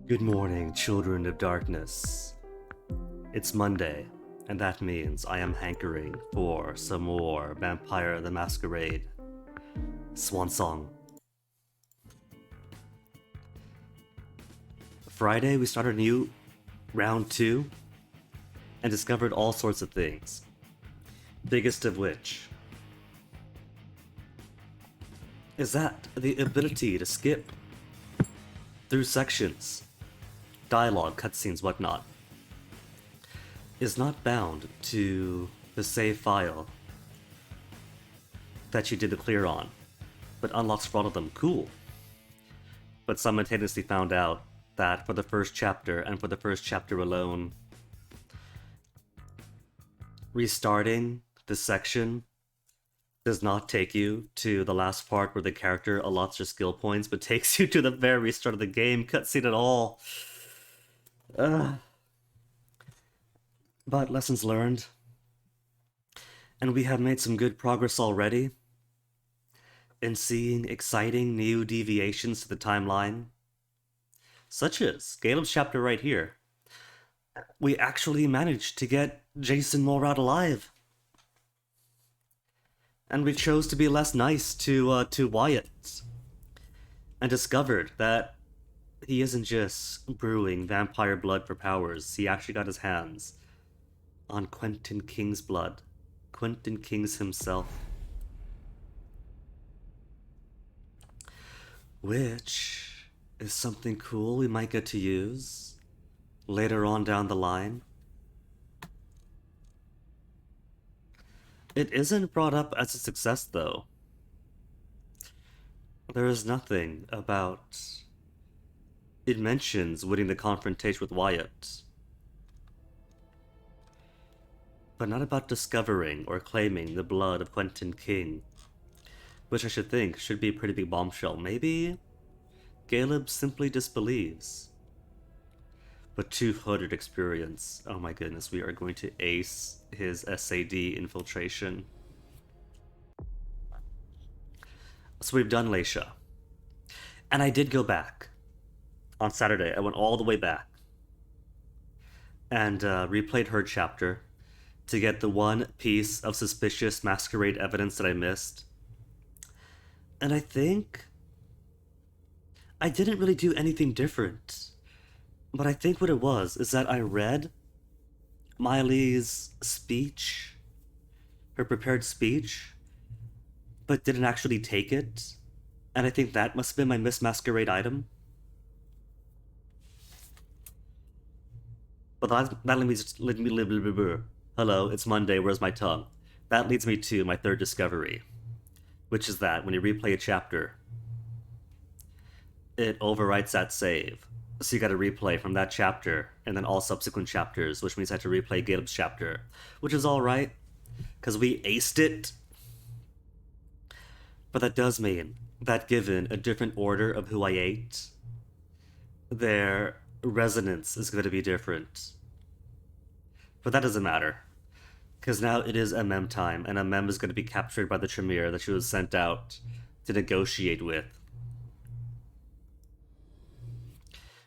Good morning, children of darkness. It's Monday, and that means I am hankering for some more Vampire the Masquerade. Swan Song. Friday, we started a new round 2 and discovered all sorts of things. Biggest of which is that the ability to skip through sections, dialogue, cutscenes, whatnot, is not bound to the save file that you did the clear on, but unlocks for all of them. Cool. But simultaneously found out that for the first chapter, and for the first chapter alone, restarting the section does not take you to the last part where the character allots your skill points, but takes you to the very start of the game, cutscene at all. But lessons learned. And we have made some good progress already in seeing exciting new deviations to the timeline, such as Caleb's chapter right here. We actually managed to get Jason Morad alive. And we chose to be less nice to Wyatt, and discovered that he isn't just brewing vampire blood for powers. He actually got his hands on Quentin King's blood. Quentin King's himself. Which is something cool we might get to use later on down the line. It isn't brought up as a success, though. There is nothing about... It mentions winning the confrontation with Wyatt, but not about discovering or claiming the blood of Quentin King, which I should think should be a pretty big bombshell. Maybe Caleb simply disbelieves. But 200 experience. Oh my goodness, we are going to ace his SAD infiltration. So we've done Leisha. And I did go back. On Saturday, I went all the way back. And replayed her chapter to get the one piece of suspicious masquerade evidence that I missed. And I think I didn't really do anything different. But I think what it was is that I read Miley's speech, her prepared speech, but didn't actually take it. And I think that must have been my Miss Masquerade item. But that let me live. Hello, it's Monday, where's my tongue? That leads me to my third discovery, which is that when you replay a chapter, it overwrites that save. So you gotta replay from that chapter, and then all subsequent chapters, which means I have to replay Caleb's chapter, which is alright, because we aced it. But that does mean that given a different order of who I ate, their resonance is going to be different. But that doesn't matter, because now it is Emem time, and Emem is going to be captured by the Tremere that she was sent out to negotiate with.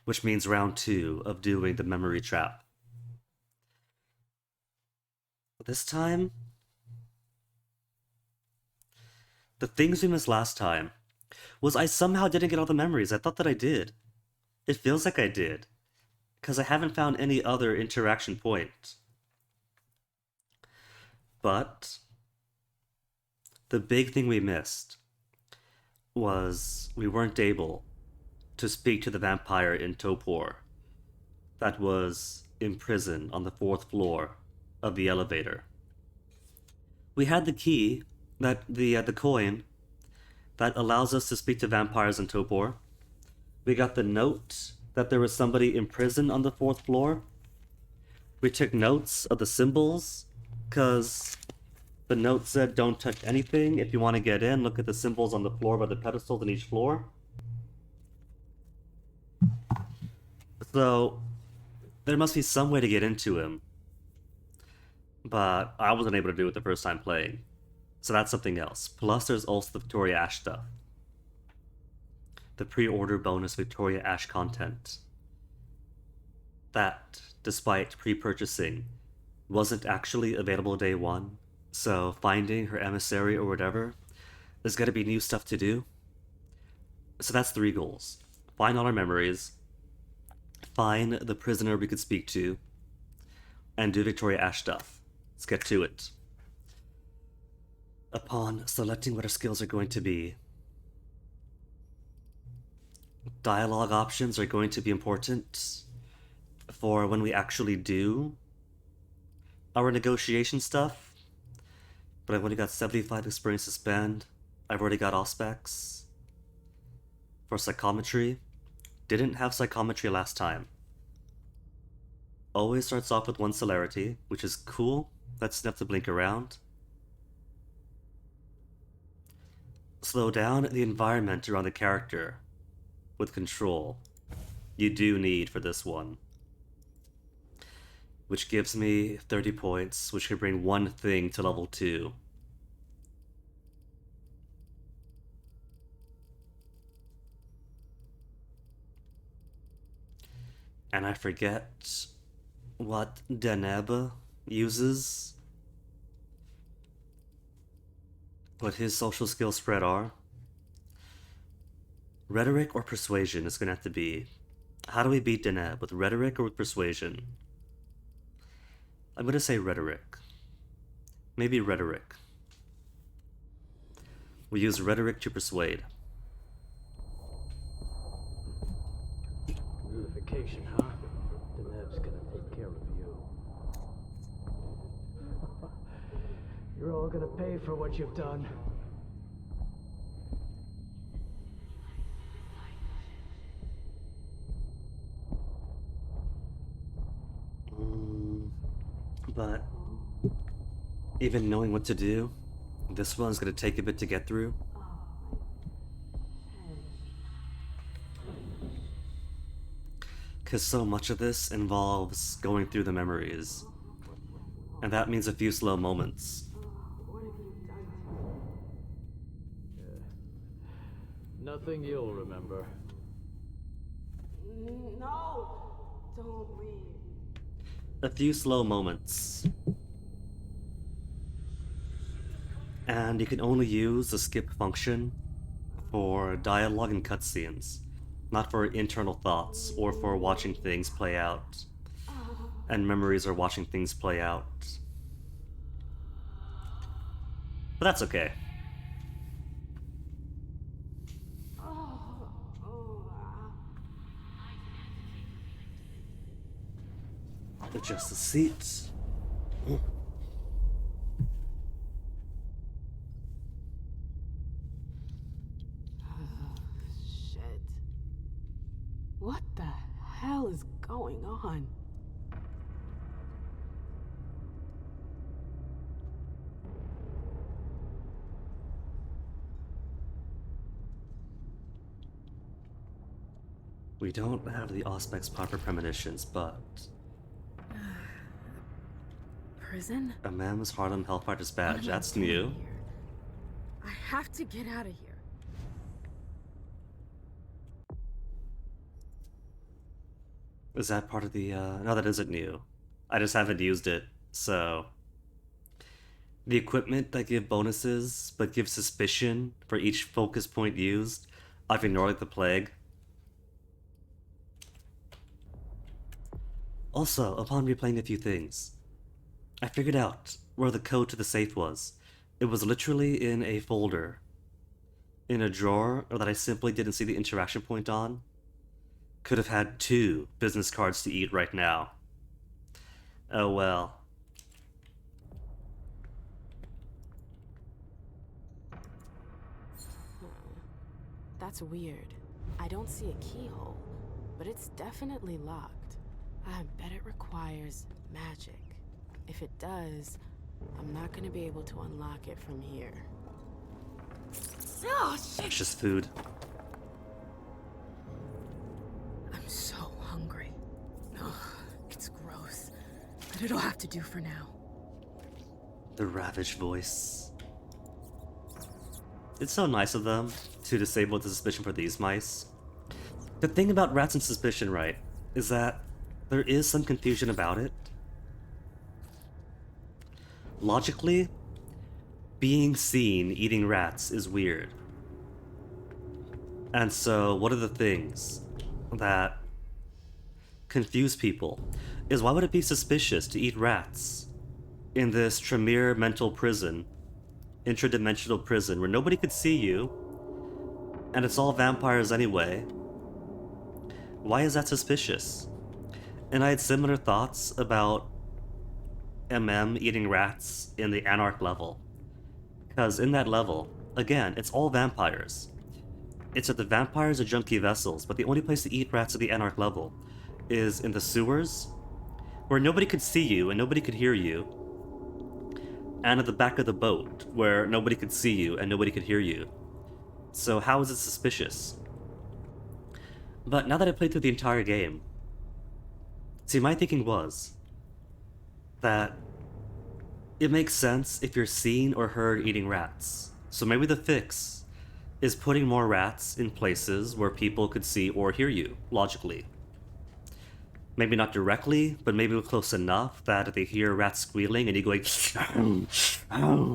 Which means round 2 of doing the memory trap. This time, the things we missed last time was I somehow didn't get all the memories. I thought that I did. It feels like I did, because I haven't found any other interaction point. But the big thing we missed was we weren't able to speak to the vampire in Topor that was imprisoned on the 4th floor of the elevator. We had the key, that the coin that allows us to speak to vampires in Topor. We got the note that there was somebody imprisoned on the 4th floor. We took notes of the symbols, because the note said don't touch anything. If you want to get in, look at the symbols on the floor by the pedestals in each floor. So, there must be some way to get into him. But I wasn't able to do it the first time playing. So that's something else. Plus there's also the Victoria Ash stuff. The pre-order bonus Victoria Ash content. that, despite pre-purchasing, wasn't actually available day one. So finding her emissary or whatever, there's gotta be new stuff to do. So that's 3 goals. Find all our memories, find the prisoner we could speak to, and do Victoria Ash stuff. Let's get to it. Upon selecting what our skills are going to be, dialogue options are going to be important for when we actually do our negotiation stuff. But I've only got 75 experience to spend. I've already got all specs. For psychometry, didn't have psychometry last time. Always starts off with 1 celerity, which is cool. That's enough to blink around. Slow down the environment around the character with control. You do need for this one. Which gives me 30 points, which can bring 1 thing to level 2. And I forget what Deneb uses, what his social skill spread are. Rhetoric or persuasion is going to have to be. How do we beat Deneb? With rhetoric or with persuasion? I'm going to say rhetoric. Maybe rhetoric. We use rhetoric to persuade. Unification, huh? Deneb's gonna take care of you. You're all gonna pay for what you've done. But even knowing what to do, this one's gonna take a bit to get through. Because so much of this involves going through the memories. And that means a few slow moments. Nothing you'll remember. No! Don't leave. A few slow moments. And you can only use the skip function for dialogue and cutscenes, not for internal thoughts or for watching things play out. And memories are watching things play out. But that's okay. Adjust the seats. Shit. What the hell is going on? We don't have the Auspex proper premonitions, but Prison? Emem's Harlem Hellfighter's What am badge, I that's doing new. here? I have to get out of here. Is that part of the, no, that isn't new. I just haven't used it, so. The equipment that give bonuses, but give suspicion for each focus point used, I've ignored like the plague. Also, upon replaying a few things, I figured out where the code to the safe was. It was literally in a folder. In a drawer that I simply didn't see the interaction point on. Could have had 2 business cards to eat right now. Oh well. That's weird. I don't see a keyhole, but it's definitely locked. I bet it requires magic. If it does, I'm not gonna be able to unlock it from here. Oh, shit! It's just food. I'm so hungry. Ugh, it's gross. But it'll have to do for now. The ravaged voice. It's so nice of them to disable the suspicion for these mice. The thing about rats and suspicion, right, is that there is some confusion about it. Logically, being seen eating rats is weird. And so, one of the things that confuse people is why would it be suspicious to eat rats in this Tremere mental prison, interdimensional prison, where nobody could see you, and it's all vampires anyway? Why is that suspicious? And I had similar thoughts about Emem eating rats in the Anarch level. Because in that level, again, it's all vampires. It's that the vampires are junkie vessels, but the only place to eat rats at the Anarch level is in the sewers, where nobody could see you and nobody could hear you, and at the back of the boat, where nobody could see you and nobody could hear you. So how is it suspicious? But now that I played through the entire game, see, my thinking was that it makes sense if you're seen or heard eating rats. So maybe the fix is putting more rats in places where people could see or hear you, logically. Maybe not directly, but maybe close enough that if they hear rats squealing and you going,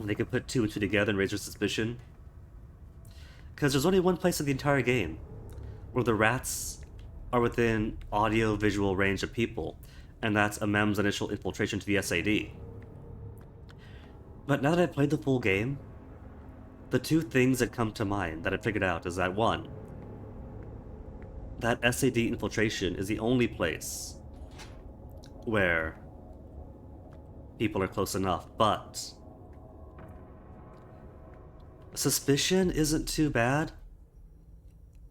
they can put two and two together and raise their suspicion. Because there's only one place in the entire game where the rats are within audio-visual range of people, and that's Emem's initial infiltration to the SAD. But now that I've played the full game, the two things that come to mind that I figured out is that one, that SAD infiltration is the only place where people are close enough, but suspicion isn't too bad.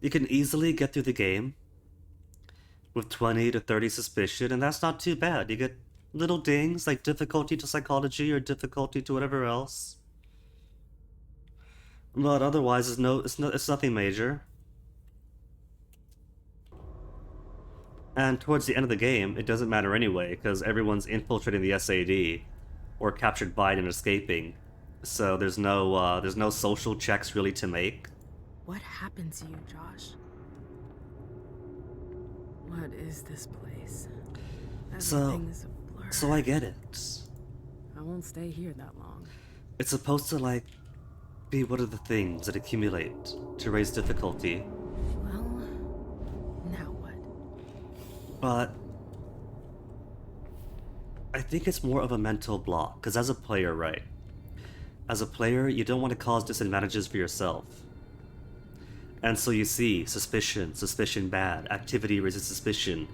You can easily get through the game with 20 to 30 suspicion, and that's not too bad. You get little dings like difficulty to psychology or difficulty to whatever else. But otherwise, it's nothing major. And towards the end of the game, it doesn't matter anyway, because everyone's infiltrating the SAD or captured by it and escaping. So there's no social checks really to make. What happened to you, Josh? What is this place? Everything is a blur. So I get it. I won't stay here that long. It's supposed to, like, be one of the things that accumulate to raise difficulty. Well, now what? But I think it's more of a mental block, because as a player, right? As a player, you don't want to cause disadvantages for yourself. And so you see suspicion, suspicion bad, activity raises suspicion,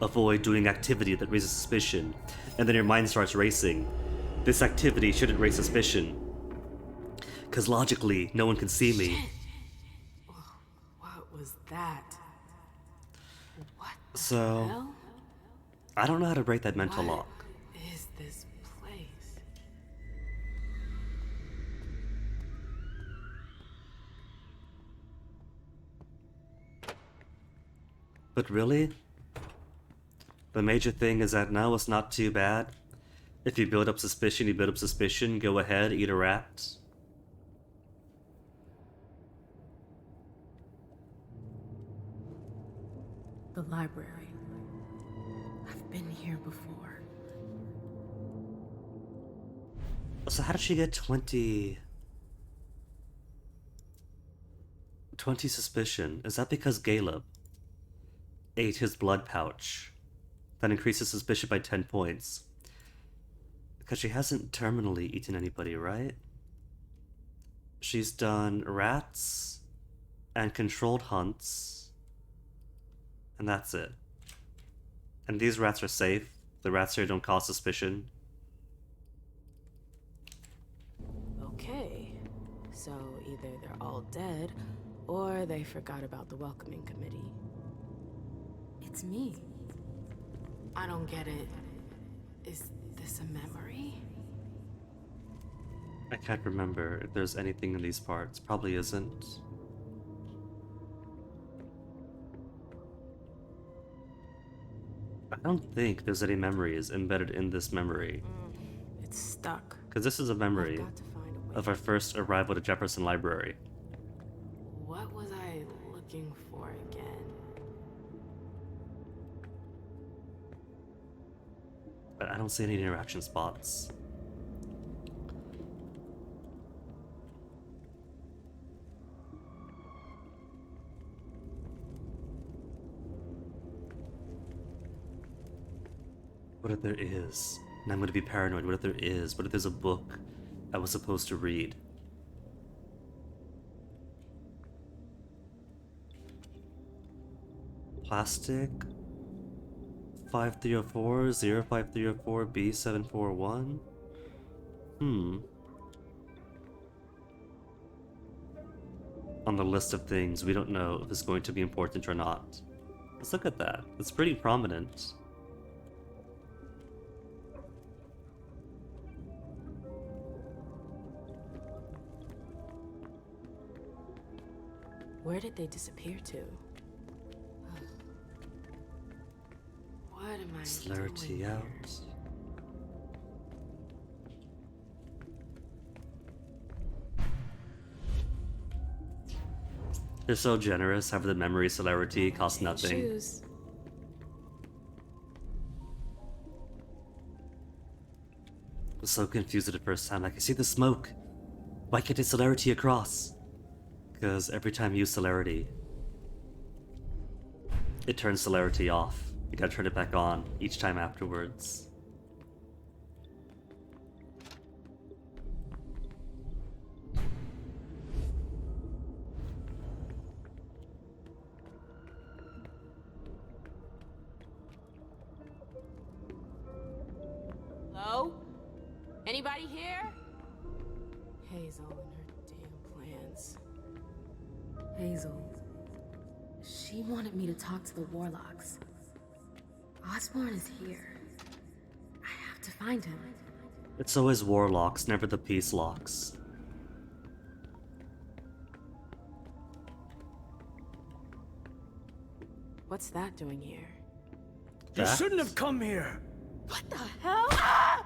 avoid doing activity that raises suspicion, and then your mind starts racing. This activity shouldn't raise suspicion, because logically, no one can see me. Shit. What was that? What the So, hell? I don't know how to break that mental What lock. is this place? But really, the major thing is that now it's not too bad. If you build up suspicion, you build up suspicion, go ahead, eat a rat. The library. I've been here before. So how did she get 20 suspicion? Is that because Caleb ate his blood pouch? That increases suspicion by 10 points. Because she hasn't terminally eaten anybody, right? She's done rats and controlled hunts. And that's it. And these rats are safe. The rats here don't cause suspicion. Okay, so either they're all dead, or they forgot about the welcoming committee. It's me. I don't get it. Is this a memory? I can't remember if there's anything in these parts. Probably isn't. I don't think there's any memories embedded in this memory. It's stuck. Because this is a I've memory got to find a way. of our first arrival to Jefferson Library. What was I looking for again? But I don't see any interaction spots. What if there is? And I'm gonna be paranoid. What if there is? What if there's a book I was supposed to read? Plastic 5304 05304 B741. On the list of things, we don't know if it's going to be important or not. Let's look at that. It's pretty prominent. Where did they disappear to? What am I Celerity doing out. here? They're so generous, however the memory celerity costs Hey, nothing. shoes. I was so confused at the first time, like, I see the smoke. Why can't I celerity across? Because every time you use celerity, it turns celerity off. You gotta turn it back on each time afterwards. Hello? Anybody here? Hazel and her damn plans. Hazel. She wanted me to talk to the Warlocks. Osborn is here. I have to find him. It's always warlocks, never the peace locks. What's that doing here? You That? shouldn't have come here. What the hell? Ah!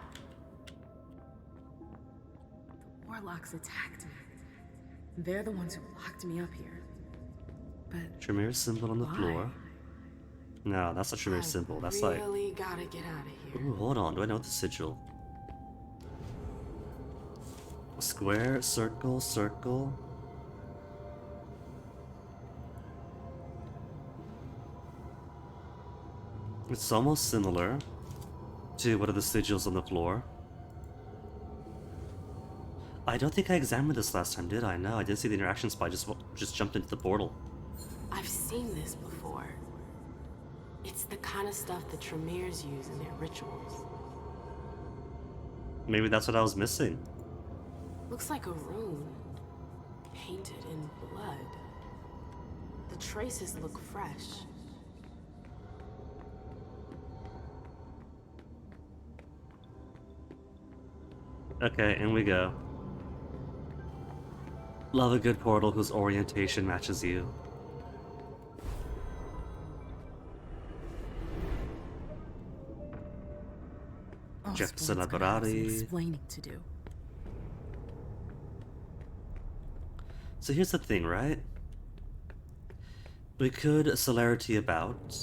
The Warlocks attacked me. They're the ones who locked me up here. But Tremere symbol on the why? floor. No, that's not Tremere symbol. That's like. really gotta get out of here. Ooh, hold on. Do I know the sigil? Square, circle, circle. It's almost similar to what are the sigils on the floor. I don't think I examined this last time, did I? No, I did see the interaction spot. Just jumped into the portal. I've seen this before. It's the kind of stuff the Tremeres use in their rituals. Maybe that's what I was missing. Looks like a rune, painted in blood. The traces look fresh. Okay, in we go. Love a good portal whose orientation matches you. Jefferson Osborn's gonna have some Laborari. explaining to do. So here's the thing, right? We could celerity about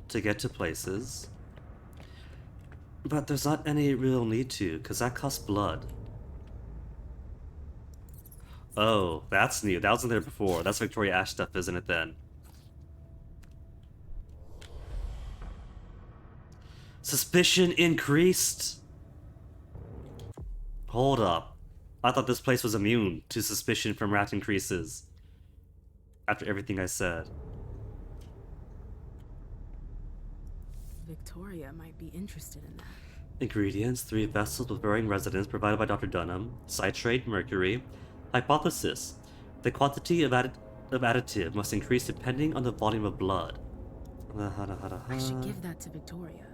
to get to places, but there's not any real need to, because that costs blood. Oh, that's new. That wasn't there before. That's Victoria Ash stuff, isn't it then? Suspicion increased? Hold up. I thought this place was immune to suspicion from rat increases. After everything I said. Victoria might be interested in that. Ingredients: 3 vessels with varying residence provided by Dr. Dunham. Citrate, mercury. Hypothesis: the quantity of additive must increase depending on the volume of blood. I should give that to Victoria.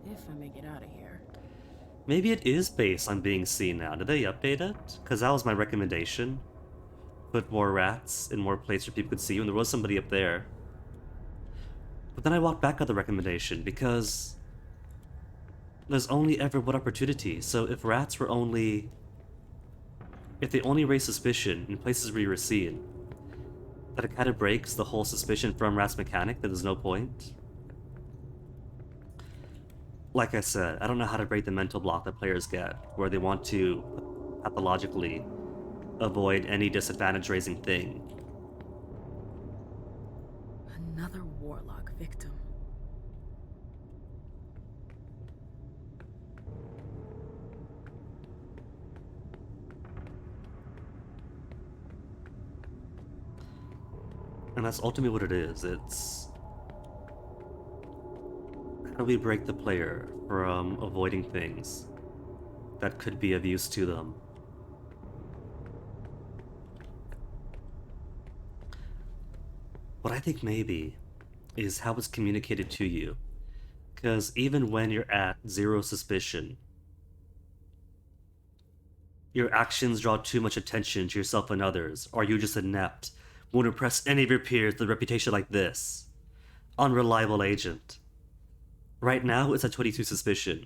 If I make it out of here. Maybe it is based on being seen now. Did they update it? Because that was my recommendation. Put more rats in more places where people could see you, and there was somebody up there. But then I walked back on the recommendation because there's only ever one opportunity. So if rats were only... if they only raise suspicion in places where you were seen, that it kind of breaks the whole suspicion from rats mechanic, that there's no point. like I said, I don't know how to break the mental block that players get, where they want to pathologically avoid any disadvantage raising thing. Another warlock victim. And that's ultimately what it is. It's how do we break the player from avoiding things that could be of use to them? What I think maybe is how it's communicated to you. Because even when you're at zero suspicion, your actions draw too much attention to yourself and others. Are you just inept? Won't impress any of your peers with a reputation like this? Unreliable agent. Right now, it's at 22 suspicion.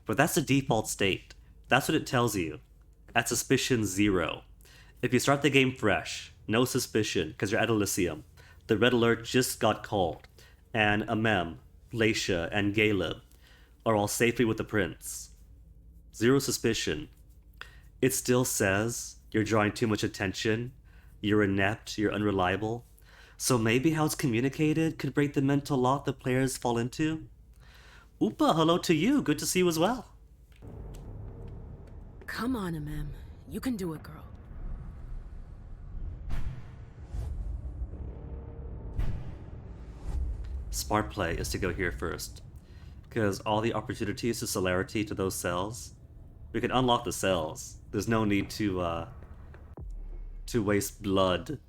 But that's the default state. That's what it tells you. At suspicion 0. If you start the game fresh, no suspicion, because you're at Elysium, the red alert just got called, and Emem, Lacia, and Caleb are all safely with the prince. Zero suspicion. It still says you're drawing too much attention, you're inept, you're unreliable. So maybe how it's communicated could break the mental lock that players fall into? Oopa, hello to you. Good to see you as well. Come on, Emem. You can do it, girl. Smart play is to go here first, because all the opportunities to celerity to those cells, we can unlock the cells. There's no need to waste blood.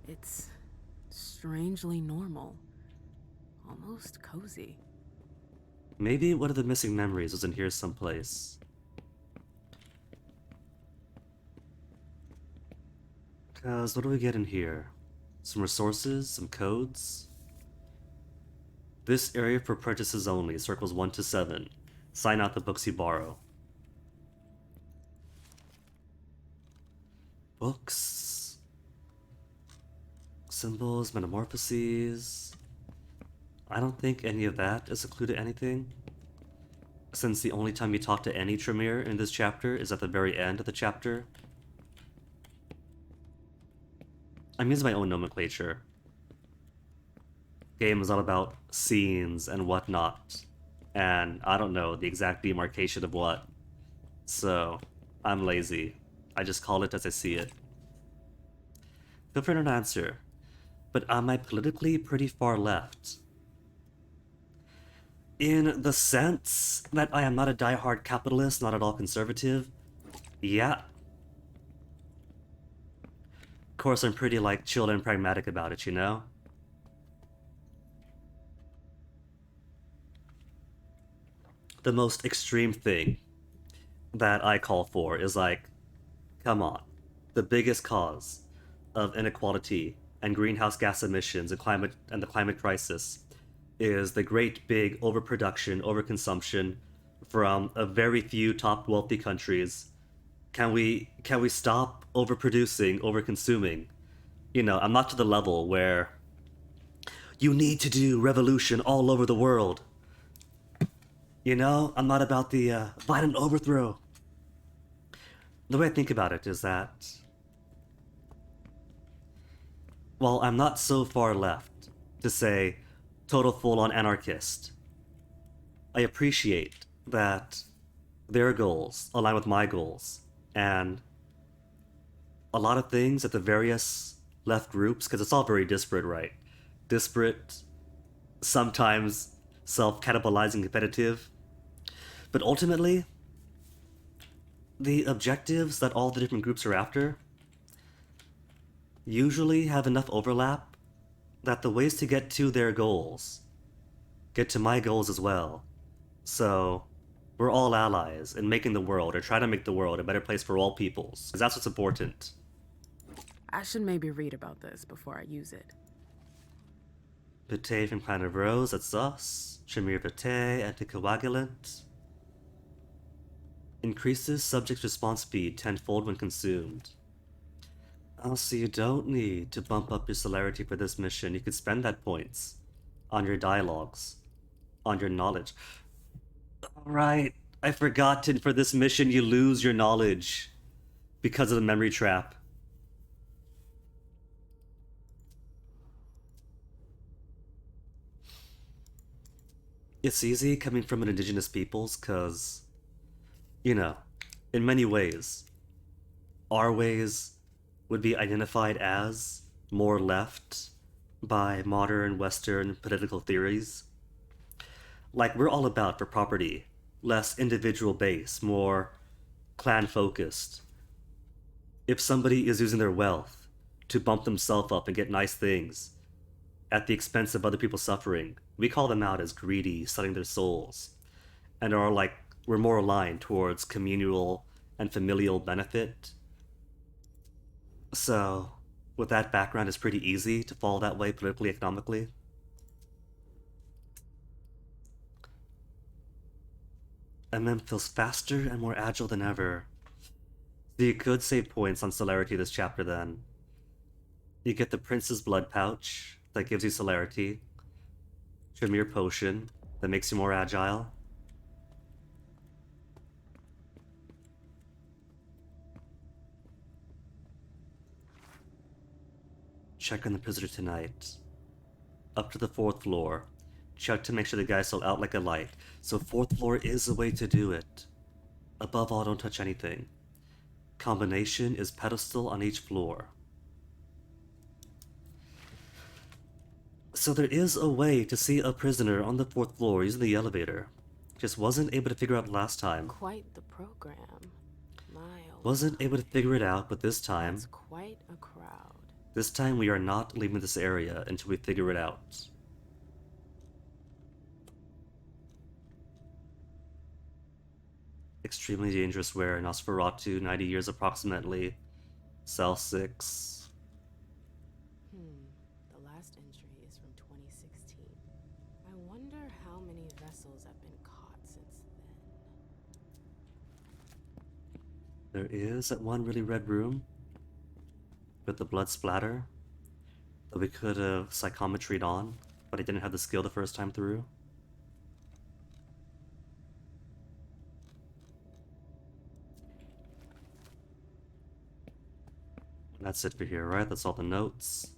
It's strangely normal. Almost cozy. Maybe one of the missing memories was in here someplace. Because what do we get in here? Some resources, some codes. This area for apprentices only, circles 1 to 7. Sign out the books you borrow. Books. Symbols, metamorphoses. I don't think any of that is a clue to anything, since the only time you talk to any Tremere in this chapter is at the very end of the chapter. I'm using my own nomenclature. Game is all about scenes and whatnot, and I don't know the exact demarcation of what. So, I'm lazy. I just call it as I see it. Feel free to answer, but am I politically pretty far left? In the sense that I am not a die-hard capitalist, not at all conservative, yeah. Of course, I'm pretty, like, chill and pragmatic about it, you know? The most extreme thing that I call for is, like, come on. The biggest cause of inequality and greenhouse gas emissions and the climate crisis is the great big overproduction, overconsumption from a very few top wealthy countries. Can we stop overproducing, overconsuming? You know, I'm not to the level where you need to do revolution all over the world. You know, I'm not about the violent overthrow. The way I think about it is that, while I'm not so far left to say total full-on anarchist, I appreciate that their goals align with my goals, and a lot of things at the various left groups, because it's all very disparate, right? Disparate, sometimes self-cannibalizing, competitive, but ultimately, the objectives that all the different groups are after usually have enough overlap that the ways to get to their goals get to my goals as well. So, we're all allies in making the world, or trying to make the world, a better place for all peoples, because that's what's important. I should maybe read about this before I use it. Vitae from Clan of Rose, that's us. Tremere Vitae, anticoagulant. Increases subject response speed tenfold when consumed. Oh, so you don't need to bump up your celerity for this mission. You could spend that points on your dialogues, on your knowledge. Right. I forgot for this mission you lose your knowledge because of the memory trap. It's easy coming from an indigenous peoples because, you know, in many ways, our ways would be identified as more left by modern Western political theories. Like, we're all about for property, less individual base, more clan focused. If somebody is using their wealth to bump themselves up and get nice things at the expense of other people suffering, we call them out as greedy, selling their souls, and are like, we're more aligned towards communal and familial benefit. So, with that background, it's pretty easy to fall that way politically, economically. Emem feels faster and more agile than ever. So you could save points on celerity this chapter then. You get the Prince's Blood Pouch, that gives you celerity. Tremere Potion, that makes you more agile. Check on the prisoner tonight. Up to the 4th floor. Check to make sure the guy's still out like a light. So 4th floor is the way to do it. Above all, don't touch anything. Combination is pedestal on each floor. So there is a way to see a prisoner on the 4th floor using the elevator. Just wasn't able to figure out last time. Quite the program. My oh Wasn't able to figure it out, but this time... That's quite a crowd. This time we are not leaving this area until we figure it out. Extremely dangerous wear, Nosferatu, 90 years approximately. Cell 6. The last entry is from 2016. I wonder how many vessels have been caught since then. There is that one really red room with the blood splatter that we could have psychometried on, but I didn't have the skill the first time through. That's it for here, right? That's all the notes.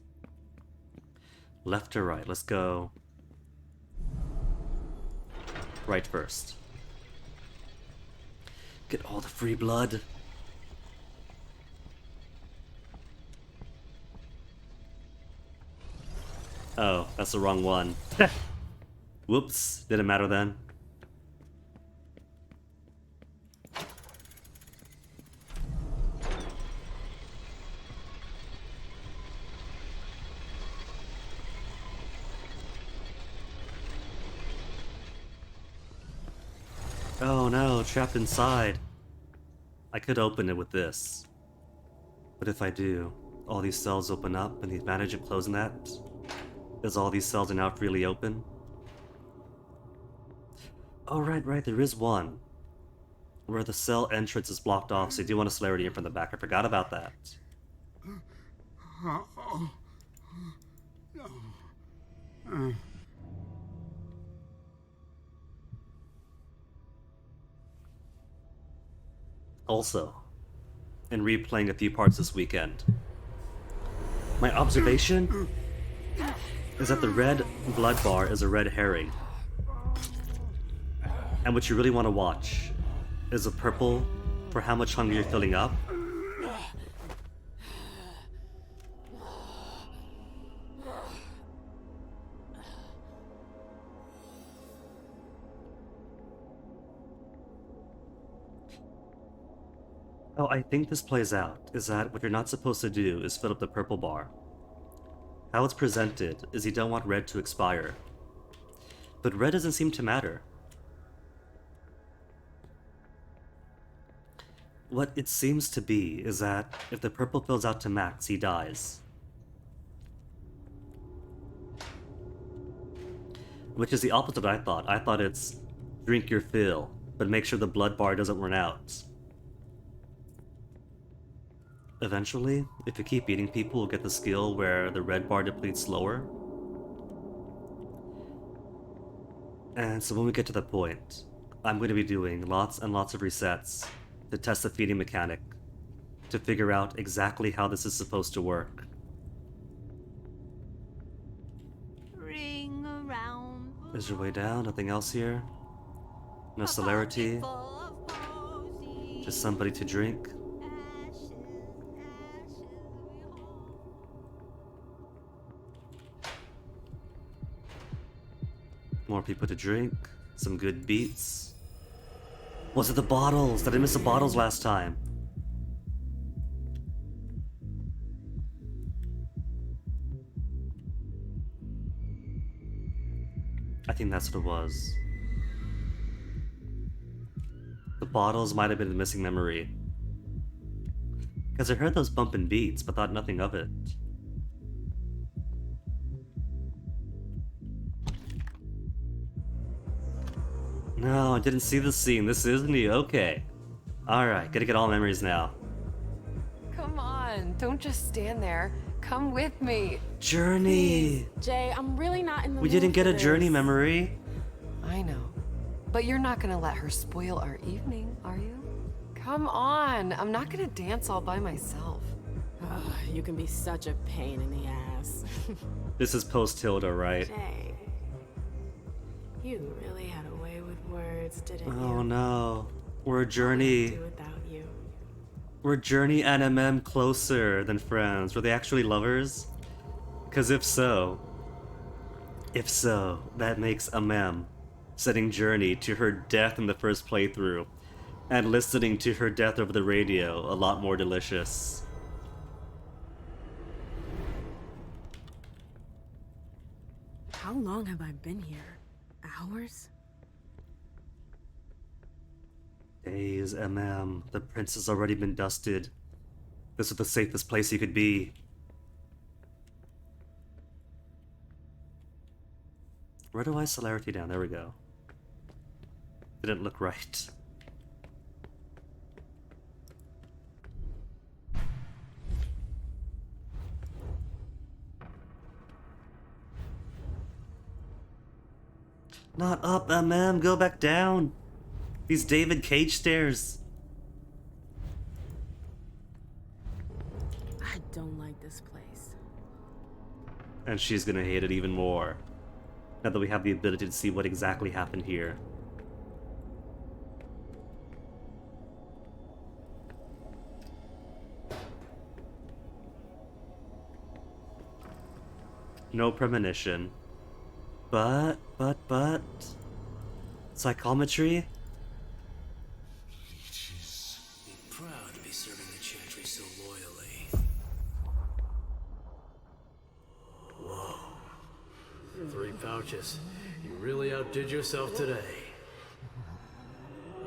Left to right, let's go. Right first. Get all the free blood. Oh, that's the wrong one. Whoops, didn't matter then. Oh no, trapped inside. I could open it with this. But if I do, all these cells open up, and the advantage of closing that is all these cells are now freely open. Oh, right, there is one. Where the cell entrance is blocked off, so you do want a celerity in from the back. I forgot about that. Also, in replaying a few parts this weekend, my observation is that the red blood bar is a red herring. And what you really want to watch is a purple for how much hunger you're filling up. How I think this plays out is that what you're not supposed to do is fill up the purple bar. How it's presented is you don't want red to expire. But red doesn't seem to matter. What it seems to be is that if the purple fills out to max, he dies. Which is the opposite of what I thought. I thought it's drink your fill, but make sure the blood bar doesn't run out. Eventually, if you keep beating people, we'll get the skill where the red bar depletes slower. And so when we get to that point, I'm going to be doing lots and lots of resets to test the feeding mechanic, to figure out exactly how this is supposed to work. Ring around. Is your way down? Nothing else here? No celerity? Just somebody to drink? More people to drink? Some good beats? Was it the bottles? Did I miss the bottles last time? I think that's what it was. The bottles might have been the missing memory. Because I heard those bumping beats, but thought nothing of it. No, I didn't see the scene. This is new. Okay. Alright, gotta get all memories now. Come on, don't just stand there. Come with me. Journey! Jay, I'm really not in the We mood didn't get for a journey this. memory. I know. But you're not gonna let her spoil our evening, are you? Come on, I'm not gonna dance all by myself. Ugh, you can be such a pain in the ass. This is post Hilda, right? Jay, you really had a way with words, didn't you? Oh no. We're Do Journey. without you. We're Journey and Emem closer than friends. Were they actually lovers? Because if so, that makes Emem setting Journey to her death in the first playthrough and listening to her death over the radio a lot more delicious. How long have I been here? Hours? Days, Emem. The prince has already been dusted. This is the safest place he could be. Where do I celerity down? There we go. Didn't look right. Not up, Emem. Go back down. These David Cage stairs. I don't like this place. And she's gonna hate it even more. Now that we have the ability to see what exactly happened here. No premonition. But... Psychometry? Be proud to be serving the Chantry so loyally. Whoa. 3 pouches. You really outdid yourself today.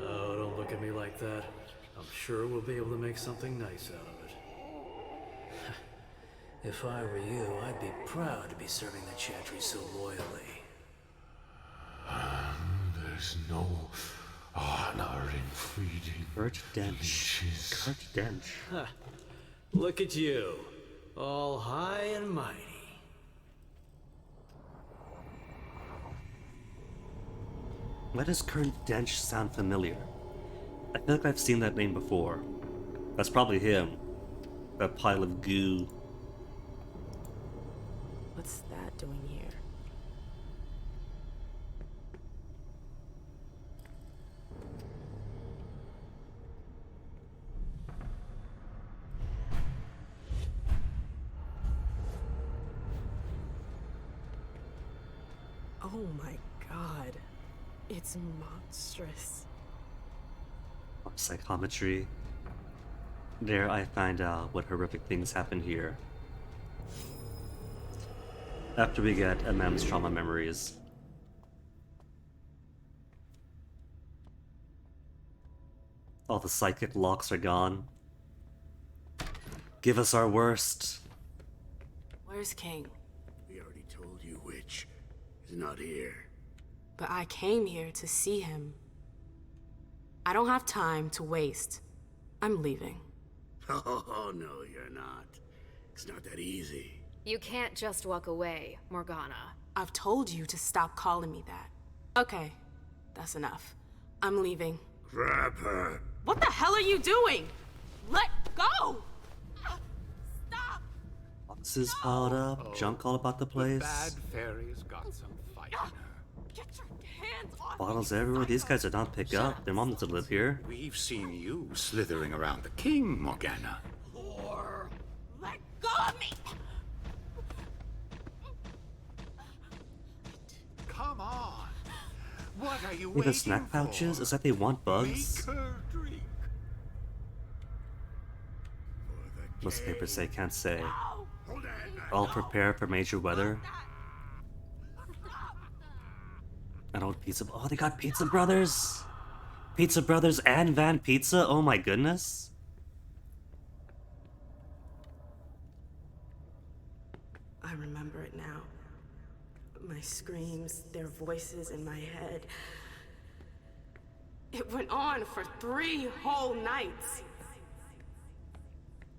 Oh, don't look at me like that. I'm sure we'll be able to make something nice out of it. If I were you, I'd be proud to be serving the Chantry so loyally. There's no honor in feeding Kurt Dench. fishes. Kurt Dench. Look at you. All high and mighty. Why does Kurt Dench sound familiar? I feel like I've seen that name before. That's probably him. That pile of goo. What's that doing here? Oh my god. It's monstrous. Psychometry. There I find out what horrific things happen here. After we get Emem's trauma memories. All the psychic locks are gone. Give us our worst. Where's King? We already told you which is not here. But I came here to see him. I don't have time to waste. I'm leaving. Oh, no, you're not. It's not that easy. You can't just walk away, Morgana. I've told you to stop calling me that. Okay, that's enough. I'm leaving. Grab her. What the hell are you doing? Let go! Stop! Boxes piled up, junk all about the place. Bad fairy's got some fight in her. Get your hands off Bottles everywhere. These guys did not pick up. Their mom doesn't live here. We've seen you slithering around the king, Morgana. Whore! Let go of me! Come on. What are you Look waiting at the snack pouches. for? Is that they want bugs? Make her drink. What's the paper say? Can't say. Hold that. All prepare for major weather. I don't pizza. Oh, they got Pizza Brothers. Pizza Brothers and Van Pizza. Oh my goodness. I remember it now. My screams, their voices in my head. It went on for 3 whole nights.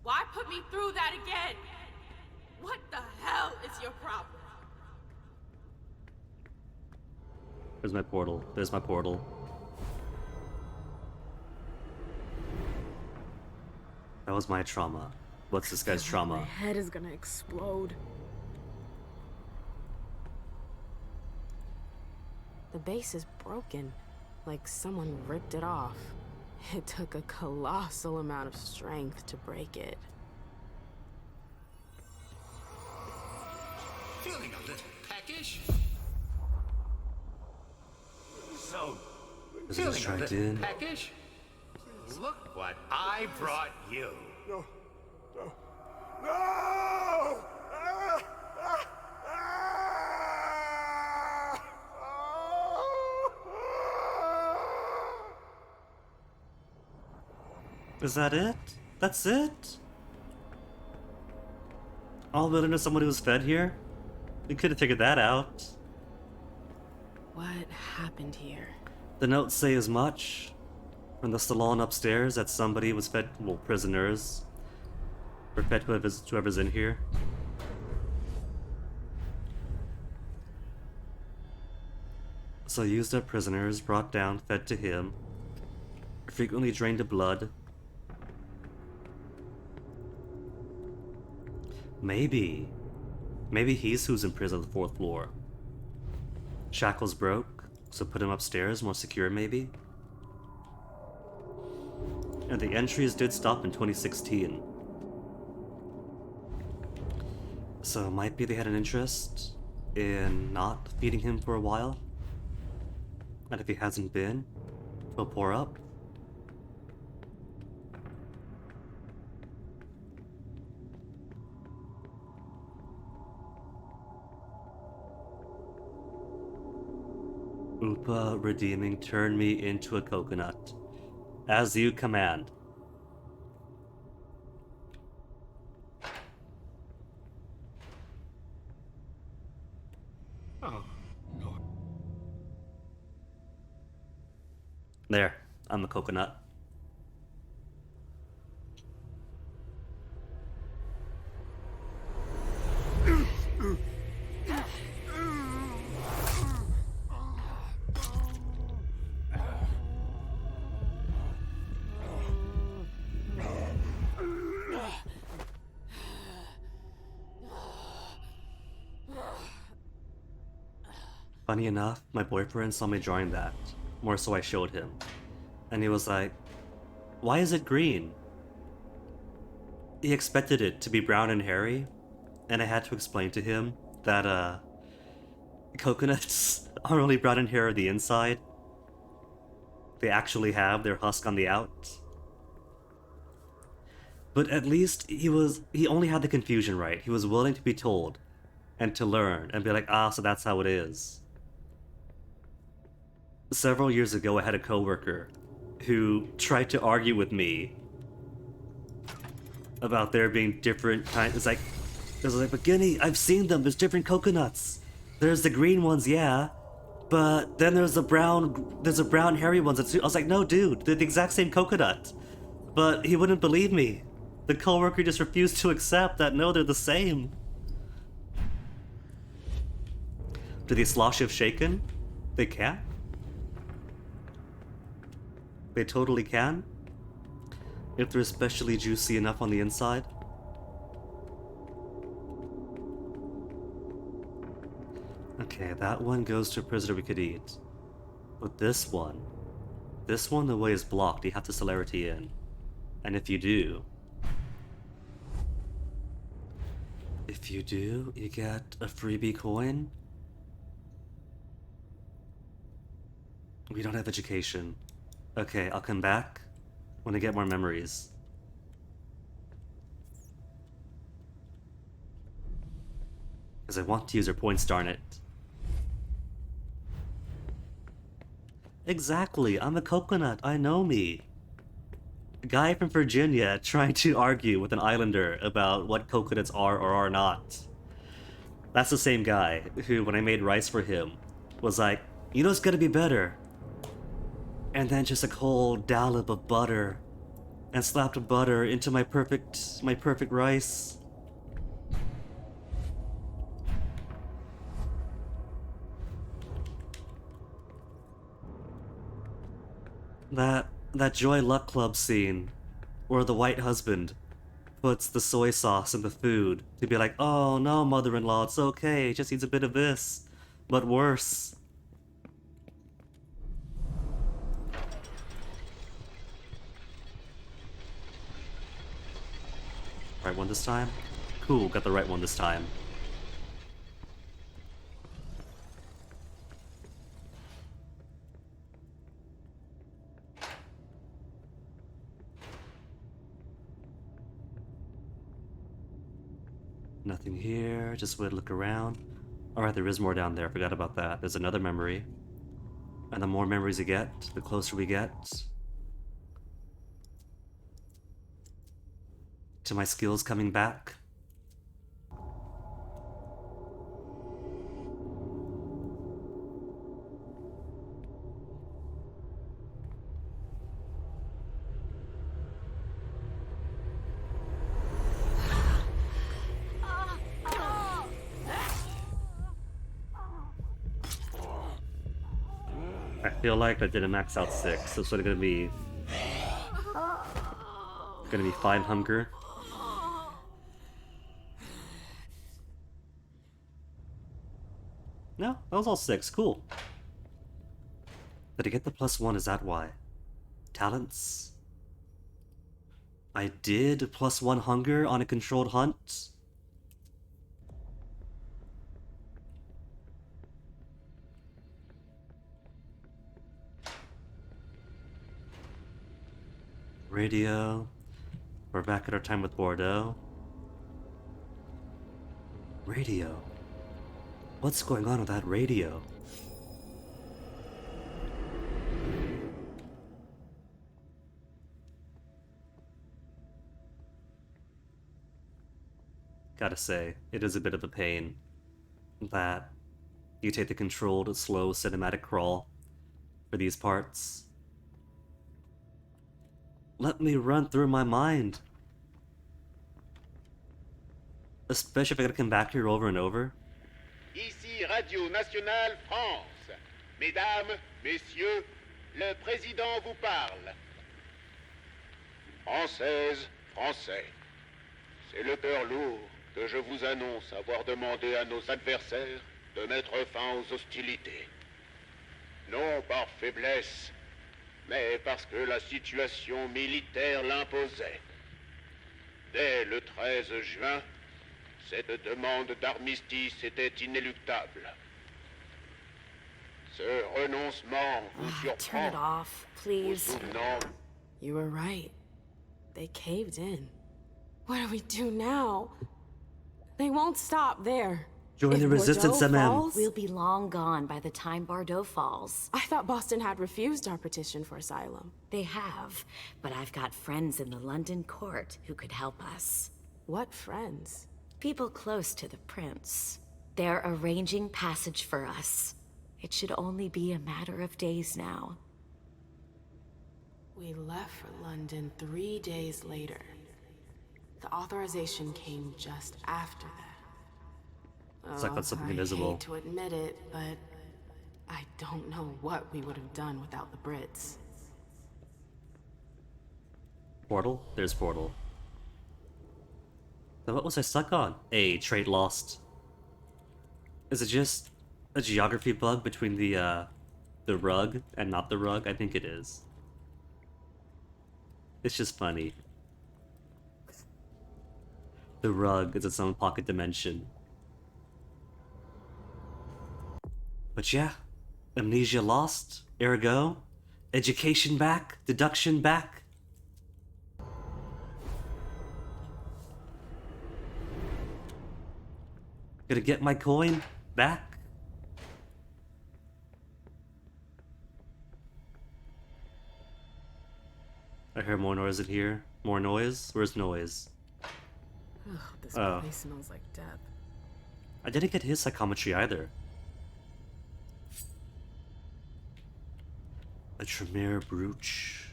Why put me through that again? What the hell is your problem? There's my portal. There's my portal. That was my trauma. What's this guy's My trauma? head is gonna explode. The base is broken, like someone ripped it off. It took a colossal amount of strength to break it. Feeling a little peckish? So, Is it feeling a distracted little in? peckish? Look what I brought you. Is that it? That's it? All wilderness someone who was fed here? We could have figured that out. What happened here? The notes say as much. From the salon upstairs that somebody was fed, well, prisoners. Or fed to whoever's in here. So used up prisoners, brought down, fed to him. Frequently drained of blood. Maybe he's who's in prison on the 4th floor. Shackles broke, so put him upstairs, more secure maybe? And the entries did stop in 2016. So might be they had an interest in not feeding him for a while? And if he hasn't been, he'll pour up? Upa redeeming, turn me into a coconut. As you command. Oh, no. There, I'm a coconut. Funny enough, my boyfriend saw me drawing that. More so I showed him. And he was like, why is it green? He expected it to be brown and hairy, and I had to explain to him that, coconuts are only brown and hairy on the inside. They actually have their husk on the out. But at least he only had the confusion right. He was willing to be told and to learn and be like, ah, so that's how it is. Several years ago, I had a coworker who tried to argue with me about there being different kinds. It was like, but Guinea, I've seen them. There's different coconuts. There's the green ones, yeah, but then there's a brown hairy ones. I was like, no, dude, they're the exact same coconut. But he wouldn't believe me. The coworker just refused to accept that no, they're the same. Do they slosh if shaken? They can? They totally can? If they're especially juicy enough on the inside? Okay, that one goes to a prisoner we could eat. But this one, the way is blocked. You have to celerity in. And if you do, you get a freebie coin. We don't have education. Okay, I'll come back when I get more memories. Because I want to use her points, darn it. Exactly, I'm a coconut, I know me. A guy from Virginia trying to argue with an islander about what coconuts are or are not. That's the same guy who, when I made rice for him, was like, you know it's gonna be better. And then just a whole dollop of butter, and slapped butter into my perfect rice. That Joy Luck Club scene, where the white husband puts the soy sauce in the food to be like, oh no, mother-in-law, it's okay, it just needs a bit of this, but worse. Right one this time? Cool, got the right one this time. Nothing here, just would look around. Alright, there is more down there, forgot about that. There's another memory. And the more memories you get, the closer we get to my skills coming back. I feel like I didn't max out 6, so it's sort of gonna be 5 hunger. No, that was all 6, cool. Did I get the +1, is that why? Talents? I did +1 hunger on a controlled hunt? Radio. We're back at our time with Bordeaux. Radio. What's going on with that radio? Gotta say, it is a bit of a pain that you take the controlled, slow cinematic crawl for these parts. Let me run through my mind. Especially if I gotta come back here over and over. Ici Radio Nationale France. Mesdames, Messieurs, le Président vous parle. Françaises, Français, c'est le cœur lourd que je vous annonce avoir demandé à nos adversaires de mettre fin aux hostilités. Non par faiblesse, mais parce que la situation militaire l'imposait. Dès le 13 juin, cette demande d'armistice était inéluctable. Ce renoncement vous Turn surprend. it off, Vous please. souvenant You were right. They caved in. What do we do now? They won't stop there. Join If the resistance, Bordeaux Emem. falls- We'll be long gone by the time Bordeaux falls. I thought Boston had refused our petition for asylum. They have, but I've got friends in the London court who could help us. What friends? People close to the prince. They're arranging passage for us. It should only be a matter of days now. We left for London 3 days later. The authorization came just after that. It's like that's something I invisible. hate to admit it, but I don't know what we would have done without the Brits. Portal? There's Portal. Then what was I stuck on? A trait lost. Is it just a geography bug between the rug and not the rug? I think it is. It's just funny. The rug is its own pocket dimension. But yeah, amnesia lost, ergo, education back, deduction back. Gonna get my coin back. I hear more noise in here. More noise? Where's noise? Ugh, this Oh. place smells like death. I didn't get his psychometry either. A Tremere brooch.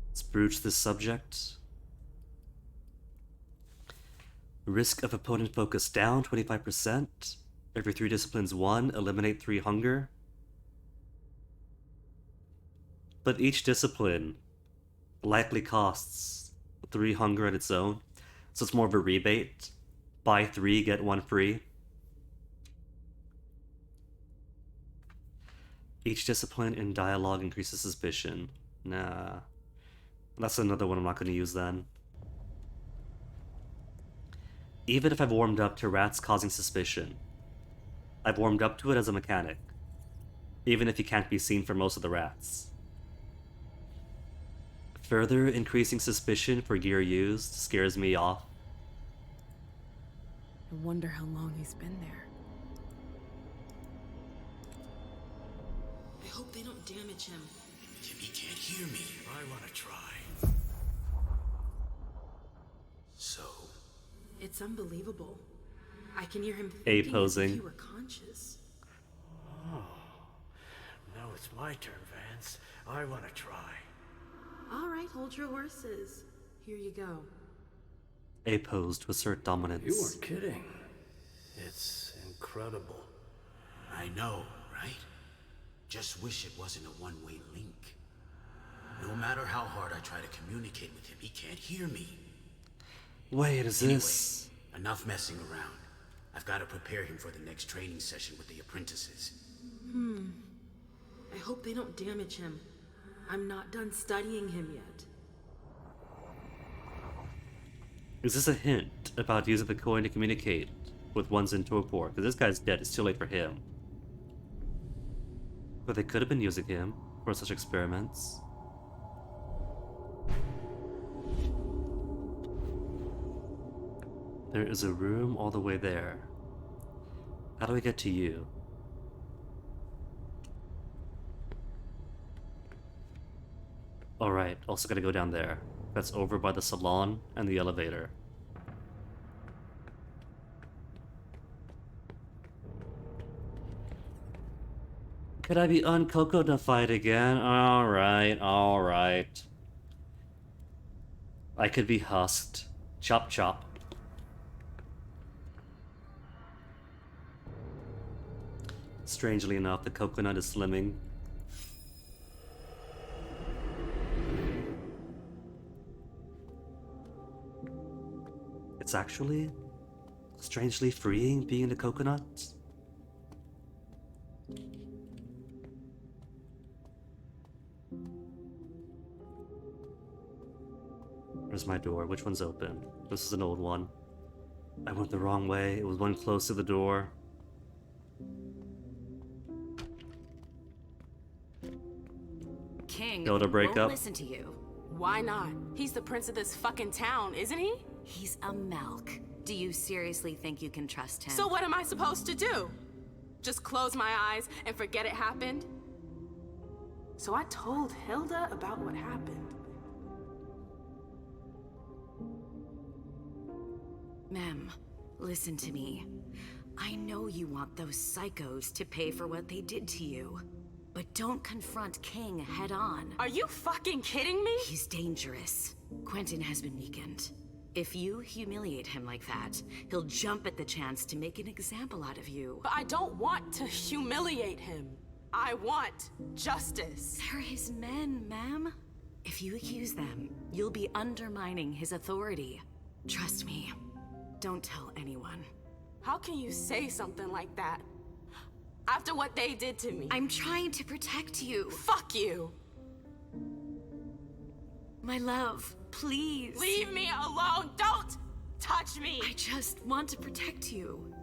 Let's brooch this subject. Risk of opponent focus down 25%. Every 3 disciplines 1, eliminate 3 hunger. But each discipline likely costs 3 hunger on its own, so it's more of a rebate. Buy 3, get 1 free. Each discipline in dialogue increases suspicion. Nah. That's another one I'm not going to use then. Even if I've warmed up to rats causing suspicion, I've warmed up to it as a mechanic. Even if you can't be seen for most of the rats. Further increasing suspicion for gear used scares me off. I wonder how long he's been there. I hope they don't damage him. He can't hear me. I want to try. So, It's unbelievable. I can hear him A thinking as posing. if he were conscious. Now it's my turn, Vance. I want to try. All right, hold your horses. Here you go. A pose to assert dominance. You weren't kidding. It's incredible. I know, right? Just wish it wasn't a one-way link. No matter how hard I try to communicate with him, he can't hear me. Wait, is Anyway, this... enough messing around. I've got to prepare him for the next training session with the apprentices. I hope they don't damage him. I'm not done studying him yet. Is this a hint about using the coin to communicate with ones in torpor? Because this guy's dead, it's too late for him. But they could have been using him for such experiments. There is a room all the way there. How do I get to you? Alright, also gotta go down there. That's over by the salon and the elevator. Could I be uncoconufied again? Alright, alright. I could be husked. Chop chop. Strangely enough, the coconut is slimming. It's actually strangely freeing being in a coconut. Where's my door? Which one's open? This is an old one. I went the wrong way. It was one close to the door. King Go to break won't up. listen to you. Why not? He's the prince of this fucking town, isn't he? He's a Melk. Do you seriously think you can trust him? So what am I supposed to do? Just close my eyes and forget it happened? So I told Hilda about what happened. Mem, listen to me. I know you want those psychos to pay for what they did to you. but don't confront King head on. Are you fucking kidding me? He's dangerous. Quentin has been weakened. If you humiliate him like that, he'll jump at the chance to make an example out of you. But I don't want to humiliate him. I want justice. They're his men, ma'am. If you accuse them, you'll be undermining his authority. Trust me. Don't tell anyone. How can you say something like that? After what they did to me. I'm trying to protect you. Fuck you. My love, please. Leave me alone. Don't touch me. I just want to protect you.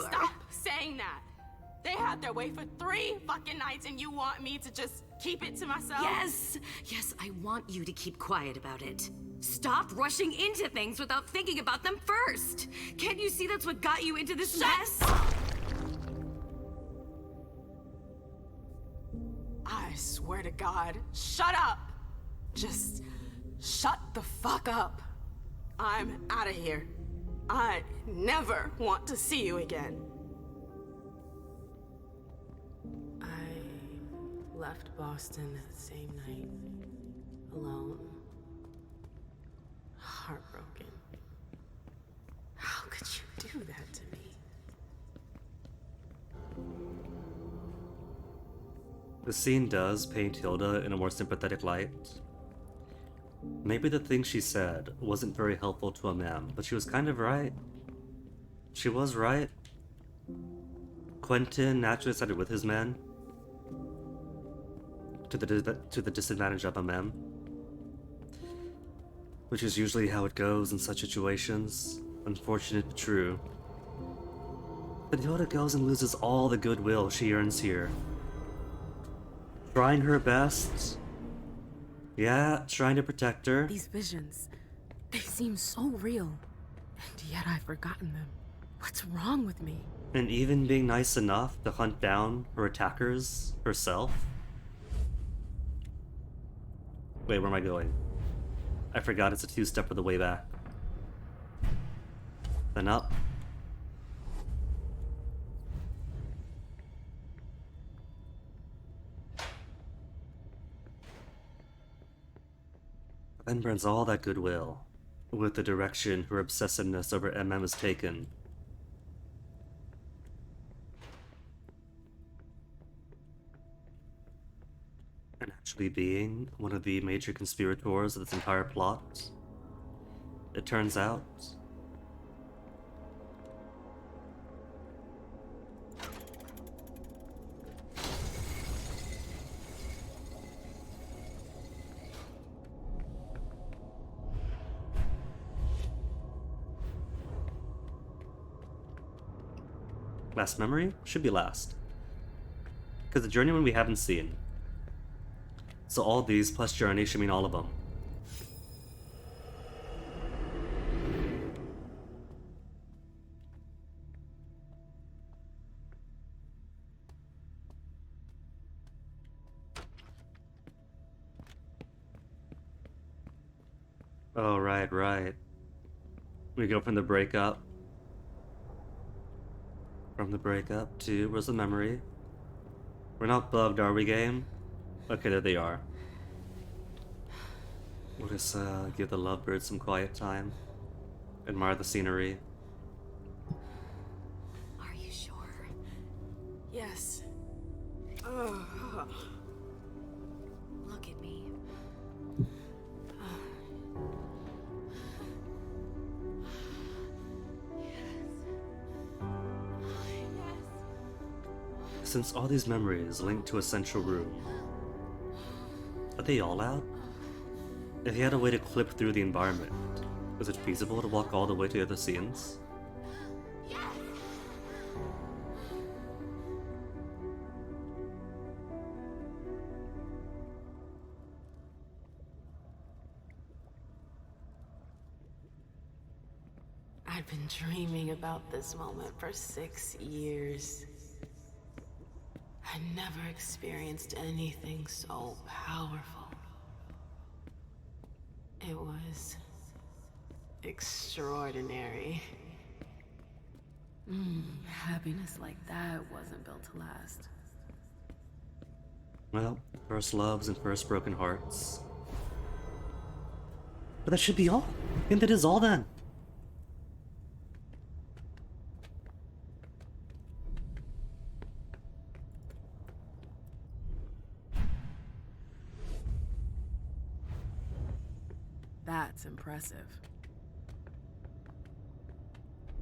Stop saying that. They had their way for 3 fucking nights and you want me to just keep it to myself? Yes! Yes, I want you to keep quiet about it. Stop rushing into things without thinking about them first! Can't you see that's what got you into this mess? I swear to God, shut up! Just shut the fuck up. I'm out of here. I never want to see you again. I left Boston that same night, alone, heartbroken. How could you do that to me? The scene does paint Hilda in a more sympathetic light. Maybe the thing she said wasn't very helpful to Emem, but she was kind of right. She was right. Quentin naturally sided with his men, to the disadvantage of Emem, which is usually how it goes in such situations. Unfortunate but true. But Hilda goes and loses all the goodwill she earns here. Trying her best. Yeah, trying to protect her. These visions, they seem so real, and yet I've forgotten them. What's wrong with me? And even being nice enough to hunt down her attackers herself. Wait, where am I going? I forgot it's a 2-step for the way back. Then up. Then burns all that goodwill with the direction her obsessiveness over Emem has taken. And actually being one of the major conspirators of this entire plot, it turns out last memory should be last. Because the journey one we haven't seen. So all these plus journey should mean all of them. Oh, right. We go from the breakup. From the breakup to where's the memory? We're not bugged, are we, game? Okay, there they are. We'll just give the lovebirds some quiet time. Admire the scenery. Are you sure? Yes. Look at me. Since all these memories link to a central room, are they all out? If he had a way to clip through the environment, is it feasible to walk all the way to the other scenes? I've been dreaming about this moment for 6 years. I never experienced anything so powerful. It was extraordinary. Happiness like that wasn't built to last. Well, first loves and first broken hearts. But that should be all. I think that is all then. That's impressive.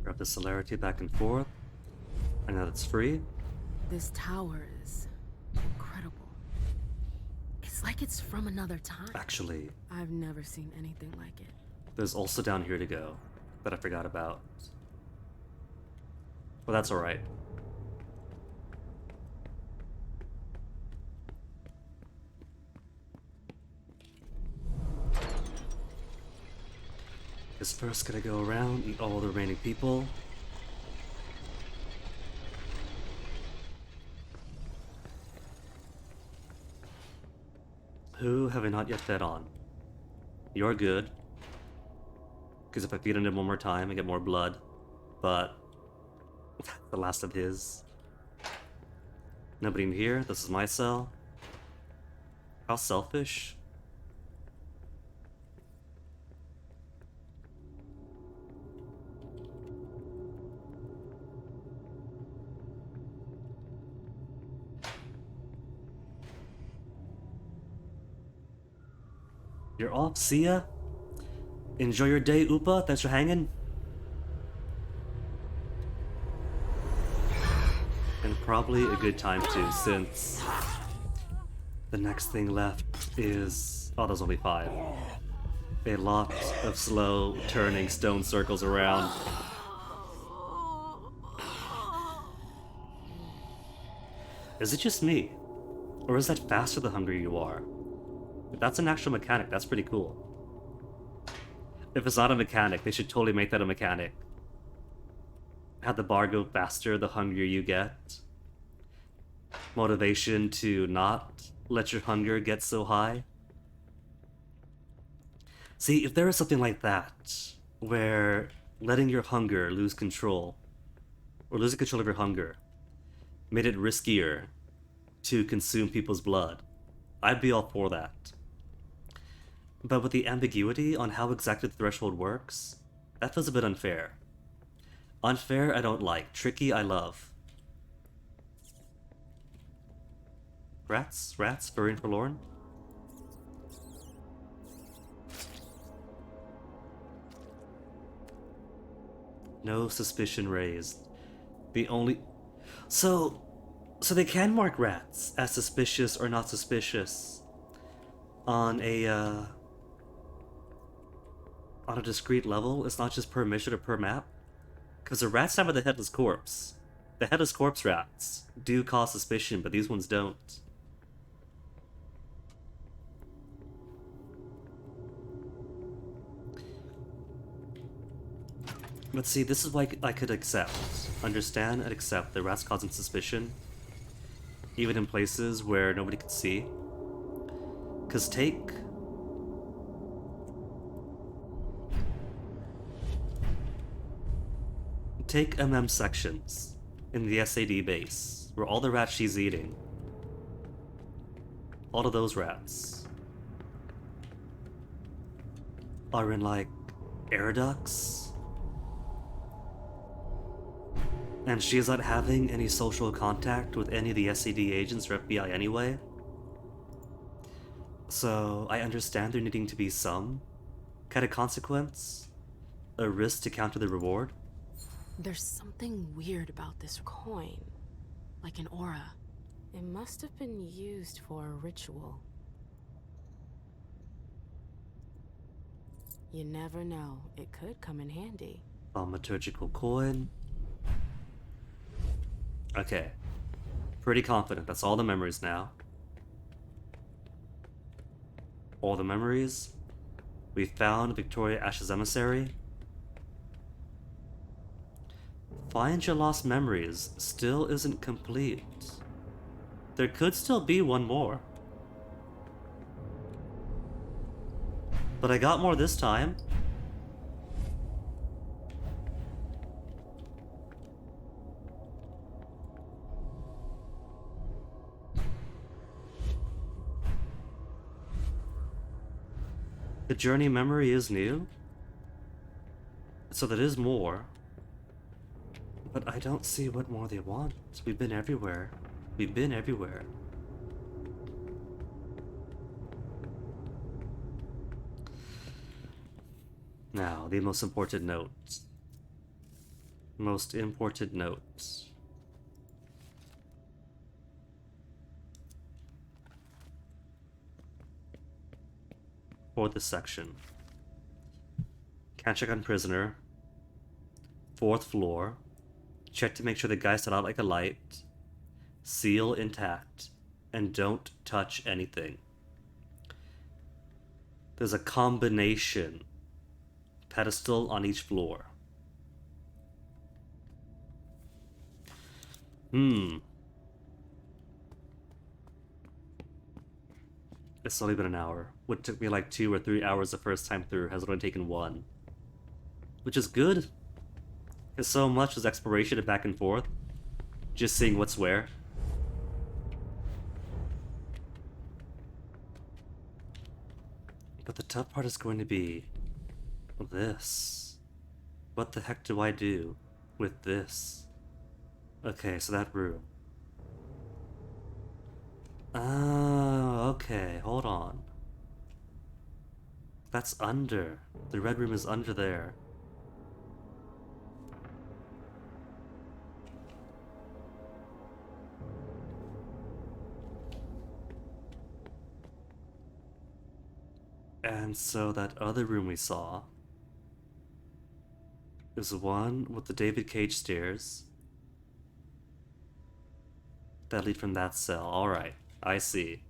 Grab the celerity back and forth. And now it's free. This tower is incredible. It's like it's from another time. Actually, I've never seen anything like it. there's also down here to go that I forgot about. Well, that's alright. Is first gonna go around, eat all the remaining people. Who have I not yet fed on? You're good. Because if I feed on him one more time, I get more blood. But the last of his. Nobody in here. This is my cell. How selfish. You're off, see ya. Enjoy your day, Upa. Thanks for hanging. And probably a good time too, since the next thing left is... oh, there's only 5. A lot of slow, turning stone circles around. Is it just me? Or is that faster the hungrier you are? If that's an actual mechanic, that's pretty cool. If it's not a mechanic, they should totally make that a mechanic. Have the bar go faster the hungrier you get. Motivation to not let your hunger get so high. See, if there is something like that, where letting your hunger lose control, or losing control of your hunger, made it riskier to consume people's blood, I'd be all for that. But with the ambiguity on how exactly the threshold works, that feels a bit unfair. Unfair I don't like, tricky I love. Rats? Rats? Furry and forlorn? No suspicion raised. The only... So they can mark rats as suspicious or not suspicious on a discrete level. It's not just per mission or per map. Because the rats down by the headless corpse, the headless corpse rats do cause suspicion, but these ones don't. Let's see, this is why I could understand and accept the rats causing suspicion, even in places where nobody could see. Because take Emem sections in the SAD base, where all the rats she's eating, all of those rats are in, like, air ducts, and she's not having any social contact with any of the SAD agents or FBI anyway. So I understand there needing to be some kind of consequence, a risk to counter the reward. There's something weird about this coin. Like an aura. It must have been used for a ritual. You never know. It could come in handy. Thaumaturgical coin. Okay. Pretty confident. That's all the memories now. All the memories. We found Victoria Ash's emissary. Find your lost memories still isn't complete. There could still be one more. But I got more this time. The journey memory is new, so that is more. But I don't see what more they want. We've been everywhere. We've been everywhere. Now, the most important notes. Most important notes. For this section. Can't check on prisoner. 4th floor. Check to make sure the guy's still out like a light. Seal intact. And don't touch anything. There's a combination pedestal on each floor. It's only been an hour. What took me like 2 or 3 hours the first time through has only taken 1. Which is good. Because so much is exploration and back and forth. Just seeing what's where. But the tough part is going to be this. What the heck do I do with this? Okay, so that room. Oh, okay, hold on. That's under. The red room is under there. And so that other room we saw is the one with the David Cage stairs that lead from that cell. Alright, I see.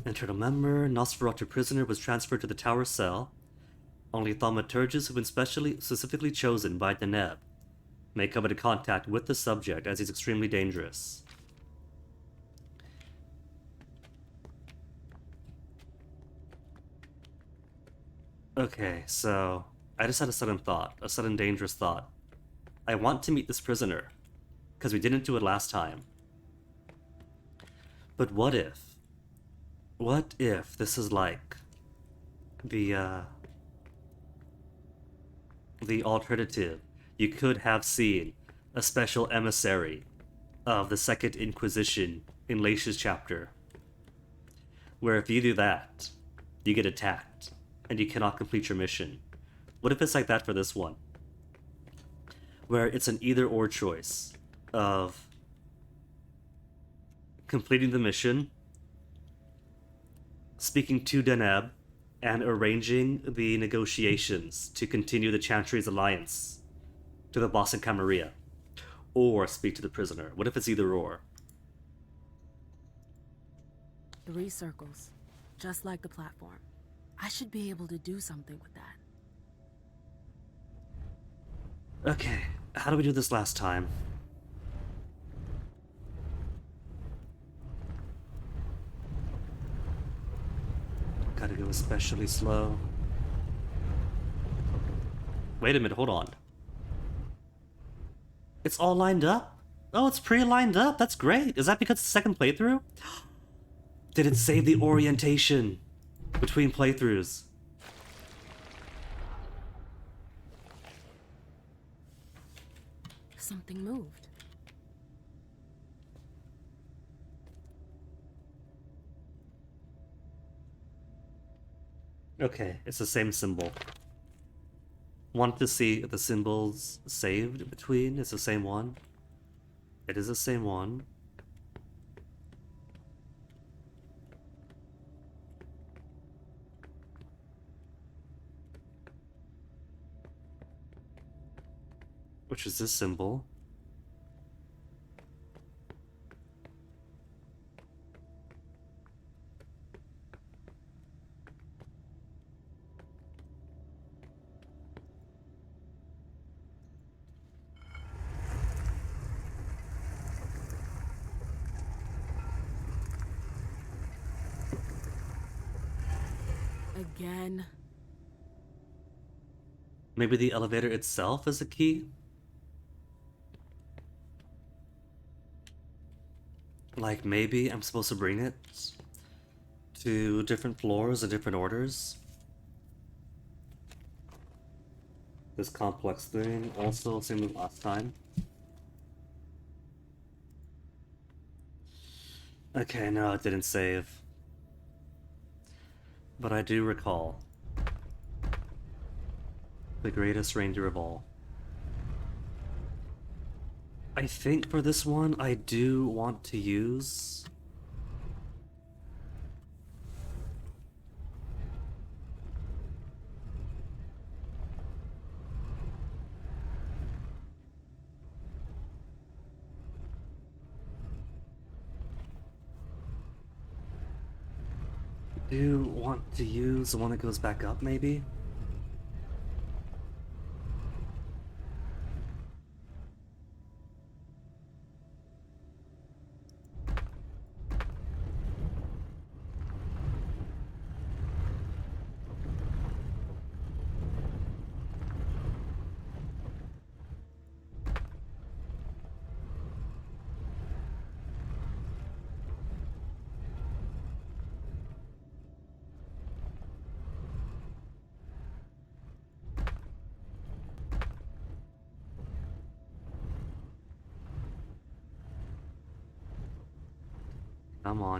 Internal member, Nosferatu prisoner was transferred to the tower cell. Only thaumaturgists who've been specifically chosen by Deneb may come into contact with the subject, as he's extremely dangerous. Okay, so I just had a sudden thought, a sudden dangerous thought. I want to meet this prisoner, because we didn't do it last time. But what if this is like the alternative? You could have seen a special emissary of the Second Inquisition in Laish's chapter, where if you do that, you get attacked, and you cannot complete your mission. What if it's like that for this one? Where it's an either-or choice of completing the mission, speaking to Deneb, and arranging the negotiations to continue the Chantry's alliance to the Boston Camarilla, or speak to the prisoner. What if it's either-or? 3 circles, just like the platform. I should be able to do something with that. Okay, how do we do this last time? Gotta go especially slow. Wait a minute, hold on. It's all lined up? Oh, it's pre-lined up. That's great. Is that because it's the second playthrough? Did it save the orientation between playthroughs? Something moved. Okay, it's the same symbol. Want to see if the symbols saved between is the same one? It is the same one. Which is this symbol. Again. Maybe the elevator itself is a key? Like, maybe I'm supposed to bring it to different floors and different orders. This complex thing, also same as last time. Okay, no, it didn't save. But I do recall. The greatest reindeer of all. I think for this one, I do want to use... do want to use the one that goes back up, maybe?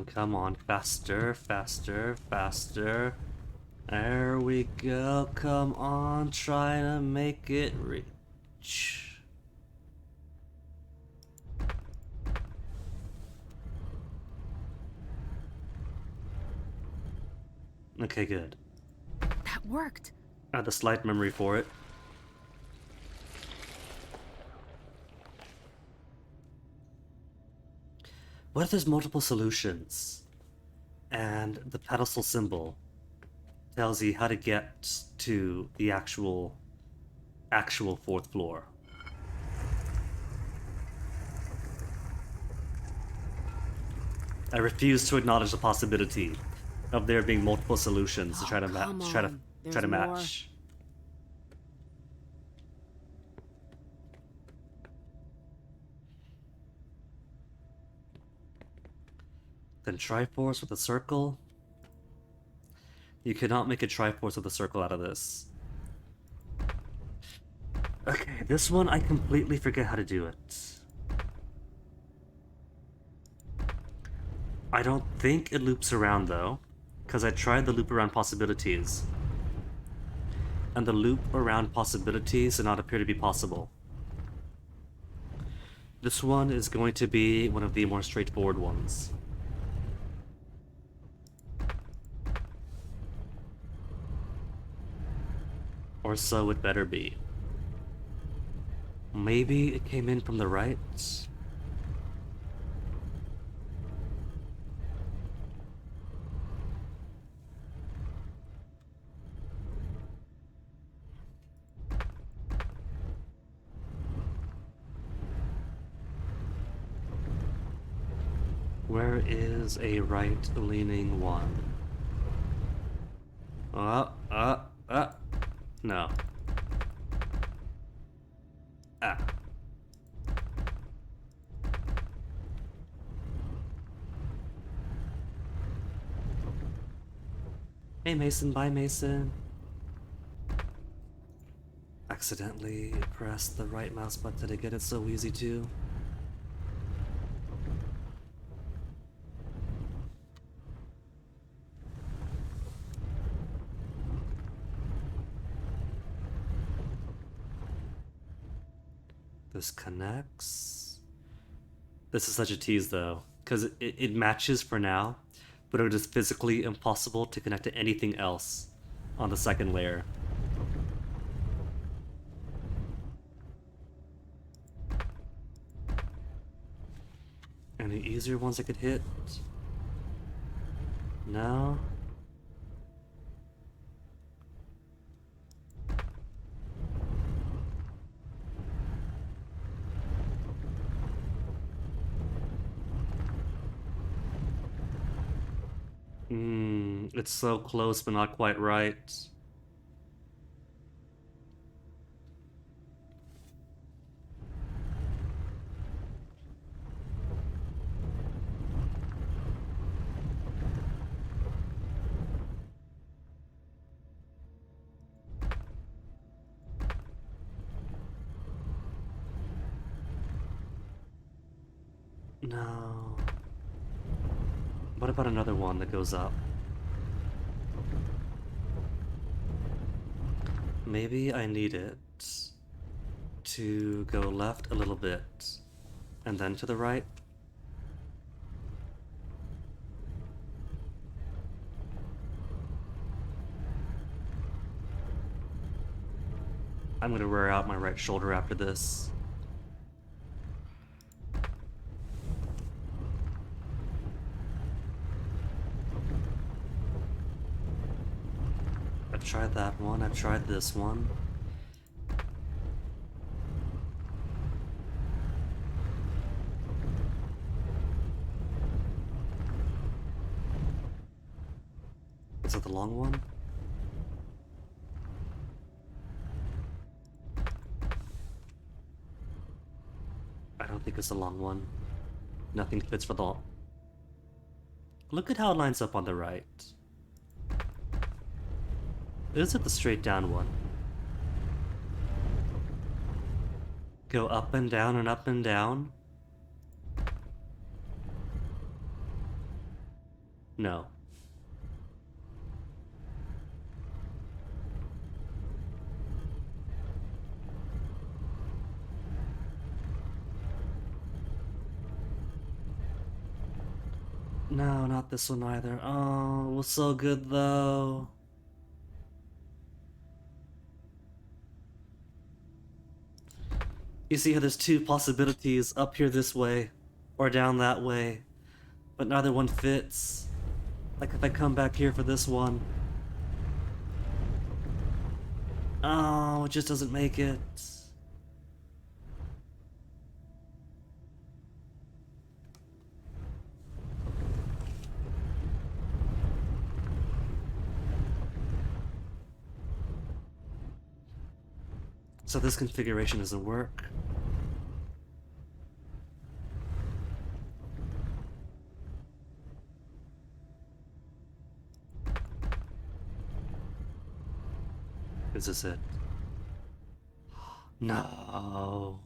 Come on, faster, faster, faster. There we go, come on, try to make it reach. Okay, good. That worked. I had the slight memory for it. What if there's multiple solutions? And the pedestal symbol tells you how to get to the actual fourth floor. I refuse to acknowledge the possibility of there being multiple solutions to try to match. Then Triforce with a circle. You cannot make a Triforce with a circle out of this. Okay, this one I completely forget how to do it. I don't think it loops around though, because I tried the loop around possibilities. And the loop around possibilities did not appear to be possible. This one is going to be one of the more straightforward ones. Or so it better be. Maybe it came in from the right? Where is a right-leaning one? No. Ah. Hey Mason, bye Mason. Accidentally pressed the right mouse button to get it so easy to. This connects. This is such a tease though, because it matches for now, but it is physically impossible to connect to anything else on the second layer. Any easier ones I could hit? No? It's so close but not quite right. No. What about another one that goes up? Maybe I need it to go left a little bit and then to the right. I'm gonna wear out my right shoulder after this. I've tried that one, I've tried this one. Is it the long one? I don't think it's the long one. Nothing fits for the... Look at how it lines up on the right. Is it the straight down one? Go up and down and up and down? No. No, not this one either. Oh, it was so good though. You see how there's two possibilities, up here this way, or down that way, but neither one fits. Like if I come back here for this one. Oh, it just doesn't make it. So this configuration doesn't work. Is this it? No.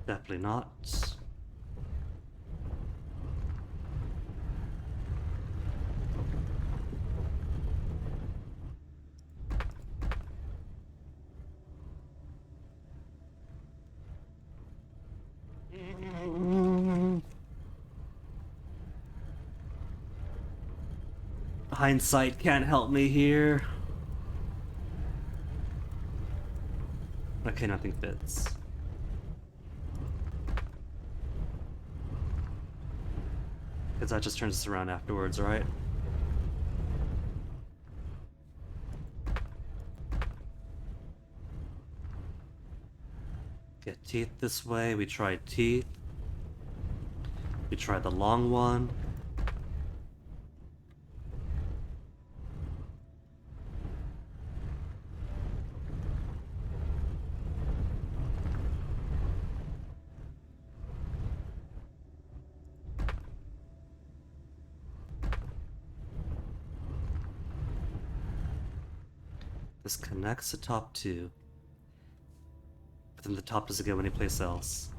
Definitely not. Hindsight can't help me here. Okay, nothing fits. Because that just turns us around afterwards, right? Get teeth this way. We tried teeth. We tried the long one. This connects the top two, but then the top doesn't go anyplace else.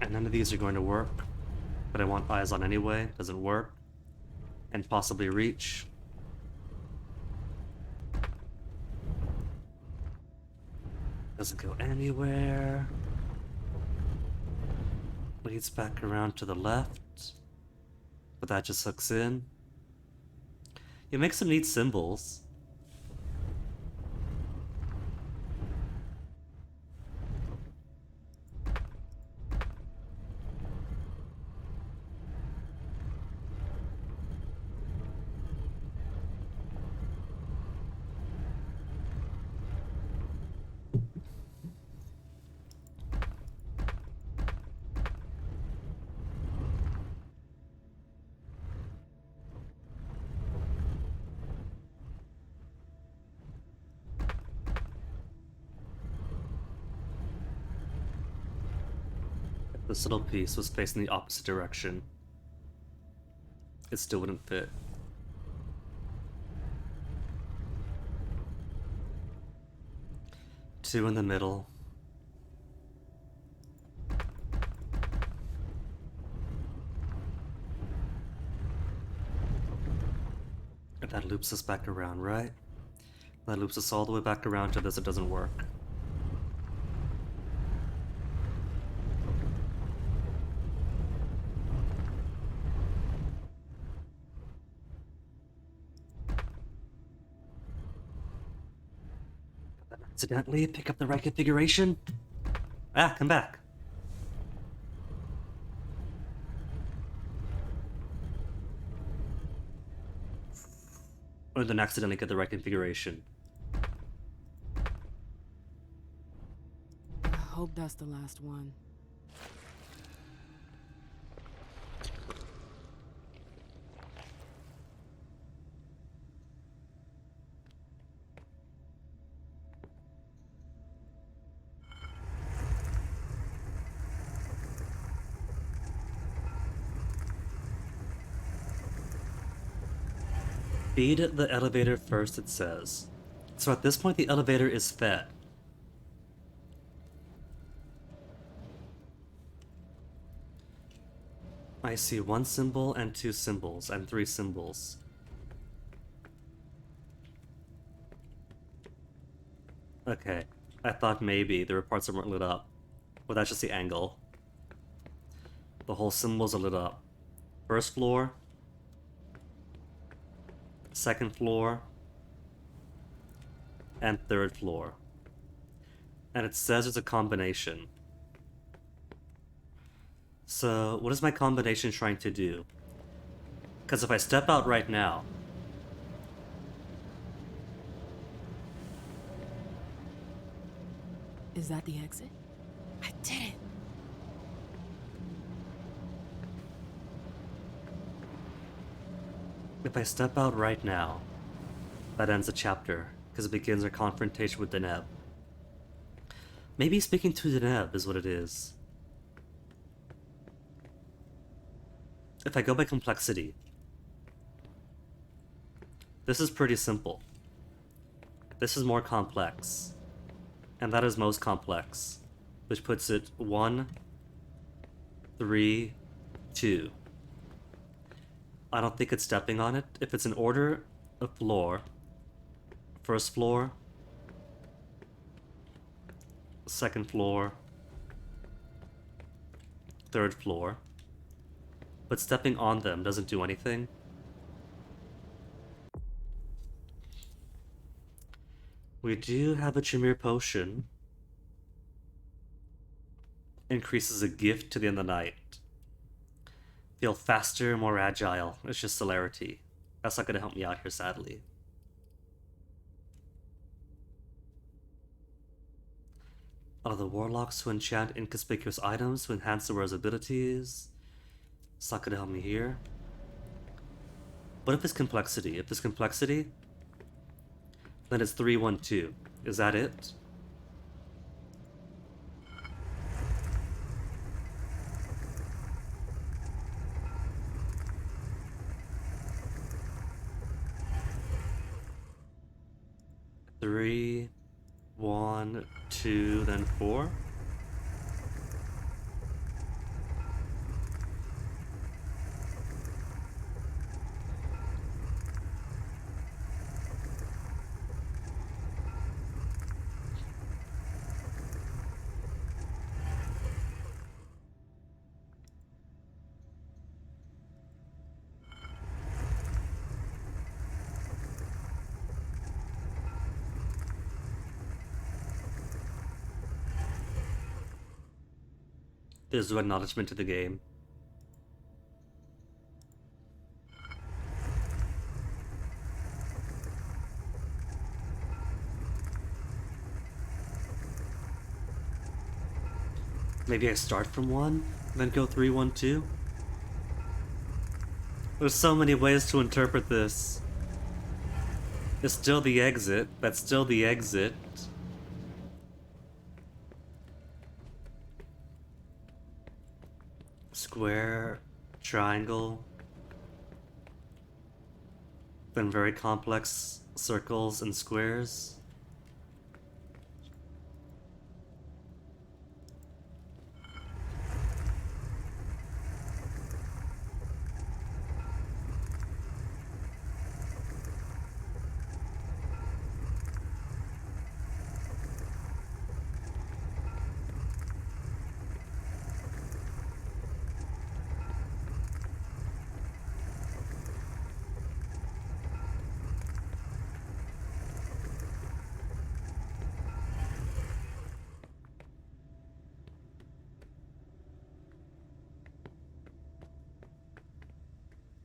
And none of these are going to work, but I want eyes on anyway. Doesn't work. And possibly reach. Doesn't go anywhere. Leads back around to the left. But that just hooks in. You make some neat symbols. This little piece was facing the opposite direction. It still wouldn't fit. Two in the middle. And that loops us back around, right? That loops us all the way back around to this. It doesn't work. Accidentally pick up the right configuration. Ah, come back. Or then accidentally get the right configuration. I hope that's the last one. Feed the elevator first, it says. So at this point, the elevator is fed. I see one symbol and two symbols and three symbols. Okay, I thought maybe there were parts that weren't lit up. Well, that's just the angle. The whole symbols are lit up. First floor. Second floor. And third floor. And it says it's a combination. So, what is my combination trying to do? Because if I step out right now... Is that the exit? I did it! If I step out right now, that ends the chapter, because it begins our confrontation with Deneb. Maybe speaking to Deneb is what it is. If I go by complexity, this is pretty simple. This is more complex. And that is most complex, which puts it 1, 3, 2. I don't think it's stepping on it. If it's in order of floor, first floor, second floor, third floor, but stepping on them doesn't do anything. We do have a Tremere potion. Increases a gift to the end of the night. Feel faster, more agile. It's just celerity. That's not going to help me out here, sadly. Allow the warlocks to enchant inconspicuous items to enhance the wearer's abilities. It's not going to help me here. But if it's complexity, then it's 3, 1, 2. Is that it? Three, 1, 2, then 4. There's no acknowledgement to the game. Maybe I start from 1, then go 3, 1, 2? There's so many ways to interpret this. It's still the exit. That's still the exit. Square, triangle, then very complex circles and squares.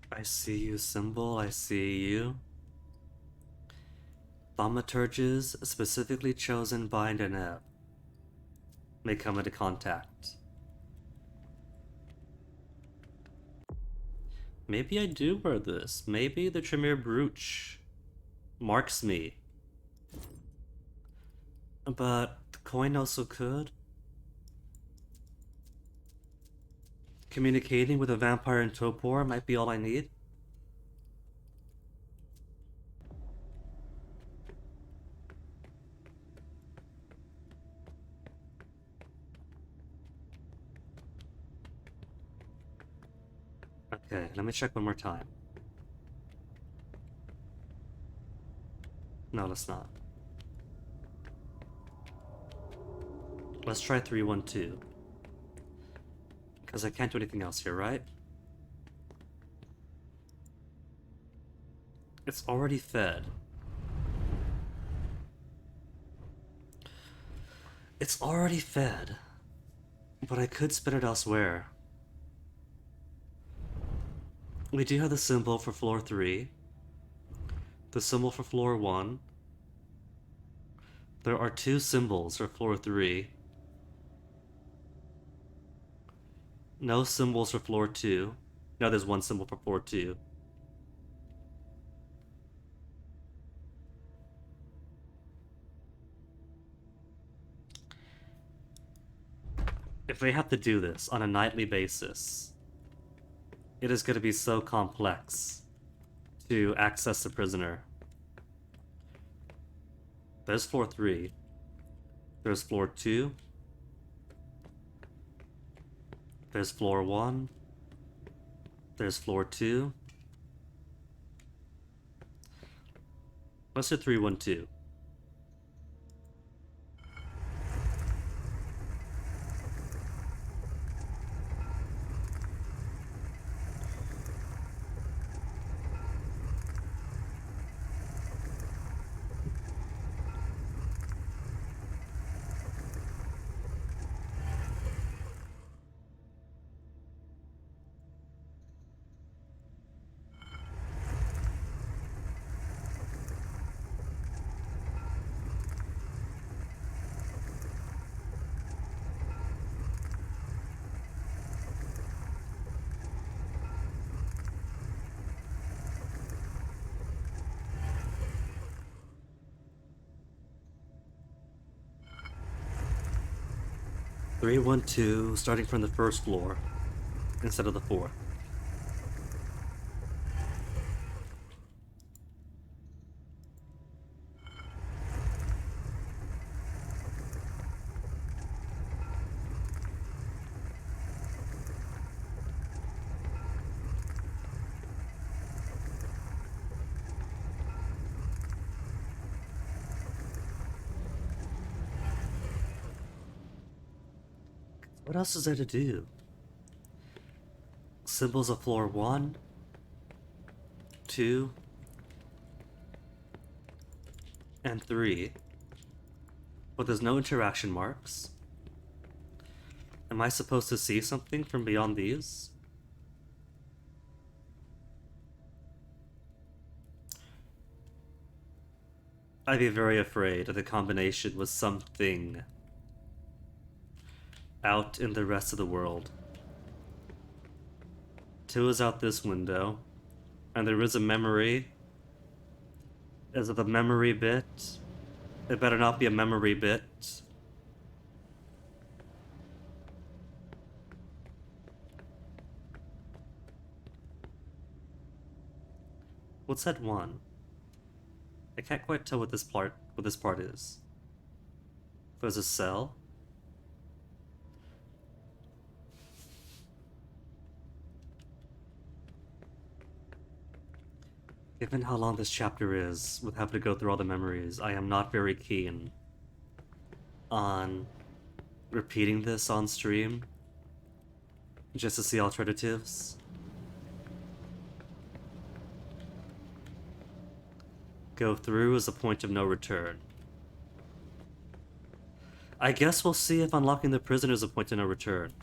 I see you, symbol, I see you. Thaumaturges specifically chosen by Emem may come into contact. Maybe I do wear this. Maybe the Tremere brooch marks me. But the coin also could. Communicating with a vampire in Topor might be all I need. Okay, let me check one more time. No, let's not. Let's try 312. Because I can't do anything else here, right? It's already fed. It's already fed. But I could spin it elsewhere. We do have the symbol for floor 3. The symbol for floor 1. There are 2 symbols for floor 3. No symbols for floor 2. No, there's 1 symbol for floor 2. If we have to do this on a nightly basis, it is going to be so complex to access the prisoner. There's floor 3. There's floor 2. There's floor 1. There's floor 2. Let's do 312. Three, 1, 2, starting from the first floor instead of the 4th. What else is there to do? Symbols of floor 1, 2, and 3. But there's no interaction marks. Am I supposed to see something from beyond these? I'd be very afraid that the combination was something out in the rest of the world. 2 is out this window, and there is a memory. Is it a memory bit? It better not be a memory bit. What's that one? I can't quite tell what this part is. There's a cell. Given how long this chapter is, with having to go through all the memories, I am not very keen on repeating this on stream just to see alternatives. Go through is a point of no return. I guess we'll see if unlocking the prison is a point of no return.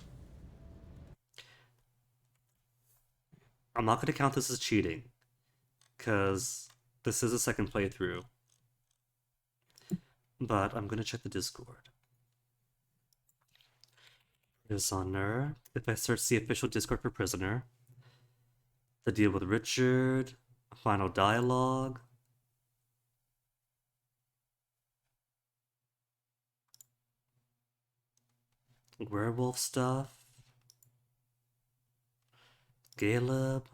I'm not going to count this as cheating, because this is a second playthrough. But I'm going to check the Discord. Prisoner. If I search the official Discord for Prisoner, the deal with Richard, final dialogue. Werewolf stuff. Caleb.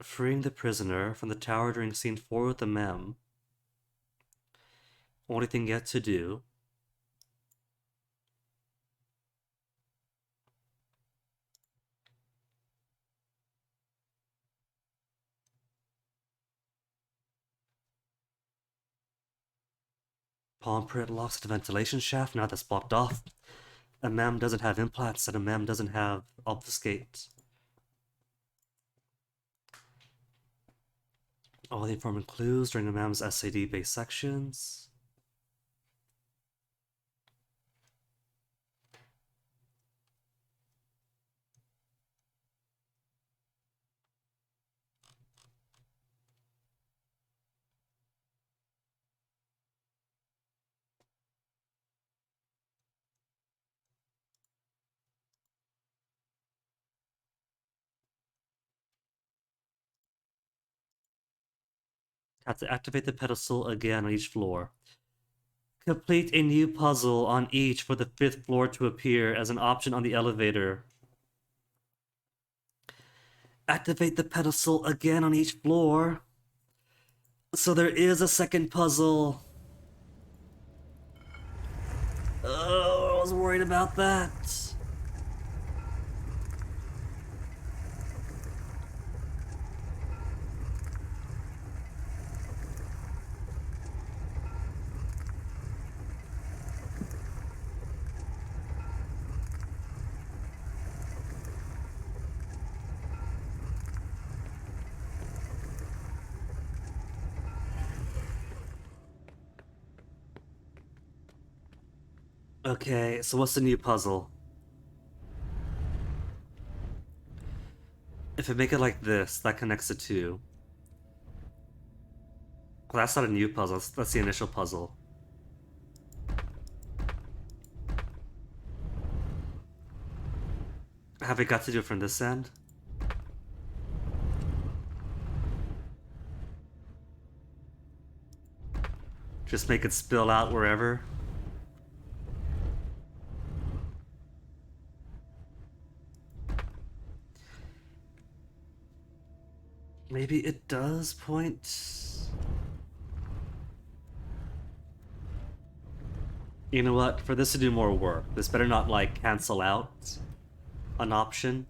Freeing the prisoner from the tower during scene 4 with Emem. Only thing yet to do. Palm print locks the ventilation shaft, now that's blocked off. Emem doesn't have implants, and Emem doesn't have obfuscate. All the informant clues during Emem's SAD-based sections. Have to activate the pedestal again on each floor. Complete a new puzzle on each for the 5th floor to appear as an option on the elevator. Activate the pedestal again on each floor. So there is a second puzzle. Oh, I was worried about that. Okay, so what's the new puzzle? If I make it like this, that connects the two. Well, that's not a new puzzle, that's the initial puzzle. Have I got to do it from this end? Just make it spill out wherever? Maybe it does point... You know what? For this to do more work, this better not, like, cancel out an option.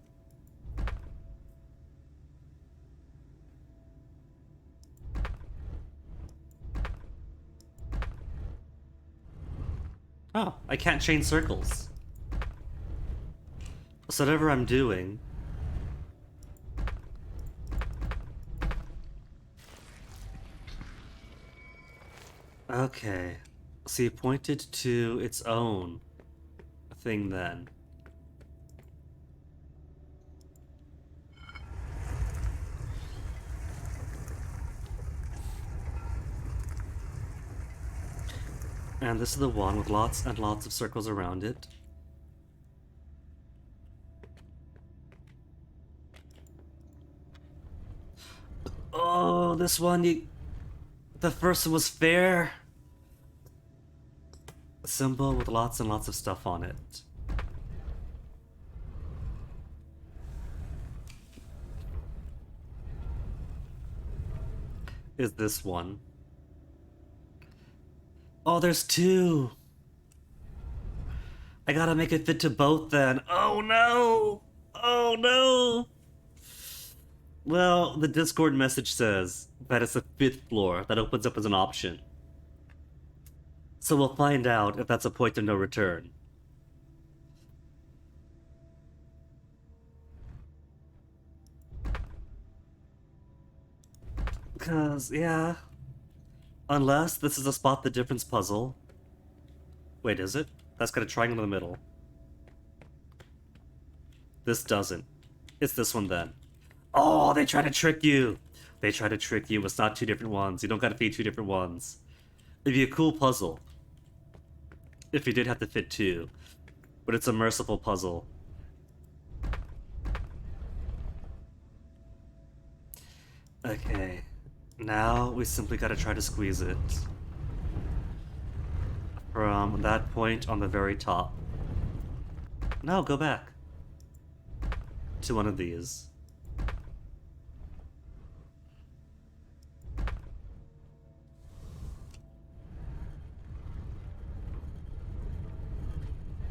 Oh, I can't change circles. So whatever I'm doing... Okay. So you pointed to its own thing then. And this is the one with lots and lots of circles around it. Oh, this one, the first one was fair. A symbol with lots and lots of stuff on it. is this one. Oh, there's two! I gotta make it fit to both then. Oh no! Oh no! Well, the Discord message says that it's a 5th floor that opens up as an option. So we'll find out if that's a point of no return. Because, yeah. Unless this is a spot the difference puzzle. Wait, is it? That's got a triangle in the middle. This doesn't. It's this one then. Oh, they try to trick you! They try to trick you. It's not 2 different ones. You don't gotta feed 2 different ones. It'd be a cool puzzle if you did have to fit 2. But it's a merciful puzzle. Okay. Now we simply gotta try to squeeze it. From that point on the very top. No, go back. To one of these.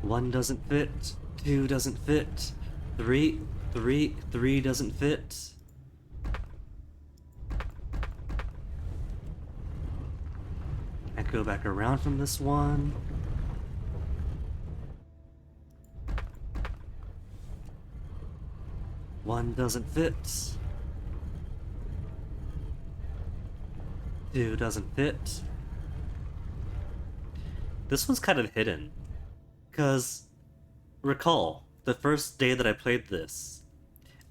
One doesn't fit. 2 doesn't fit. 3 doesn't fit. I go back around from this one. One doesn't fit. 2 doesn't fit. This one's kind of hidden. Because, recall, the first day that I played this,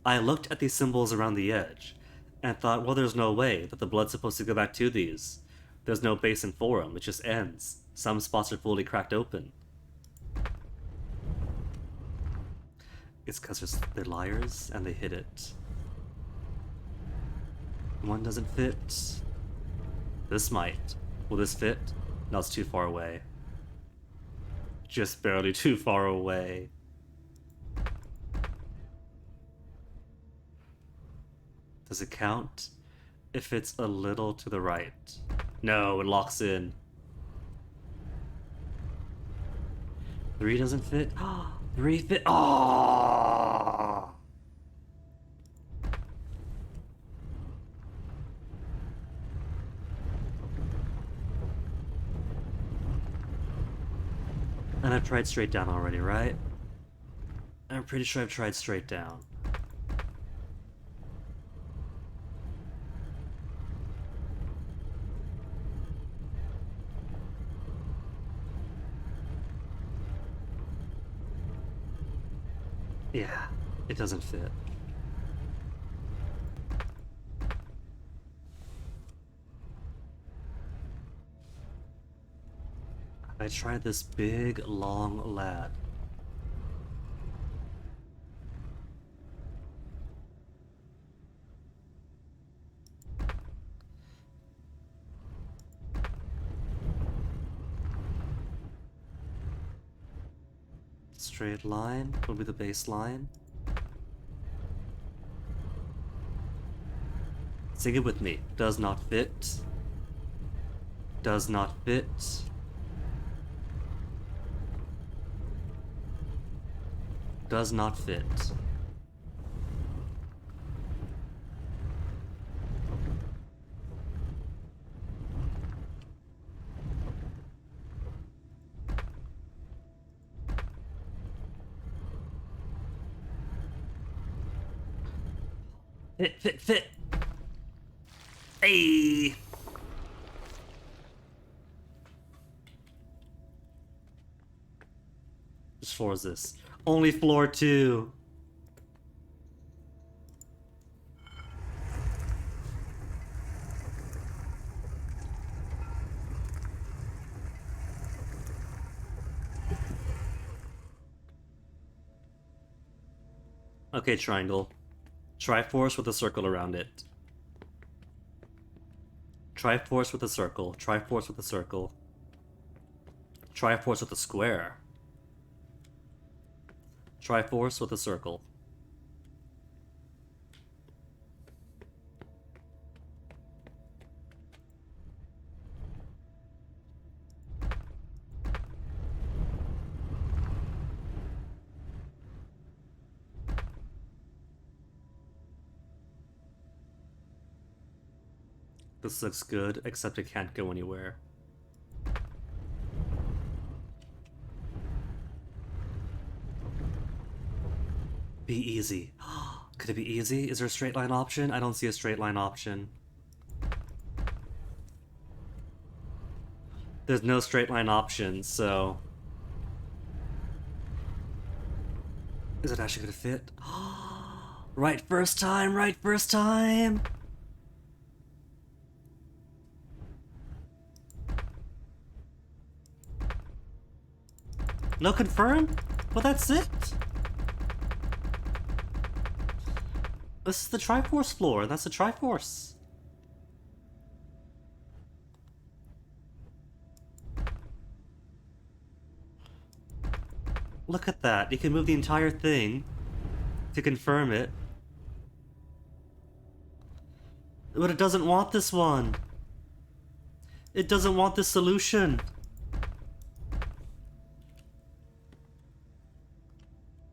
I looked at these symbols around the edge and thought, well, there's no way that the blood's supposed to go back to these. There's no basin for them, it just ends. Some spots are fully cracked open. It's because they're liars and they hid it. One doesn't fit. This might. Will this fit? No, it's too far away. Just barely too far away. Does it count? If it's a little to the right. No, it locks in. 3 doesn't fit. 3 fit. Oh! And I've tried straight down already, right? I'm pretty sure I've tried straight down. Yeah, it doesn't fit. I tried this big, long lad. Straight line will be the baseline. Sing it with me. Does not fit. Does not fit. Does not fit. Fit. Hey. Which floor is this? Only floor 2. Okay, triangle. Triforce with a circle around it. Triforce with a circle. Triforce with a circle. Triforce with a square. Triforce with a circle. This looks good, except it can't go anywhere. Be easy. Could it be easy? Is there a straight line option? I don't see a straight line option. There's no straight line option, so... Is it actually gonna fit? Right first time, right first time! No confirm? Well, that's it. This is the Triforce floor. That's the Triforce. Look at that. You can move the entire thing to confirm it. But it doesn't want this one. It doesn't want this solution.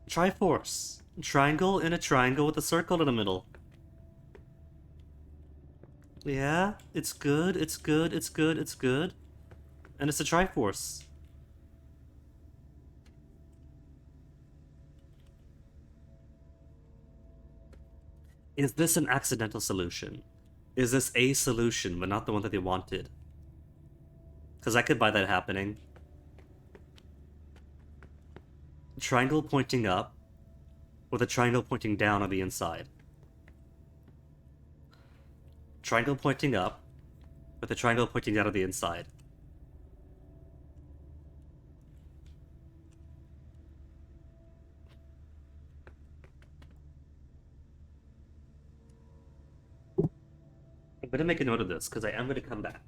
Triforce. Triangle in a triangle with a circle in the middle. Yeah, it's good, it's good, it's good, it's good. And it's a Triforce. Is this an accidental solution? Is this a solution, but not the one that they wanted? Because I could buy that happening. Triangle pointing up, with a triangle pointing down on the inside. Triangle pointing up, with a triangle pointing down on the inside. I'm gonna make a note of this, because I am gonna come back.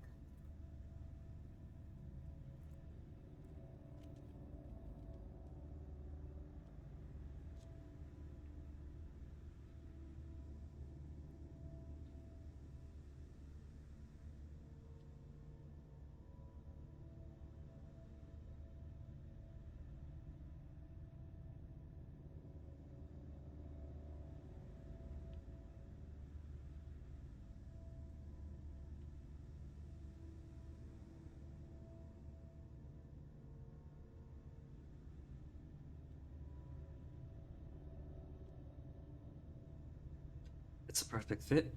It's a perfect fit.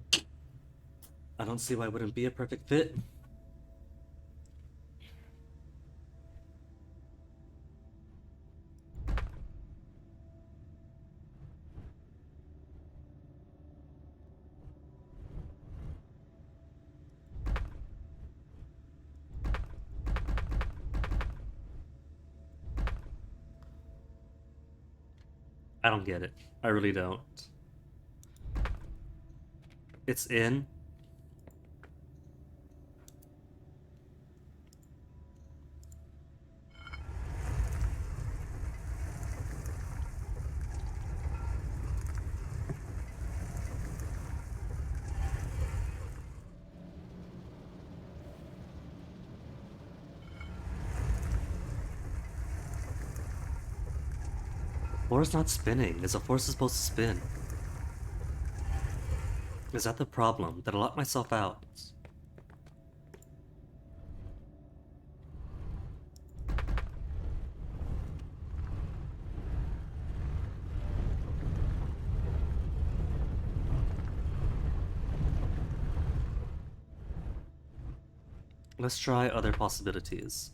I don't see why it wouldn't be a perfect fit. I don't get it. I really don't. It's in. Floor's not spinning. Is a force supposed to spin? Is that the problem? Did I lock myself out? Let's try other possibilities.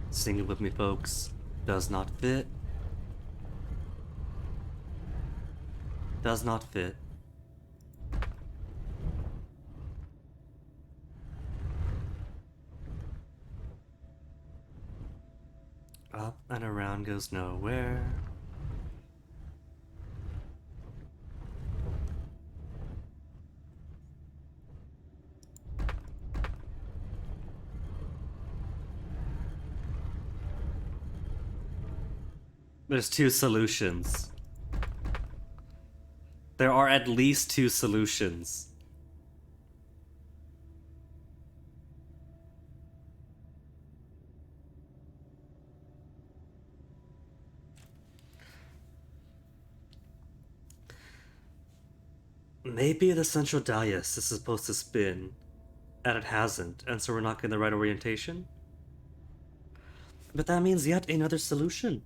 Sing it with me, folks. Does not fit. Does not fit. Up and around goes nowhere. There's two solutions. There are at least two solutions. Maybe the central dais is supposed to spin, and it hasn't, and so we're not getting the right orientation? But that means yet another solution.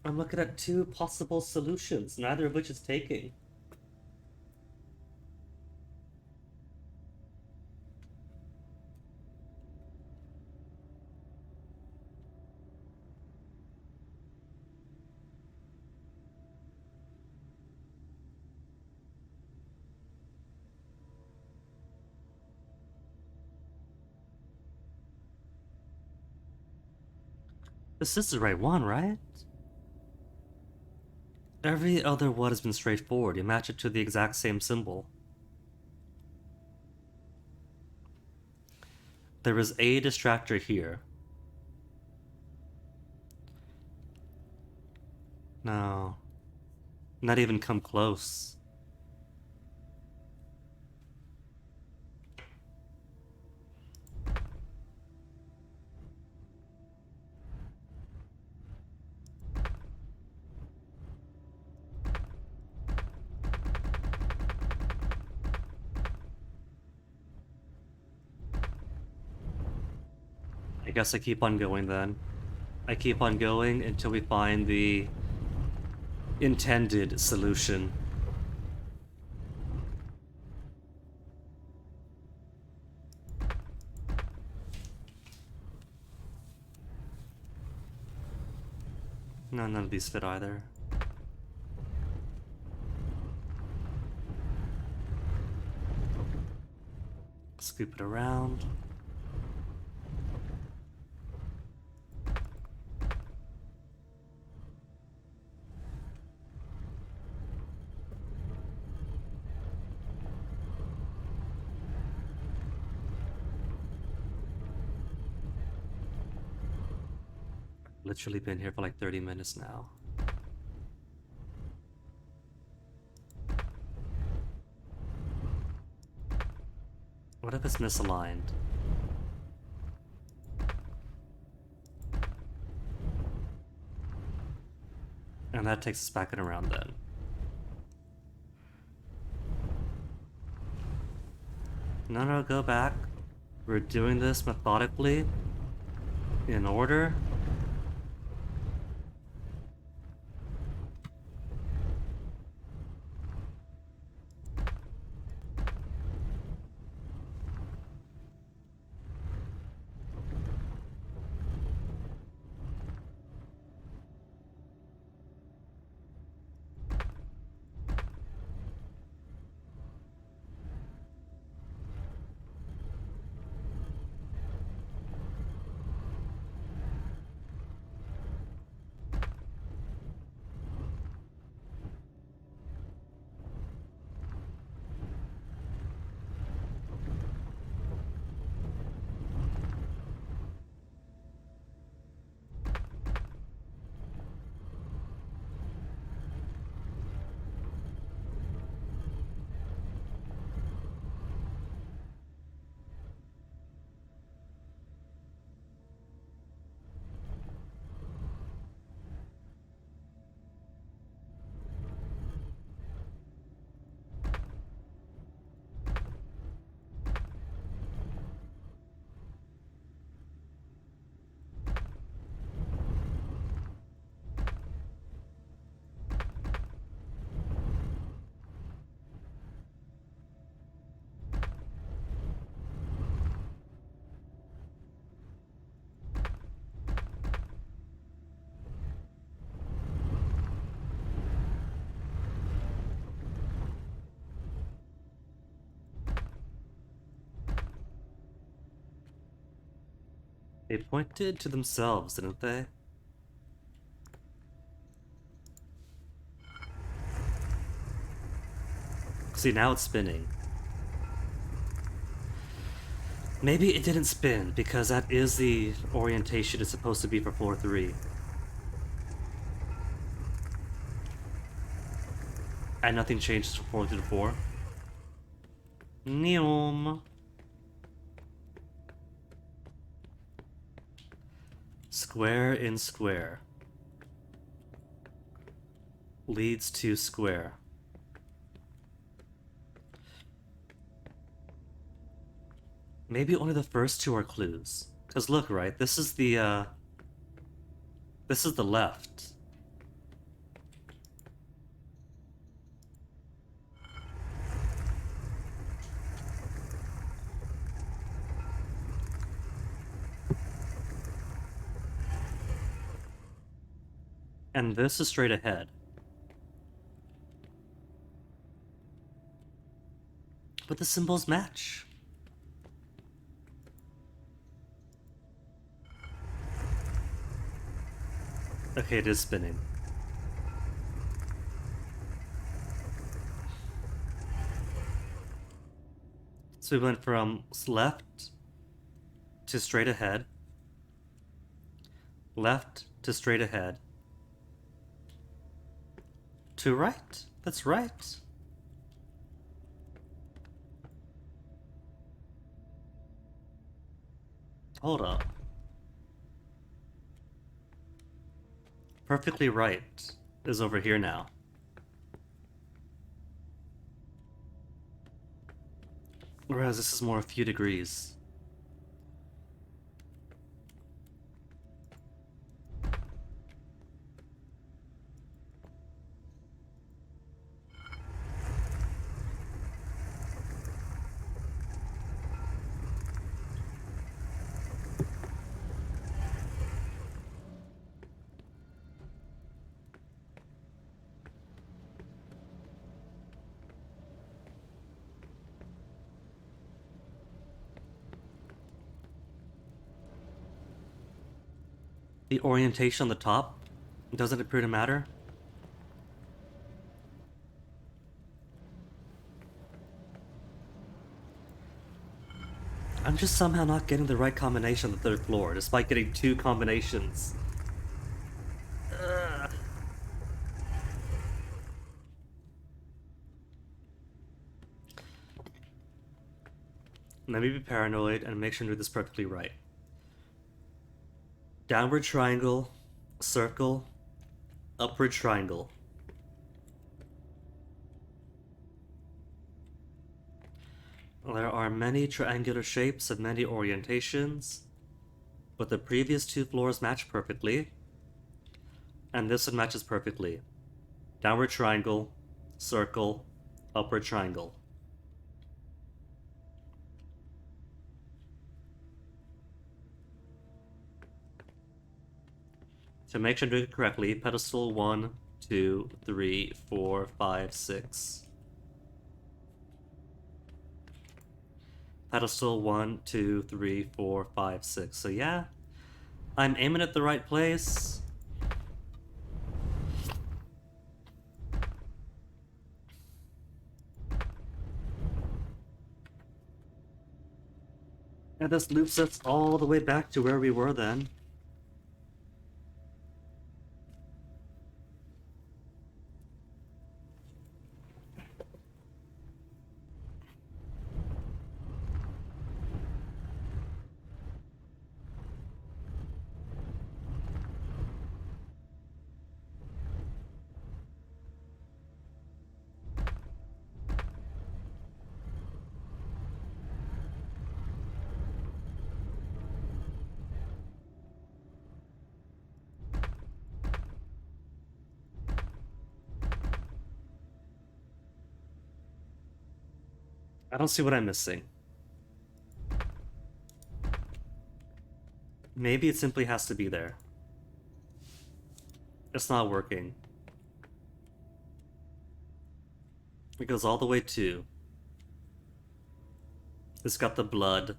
I'm looking at two possible solutions, neither of which is taking. This is the right one, right? Every other one has been straightforward. You match it to the exact same symbol. There is a distractor here. No. Not even come close. I guess I keep on going then. I keep on going until we find the intended solution. No, none of these fit either. Scoop it around. Literally been here for like 30 minutes now. What if it's misaligned? And that takes us back and around then. No, go back. We're doing this methodically, in order. They pointed to themselves, didn't they? See, now it's spinning. Maybe it didn't spin, because that is the orientation it's supposed to be for floor 3. And nothing changes from 4 to 4. Neom. Square in square. leads to square. Maybe only the first two are clues. Cause look, right, this is the left. And this is straight ahead. But the symbols match. Okay, it is spinning. So we went from left to straight ahead, left to straight ahead, to right. That's right. Hold up. Perfectly right is over here now. Whereas this is more a few degrees. The orientation on the top doesn't appear to matter. I'm just somehow not getting the right combination on the third floor, despite getting two combinations. Ugh. Let me be paranoid and make sure I do this perfectly right. Downward triangle, circle, upward triangle. There are many triangular shapes and many orientations, but the previous two floors match perfectly, and this one matches perfectly. Downward triangle, circle, upward triangle. To make sure I'm doing it correctly, pedestal 1, 2, 3, 4, 5, 6. Pedestal 1, 2, 3, 4, 5, 6. So yeah, I'm aiming at the right place. And this loops us all the way back to where we were then. I don't see what I'm missing. Maybe it simply has to be there. It's not working. It goes all the way to. It's got the blood.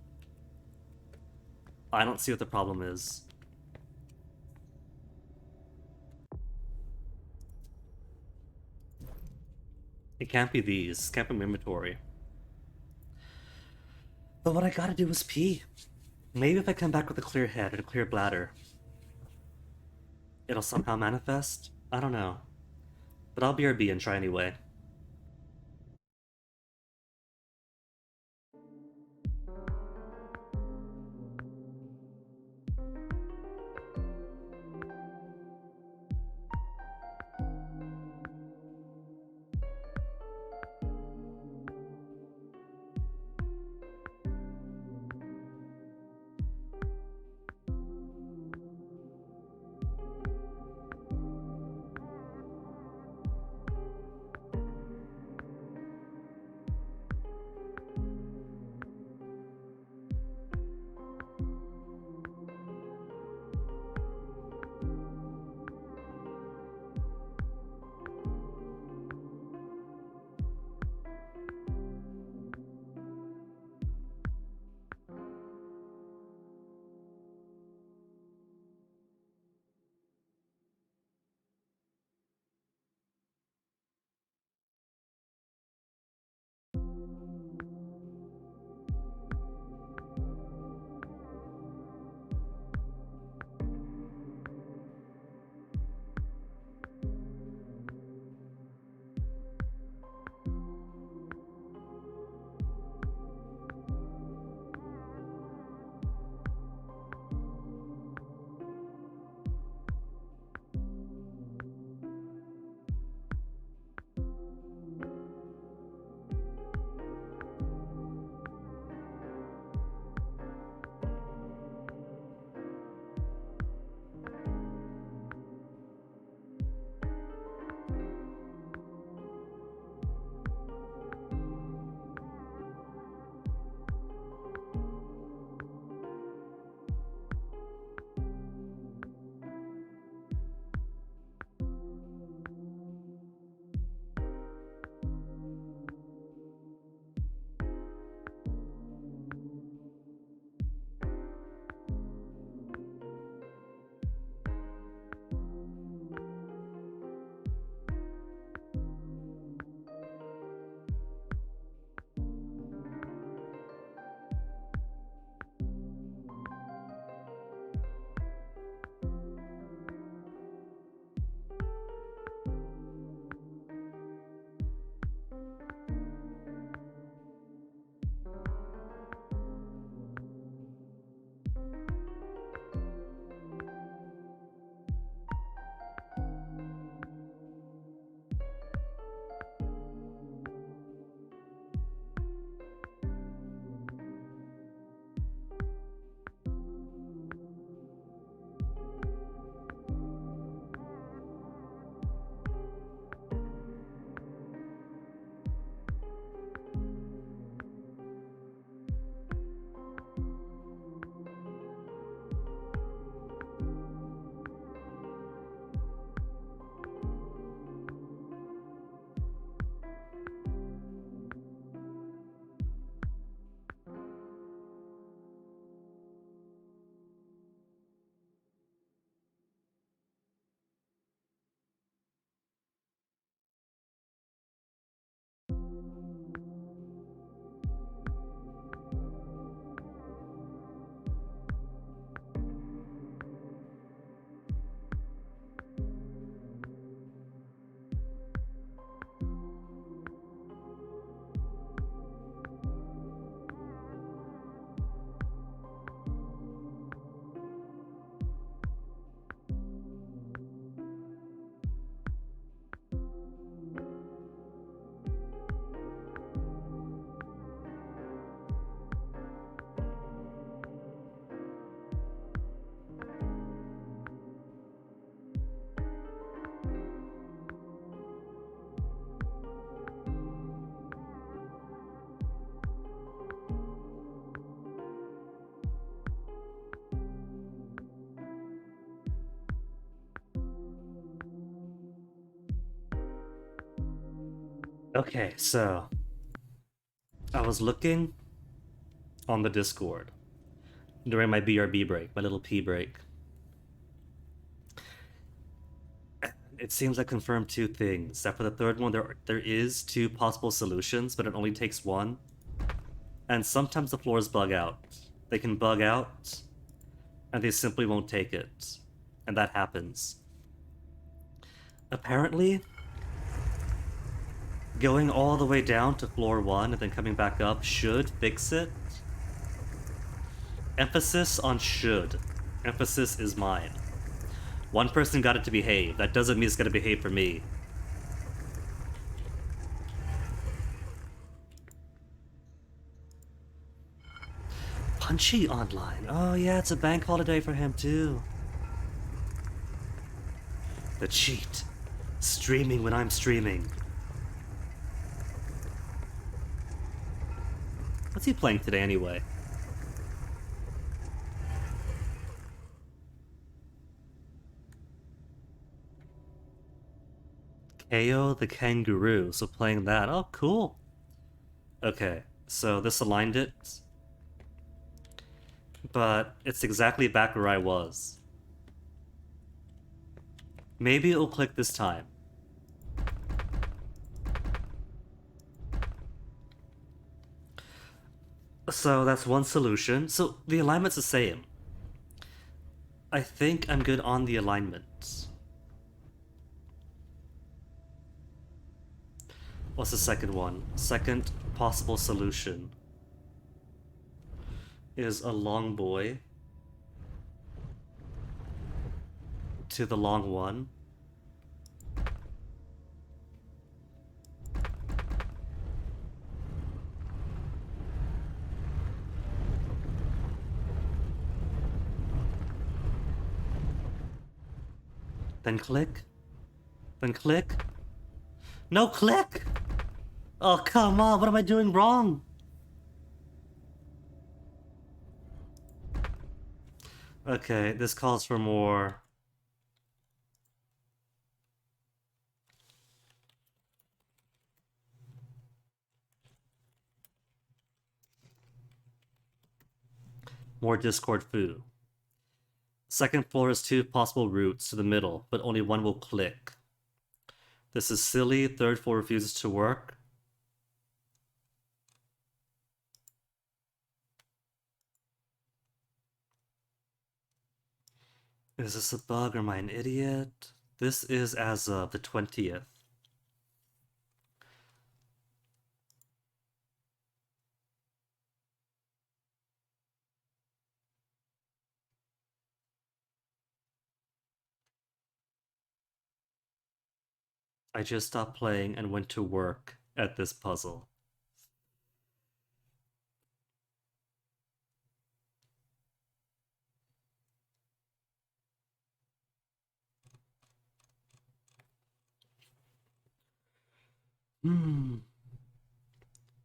I don't see what the problem is. It can't be these. It can't be my inventory. But what I gotta do is pee. Maybe if I come back with a clear head and a clear bladder, it'll somehow manifest? I don't know. But I'll BRB and try anyway. Okay, so I was looking on the Discord during my BRB break, my little pee break. It seems I confirmed two things. That for the third one, there is two possible solutions, but it only takes one. And sometimes the floors bug out. They can bug out, and they simply won't take it. And that happens. Apparently, going all the way down to floor 1 and then coming back up should fix it. Emphasis on should. Emphasis is mine. One person got it to behave. That doesn't mean it's gonna behave for me. Punchy online. Oh yeah, it's a bank holiday for him too. The cheat. Streaming when I'm streaming. What's he playing today anyway? KO the Kangaroo, so playing that. Oh, cool. Okay, so this aligned it. But it's exactly back where I was. Maybe it'll click this time. So that's one solution. So the alignment's the same. I think I'm good on the alignment. What's the second one? Second possible solution is a long boy to the long one. Then click. Then click. No, click! Oh, come on, what am I doing wrong? Okay, this calls for more. More Discord foo. Second floor has two possible routes to the middle, but only one will click. This is silly. Third floor refuses to work. Is this a bug or am I an idiot? This is as of the 20th. I just stopped playing and went to work at this puzzle.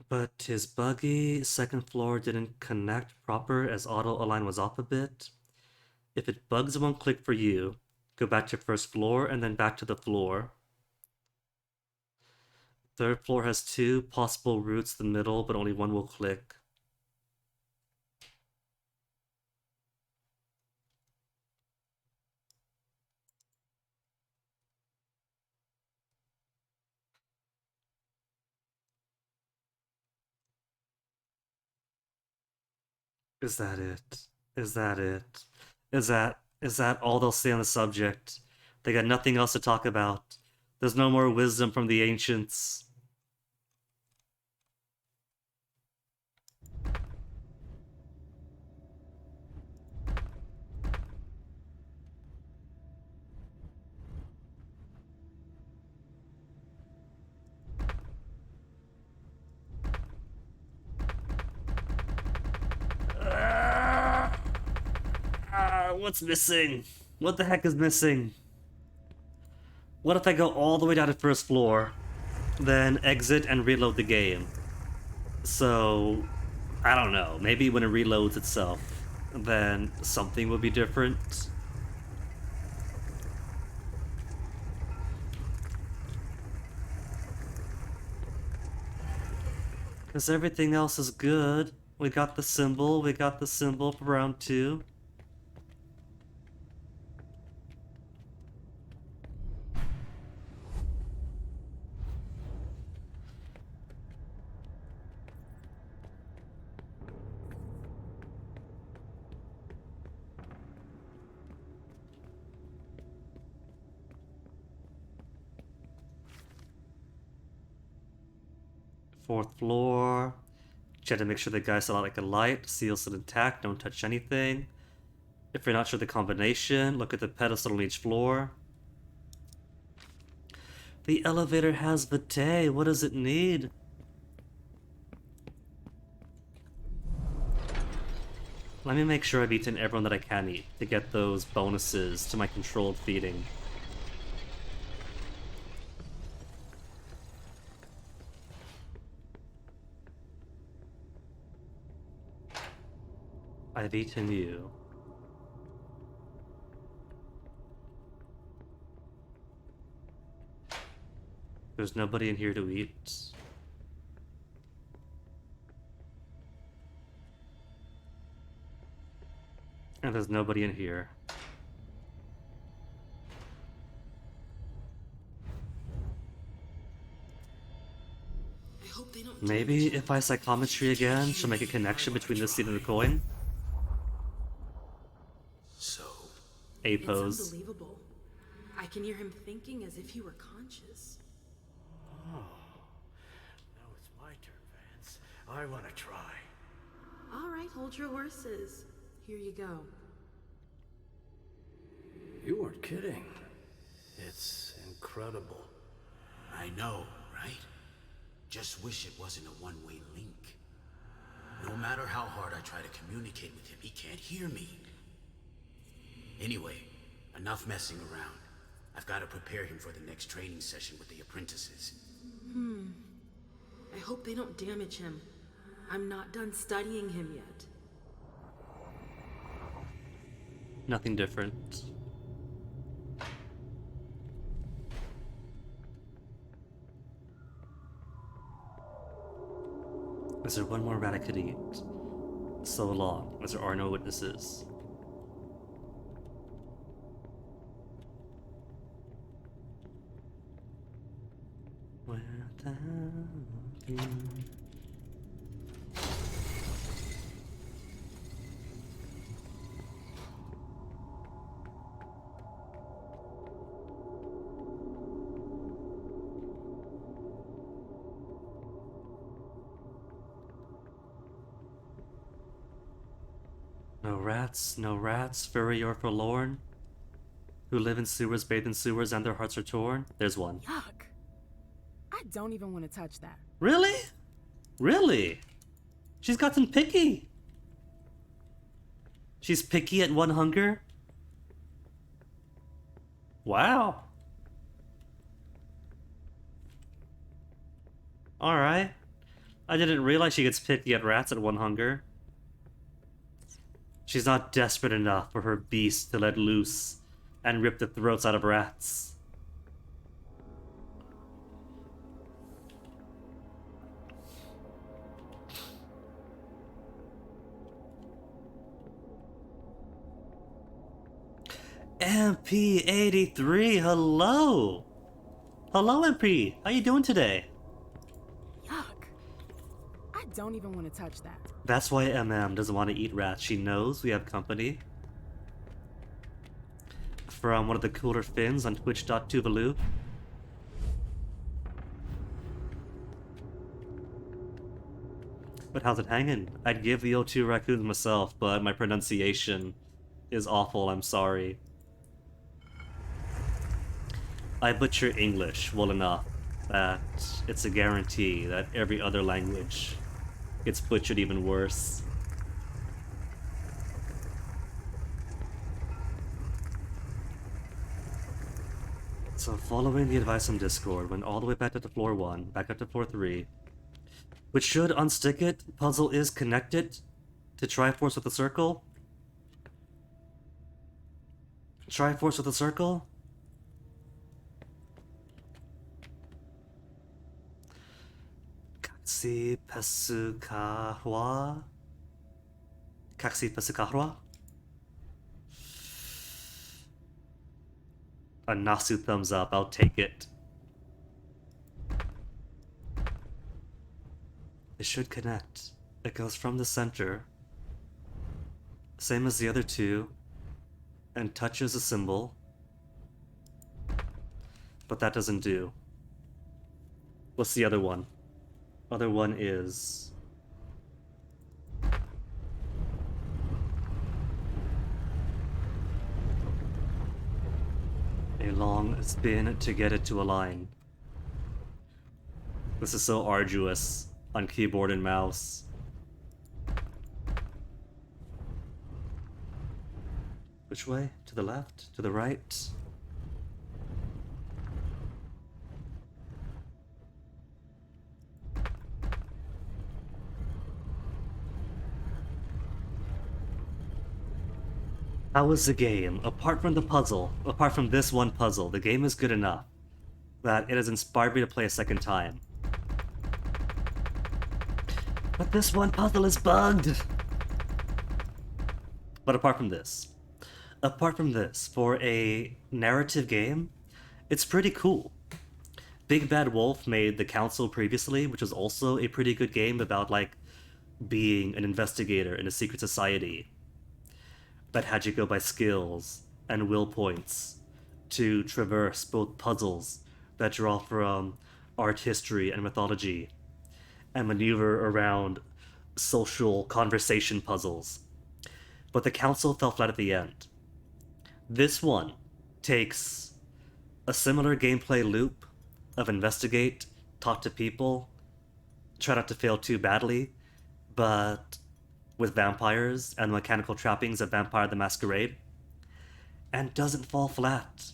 But his buggy second floor didn't connect proper as auto align was off a bit. If it bugs, it won't click for you. Go back to first floor and then back to the floor. Third floor has two possible routes to the middle, but only one will click. Is that it? Is that it? Is that all they'll say on the subject? They got nothing else to talk about. There's no more wisdom from the ancients. What's missing? What the heck is missing? What if I go all the way down to first floor, then exit and reload the game? So, I don't know. Maybe when it reloads itself, then something will be different. Because everything else is good. We got the symbol for round 2. Fourth floor. Check to make sure the guy's still out like a light. Seal's still intact. Don't touch anything. If you're not sure the combination, look at the pedestal on each floor. The elevator has vitae. What does it need? Let me make sure I've eaten everyone that I can eat to get those bonuses to my controlled feeding. I've eaten you. There's nobody in here to eat. And there's nobody in here. I hope they don't. Maybe if I psychometry again, she'll make a connection between this seed and the coin. So, A It's pose. unbelievable. I can hear him thinking as if he were conscious. Oh, now it's my turn, Vance. I want to try. All right, hold your horses. Here you go. You weren't kidding. It's incredible. I know, right? Just wish it wasn't a one-way link. No matter how hard I try to communicate with him, he can't hear me. Anyway, enough messing around. I've got to prepare him for the next training session with the apprentices. I hope they don't damage him. I'm not done studying him yet. Nothing different. Is there one more rat I could eat? So long, as there are no witnesses. Without you. No rats, furry or forlorn, who live in sewers, bathe in sewers, and their hearts are torn. There's one. Yuck. I don't even want to touch that. Really? Really? She's gotten picky. She's picky at one hunger? Wow. Alright. I didn't realize she gets picky at rats at one hunger. She's not desperate enough for her beast to let loose and rip the throats out of rats. MP83, hello! Hello, MP. How you doing today? Yuck. I don't even want to touch that. That's why Emem doesn't want to eat rats. She knows we have company. From one of the cooler fins on twitch.tuvalu. But how's it hanging? I'd give the O2 raccoons myself, but my pronunciation is awful, I'm sorry. I butcher English well enough that it's a guarantee that every other language gets butchered even worse. So following the advice on Discord, went all the way back up to floor 1, back up to floor 3, which should unstick it. Puzzle is connected to Triforce with the circle. Triforce with the circle. Kaksi Pesukahwa? Kaksi Pesukahwa? A Nasu thumbs up, I'll take it. It should connect. It goes from the center, same as the other two, and touches a symbol. But that doesn't do. What's the other one? Other one is... a long spin to get it to align. This is so arduous on keyboard and mouse. Which way? To the left? To the right? How was the game? Apart from the puzzle, apart from this one puzzle, the game is good enough that it has inspired me to play a second time. But this one puzzle is bugged! But apart from this, for a narrative game, it's pretty cool. Big Bad Wolf made The Council previously, which was also a pretty good game about, like, being an investigator in a secret society that had you go by skills and will points to traverse both puzzles that draw from art history and mythology, and maneuver around social conversation puzzles. But The Council fell flat at the end. This one takes a similar gameplay loop of investigate, talk to people, try not to fail too badly, but with vampires and the mechanical trappings of Vampire the Masquerade, and doesn't fall flat.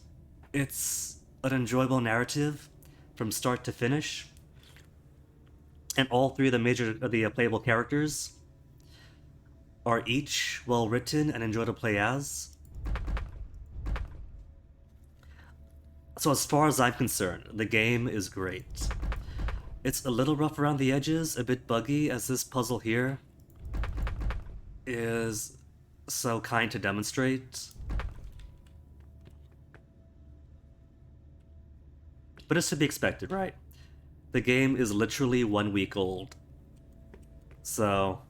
It's an enjoyable narrative from start to finish, and all three of the playable characters are each well written and enjoy to play as. So as far as I'm concerned, the game is great. It's a little rough around the edges, a bit buggy, as this puzzle here is so kind to demonstrate. But it's to be expected, right? The game is literally 1 week old. So,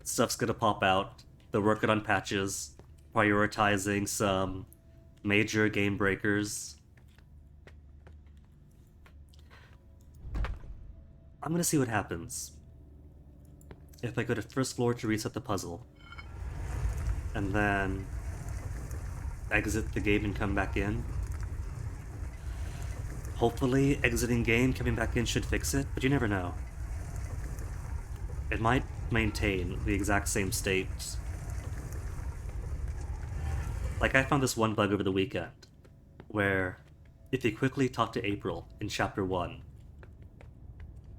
stuff's gonna pop out. They're working on patches, prioritizing some major game breakers. I'm gonna see what happens if I go to first floor to reset the puzzle, and then exit the game and come back in. Hopefully, exiting game, coming back in should fix it, but you never know. It might maintain the exact same state. Like, I found this one bug over the weekend, where if you quickly talk to April in Chapter 1,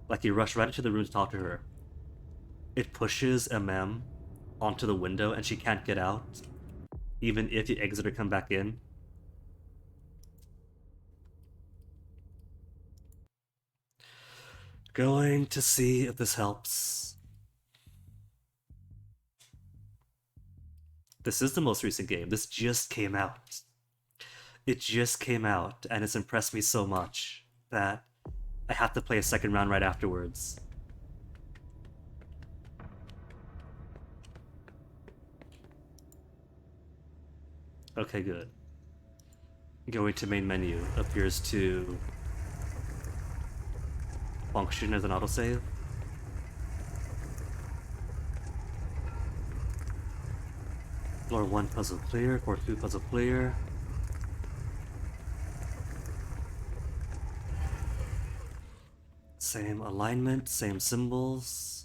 like you rush right into the room to talk to her, it pushes Emem onto the window and she can't get out, even if you exit or come back in. Going to see if this helps. This is the most recent game. This just came out. It just came out, and it's impressed me so much that I have to play a second round right afterwards. Okay, good. Going to main menu appears to function as an autosave. Floor 1 puzzle clear, floor 2 puzzle clear. Same alignment, same symbols.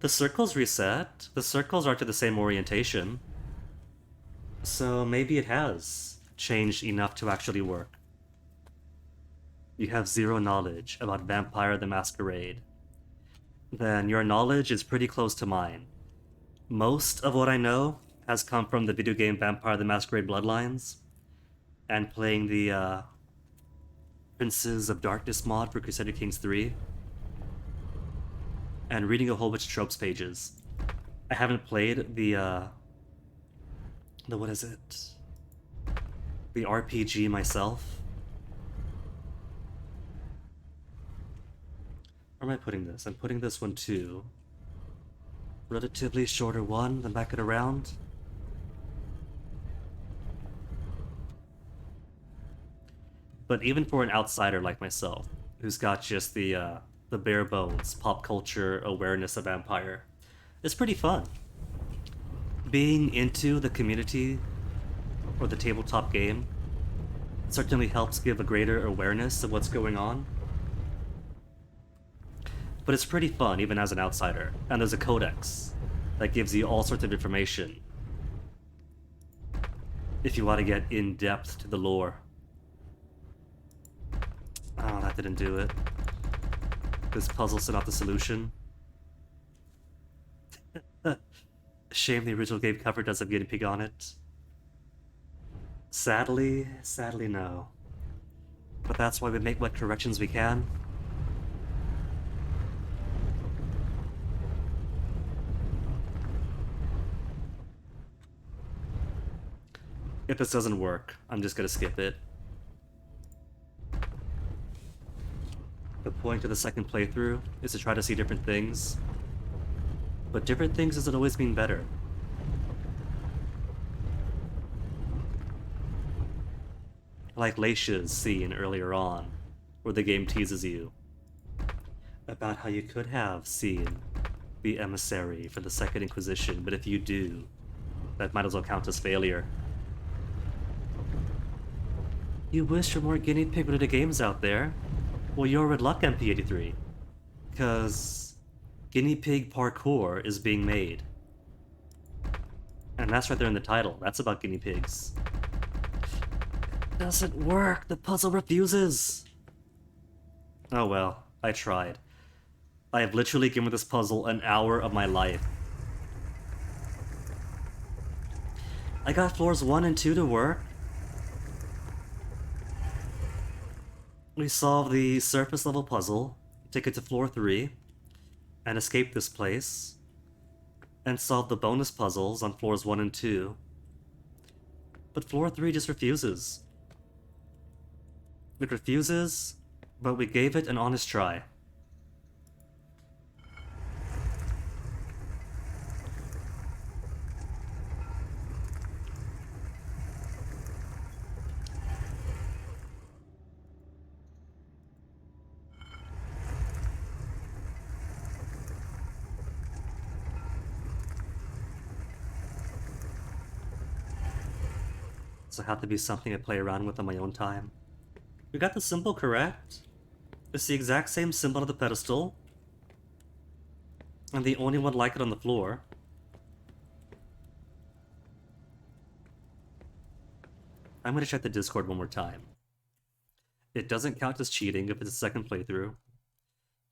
The circles reset. The circles are to the same orientation. So maybe it has changed enough to actually work. You have zero knowledge about Vampire the Masquerade. Then your knowledge is pretty close to mine. Most of what I know has come from the video game Vampire the Masquerade Bloodlines, and playing the Princes of Darkness mod for Crusader Kings 3, and reading a whole bunch of tropes pages. I haven't played the what is it? The RPG myself. Where am I putting this? I'm putting this one to relatively shorter one, then back it around. But even for an outsider like myself, who's got just the bare bones pop culture awareness of Empire, it's pretty fun. Being into the community or the tabletop game certainly helps give a greater awareness of what's going on. But it's pretty fun even as an outsider, and there's a codex that gives you all sorts of information if you want to get in depth to the lore. Oh, that didn't do it. This puzzle's not the solution. Shame the original game cover does have Guinea Pig on it. Sadly, no. But that's why we make what corrections we can. If this doesn't work, I'm just gonna skip it. The point of the second playthrough is to try to see different things. But different things doesn't always mean better. Like Laisha's scene earlier on, where the game teases you about how you could have seen the emissary for the Second Inquisition, but if you do, that might as well count as failure. You wish for more guinea pig related games out there? Well, you're with luck, MP83. Because guinea pig parkour is being made. And that's right there in the title. That's about guinea pigs. It doesn't work. The puzzle refuses. Oh well, I tried. I have literally given this puzzle an hour of my life. I got floors 1 and 2 to work. We solve the surface level puzzle, take it to floor 3, and escape this place, and solve the bonus puzzles on floors 1 and 2. But floor 3 just refuses. It refuses, but we gave it an honest try. So it had to be something I play around with on my own time. We got the symbol correct. It's the exact same symbol on the pedestal. And the only one like it on the floor. I'm gonna check the Discord one more time. It doesn't count as cheating if it's a second playthrough.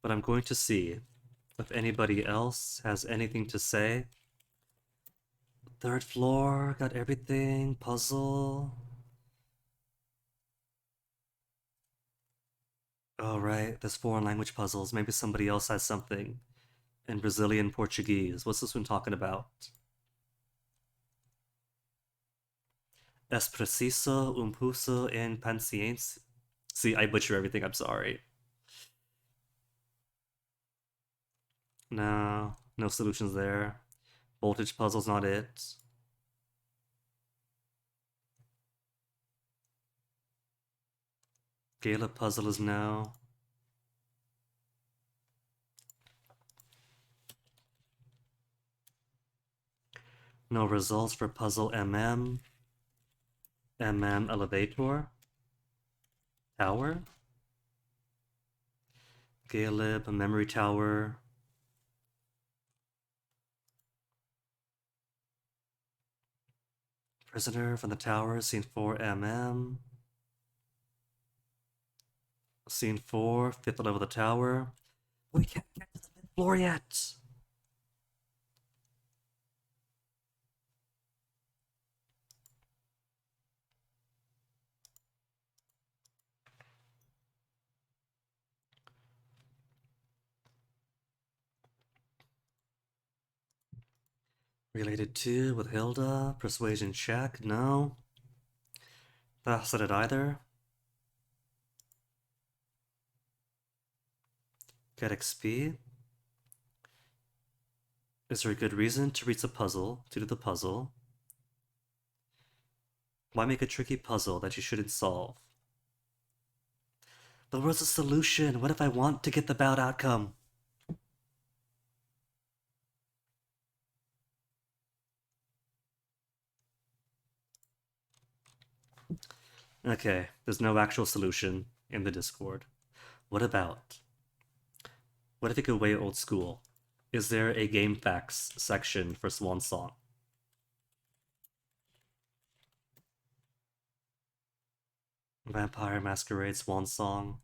But I'm going to see if anybody else has anything to say. Third floor, got everything, puzzle. Oh right, there's foreign language puzzles. Maybe somebody else has something in Brazilian Portuguese. What's this one talking about? Es preciso pulso en paciência. See, I butcher everything, I'm sorry. No solutions there. Voltage puzzle's not it. Gala puzzle is no. No results for puzzle Emem. Emem elevator. Tower. Galib, memory tower. Prisoner from the tower, scene 4 MM. Scene 4, 5th level of the tower. We can't get to the 5th floor yet! Related to with Hilda? Persuasion check? No. That's not it either. Get XP. Is there a good reason to reach the puzzle, to do the puzzle? Why make a tricky puzzle that you shouldn't solve? But where's the solution? What if I want to get the bad outcome? Okay, there's no actual solution in the Discord. What if it go way old school? Is there a game facts section for Swan Song? Vampire Masquerade Swan Song.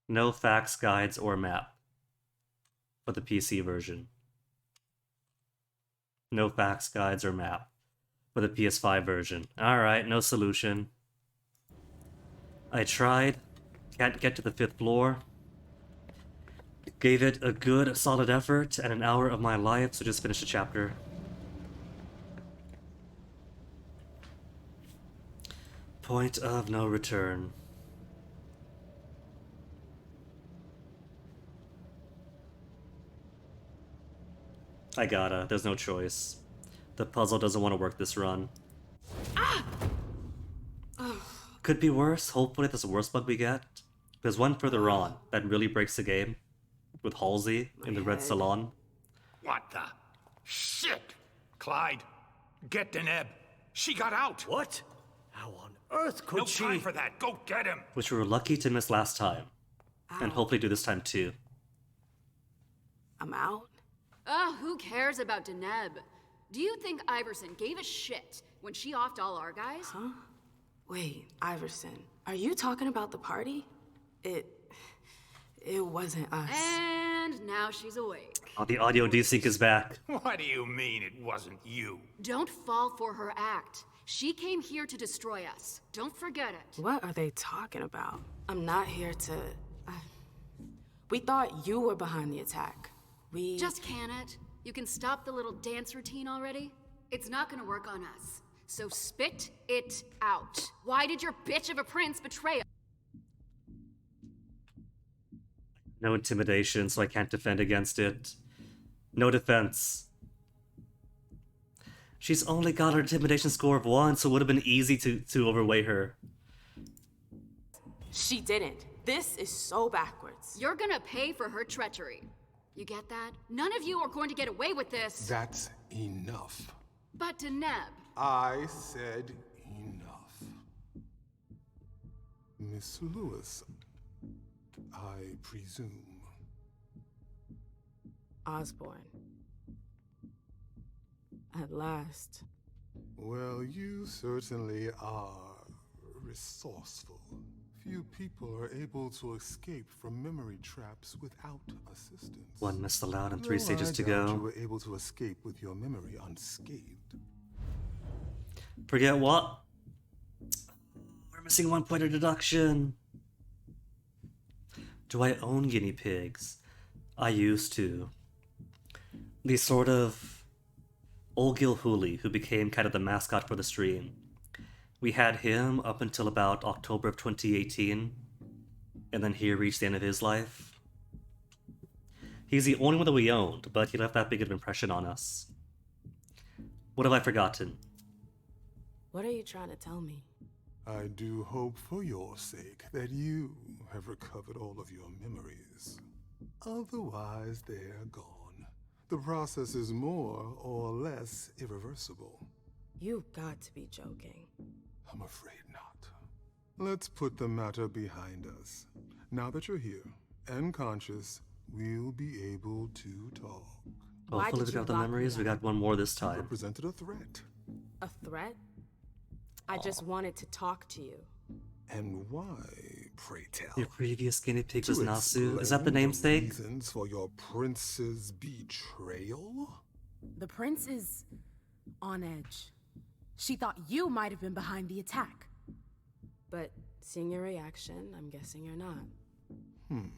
No facts, guides, or map for the PC version. No facts, guides, or map for the PS5 version. Alright, no solution. I tried. Can't get to the 5th floor. Gave it a good, solid effort and an hour of my life, so just finished the chapter. Point of no return. I gotta. There's no choice. The puzzle doesn't want to work this run. Could be worse. Hopefully that's the worst bug we get. There's one further on that really breaks the game. With Halsey in the Red Salon. What the shit? Clyde, get Deneb. She got out. What? How on earth could No she? time for that. Go get him. Which we were lucky to miss last time. And hopefully do this time too. I'm out? Who cares about Deneb? Do you think Iverson gave a shit when she offed all our guys? Huh? Wait, Iverson, are you talking about the party? It wasn't us. And now she's awake. Oh, the audio desync is back. What do you mean it wasn't you? Don't fall for her act. She came here to destroy us. Don't forget it. What are they talking about? I'm not here to... We thought you were behind the attack. We... Just can it? You can stop the little dance routine already? It's not gonna work on us. So spit it out. Why did your bitch of a prince betray us? No intimidation, so I can't defend against it. No defense. She's only got her intimidation score of 1, so it would have been easy to overweight her. She didn't. This is so backwards. You're gonna pay for her treachery. You get that? None of you are going to get away with this. That's enough. But Deneb. I said enough. Miss Lewis, I presume. Osborne. At last. Well, you certainly are resourceful. Few people are able to escape from memory traps without assistance. 1 missed allowed and 3 Though stages I to doubt go. You were able to escape with your memory unscathed. Forget what? We're missing 1 point of deduction. Do I own guinea pigs? I used to. The sort of old Gilhooly who became kind of the mascot for the stream. We had him up until about October of 2018, and then he reached the end of his life. He's the only one that we owned, but he left that big of an impression on us. What have I forgotten? What are you trying to tell me? I do hope for your sake that you have recovered all of your memories. Otherwise, they're gone. The process is more or less irreversible. You've got to be joking. I'm afraid not. Let's put the matter behind us. Now that you're here and conscious, we'll be able to talk. Hopefully we got the memories. We got 1 more this You time. represented a threat. A threat? I just wanted to talk to you. And why, pray tell? Your previous guinea pig was To Nasu. Is that the explain namesake? Reasons for your prince's betrayal? The prince is on edge. She thought you might have been behind the attack. But Seeing your reaction, I'm guessing you're not.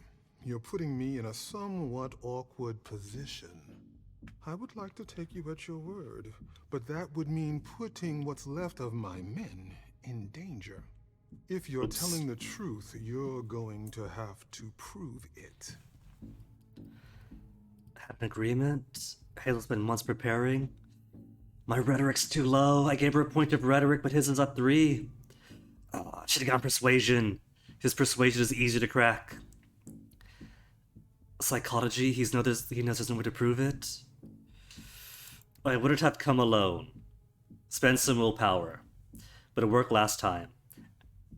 You're putting me in a somewhat awkward position. I would like to take you at your word, but that would mean putting what's left of my men in danger. If you're telling the truth, you're going to have to prove it. Had an agreement? Hazel's been months preparing. My rhetoric's too low. I gave her a point of rhetoric, but his is up 3. Should have gone persuasion. His persuasion is easy to crack. Psychology, he knows there's no way to prove it. I wouldn't have come alone. Spend some willpower. But it worked last time.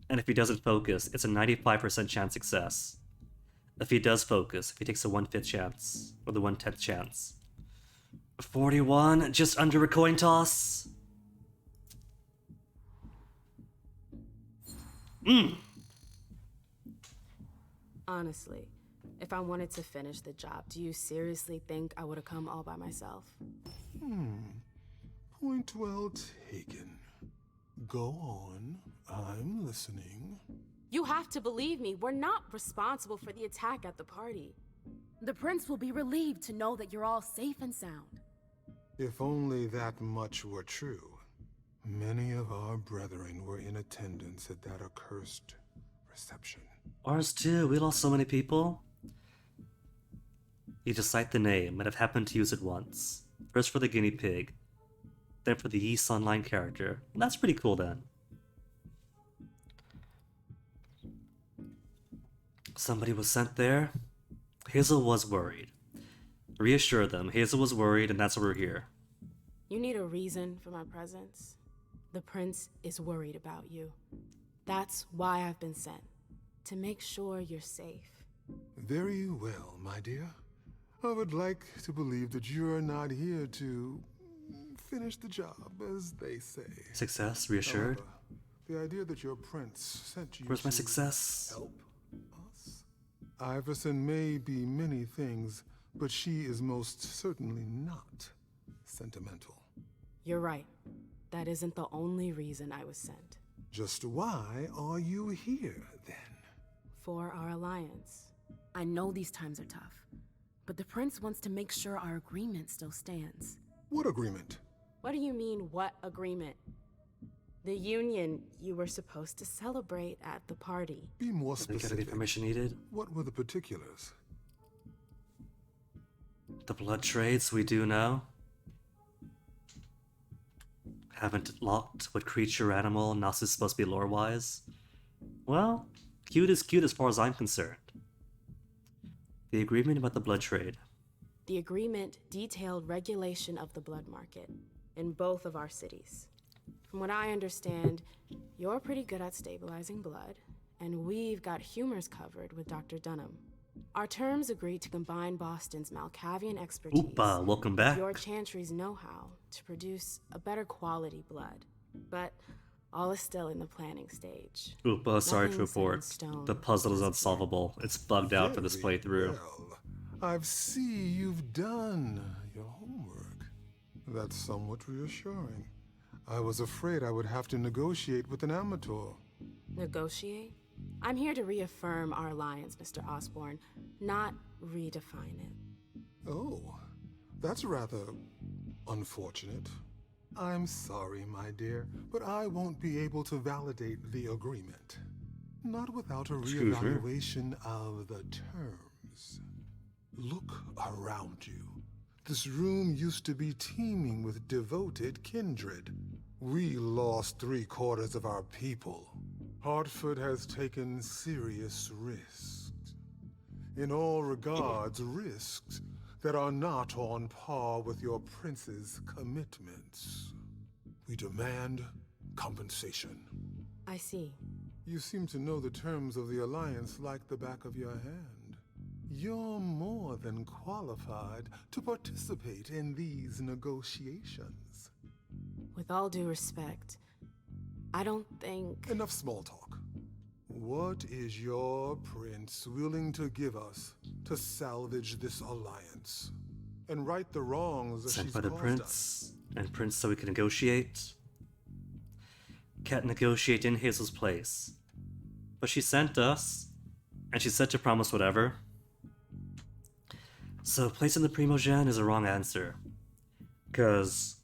And if he doesn't focus, it's a 95% chance success. If he does focus, if he takes a 1/5 chance, or the 1/10 chance. 41, just under a coin toss. Honestly, if I wanted to finish the job, do you seriously think I would have come all by myself? Point well taken. Go on. I'm listening. You have to believe me. We're not responsible for the attack at the party. The prince will be relieved to know that you're all safe and sound. If only that much were true. Many of our brethren were in attendance at that accursed reception. Ours too, we lost so many people. You just cite the name, and I've happened to use it once. First for the guinea pig, then for the Yeast Online character. That's pretty cool then. Somebody was sent there. Hazel was worried. Reassure them, Hazel was worried, and that's why we're here. You need a reason for my presence. The prince is worried about you. That's why I've been sent. To make sure you're safe. Very well, my dear. I would like to believe that you're not here to finish the job, as they say. Success, reassured. However, the idea that your prince sent you Where's my to success? help us? Iverson may be many things, but she is most certainly not sentimental. You're right. That isn't the only reason I was sent. Just why are you here, then? For our alliance. I know these times are tough, but the prince wants to make sure our agreement still stands. What agreement? What do you mean, what agreement? The union you were supposed to celebrate at the party. Be more Did we get specific. any permission needed? What were the particulars? The blood trades we do know. Haven't locked what creature, animal, Nasus is supposed to be lore-wise. Well, cute is cute as far as I'm concerned. The agreement about the blood trade. The agreement detailed regulation of the blood market in both of our cities. From what I understand, you're pretty good at stabilizing blood, and we've got humors covered with Dr. Dunham. Our terms agree to combine Boston's Malkavian expertise Welcome back. with your Chantry's know-how to produce a better quality blood. But all is still in the planning stage. Sorry to Nothing's set in report. stone The puzzle is as of yet. unsolvable. It's bugged out for this Very playthrough. well. I see you've done your homework. That's somewhat reassuring. I was afraid I would have to negotiate with an amateur. Negotiate? I'm here to reaffirm our alliance, Mr. Osborne, not redefine it. Oh, that's rather unfortunate. I'm sorry, my dear, but I won't be able to validate the agreement. Not without a Excuse me. reevaluation of the terms. Look around you. This room used to be teeming with devoted kindred. We lost 3/4 of our people. Hartford has taken serious risks. In all regards, risks that are not on par with your prince's commitments. We demand compensation. I see. You seem to know the terms of the alliance like the back of your hand. You're more than qualified to participate in these negotiations. With all due respect, I don't think... Enough small talk. What is your prince willing to give us to salvage this alliance and right the wrongs that Sent she's by the caused prince, us? and prince so we can negotiate. Can't negotiate in Hazel's place. But she sent us, and she said to promise whatever. So placing the Primogen is a wrong answer. Because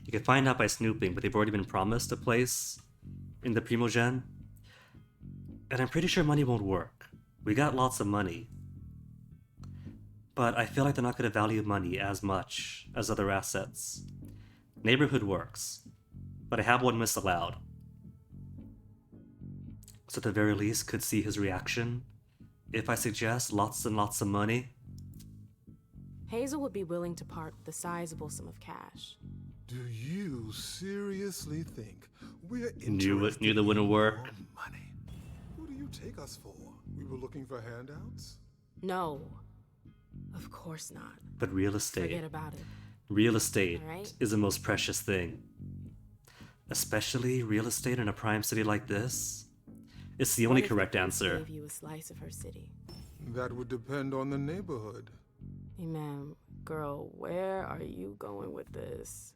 you can find out by snooping, but they've already been promised a place in the Primogen. And I'm pretty sure money won't work. We got lots of money. But I feel like they're not going to value money as much as other assets. Neighborhood works, but I have one misallowed. So at the very least, could see his reaction if I suggest lots and lots of money. Hazel would be willing to part the sizable sum of cash. Do you seriously think we're Knew interested that wouldn't in work. your money? Who do you take us for? We were looking for handouts? No, of course not. But real estate. Forget about it. Real estate Alright. is the most precious thing. Especially real estate in a prime city like this. It's the only What if the correct prince answer. gave you a slice of her city? That would depend on the neighborhood. Emem, girl, where are you going with this?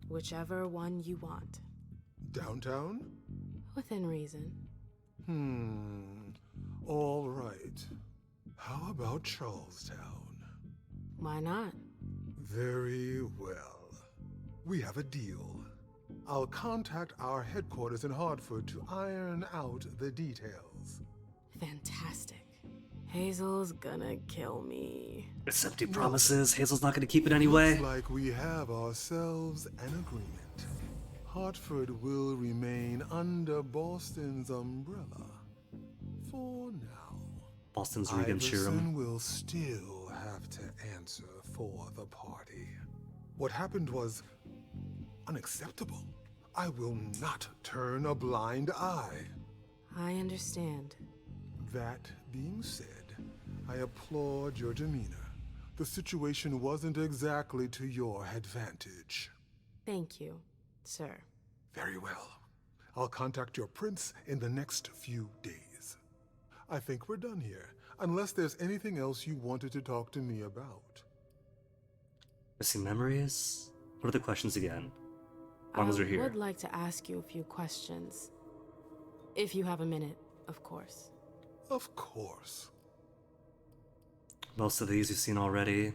Whichever one you want. Downtown? Within reason. All right. How about Charlestown? Why not? Very well. We have a deal. I'll contact our headquarters in Hartford to iron out the details. Fantastic. Hazel's gonna kill me. Except he promises Hazel's not going to keep it anyway. Looks like we have ourselves an agreement. Hartford will remain under Boston's umbrella. For now. Boston's Regan Iverson Sheeran. will still have to answer for the party. What happened was unacceptable. I will not turn a blind eye. I understand. That being said, I applaud your demeanor. The situation wasn't exactly to your advantage. Thank you, sir. Very well. I'll contact your prince in the next few days. I think we're done here, unless there's anything else you wanted to talk to me about. Missing memories? What are the questions again? As long as we're I here. would like to ask you a few questions. If you have a minute, of course. Of course. Most of these you've seen already.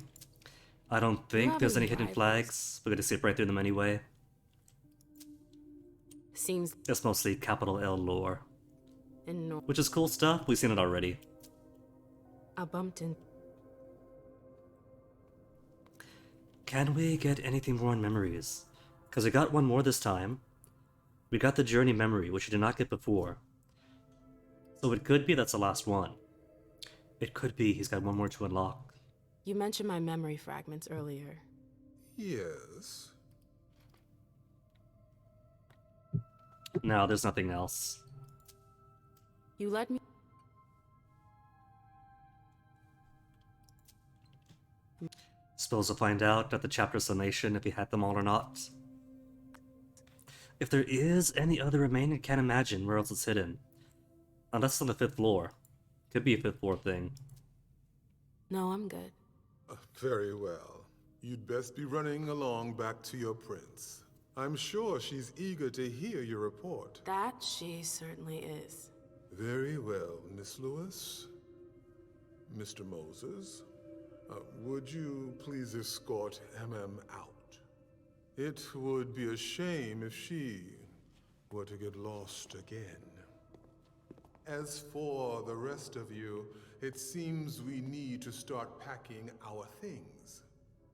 I don't think have there's any any hidden rivals? flags. We're gonna skip right through them anyway. Seems It's mostly capital L lore. in North. Which is cool stuff. We've seen it already. I bumped in. Can we get anything more on memories? Because we got one more this time. We got the journey memory, which we did not get before. So it could be that's the last one. It could be he's got one more to unlock. You mentioned my memory fragments earlier. Yes. No, there's nothing else. You let me. Suppose we'll find out at the chapter summation if he had them all or not. If there is any other remaining, I can't imagine where else it's hidden. Unless it's on the 5th floor. Could be a 5th floor thing. No, I'm good. Very well. You'd best be running along back to your prince. I'm sure she's eager to hear your report. That she certainly is. Very well, Miss Lewis. Mr. Moses, would you please escort Emem out? It would be a shame if she were to get lost again. As for the rest of you, it seems we need to start packing our things.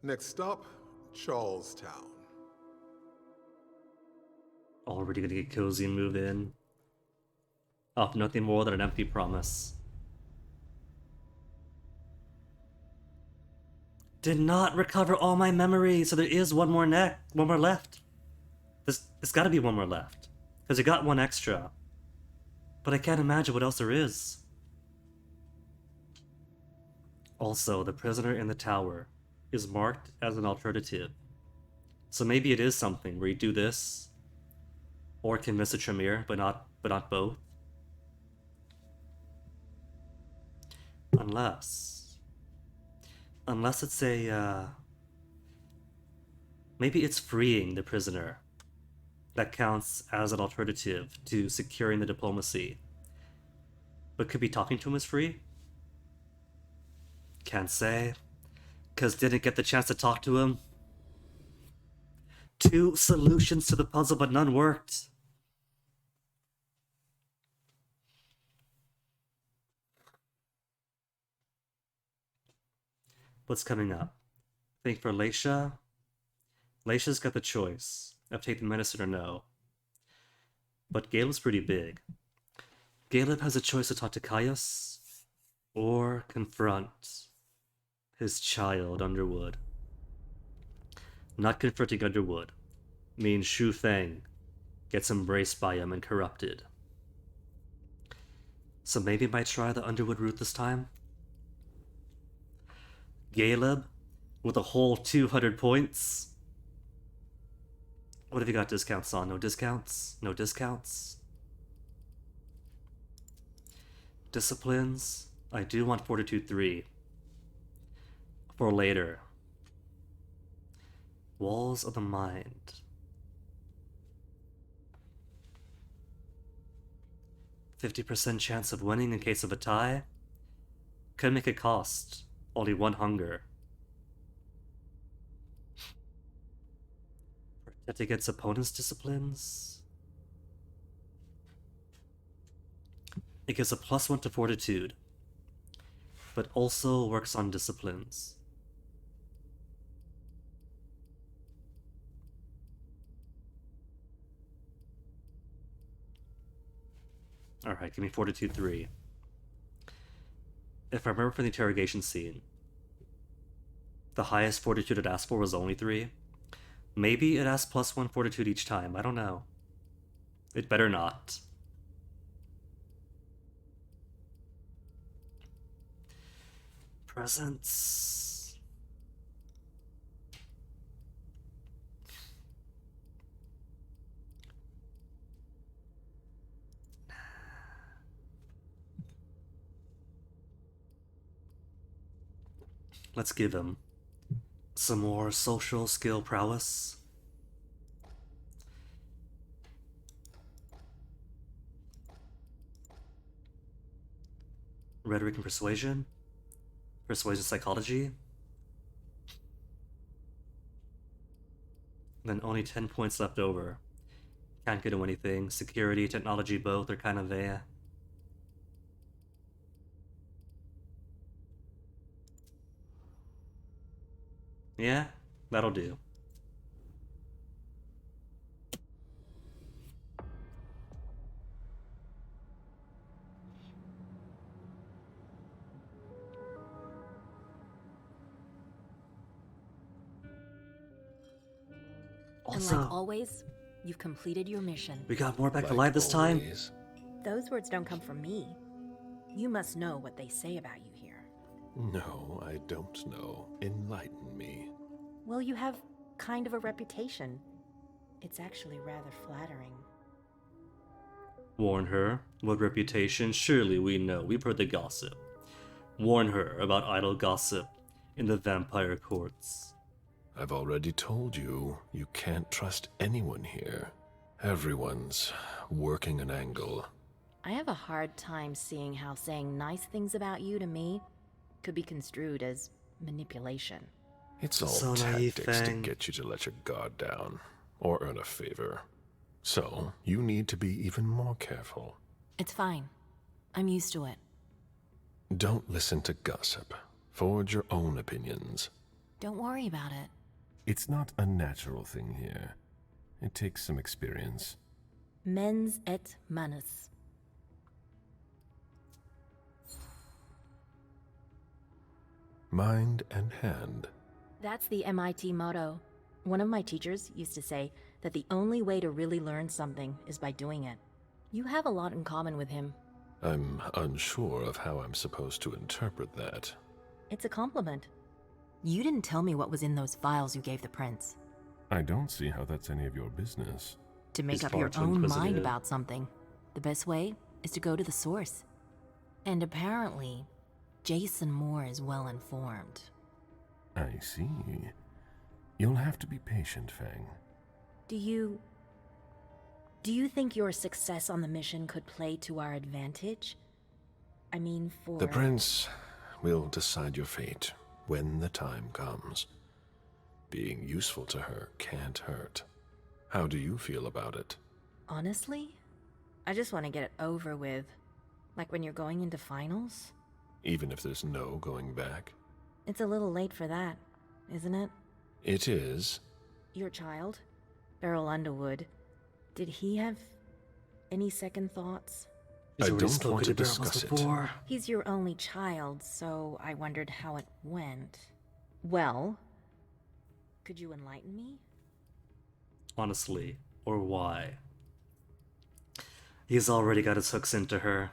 Next stop, Charlestown. Already gonna get cozy and move in. Off nothing more than an empty promise. Did not recover all my memories, so there is one more left. There's gotta be one more left. Because you got one extra. But I can't imagine what else there is. Also, the prisoner in the tower is marked as an alternative. So maybe it is something where you do this, or can miss a Tremere, but not both. Unless it's a, maybe it's freeing the prisoner. That counts as an alternative to securing the diplomacy. But could be talking to him is free? Can't say. Because didn't get the chance to talk to him. 2 solutions to the puzzle, but none worked. What's coming up? I think for Leisha, Leisha's got the choice of taking the medicine or no. But Caleb's pretty big. Caleb has a choice to talk to Caius or confront his child, Underwood. Not confronting Underwood means Shu Feng gets embraced by him and corrupted. So maybe might try the Underwood route this time? Caleb with a whole 200 points. What have you got discounts on? No discounts? No discounts? Disciplines. I do want Fortitude 3. For later. Walls of the Mind. %50 chance of winning in case of a tie. Could make it cost only 1 hunger. Protect against opponent's disciplines. It gives a +1 to Fortitude, but also works on disciplines. Alright, give me Fortitude 3. If I remember from the interrogation scene, the highest Fortitude it asked for was only 3. Maybe it asked +1 Fortitude each time, I don't know. It better not. Presents. Let's give him some more social skill prowess. Rhetoric and persuasion. Persuasion psychology. Then only 10 points left over. Can't get him anything. Security, technology, both are kind of there. Yeah, that'll do. And like always, you've completed your mission. We got more back alive this time? Those words don't come from me. You must know what they say about you here. No, I don't know. Enlighten me. Well, you have kind of a reputation. It's actually rather flattering. Warn her. What reputation? Surely we know. We've heard the gossip. Warn her about idle gossip in the vampire courts. I've already told you, you can't trust anyone here. Everyone's working an angle. I have a hard time seeing how saying nice things about you to me could be construed as manipulation. It's all So naive, tactics to Fang. get you to let your guard down, or earn a favor. So, you need to be even more careful. It's fine. I'm used to it. Don't listen to gossip. Forge your own opinions. Don't worry about it. It's not a natural thing here. It takes some experience. Mens et manus. Mind and hand. That's the MIT motto. One of my teachers used to say that the only way to really learn something is by doing it. You have a lot in common with him. I'm unsure of how I'm supposed to interpret that. It's a compliment. You didn't tell me what was in those files you gave the prince. I don't see how that's any of your business. To make He's up far your too own mind inquisitive. about something, the best way is to go to the source. And apparently, Jason Moore is well informed. I see. You'll have to be patient, Fang. Do you think your success on the mission could play to our advantage? I mean for... The prince will decide your fate when the time comes. Being useful to her can't hurt. How do you feel about it? Honestly? I just want to get it over with. Like when you're going into finals? Even if there's no going back? It's a little late for that, isn't it? It is. Your child, Beryl Underwood, did he have any second thoughts? I don't want to discuss it. He's your only child, so I wondered how it went. Well, could you enlighten me? Honestly, or why? He's already got his hooks into her.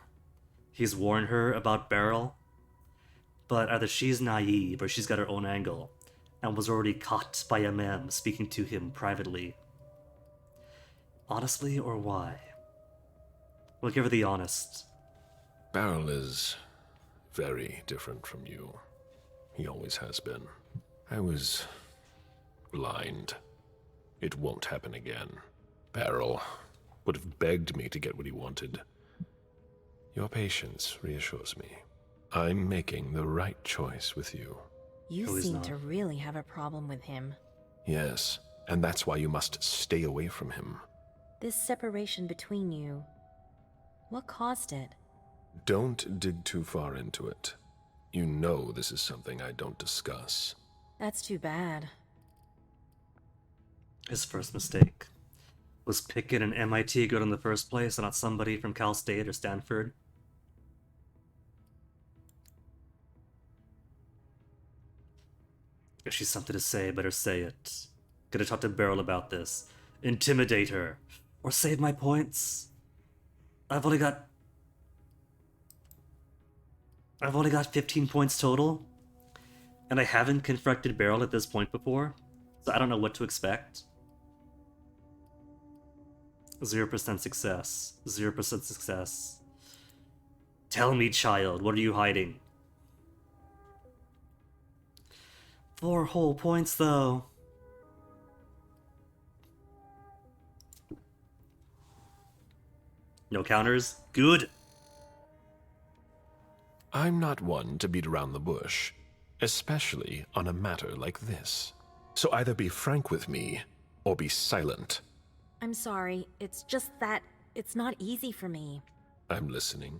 He's warned her about Beryl. But either she's naive or she's got her own angle and was already caught by Emem speaking to him privately. Honestly, or why? We'll give her the honest. Beryl is very different from you. He always has been. I was blind. It won't happen again. Beryl would have begged me to get what he wanted. Your patience reassures me. I'm making the right choice with you. You seem to really have a problem with him. Yes, and that's why you must stay away from him. This separation between you, what caused it? Don't dig too far into it. You know this is something I don't discuss. That's too bad. His first mistake was picking an MIT good in the first place and not somebody from Cal State or Stanford. If she's something to say, better say it. Gotta talk to Beryl about this. Intimidate her. Or save my points. I've only got 15 points total. And I haven't confronted Beryl at this point before. So I don't know what to expect. 0% success. 0% success. Tell me, child, what are you hiding? 4 whole points, though. No counters? Good. I'm not one to beat around the bush, especially on a matter like this. So either be frank with me, or be silent. I'm sorry, it's just that it's not easy for me. I'm listening.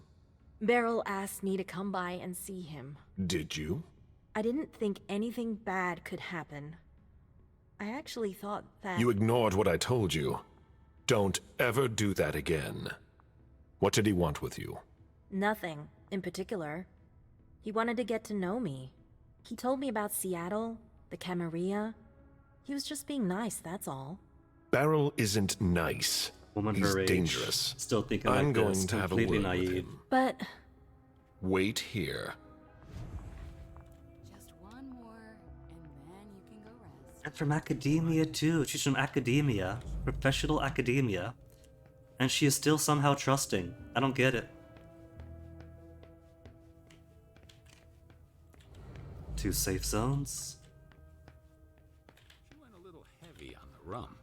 Beryl asked me to come by and see him. Did you? I didn't think anything bad could happen. I actually thought that... You ignored what I told you. Don't ever do that again. What did he want with you? Nothing in particular. He wanted to get to know me. He told me about Seattle, the Camarilla. He was just being nice, that's all. Beryl isn't nice. Woman He's her age, dangerous. still thinking I'm like going this, to have a completely word with naive. him. But... Wait here. Just one more, and then you can go rest. And from academia, too. She's from academia. Professional academia. And she is still somehow trusting. I don't get it. 2 safe zones. She went a little heavy on the rum.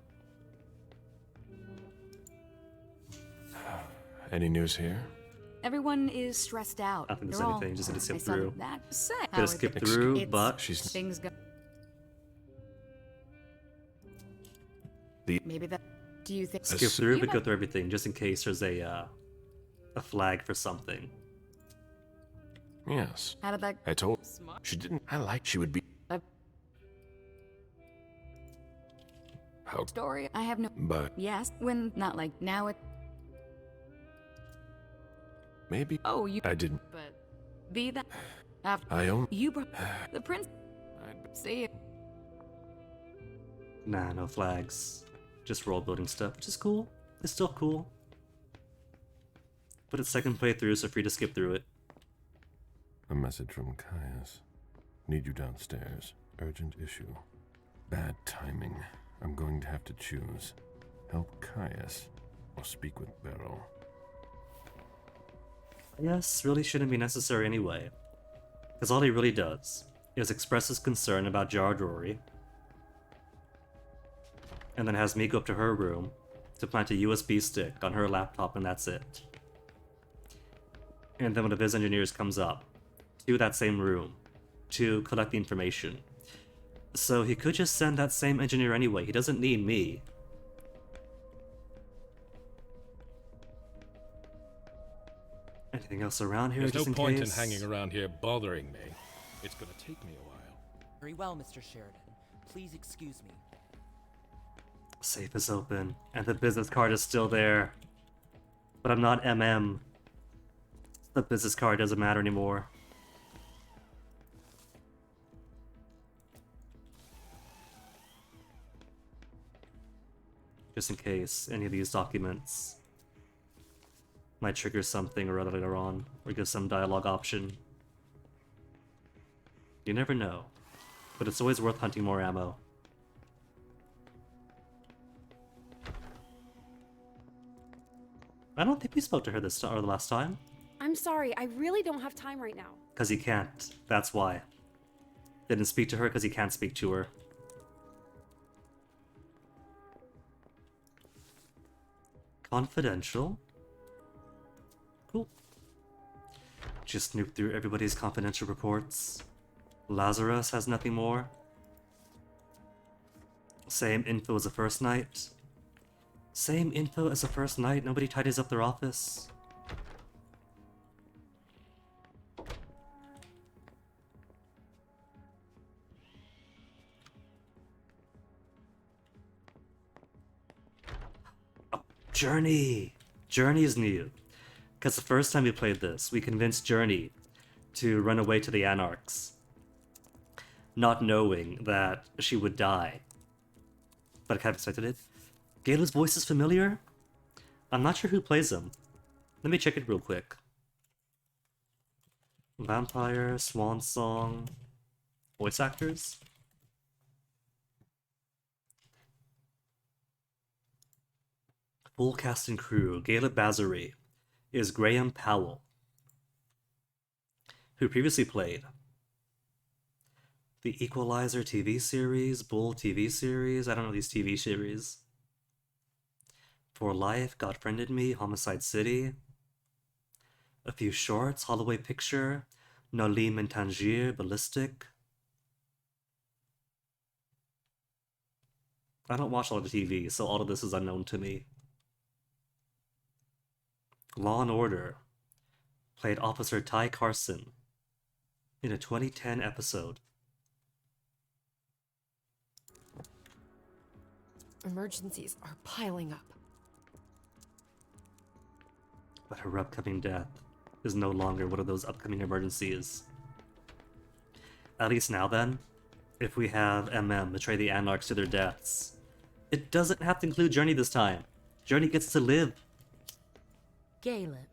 Any news here? Everyone is stressed out. I don't think They're there's all- anything, just gonna skip I saw through. That say. Gotta skip through, It's- but things go. The Maybe that. Do you think? skip through, but go through everything, just in case there's a flag for something. Yes. How did that? I told she didn't. I like she would be. How? Story. I have no. But Yes. When not like now it. maybe. Oh, you. I didn't. But be that. After I own. you brought the prince. See it. Nah, no flags. Just role building stuff, which is cool. It's still cool. But it's second playthrough, so free to skip through it. A message from Caius. Need you downstairs. Urgent issue. Bad timing. I'm going to have to choose. Help Caius or speak with Beryl. Yes, really shouldn't be necessary anyway. Because all he really does is express his concern about Jar Rory, and then has me go up to her room to plant a USB stick on her laptop, and that's it. and then one of his engineers comes up to that same room to collect the information. So he could just send that same engineer anyway. He doesn't need me. Anything else around here? There's just no in point case? in hanging around here bothering me. It's gonna take me a while. Very well, Mr. Sheridan. Please excuse me. Safe is open, and the business card is still there. But I'm not MM. The business card doesn't matter anymore. Just in case any of these documents might trigger something or other later on, or give some dialogue option. You never know, but it's always worth hunting more ammo. I don't think we spoke to her this time or the last time. I'm sorry, I really don't have time right now. Because he can't. That's why. Didn't speak to her because he can't speak to her. Confidential. Cool. Just snoop through everybody's confidential reports. Lazarus has nothing more. Same info as the first night. Same info as the first night. Nobody tidies up their office. Oh, Journey! Journey's new. Because the first time we played this, we convinced Journey to run away to the Anarchs, not knowing that she would die. But I kind of expected it. Gala's voice is familiar? I'm not sure who plays him. Let me check it real quick. Vampire, Swan Song, voice actors? Full cast and crew. Gala Bazary is Graham Powell, who previously played the Equalizer TV series, Bull TV series, I don't know these TV series. For Life, God Friended Me, Homicide City. A few shorts, Holloway Picture, Nolim and Tangier, Ballistic. I don't watch a lot of TV, so all of this is unknown to me. Law and Order played Officer Ty Carson in a 2010 episode. Emergencies are piling up. But her upcoming death is no longer one of those upcoming emergencies. At least now then, if we have Emem betray the Anarchs to their deaths, it doesn't have to include Journey this time. Journey gets to live. Caleb,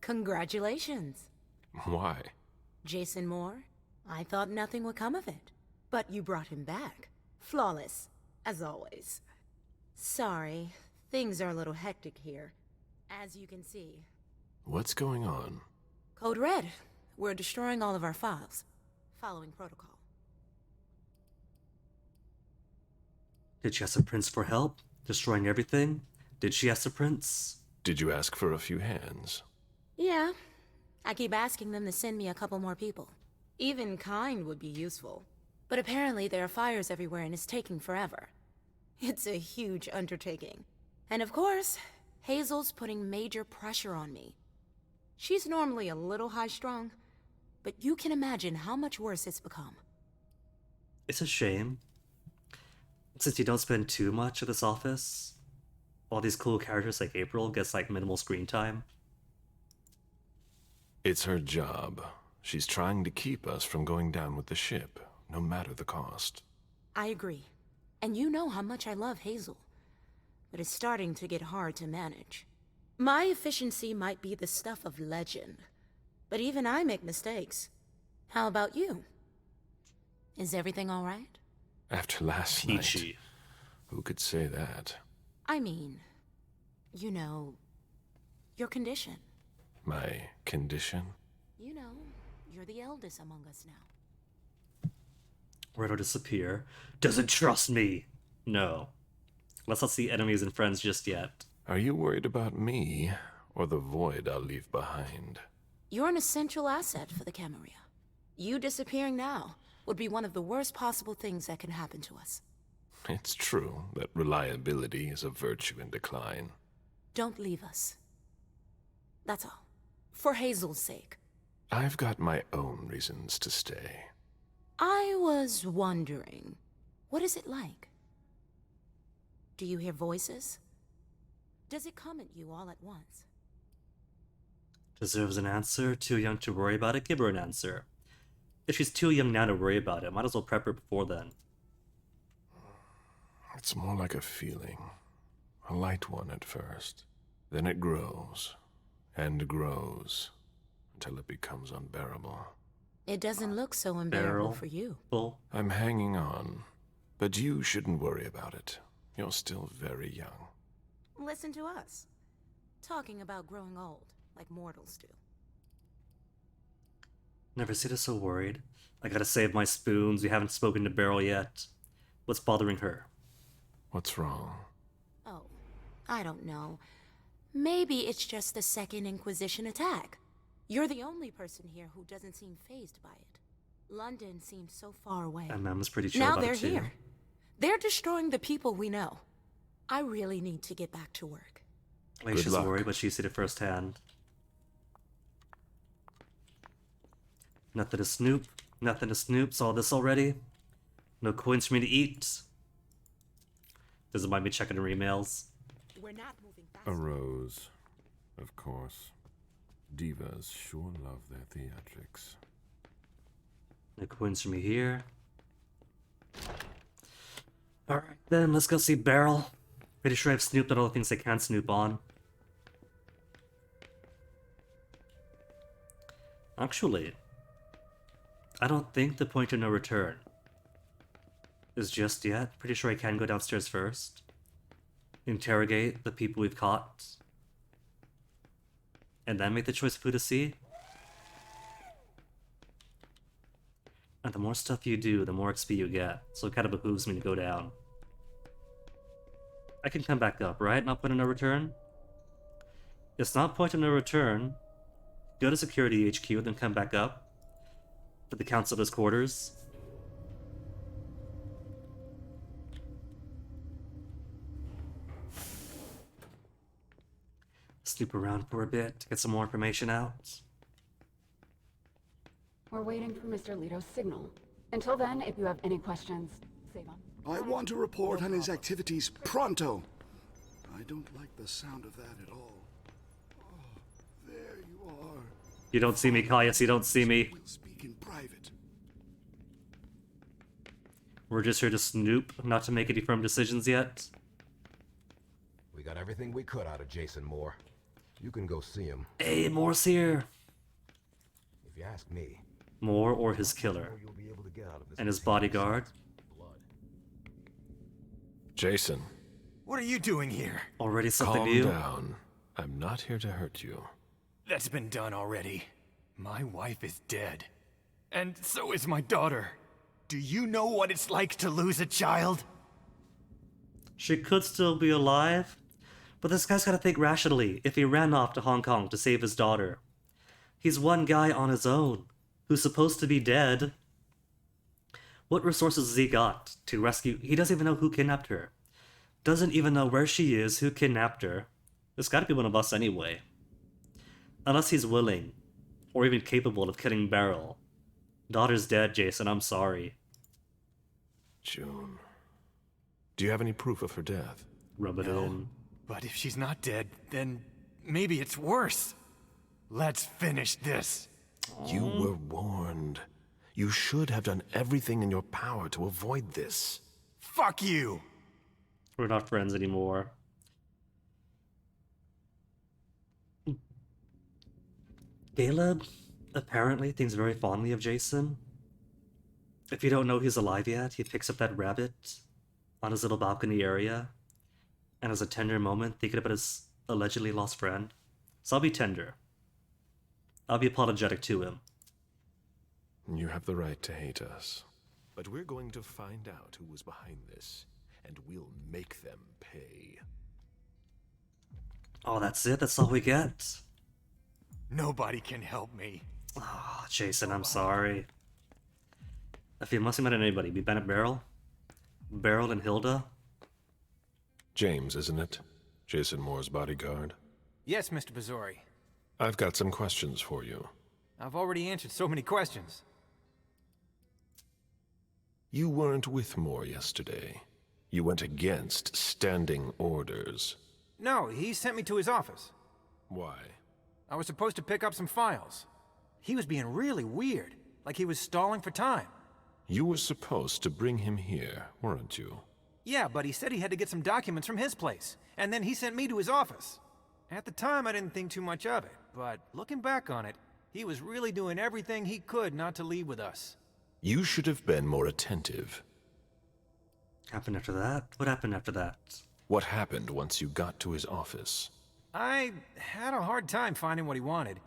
congratulations. Why? Jason Moore? I thought nothing would come of it. But you brought him back. Flawless, as always. Sorry, things are a little hectic here. As you can see. What's going on? Code Red. We're destroying all of our files. Following protocol. Did she ask the Prince for help? Destroying everything? Did she ask the Prince? Did you ask for a few hands? Yeah. I keep asking them to send me a couple more people. Even kind would be useful. But apparently there are fires everywhere and it's taking forever. It's a huge undertaking. And of course, Hazel's putting major pressure on me. She's normally a little high-strung, but you can imagine how much worse it's become. It's a shame. Since you don't spend too much at this office, all these cool characters like April gets like minimal screen time. It's her job. She's trying to keep us from going down with the ship, no matter the cost. I agree. And you know how much I love Hazel. But it's starting to get hard to manage. My efficiency might be the stuff of legend, but even I make mistakes. How about you? Is everything all right? After last night, who could say that? I mean, you know, your condition. My condition? You know, you're the eldest among us now. Where to disappear? Doesn't trust me! No. Let's not see enemies and friends just yet. Are you worried about me, or the void I'll leave behind? You're an essential asset for the Camarilla. You disappearing now would be one of the worst possible things that can happen to us. It's true that reliability is a virtue in decline. Don't leave us. That's all. For Hazel's sake. I've got my own reasons to stay. I was wondering, what is it like? Do you hear voices? Does it come at you all at once? Deserves an answer. Too young to worry about it. Give her an answer. If she's too young now to worry about it, might as well prep her before then. It's more like a feeling. A light one at first. Then it grows and grows until it becomes unbearable. It doesn't look so unbearable for you. I'm hanging on, but you shouldn't worry about it. You're still very young. Listen to us. Talking about growing old, like mortals do. Never seen her so worried. I gotta save my spoons. We haven't spoken to Beryl yet. What's bothering her? What's wrong? Oh, I don't know. Maybe it's just the Second Inquisition attack. You're the only person here who doesn't seem fazed by it. London seems so far away. Emem's pretty chill now about they're it too. here. They're destroying the people we know. I really need to get back to work. Like she's worried, but she's seen it firsthand. Nothing to snoop. Nothing to snoop. Saw this already. No coins for me to eat. Doesn't mind me checking her emails. We're not moving fast. A rose, of course. Divas sure love their theatrics. No coins for me here. Alright then, let's go see Beryl. Pretty sure I've snooped on all the things I can snoop on. Actually, I don't think the point of no return is just yet. Pretty sure I can go downstairs first. Interrogate the people we've caught. And then make the choice of who to see. And the more stuff you do, the more XP you get. So it kind of behooves me to go down. I can come back up, right? Not point of no return? It's not point of no return. Go to security HQ, then come back up. To the councilor's quarters. Snoop around for a bit to get some more information out. We're waiting for Mr. Leto's signal. Until then, if you have any questions, save them. I want to report on his activities pronto. I don't like the sound of that at all. Oh, there you are. You don't see me, Caius, you don't see me. We'll speak in private. We're just here to snoop, not to make any firm decisions yet. We got everything we could out of Jason Moore. You can go see him. Hey, Moore's here. If you ask me. Moore or his killer. And his bodyguard. Jason. What are you doing here? Already something Calm new? down. I'm not here to hurt you. That's been done already. My wife is dead. And so is my daughter. Do you know what it's like to lose a child? She could still be alive, but this guy's gotta think rationally if he ran off to Hong Kong to save his daughter. He's one guy on his own, who's supposed to be dead. What resources has he got to rescue? He doesn't even know who kidnapped her. Doesn't even know where she is, who kidnapped her. There's gotta be one of us anyway. Unless he's willing, or even capable of killing Beryl. Daughter's dead, Jason, I'm sorry. June. Do you have any proof of her death? Rub it in. But if she's not dead, then maybe it's worse. Let's finish this. You were warned. You should have done everything in your power to avoid this. Fuck you! We're not friends anymore. Caleb apparently thinks very fondly of Jason. If you don't know he's alive yet, he picks up that rabbit on his little balcony area and has a tender moment thinking about his allegedly lost friend. So I'll be tender. I'll be apologetic to him. You have the right to hate us. But we're going to find out who was behind this, and we'll make them pay. Oh, that's it? That's all we get? Nobody can help me. Oh, Jason, I'm sorry. If you must have met anybody, be Bennett Beryl? Beryl and Hilda? James, isn't it? Jason Moore's bodyguard. Yes, Mr. Bazori. I've got some questions for you. I've already answered so many questions. You weren't with Moore yesterday. You went against standing orders. No, he sent me to his office. Why? I was supposed to pick up some files. He was being really weird, like he was stalling for time. You were supposed to bring him here, weren't you? Yeah, but he said he had to get some documents from his place, and then he sent me to his office. At the time, I didn't think too much of it, but looking back on it, he was really doing everything he could not to leave with us. You should have been more attentive. Happened after that? What happened after that? What happened once you got to his office? I had a hard time finding what he wanted.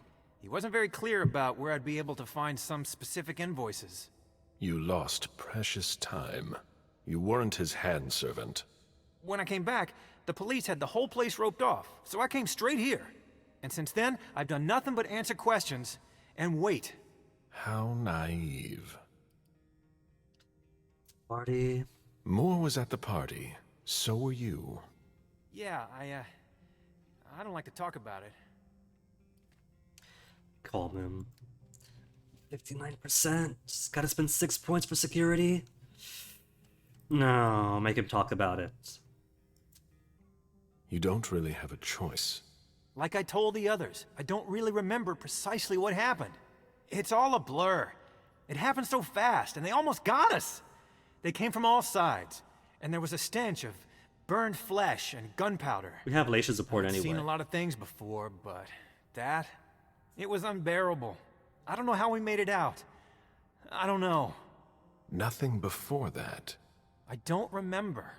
He wasn't very clear about where I'd be able to find some specific invoices. You lost precious time. You weren't his handservant. When I came back, the police had the whole place roped off, so I came straight here. And since then, I've done nothing but answer questions and wait. How naive. Party. Moore was at the party. So were you. Yeah, I don't like to talk about it. Calm him. 59%. Gotta spend 6 points for security. No, make him talk about it. You don't really have a choice. Like I told the others, I don't really remember precisely what happened. It's all a blur. It happened so fast, and they almost got us. They came from all sides, and there was a stench of burned flesh and gunpowder. We have Laisha's support I've anyway. seen a lot of things before, but that, it was unbearable. I don't know how we made it out. I don't know. Nothing before that. I don't remember.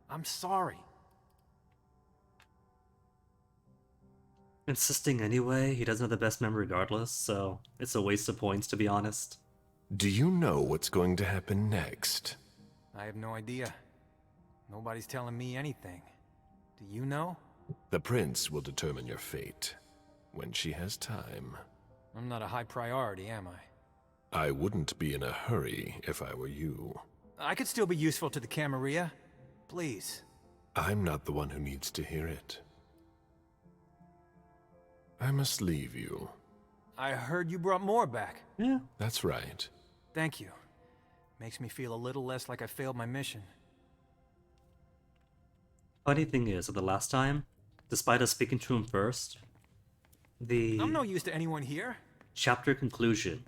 I'm sorry. Insisting anyway, he doesn't have the best memory regardless, so it's a waste of points to be honest. Do you know what's going to happen next? I have no idea. Nobody's telling me anything. Do you know? The prince will determine your fate when she has time. I'm not a high priority, am I? I wouldn't be in a hurry if I were you. I could still be useful to the Camarilla. Please. I'm not the one who needs to hear it. I must leave you. I heard you brought more back. Yeah. That's right. Thank you. Makes me feel a little less like I failed my mission. Funny thing is, the last time, despite us speaking to him first, the I'm no use to anyone here. chapter conclusion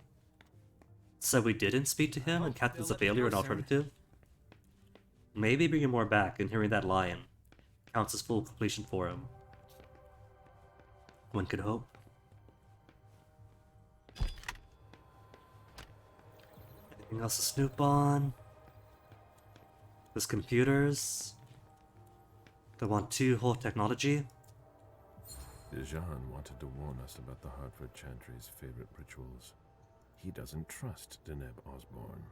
said we didn't speak to him and Captain's a failure and alternative. Maybe bringing more back and hearing that line counts as full completion for him. One could hope. Anything else to snoop on? There's computers. They want two-hole technology. Dejan wanted to warn us about the Hartford Chantry's favorite rituals. He doesn't trust Deneb Osborne.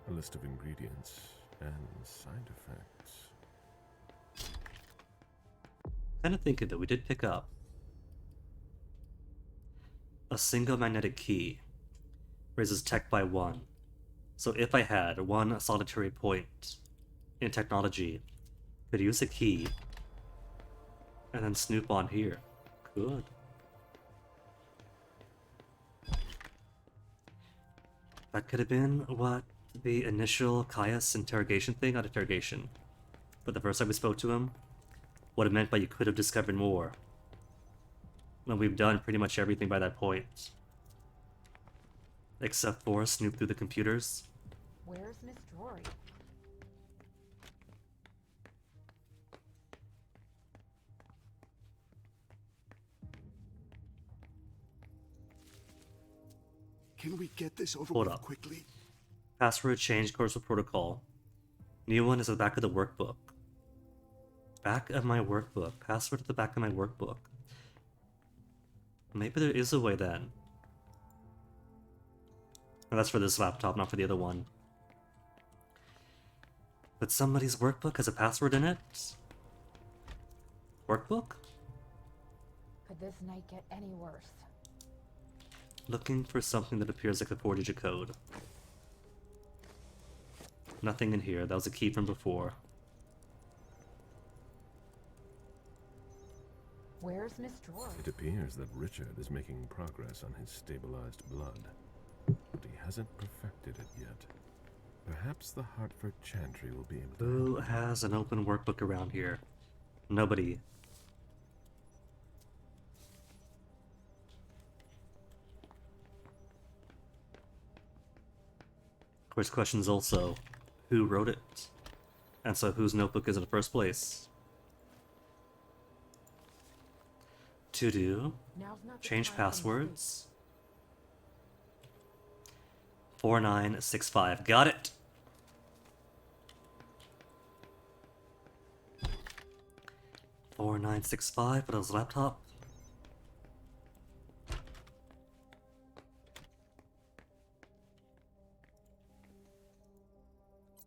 A list of ingredients and side effects. Kind of thinking that we did pick up a single magnetic key raises tech by 1. So if I had one solitary point in technology, could use a key and then snoop on here. Good. That could have been what the initial Caius interrogation thing, not interrogation, but the first time we spoke to him, what it meant by you could have discovered more. When we've done pretty much everything by that point. Except for snoop through the computers. Where's Miss Drory? Can we get this over Hold with up. quickly? Password change course of protocol. New one is at the back of the workbook. Back of my workbook. Password at the back of my workbook. Maybe there is a way then. And that's for this laptop, not for the other one. But somebody's workbook has a password in it? Workbook? Could this night get any worse? Looking for something that appears like a 4-digit code. Nothing in here. That was a key from before. Where's Miss George? It appears that Richard is making progress on his stabilized blood, but he hasn't perfected it yet. Perhaps the Hartford Chantry will be able to... Who has an open workbook around here? Nobody. Of course, questions also, who wrote it? And so whose notebook is in the first place? To do. Change passwords. 4965. Got it. $4965 for those laptop.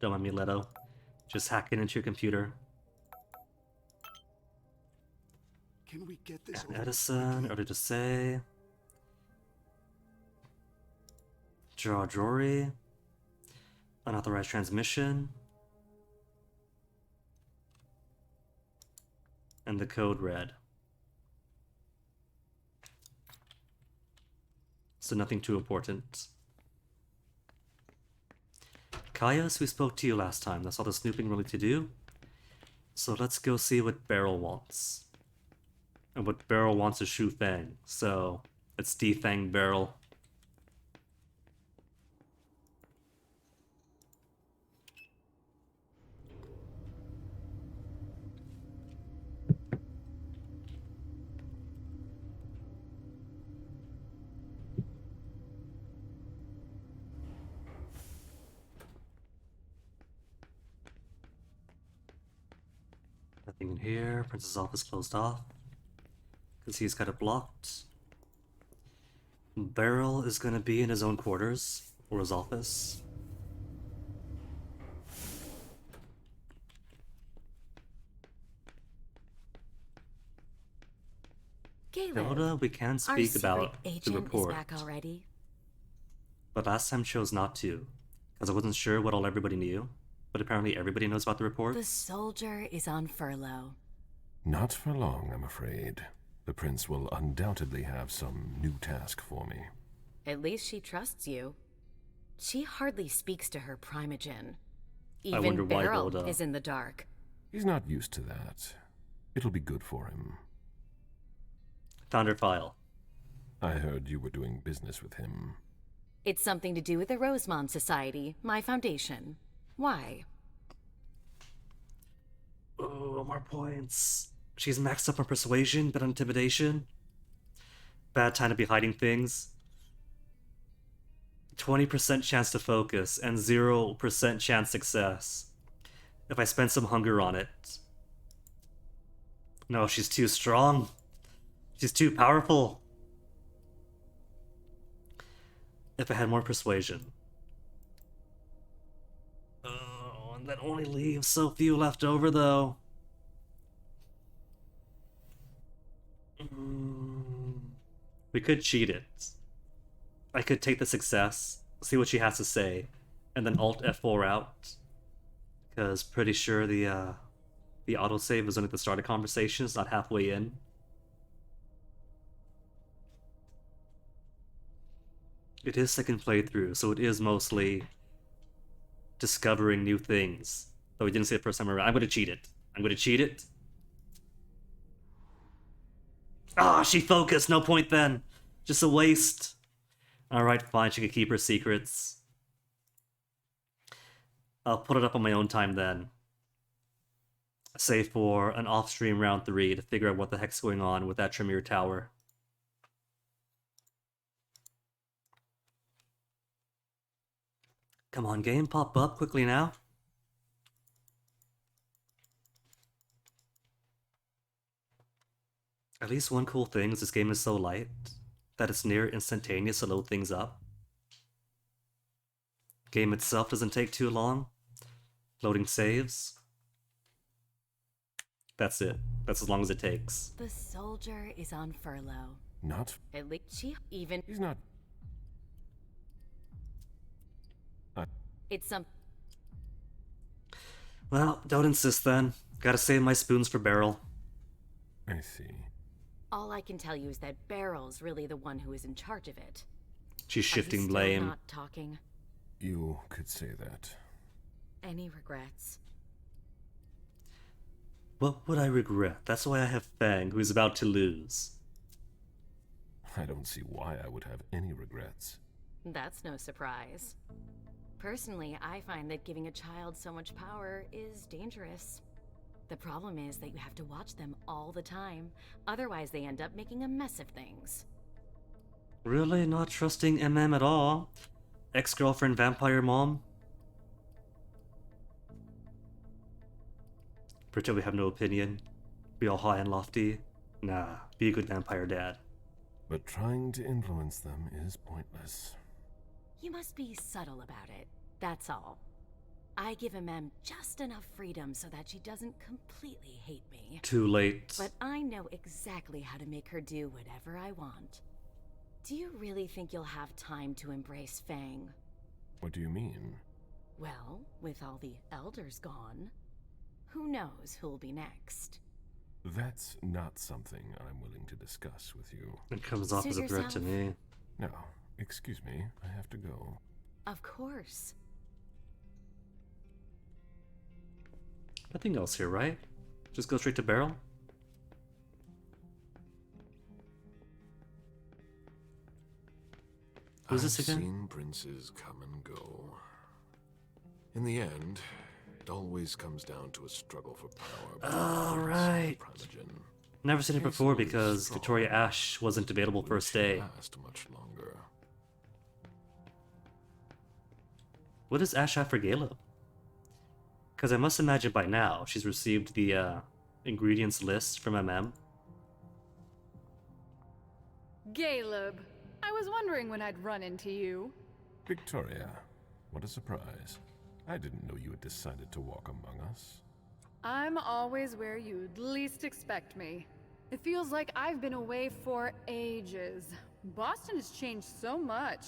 Don't mind me, Leto. Just hacking into your computer. Can we get this And Edison, order to say. Draw Drury. Unauthorized transmission. And the code red. So nothing too important. Caius, we spoke to you last time. That's all the snooping really to do. So let's go see what Beryl wants. And what Beryl wants is Shu Feng. So let's defang Beryl. Nothing in here. Prince's office closed off. Because he's got it blocked. Beryl is gonna be in his own quarters. Or his office. Hilda, we can speak about the report. Is back already? But last time chose not to. Because I wasn't sure what all everybody knew. But apparently everybody knows about the report. The soldier is on furlough. Not for long, I'm afraid. The prince will undoubtedly have some new task for me. At least she trusts you. She hardly speaks to her primogen. I wonder Even why Beryl Hilda. is in the dark. He's not used to that. It'll be good for him. Found her file. I heard you were doing business with him. It's something to do with the Rosemont Society, my foundation. Why? Oh, more points. She's maxed up on persuasion, but on intimidation. Bad time to be hiding things. 20% chance to focus and 0% chance success. If I spend some hunger on it. No, she's too strong. She's too powerful. If I had more persuasion. Oh, and that only leaves so few left over, though. We could cheat it. I could take the success, see what she has to say, and then Alt F4 out. Because pretty sure the autosave is only at the start of conversation, it's not halfway in. It is second playthrough, so it is mostly discovering new things. Though we didn't say it first time around. I'm gonna cheat it. I'm gonna cheat it. Ah, she focused. No point then. Just a waste. Alright, fine. She could keep her secrets. I'll put it up on my own time then. Save for an off-stream round 3 to figure out what the heck's going on with that Tremere tower. Come on, game, pop up quickly now. At least one cool thing is this game is so light that it's near instantaneous to load things up. Game itself doesn't take too long. Loading saves. That's it. That's as long as it takes. The soldier is on furlough. Not? At least she even. He's not. It's some. Well, don't insist then. Gotta save my spoons for Beryl. I see. All I can tell you is that Beryl's really the one who is in charge of it. She's shifting Are you still blame. not talking? You could say that. Any regrets? What would I regret? That's why I have Fang, who is about to lose. I don't see why I would have any regrets. That's no surprise. Personally, I find that giving a child so much power is dangerous. The problem is that you have to watch them all the time, otherwise they end up making a mess of things. Really not trusting Emem at all? Ex-girlfriend vampire mom? Pretend we have no opinion? Be all high and lofty? Nah, be a good vampire dad. But trying to influence them is pointless. You must be subtle about it, that's all. I give Emem just enough freedom so that she doesn't completely hate me. Too late. But I know exactly how to make her do whatever I want. Do you really think you'll have time to embrace Fang? What do you mean? Well, with all the elders gone, who knows who'll be next? That's not something I'm willing to discuss with you. It comes off as a threat to me. No, excuse me, I have to go. Of course. Nothing else here, right? Just go straight to Beryl? Who's this again? I've seen princes come and go. In the end, it always comes down to a struggle for power. Oh, right. Never seen it before because Victoria Ash wasn't available first day. Last much longer. What does Ash have for Caleb? Because I must imagine by now she's received the ingredients list from MM. Caleb, I was wondering when I'd run into you. Victoria, what a surprise. I didn't know you had decided to walk among us. I'm always where you'd least expect me. It feels like I've been away for ages. Boston has changed so much.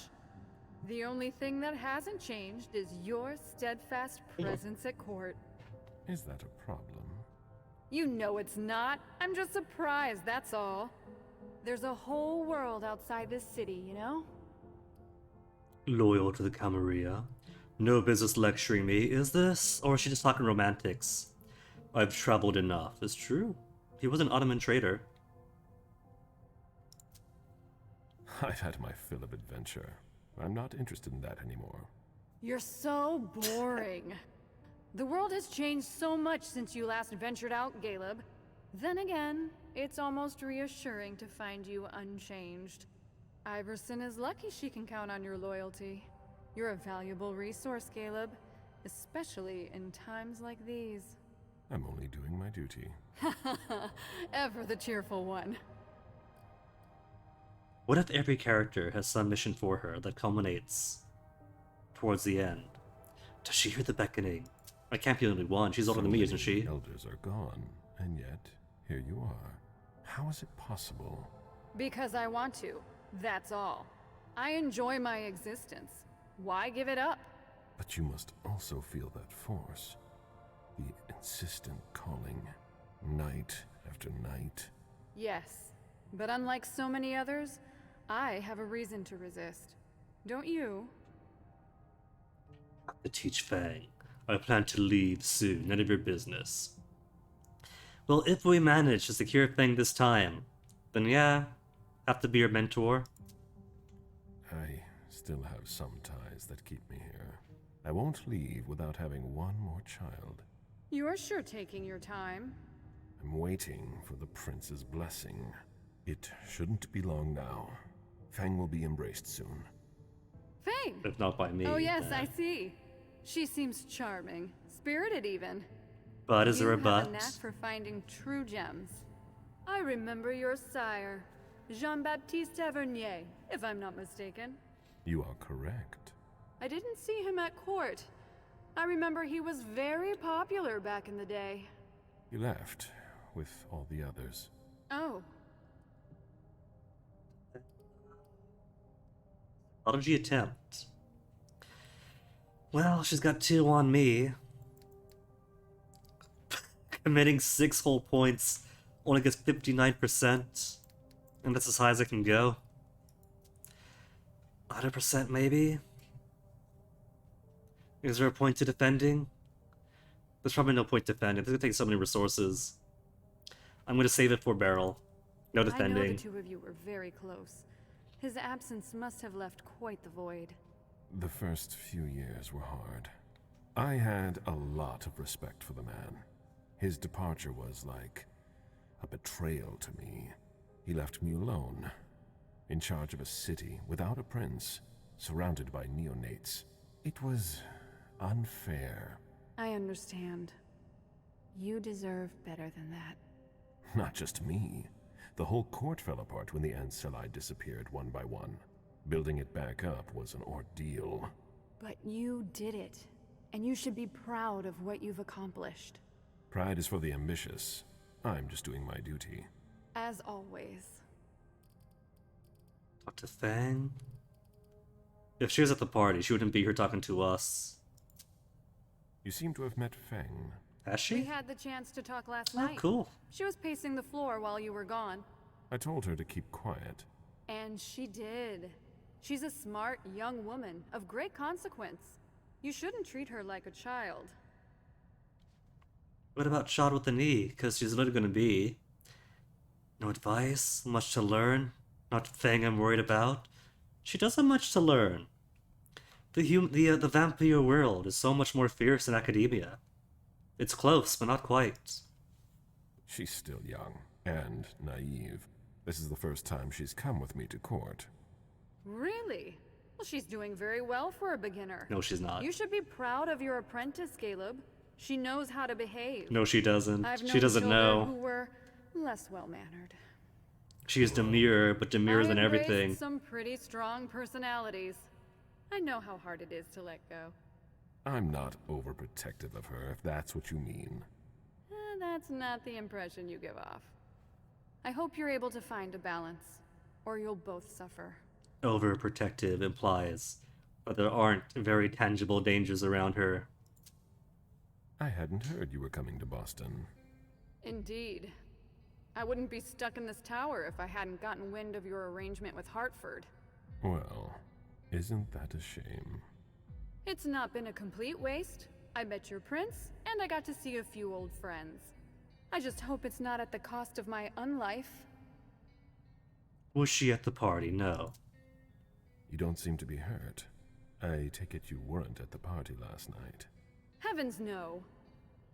The only thing that hasn't changed is your steadfast presence at court. Is that a problem? You know it's not. I'm just surprised, that's all. There's a whole world outside this city, you know? Loyal to the Camarilla. No business lecturing me, is this? Or is she just talking romantics? I've traveled enough. It's true. He was an Ottoman trader. I've had my fill of adventure. I'm not interested in that anymore. You're so boring. The world has changed so much since you last ventured out, Caleb. Then again, it's almost reassuring to find you unchanged. Iverson is lucky she can count on your loyalty. You're a valuable resource, Caleb, especially in times like these. I'm only doing my duty. Ever the cheerful one. What if every character has some mission for her that culminates towards the end? Does she hear the beckoning? I can't be the only one. She's older than me, isn't she? The elders are gone, and yet, here you are. How is it possible? Because I want to. That's all. I enjoy my existence. Why give it up? But you must also feel that force. The insistent calling, night after night. Yes, but unlike so many others, I have a reason to resist. Don't you? To teach Fang. I plan to leave soon. None of your business. Well, if we manage to secure Fang this time, then yeah, have to be your mentor. I still have some ties that keep me here. I won't leave without having one more child. You're sure taking your time. I'm waiting for the prince's blessing. It shouldn't be long now. Fang will be embraced soon. Fang! If not by me. Oh yes, then. I see. She seems charming. Spirited even. But is there a You but? have a knack for finding true gems. I remember your sire, Jean-Baptiste Tavernier, if I'm not mistaken. You are correct. I didn't see him at court. I remember he was very popular back in the day. He left with all the others. Oh, How did she attempt? Well, she's got 2 on me. Committing 6 whole points only gets 59%. And that's as high as I can go. 100% maybe? Is there a point to defending? There's probably no point defending. It's gonna take so many resources. I'm gonna save it for Beryl. No I know the defending. two of you were very close. His absence must have left quite the void. The first few years were hard. I had a lot of respect for the man. His departure was like a betrayal to me. He left me alone, in charge of a city without a prince, surrounded by neonates. It was unfair. I understand. You deserve better than that. Not just me. The whole court fell apart when the Ancilli disappeared one by one. Building it back up was an ordeal. But you did it, and you should be proud of what you've accomplished. Pride is for the ambitious. I'm just doing my duty. As always. Talk to Fang? If she was at the party, she wouldn't be here talking to us. You seem to have met Fang. Has she? We had the chance to talk last Oh, night. cool. She was pacing the floor while you were gone. I told her to keep quiet. And she did. She's a smart, young woman of great consequence. You shouldn't treat her like a child. What about shot with the knee? Because she's literally gonna be. No advice, much to learn, not Fang I'm worried about. She does have much to learn. The vampire world is so much more fierce than academia. It's close, but not quite. She's still young and naive. This is the first time she's come with me to court. Really? Well, she's doing very well for a beginner. No, she's not. You should be proud of your apprentice, Caleb. She knows how to behave. No, she doesn't. I've known She doesn't children know. who were less well-mannered. She is demure, but demure than I've raised everything. some pretty strong personalities. I know how hard it is to let go. I'm not overprotective of her, if that's what you mean. That's not the impression you give off. I hope you're able to find a balance, or you'll both suffer. Overprotective implies that there aren't very tangible dangers around her. I hadn't heard you were coming to Boston. Indeed. I wouldn't be stuck in this tower if I hadn't gotten wind of your arrangement with Hartford. Well, isn't that a shame? It's not been a complete waste. I met your prince, and I got to see a few old friends. I just hope it's not at the cost of my unlife. Was she at the party? No. You don't seem to be hurt. I take it you weren't at the party last night. Heavens no.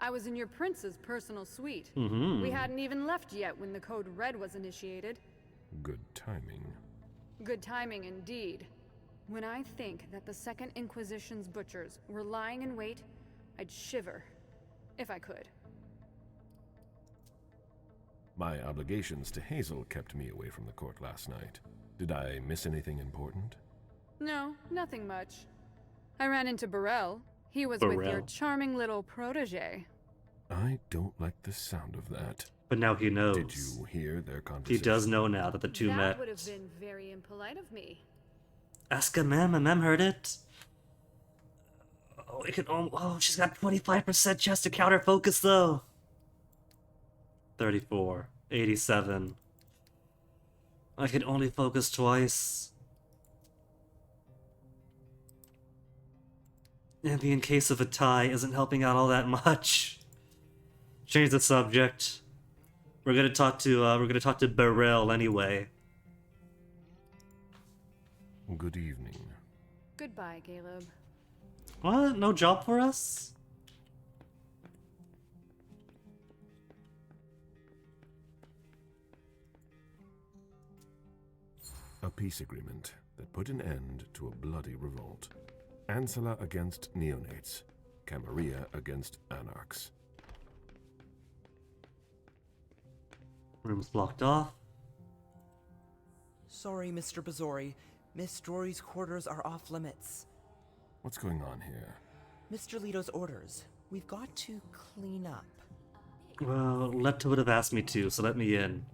I was in your prince's personal suite. Mm-hmm. We hadn't even left yet when the Code Red was initiated. Good timing. Good timing indeed. When I think that the Second Inquisition's butchers were lying in wait, I'd shiver. If I could. My obligations to Hazel kept me away from the court last night. Did I miss anything important? No, nothing much. I ran into Burrell. He was with your Burrell. charming little protege. I don't like the sound of that. But now he knows. Did you hear their He conversation? does know now that the two That met. would have been very impolite of me. Ask Emem. Emem heard it. Oh, it could. Oh, she's got 25% chance to counter focus though. 34, 87. I can only focus twice. And the in case of a tie isn't helping out all that much. Change the subject. We're gonna talk to Burrell anyway. Good evening. Goodbye, Caleb. What? No job for us? A peace agreement that put an end to a bloody revolt. Ancilla against neonates. Camarilla against anarchs. Room's blocked off. Sorry, Mr. Bazori. Miss Drory's quarters are off limits. What's going on here? Mr. Leto's orders. We've got to clean up. Well, Lepta would have asked me to, so let me in.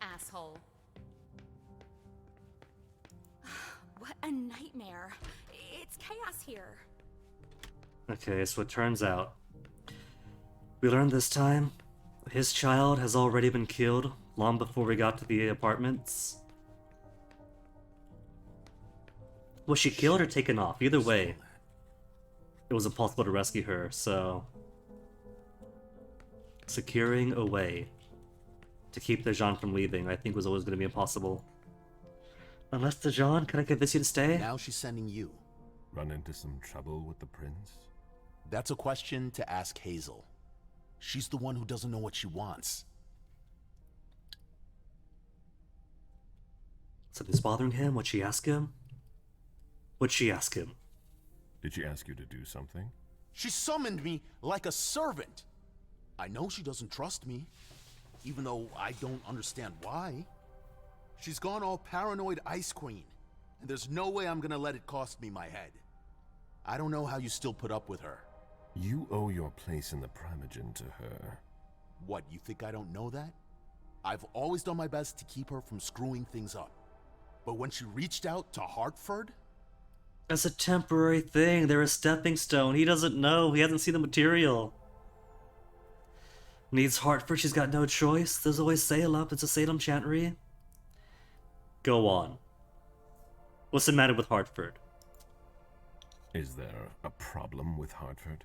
Asshole. What a nightmare. It's chaos here. Okay, so it turns out we learned this time his child has already been killed long before we got to the apartments. Was she killed or taken off? Either way, it was impossible to rescue her, so securing a way to keep Dejan from leaving, I think, was always going to be impossible. Unless Dejan, can I convince you to stay? Now she's sending you. Run into some trouble with the prince? That's a question to ask Hazel. She's the one who doesn't know what she wants. Something's bothering him? What'd she ask him? What'd she ask him? Did she ask you to do something? She summoned me like a servant. I know she doesn't trust me, even though I don't understand why. She's gone all paranoid Ice Queen, and there's no way I'm gonna let it cost me my head. I don't know how you still put up with her. You owe your place in the Primogen to her. What, you think I don't know that? I've always done my best to keep her from screwing things up. But when she reached out to Hartford... It's a temporary thing. They're a stepping stone. He doesn't know. He hasn't seen the material. Needs Hartford. She's got no choice. There's always Salem. It's a Salem chantry. Go on. What's the matter with Hartford? Is there a problem with Hartford?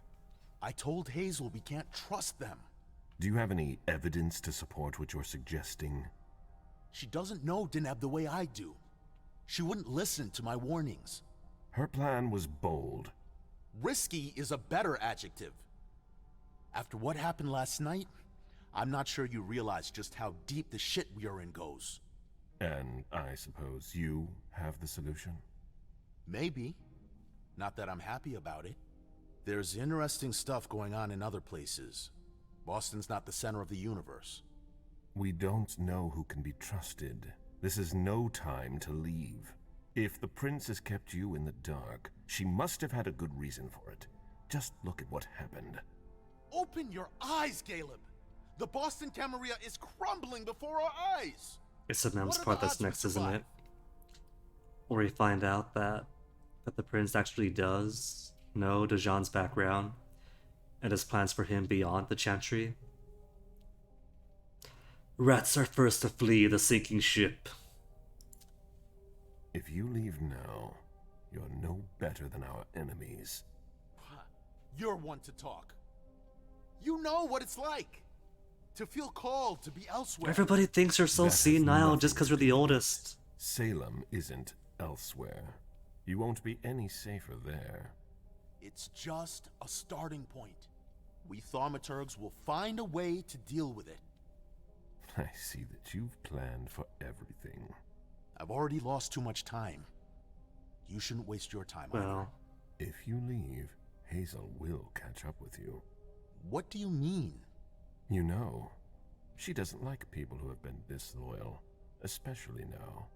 I told Hazel we can't trust them. Do you have any evidence to support what you're suggesting? She doesn't know Deneb the way I do. She wouldn't listen to my warnings. Her plan was bold. Risky is a better adjective. After what happened last night, I'm not sure you realize just how deep the shit we are in goes. And I suppose you have the solution? Maybe. Not that I'm happy about it. There's interesting stuff going on in other places. Boston's not the center of the universe. We don't know who can be trusted. This is no time to leave. If the prince has kept you in the dark, she must have had a good reason for it. Just look at what happened. Open your eyes, Caleb! The Boston Camarilla is crumbling before our eyes! It's Emem's part that's next, isn't it? Where we find out that the prince actually does know Dejan's background and his plans for him beyond the chantry. Rats are first to flee the sinking ship. If you leave now, you're no better than our enemies. You're one to talk. You know what it's like to feel called to be elsewhere. Everybody thinks you're so senile just because you're the oldest. Salem isn't elsewhere. You won't be any safer there. It's just a starting point. We thaumaturgs will find a way to deal with it. I see that you've planned for everything. I've already lost too much time. You shouldn't waste your time on her. If you leave, Hazel will catch up with you. What do you mean? You know, she doesn't like people who have been disloyal, especially now.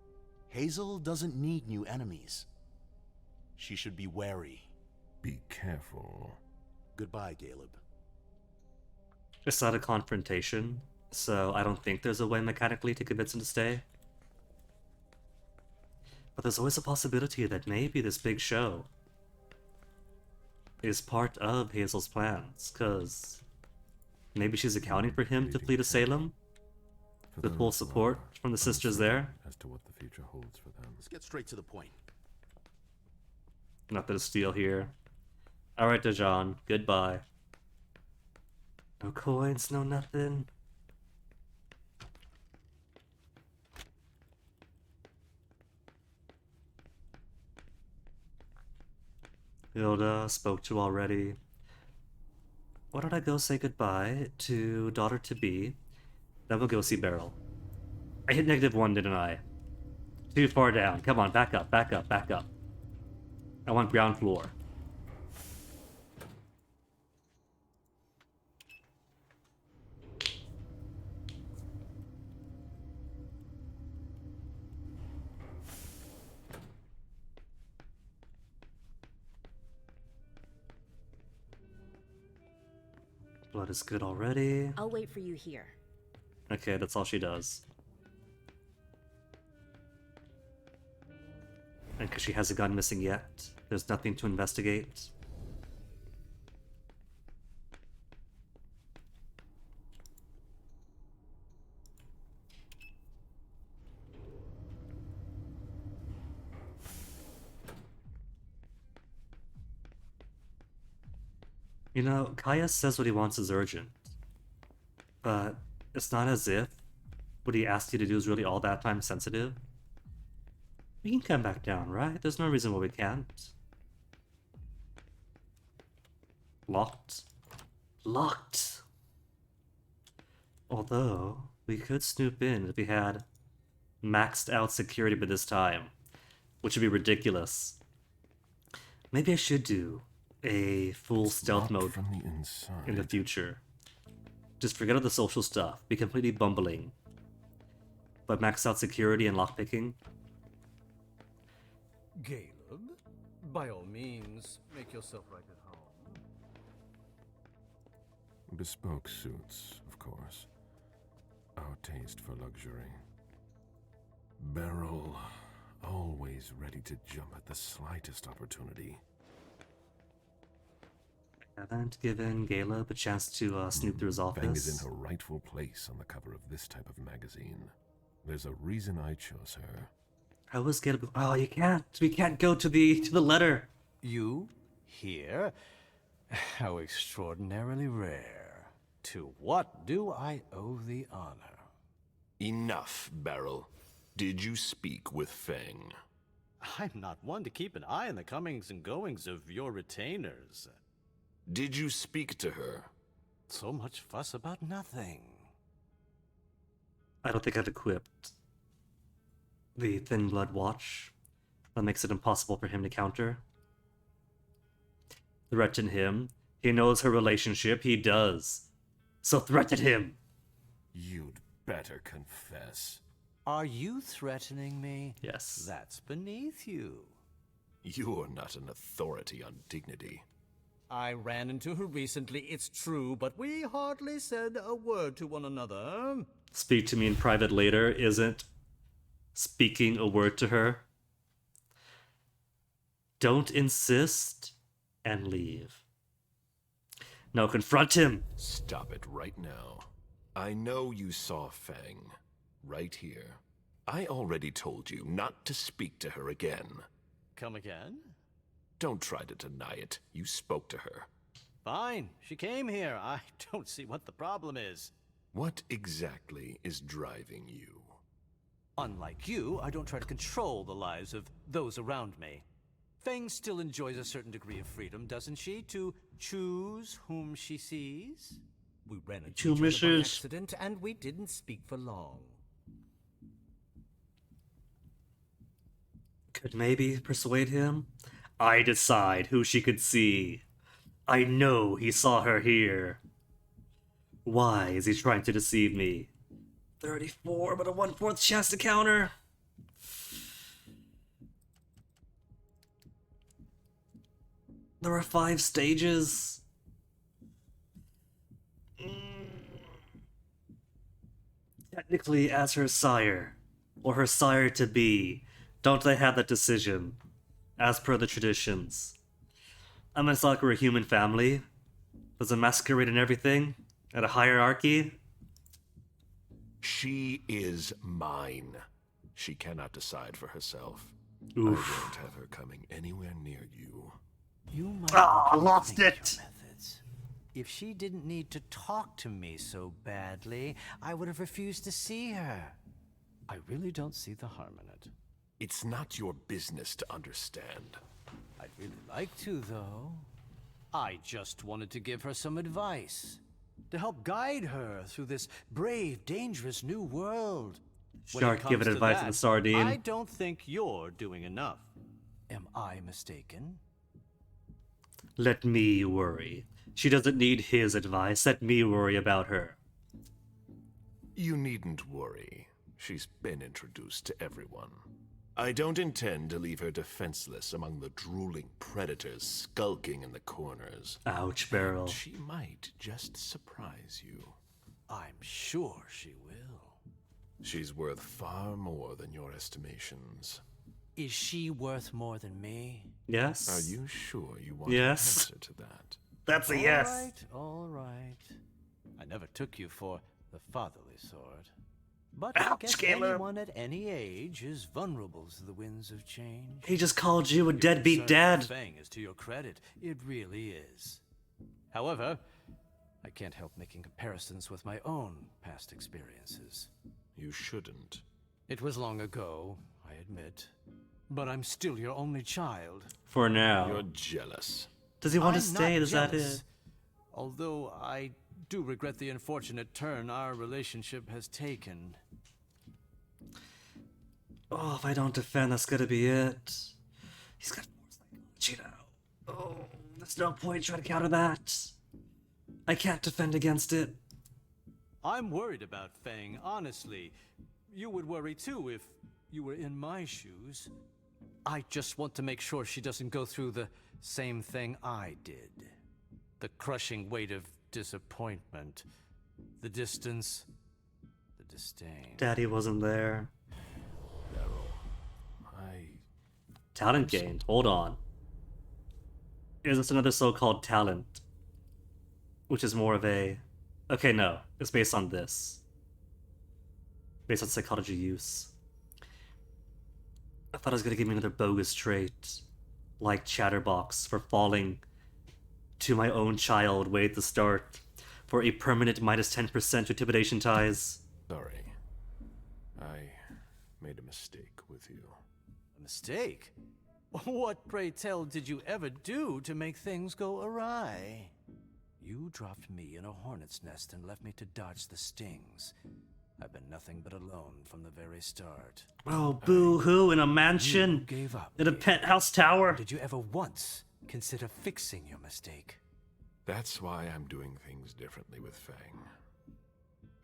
Hazel doesn't need new enemies. She should be wary. Be careful. Goodbye, Caleb. It's not a confrontation, so I don't think there's a way mechanically to convince him to stay. But there's always a possibility that maybe this big show is part of Hazel's plans, because maybe she's accounting for him to flee to Salem with full support from the sisters there. As to what the future holds for them. Let's get straight to the point. Nothing to steal here. Alright, Dejan, goodbye. No coins, no nothing. Hilda spoke to already. Why don't I go say goodbye to daughter-to-be? Then we'll go see Beryl. I hit -1, didn't I? Too far down. Come on, back up, back up, back up. I want ground floor. Blood is good already. I'll wait for you here. Okay, that's all she does. And because she hasn't gone missing yet, there's nothing to investigate. You know, Kaya says what he wants is urgent. But it's not as if what he asked you to do is really all that time sensitive. We can come back down, right? There's no reason why we can't. Locked. Locked! Although, we could snoop in if we had maxed out security by this time, which would be ridiculous. Maybe I should do a full stealth mode from the inside. in the future. Just forget all the social stuff. Be completely bumbling. But max out security and lockpicking. Caleb, by all means, make yourself right at home. Bespoke suits, of course. Our taste for luxury. Beryl, always ready to jump at the slightest opportunity. Haven't given Caleb a chance to snoop through his office. Fang is in her rightful place on the cover of this type of magazine. There's a reason I chose her. How was Caleb? Oh, you can't. We can't go to the letter. You? Here? How extraordinarily rare. To what do I owe the honor? Enough, Beryl. Did you speak with Fang? I'm not one to keep an eye on the comings and goings of your retainers. Did you speak to her? So much fuss about nothing. I don't think I've equipped the Thin Blood Watch. That makes it impossible for him to counter. Threaten him. He knows her relationship. He does. So threaten him. You'd better confess. Are you threatening me? Yes. That's beneath you. You're not an authority on dignity. I ran into her recently, it's true, but we hardly said a word to one another. Speak to me in private later isn't speaking a word to her. Don't insist and leave. No, confront him. Stop it right now. I know you saw Fang. Right here. I already told you not to speak to her again. Come again? Don't try to deny it. You spoke to her. Fine. She came here. I don't see what the problem is. What exactly is driving you? Unlike you, I don't try to control the lives of those around me. Fang still enjoys a certain degree of freedom, doesn't she, to choose whom she sees? We ran into each other by accident, and we didn't speak for long. Could maybe persuade him? I decide who she could see. I know he saw her here. Why is he trying to deceive me? 34, but a 1/4 chance to counter. There are 5 stages. Technically, as her sire, or her sire-to-be, don't they have that decision, as per the traditions? I mean, it's like we're a human family. There's a masquerade and everything, and a hierarchy. She is mine. She cannot decide for herself. Oof. I won't have her coming anywhere near you. You might lost it! Your methods. If she didn't need to talk to me so badly, I would have refused to see her. I really don't see the harm in it. It's not your business to understand. I'd really like to, though. I just wanted to give her some advice. To help guide her through this brave, dangerous new world. Shark giving advice to the sardine. I don't think you're doing enough. Am I mistaken? Let me worry. She doesn't need his advice. Let me worry about her. You needn't worry. She's been introduced to everyone. I don't intend to leave her defenseless among the drooling predators skulking in the corners. Ouch, Beryl. She might just surprise you. I'm sure she will. She's worth far more than your estimations. Is she worth more than me? Yes. Are you sure you want Yes. an answer to that? That's a yes. All right. I never took you for the fatherly sort. But Ouch, I guess Caleb. anyone at any age is vulnerable to the winds of change. He just called you a Your deadbeat concern dad. for Fang is to your credit. It really is. However, I can't help making comparisons with my own past experiences. You shouldn't. It was long ago, I admit. But I'm still your only child. For now. You're jealous. Does he want to I'm stay? not Is that jealous, it? Although I do regret the unfortunate turn our relationship has taken. Oh, if I don't defend, that's gonna be it. He's got more psychology now. Oh, there's no point trying to counter that. I can't defend against it. I'm worried about Fang, honestly. You would worry too if you were in my shoes. I just want to make sure she doesn't go through the same thing I did. The crushing weight of disappointment. The distance. The disdain. Daddy wasn't there. Talent gained. Hold on. Is this another so-called talent? Which is more of a... Okay, no. It's based on this. Based on psychology use. I thought it was gonna give me another bogus trait. Like Chatterbox for falling to my own child way at the start. For a permanent minus 10% intimidation ties. Sorry. I made a mistake with you. A mistake? What, pray tell, did you ever do to make things go awry? You dropped me in a hornet's nest and left me to dodge the stings. I've been nothing but alone from the very start. Oh, boo-hoo, in a mansion? You gave up. In a penthouse tower? Did you ever once consider fixing your mistake? That's why I'm doing things differently with Fang.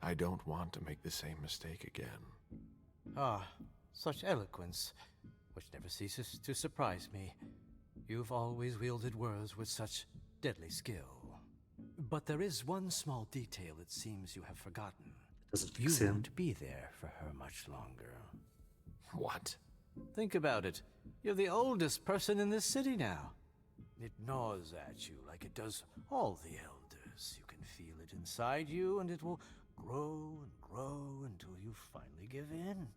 I don't want to make the same mistake again. Ah, such eloquence, which never ceases to surprise me. You've always wielded words with such deadly skill. But there is one small detail it seems you have forgotten. Doesn't You fix him. won't be there for her much longer. What? Think about it. You're the oldest person in this city now. It gnaws at you like it does all the elders. You can feel it inside you, and it will grow and grow until you finally give in.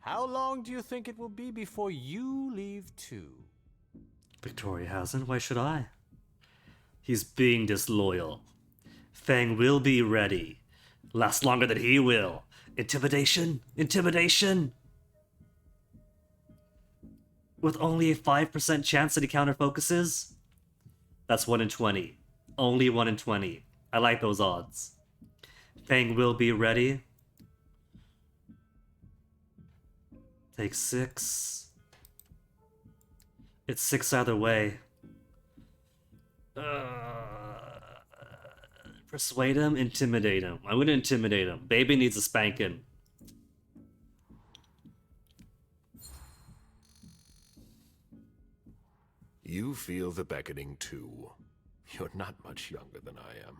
How long do you think it will be before you leave too? Victoria hasn't. Why should I? He's being disloyal. Fang will be ready. Last longer than he will. Intimidation? Intimidation? With only a 5% chance that he counterfocuses? That's 1 in 20. Only 1 in 20. I like those odds. Fang will be ready. Take 6. It's 6 either way. Persuade him, intimidate him. I'm gonna intimidate him. Baby needs a spanking. You feel the beckoning too. You're not much younger than I am.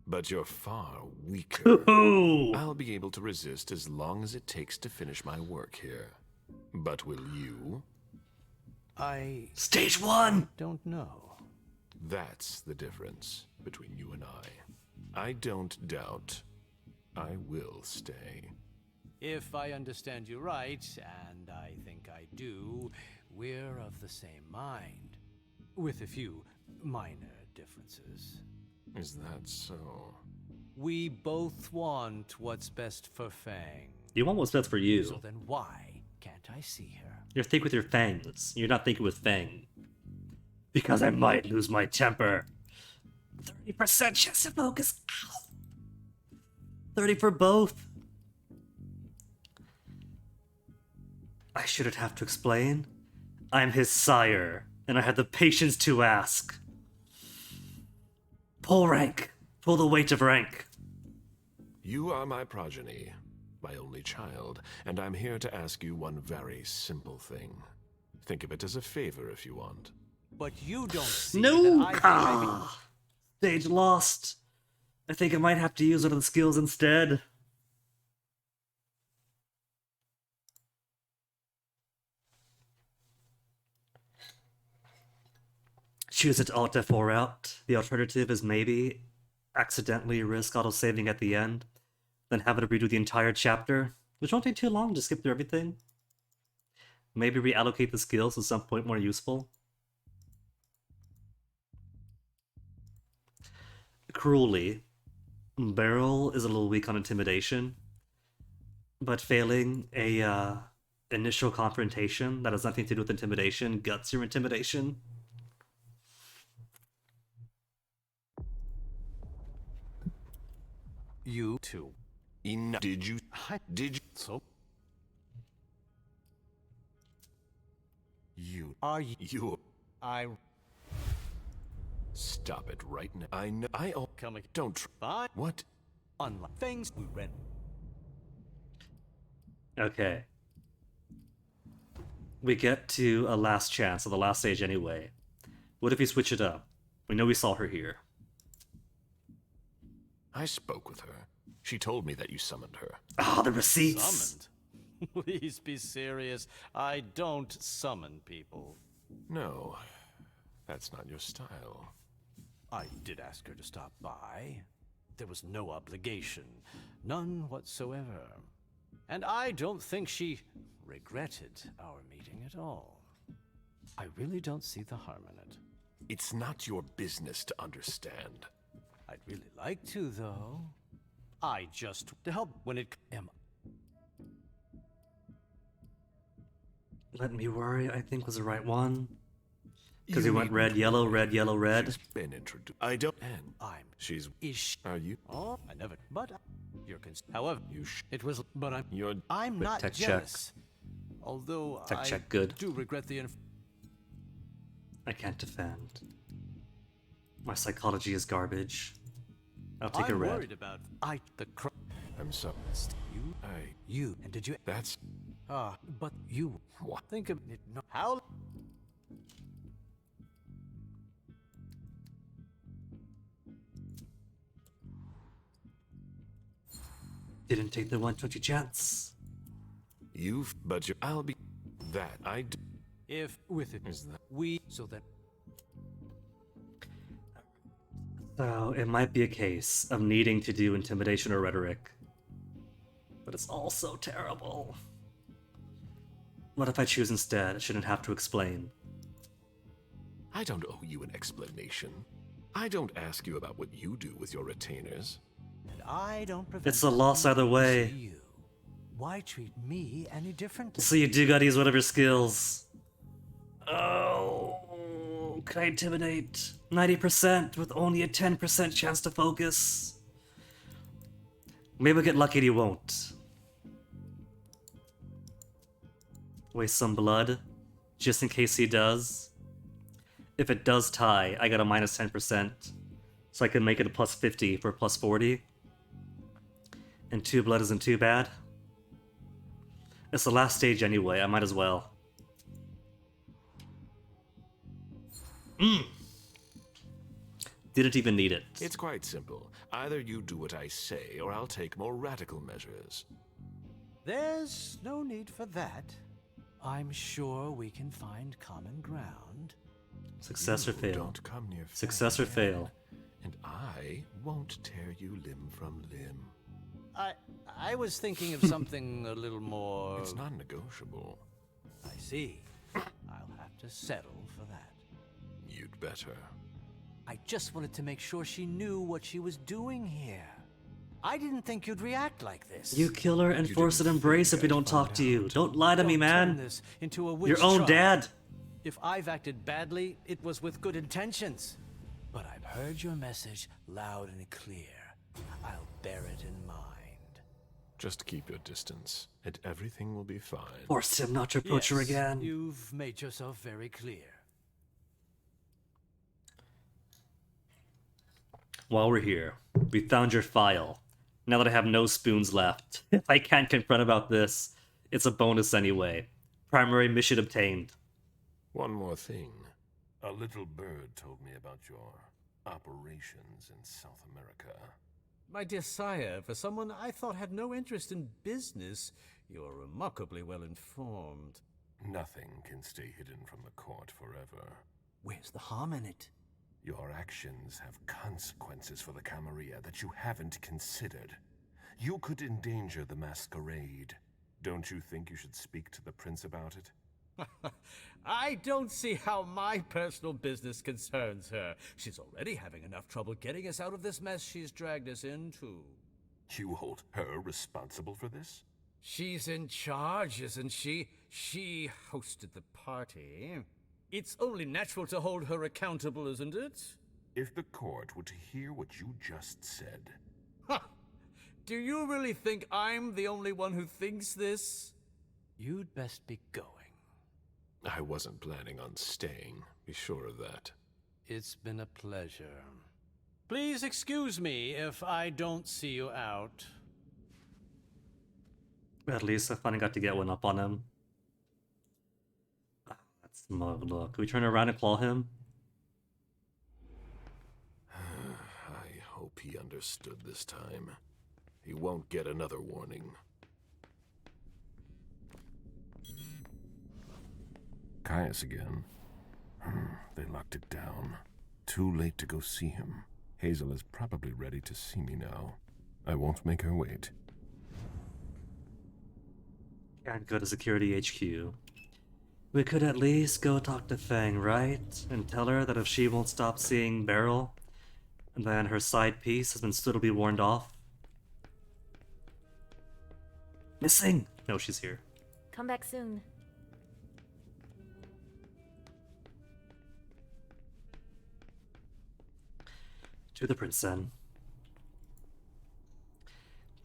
But you're far weaker. Ooh. I'll be able to resist as long as it takes to finish my work here. But will you? Stage 1! Don't know. That's the difference between you and I don't doubt. I will stay. If I understand you right, and I think I do, we're of the same mind. With a few minor differences. Is that so? We both want what's best for Fang. You want what's best for you. So then why can't I see her? You're thinking with your fangs. You're not thinking with Fang. Because I might lose my temper. 30% chance to focus. Ow. 30 for both. I shouldn't have to explain. I'm his sire, and I had the patience to ask. Pull rank. Pull the weight of rank. You are my progeny. my only child, and I'm here to ask you one very simple thing. Think of it as a favor if you want. But you don't see No! that I think Ah! Stage lost. I think I might have to use one of the skills instead. Choose it Alt F4 route. The alternative is maybe accidentally risk auto-saving at the end, then have it redo the entire chapter, which won't take too long to skip through everything. Maybe reallocate the skills at some point more useful. Cruelly, Beryl is a little weak on intimidation, but failing a initial confrontation that has nothing to do with intimidation guts your intimidation. You too. Did you? So? You. Are you? You. I. Stop it right now. I know. Coming. Don't try. What? Unlike things we read. Okay. We get to a last chance, or the last stage anyway. What if we switch it up? We know we saw her here. I spoke with her. She told me that you summoned her. Ah, the receipts! Summoned? Please be serious. I don't summon people. No, that's not your style. I did ask her to stop by. There was no obligation. None whatsoever. And I don't think she regretted our meeting at all. I really don't see the harm in it. It's not your business to understand. I'd really like to, though. I just to help when it am. Let Me Worry, I think, was the right one. Because he went red, yellow, red, yellow, red. She's been introduced. I don't. And she's. Is she? Are you? Oh, I never. But you're however, it was. But I'm not tech jealous. Although Tech I check, good. do regret the. I can't defend. My psychology is garbage. I'll take a I'm red. worried about I'm so. You and did you? That's. But you. What? Think of it. No, how? Didn't take the 120 chance. But I'll be. That I do. If with it Is that we so that. So it might be a case of needing to do intimidation or rhetoric. But it's all so terrible. What if I choose instead? I shouldn't have to explain. I don't owe you an explanation. I don't ask you about what you do with your retainers. And I don't prevent. It's a loss either way. You. Why treat me any differently? So you do gotta use one of your skills. Oh, can I intimidate? 90% with only a 10% chance to focus. Maybe I'll get lucky and he won't. Waste some blood, just in case he does. If it does tie, I got a minus 10%, so I can make it a plus 50 for plus 40. And 2 blood isn't too bad. It's the last stage anyway, I might as well. Didn't even need it. It's quite simple. Either you do what I say, or I'll take more radical measures. There's no need for that. I'm sure we can find common ground. Success or You fail. Don't come near Success or again, fail. And I won't tear you limb from limb. I was thinking of something a little more. It's non-negotiable. I see. I'll have to settle for that. You'd better. I just wanted to make sure she knew what she was doing here. I didn't think you'd react like this. You kill her and force an embrace if we don't talk to you. Don't lie to me, Don't turn man. this into a witch Your own trial. dad. If I've acted badly, it was with good intentions. But I've heard your message loud and clear. I'll bear it in mind. Just keep your distance, and everything will be fine. Force him not to approach her Yes, again. You've made yourself very clear. While we're here, we found your file. Now that I have no spoons left, if I can't confront about this, it's a bonus anyway. Primary mission obtained. One more thing. A little bird told me about your operations in South America. My dear sire, for someone I thought had no interest in business, you're remarkably well informed. Nothing can stay hidden from the court forever. Where's the harm in it? Your actions have consequences for the Camarilla that you haven't considered. You could endanger the masquerade. Don't you think you should speak to the prince about it? I don't see how my personal business concerns her. She's already having enough trouble getting us out of this mess she's dragged us into. You hold her responsible for this? She's in charge, isn't she? She hosted the party. It's only natural to hold her accountable, isn't it? If the court were to hear what you just said... Ha! Do you really think I'm the only one who thinks this? You'd best be going. I wasn't planning on staying. Be sure of that. It's been a pleasure. Please excuse me if I don't see you out. At least I finally got to get one up on him. That's smug look. Can we turn around and claw him? I hope he understood this time. He won't get another warning. Caius again. They locked it down. Too late to go see him. Hazel is probably ready to see me now. I won't make her wait. Can't go to security HQ. We could at least go talk to Fang, right? And tell her that if she won't stop seeing Beryl, then her side piece has been suitably warned off. Missing! No, she's here. Come back soon. To the prince, then.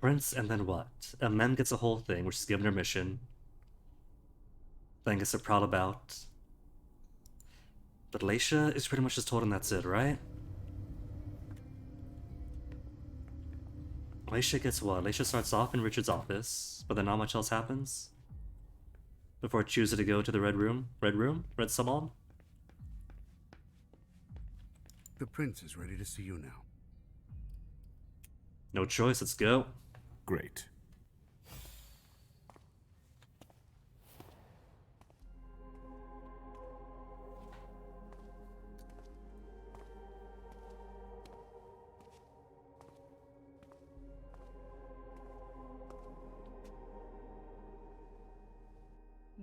Prince, and then what? Emem gets a whole thing, which is given her mission. Then gets a proud about. But Leisha is pretty much just told him that's it, right? Leisha gets what? Leisha starts off in Richard's office, but then not much else happens. Before choosing to go to the Red Room? Red Salon? The prince is ready to see you now. No choice, let's go. Great.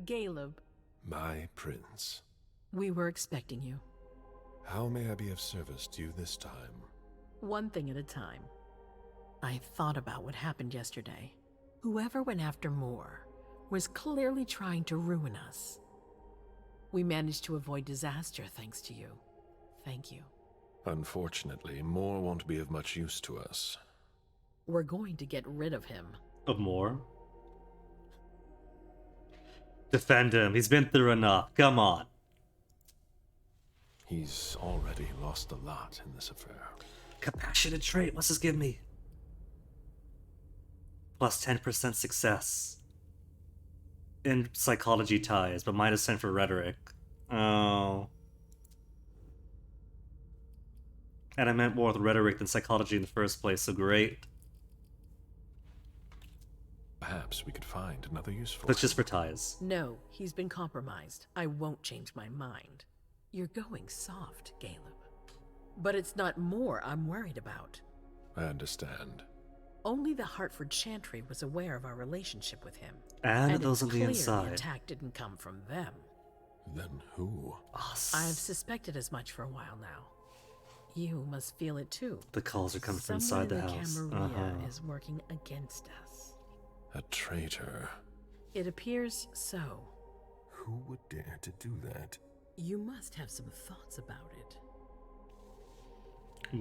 Caleb. My prince. We were expecting you. How may I be of service to you this time? One thing at a time. I thought about what happened yesterday. Whoever went after Moore was clearly trying to ruin us. We managed to avoid disaster thanks to you. Thank you. Unfortunately, Moore won't be of much use to us. We're going to get rid of him. Of Moore? Defend him. He's been through enough. Come on. He's already lost a lot in this affair. Compassionate trait. What's this give me? Plus 10% success. In psychology ties, but minus 10 for rhetoric. Oh. And I meant more with rhetoric than psychology in the first place, so great. Perhaps we could find another use for That's just for ties. No, he's been compromised. I won't change my mind. You're going soft, Caleb. But it's not Moore I'm worried about. I understand. Only the Hartford Chantry was aware of our relationship with him. And those it's on the clear inside. The attack didn't come from them. Then who? Us. I've suspected as much for a while now. You must feel it too. The calls are coming from Someone inside the in house. Camarilla is working against us. A traitor. It appears so. Who would dare to do that? You must have some thoughts about it.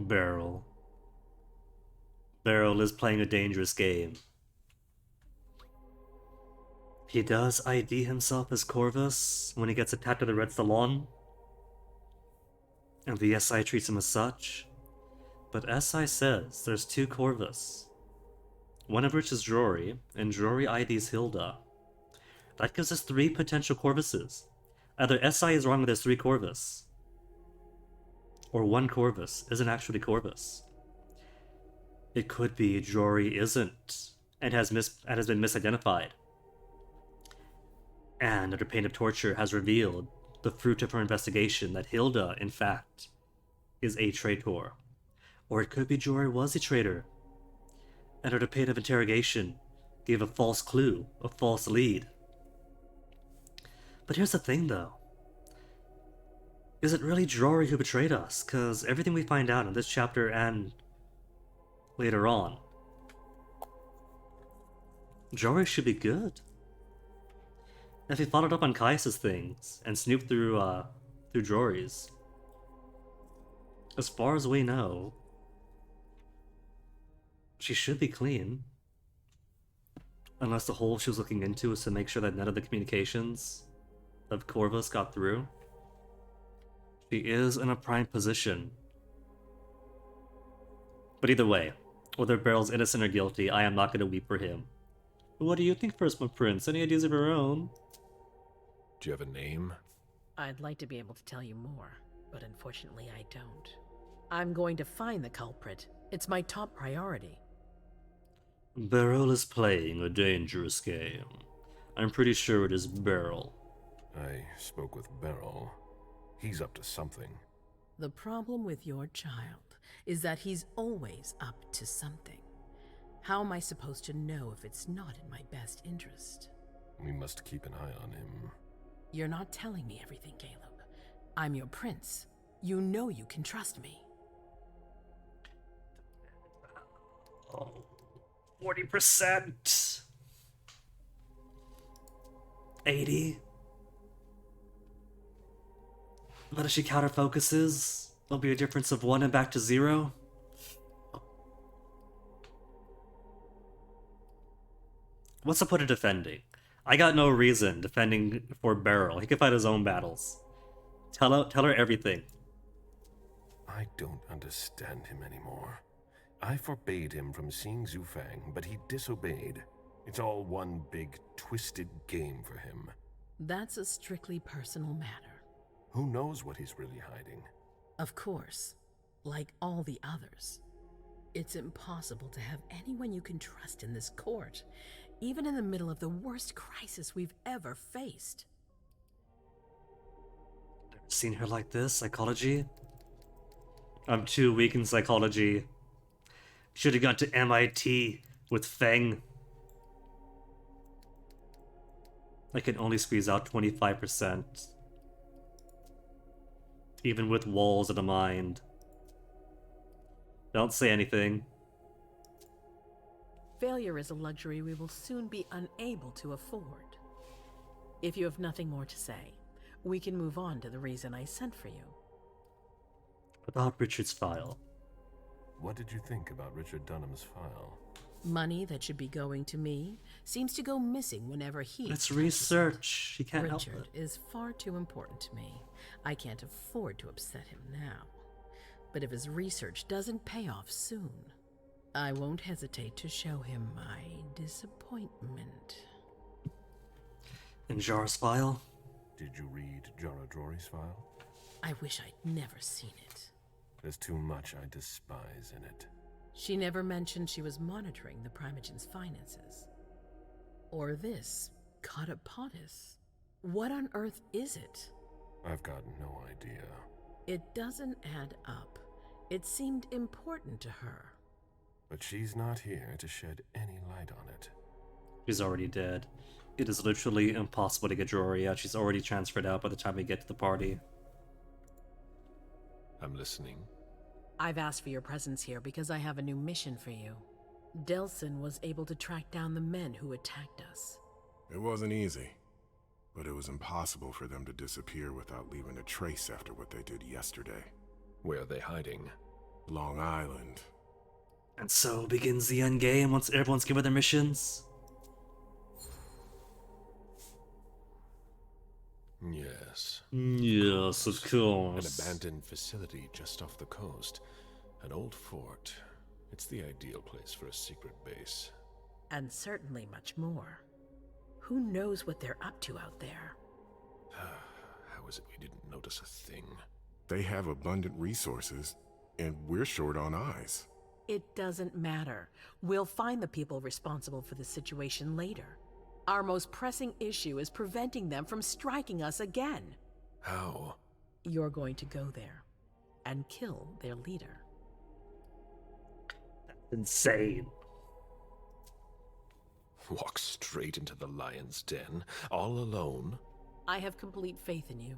Beryl. Beryl is playing a dangerous game. He does ID himself as Corvus when he gets attacked at the Red Salon. And the SI treats him as such. But SI says there's two Corvus. one of which is Jory, and Jory IDs Hilda. That gives us 3 potential Corvuses. Either SI is wrong with his 3 Corvus, or 1 Corvus isn't actually Corvus. It could be Jory isn't, and has been misidentified. And under pain of torture has revealed the fruit of her investigation that Hilda, in fact, is a traitor. Or it could be Jory was a traitor, and under pain of interrogation gave a false clue, a false lead. But here's the thing though. Is it really Jory who betrayed us? Because everything we find out in this chapter and later on, Jory should be good. If he followed up on Caius's things and snooped through Jory's, as far as we know, she should be clean. Unless the hole she was looking into is to make sure that none of the communications of Corvus got through. She is in a prime position. But either way, whether Beryl's innocent or guilty, I am not going to weep for him. What do you think, First Prince? Any ideas of your own? Do you have a name? I'd like to be able to tell you more, but unfortunately I don't. I'm going to find the culprit. It's my top priority. Beryl is playing a dangerous game. I'm pretty sure it is Beryl. I spoke with Beryl. He's up to something. The problem with your child is that he's always up to something. How am I supposed to know if it's not in my best interest? We must keep an eye on him. You're not telling me everything, Caleb. I'm your prince. You know you can trust me. 40%. 80. But if she counterfocuses, there'll be a difference of 1 and back to 0. What's the point of defending? I got no reason defending for Beryl. He can fight his own battles. Tell her everything. I don't understand him anymore. I forbade him from seeing Zufang, but he disobeyed. It's all one big, twisted game for him. That's a strictly personal matter. Who knows what he's really hiding? Of course, like all the others. It's impossible to have anyone you can trust in this court, even in the middle of the worst crisis we've ever faced. Seen her like this? Psychology? I'm too weak in psychology. Should have gone to MIT with Feng. I can only squeeze out 25%. Even with walls in a mind. Don't say anything. Failure is a luxury we will soon be unable to afford. If you have nothing more to say, we can move on to the reason I sent for you. About Richard's file. What did you think about Richard Dunham's file? Money that should be going to me seems to go missing whenever he... It's research. He can't help it. Richard is far too important to me. I can't afford to upset him now. But if his research doesn't pay off soon, I won't hesitate to show him my disappointment. In Jar's file? Did you read Jara Drory's file? I wish I'd never seen it. There's too much I despise in it. She never mentioned she was monitoring the Primogen's finances. Or this, Katapotis. What on earth is it? I've got no idea. It doesn't add up. It seemed important to her. But she's not here to shed any light on it. She's already dead. It is literally impossible to get Jory out. She's already transferred out by the time we get to the party. I'm listening. I've asked for your presence here because I have a new mission for you. Delsin was able to track down the men who attacked us. It wasn't easy, but it was impossible for them to disappear without leaving a trace after what they did yesterday. Where are they hiding? Long Island. And so begins the end game once everyone's given their missions. Yes. Yes, of course. An abandoned facility just off the coast. An old fort. It's the ideal place for a secret base. And certainly much more. Who knows what they're up to out there? How is it we didn't notice a thing? They have abundant resources, and we're short on eyes. It doesn't matter. We'll find the people responsible for the situation later. Our most pressing issue is preventing them from striking us again. How? You're going to go there and kill their leader. That's insane. Walk straight into the lion's den, all alone? I have complete faith in you,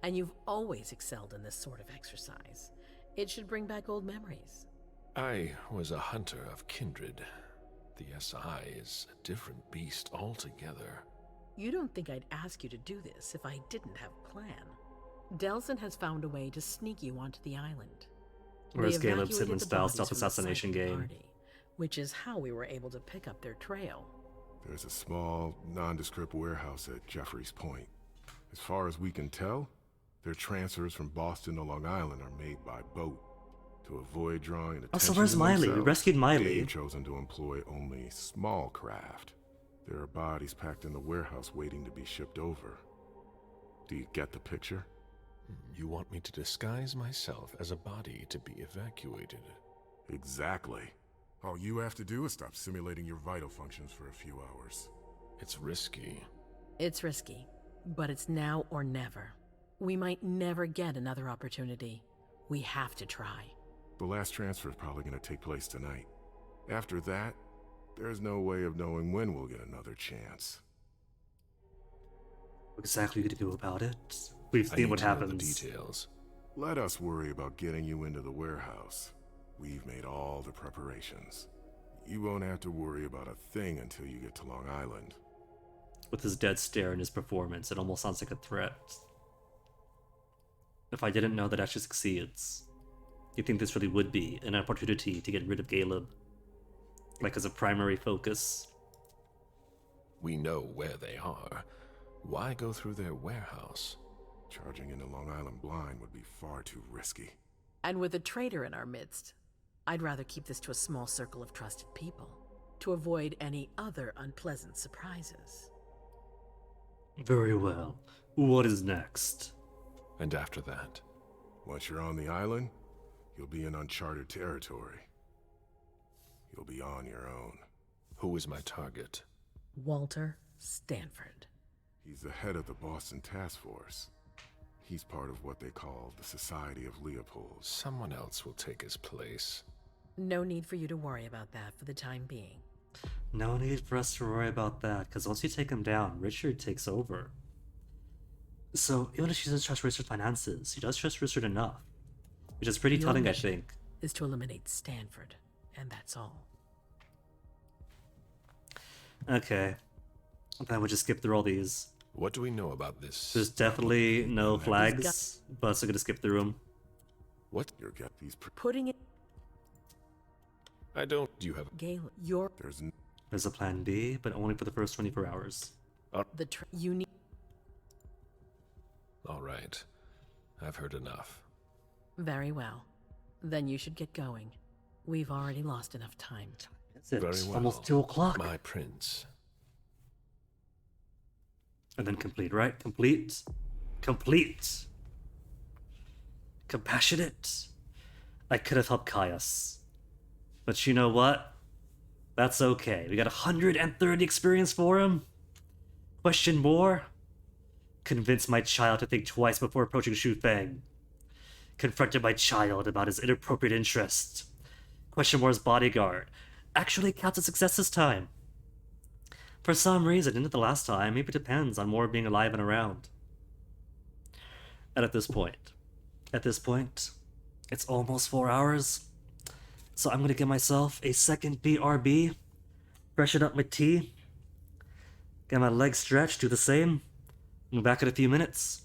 and you've always excelled in this sort of exercise. It should bring back old memories. I was a hunter of kindred. The SI is a different beast altogether. You don't think I'd ask you to do this if I didn't have a plan. Delson has found a way to sneak you onto the island. Whereas They Caleb's evacuated the Sidman-style bodies stealth from the assassination Psychic game. Party, which is how we were able to pick up their trail. There's a small, nondescript warehouse at Jeffrey's Point. As far as we can tell, their transfers from Boston to Long Island are made by boat. To avoid drawing attention Also, where's to Miley? We themselves, rescued Miley. they've chosen to employ only small craft. There are bodies packed in the warehouse waiting to be shipped over. Do you get the picture? You want me to disguise myself as a body to be evacuated? Exactly. All you have to do is stop simulating your vital functions for a few hours. It's risky. It's risky, but it's now or never. We might never get another opportunity. We have to try. The last transfer is probably going to take place tonight. After that, there's no way of knowing when we'll get another chance. What exactly are you going to do about it? We've I seen need what to know happens. the details. Let us worry about getting you into the warehouse. We've made all the preparations. You won't have to worry about a thing until you get to Long Island. With his dead stare and his performance, it almost sounds like a threat. If I didn't know that actually succeeds, you think this really would be an opportunity to get rid of Caleb? Like as a primary focus? We know where they are. Why go through their warehouse? Charging into Long Island blind would be far too risky. And with a traitor in our midst, I'd rather keep this to a small circle of trusted people, to avoid any other unpleasant surprises. Very well. What is next? And after that? Once you're on the island, you'll be in uncharted territory. You'll be on your own. Who is my target? Walter Stanford. He's the head of the Boston Task Force. He's part of what they call the Society of Leopold. Someone else will take his place. No need for you to worry about that for the time being. No need for us to worry about that, because once you take him down, Richard takes over. So, even if she doesn't trust Richard's finances, she does trust Richard enough. Which is pretty Your telling, I mission think. Is to eliminate Stanford, and that's all. Okay. Then we'll just skip through all these. What do we know about this? There's definitely no flags, but still gonna skip through them. What? You'll get these. Putting it. I don't. Do you have? Gale, your. There's a plan B, but only for the first 24 hours. You need. All right. I've heard enough. Very well. Then you should get going. We've already lost enough time. That's it. Very well. Almost 2 o'clock. My prince. And then complete, right? Complete. Complete. Compassionate. I could have helped Caius. But you know what? That's okay. We got 130 experience for him. Question more? Convinced my child to think twice before approaching Shu Feng. Confronted my child about his inappropriate interest. Question more's bodyguard. Actually counts as success this time. For some reason, didn't the last time. Maybe it depends on more being alive and around. And at this point, it's almost 4 hours. So I'm gonna give myself a second BRB, freshen up my tea, get my legs stretched, do the same. I'm back in a few minutes.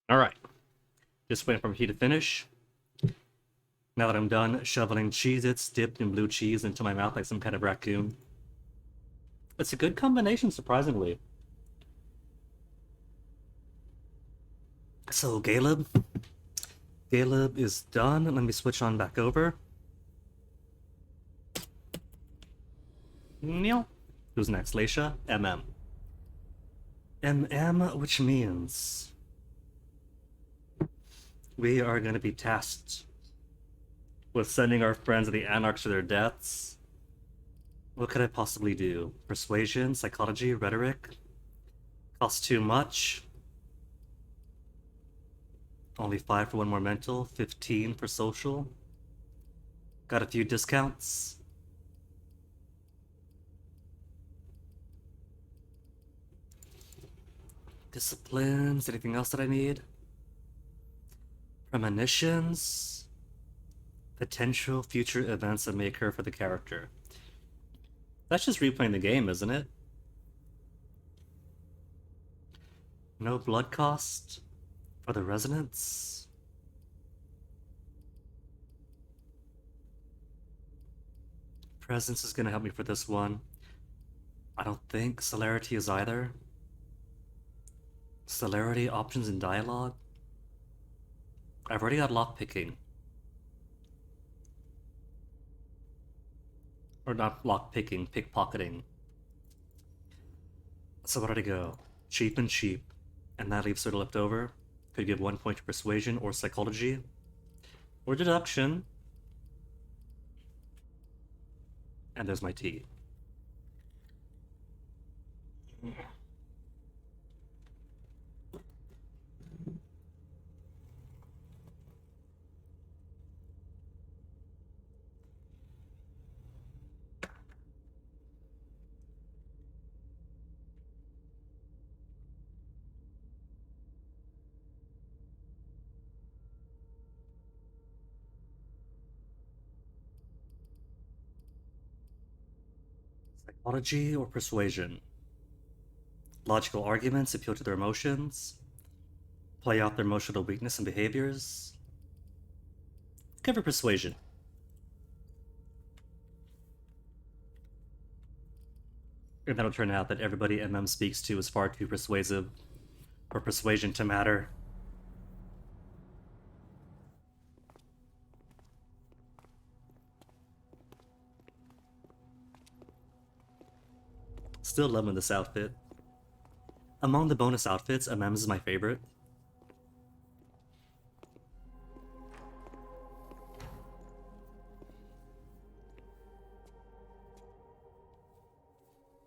Alright. Just waiting for me to finish. Now that I'm done shoveling Cheez-Its dipped in blue cheese into my mouth like some kind of raccoon. It's a good combination, surprisingly. So, Caleb is done. Let me switch on back over. Neil. Who's next? Leisha? Emem. Which means we are going to be tasked with sending our friends the Anarchs to their deaths. What could I possibly do? Persuasion, psychology, rhetoric? Costs too much. Only 5 for one more mental, 15 for social. Got a few discounts. Disciplines, anything else that I need? Premonitions. Potential future events that may occur for the character. That's just replaying the game, isn't it? No blood cost for the resonance. Presence is gonna help me for this one. I don't think celerity is either. Celerity, options, and dialogue. I've already got lockpicking. Or not lockpicking, pickpocketing. So where did I go? Cheap and cheap. And that leaves sort of left over. Could give 1 point to persuasion or psychology. Or deduction. And there's my tea. Psychology or persuasion? Logical arguments appeal to their emotions. Play out their emotional weakness and behaviors. Give her persuasion. And that'll turn out that everybody MM speaks to is far too persuasive for persuasion to matter. Still loving this outfit. Among the bonus outfits, Emem's is my favorite.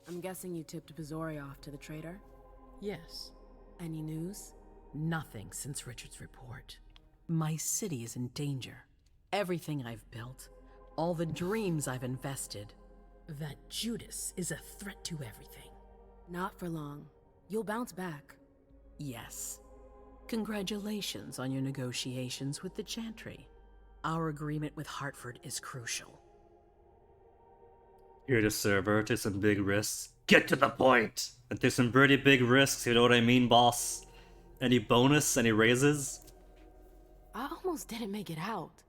I'm guessing you tipped Bazori off to the traitor? Yes. Any news? Nothing since Richard's report. My city is in danger. Everything I've built, all the dreams I've invested. That Judas is a threat to everything. Not for long. You'll bounce back. Yes. Congratulations on your negotiations with the Chantry. Our agreement with Hartford is crucial. Here to serve her, take some big risks. Get to the point! And take some pretty big risks, you know what I mean, boss? Any bonus? Any raises? I almost didn't make it out.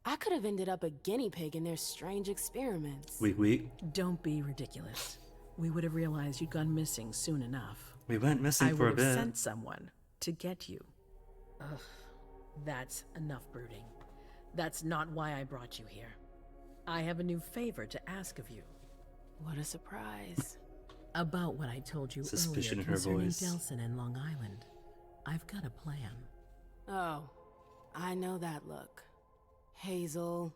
I could have ended up a guinea pig in their strange experiments. Weak. Don't be ridiculous. We would have realized you'd gone missing soon enough. We went missing for a bit. I would have sent someone to get you. Ugh, that's enough brooding. That's not why I brought you here. I have a new favor to ask of you. What a surprise. About what I told you Suspicion earlier in her concerning voice. Delson and Long Island. I've got a plan. Oh, I know that look. Hazel.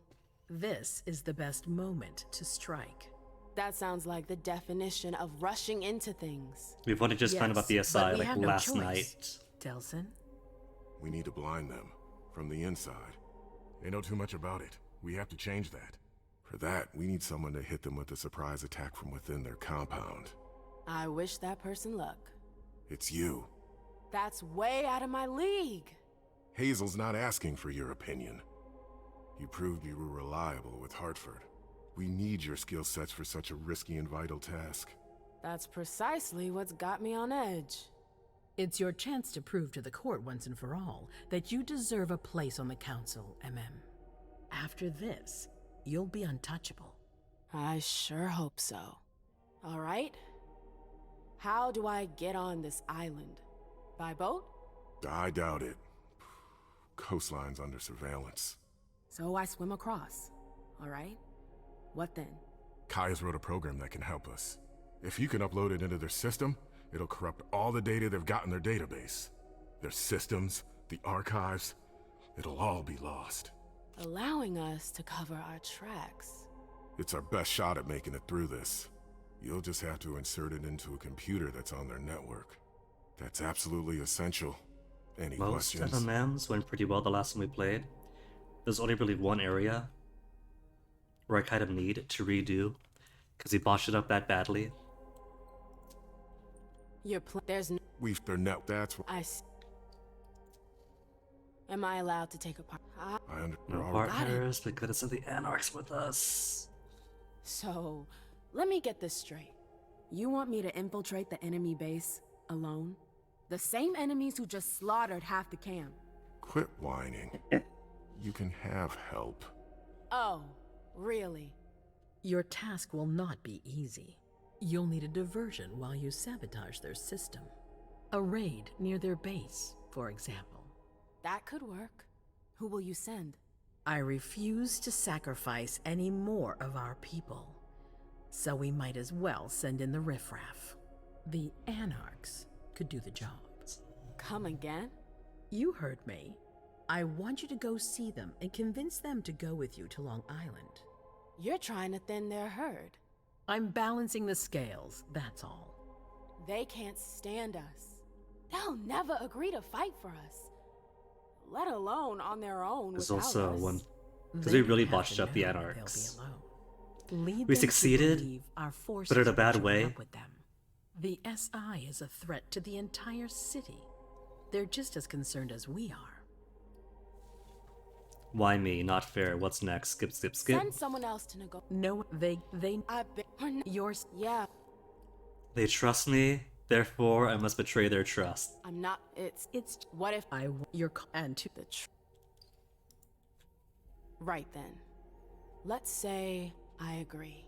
This is the best moment to strike. That sounds like the definition of rushing into things. We've only just found about the SI but we like have no last choice. night. Delson? We need to blind them from the inside. They know too much about it. We have to change that. For that, we need someone to hit them with a surprise attack from within their compound. I wish that person luck. It's you. That's way out of my league. Hazel's not asking for your opinion. You proved you were reliable with Hartford. We need your skill sets for such a risky and vital task. That's precisely what's got me on edge. It's your chance to prove to the court once and for all that you deserve a place on the council, Emem. After this, you'll be untouchable. I sure hope so. All right. How do I get on this island? By boat? I doubt it. Coastline's under surveillance. So I swim across. All right. What then? Kaya's wrote a program that can help us. If you can upload it into their system, it'll corrupt all the data they've got in their database. Their systems, the archives, it'll all be lost. Allowing us to cover our tracks. It's our best shot at making it through this. You'll just have to insert it into a computer that's on their network. That's absolutely essential. Any Most questions? MMMs went pretty well the last time we played. There's only really one area where I kind of need to redo, because he botched it up that badly. There's no... We've their net, that's what Am I allowed to take a part? No partners, but goodness of the Anarchs with us. So, let me get this straight. You want me to infiltrate the enemy base alone? The same enemies who just slaughtered half the camp. Quit whining. You can have help. Oh, really? Your task will not be easy. You'll need a diversion while you sabotage their system. A raid near their base, for example. That could work. Who will you send? I refuse to sacrifice any more of our people. So we might as well send in the riffraff. The Anarchs could do the job. Come again? You heard me. I want you to go see them and convince them to go with you to Long Island. You're trying to thin their herd. I'm balancing the scales, that's all. They can't stand us. They'll never agree to fight for us. Let alone on their own There's without also us. one, because we really botched up the Anarchs. We succeeded, but in a bad way. The SI is a threat to the entire city. They're just as concerned as we are. Why me? Not fair. What's next? Skip, skip, skip. Send someone else to negotiate. No, they. I bet yours. Yeah. They trust me, therefore I must betray their trust. I'm not. It's. What if you're and to the. Right then. Let's say I agree.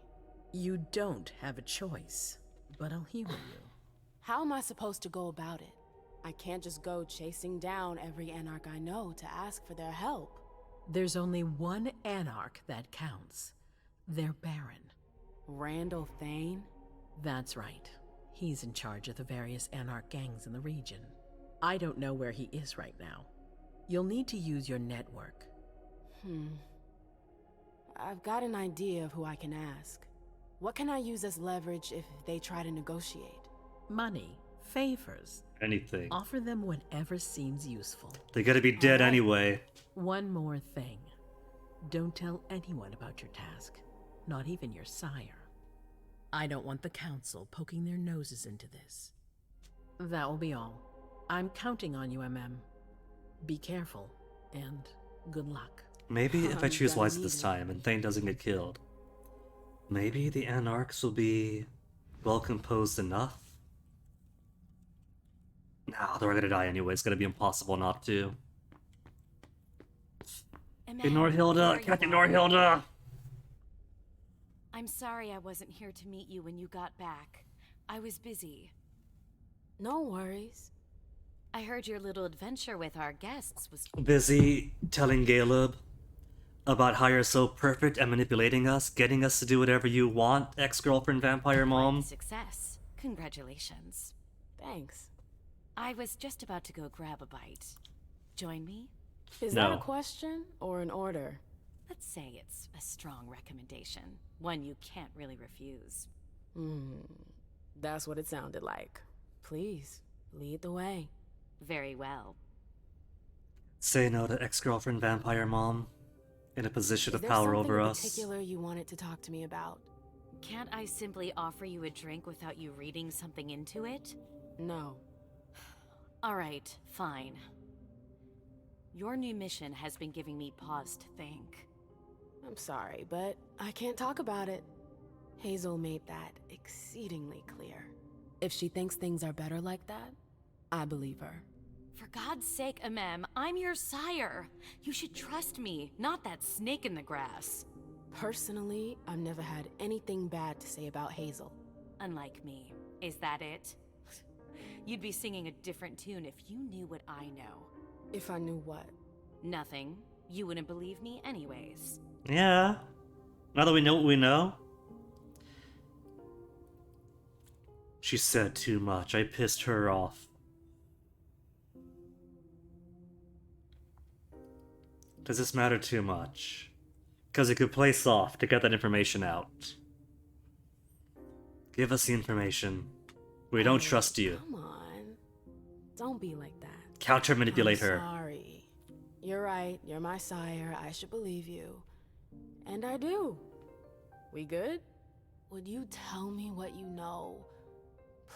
You don't have a choice, but I'll humor you. How am I supposed to go about it? I can't just go chasing down every Anarch I know to ask for their help. There's only one Anarch that counts. Their Baron. Randall Thane? That's right. He's in charge of the various Anarch gangs in the region. I don't know where he is right now. You'll need to use your network. I've got an idea of who I can ask. What can I use as leverage if they try to negotiate? Money, favors. Anything. Offer them whatever seems useful. They gotta be dead anyway. One more thing. Don't tell anyone about your task. Not even your sire. I don't want the council poking their noses into this. That will be all. I'm counting on you, Emem. Be careful, and good luck. Maybe if I choose wisely this time and Thane doesn't get killed, maybe the Anarchs will be well composed enough. Nah, they're gonna die anyway. It's gonna be impossible not to. Ignore Hilda! Can't ignore Hilda! I'm sorry I wasn't here to meet you when you got back. I was busy. No worries. I heard your little adventure with our guests was Busy telling Caleb about how you're so perfect at manipulating us, getting us to do whatever you want, ex-girlfriend vampire mom. success. Congratulations. Thanks. I was just about to go grab a bite. Join me? Is that a question or an order? Let's say it's a strong recommendation. One you can't really refuse. That's what it sounded like. Please, lead the way. Very well. Say no to ex-girlfriend vampire mom in a position of Is there power something over in us. particular you wanted to talk to me about? Can't I simply offer you a drink without you reading something into it? No. All right, fine. Your new mission has been giving me pause to think. I'm sorry, but I can't talk about it. Hazel made that exceedingly clear. If she thinks things are better like that, I believe her. For God's sake, Emem, I'm your sire. You should trust me, not that snake in the grass. Personally, I've never had anything bad to say about Hazel. Unlike me. Is that it? You'd be singing a different tune if you knew what I know. If I knew what? Nothing. You wouldn't believe me anyways. Yeah. Now that we know what we know. She said too much. I pissed her off. Does this matter too much? Because it could play soft to get that information out. Give us the information. We don't trust you. Come on. Don't be like that. Counter manipulate I'm her. Sorry. You're right. You're my sire. I should believe you. And I do. We good? Would you tell me what you know?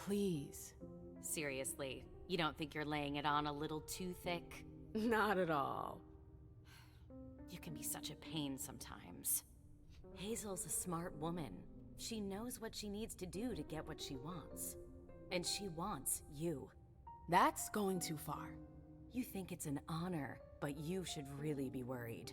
Please. Seriously, you don't think you're laying it on a little too thick? Not at all. You can be such a pain sometimes. Hazel's a smart woman. She knows what she needs to do to get what she wants. And she wants you. That's going too far. You think it's an honor, but you should really be worried.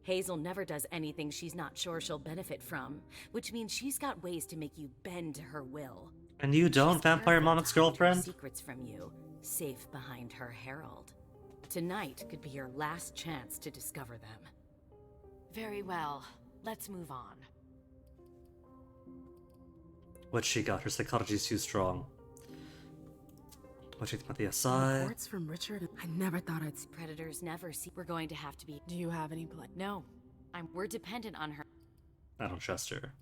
Hazel never does anything she's not sure she'll benefit from, which means she's got ways to make you bend to her will. And you don't, Vampire Mom's girlfriend? Secrets from you, safe behind her herald. Tonight could be your last chance to discover them. Very well, let's move on. What she got? Her psychology's too strong. What do you think about the SI? Reports from Richard? I never thought I'd see. Predators never see. We're going to have to be. Do you have any plan? No. We're dependent on her. I don't trust her.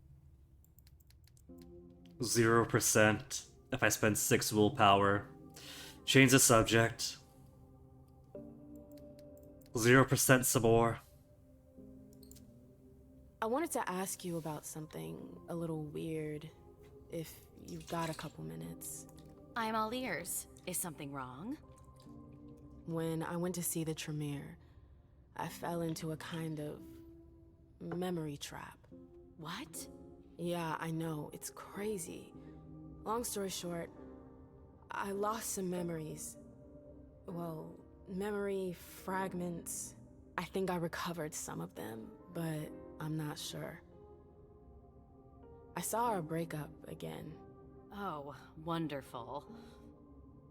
0% if I spend 6 willpower. Change the subject. 0% some more. I wanted to ask you about something a little weird, if you've got a couple minutes. I'm all ears. Is something wrong? When I went to see the Tremere, I fell into a kind of memory trap. What? Yeah, I know, it's crazy. Long story short, I lost some memories. Well, memory fragments. I think I recovered some of them, but I'm not sure. I saw our breakup again. Oh, wonderful.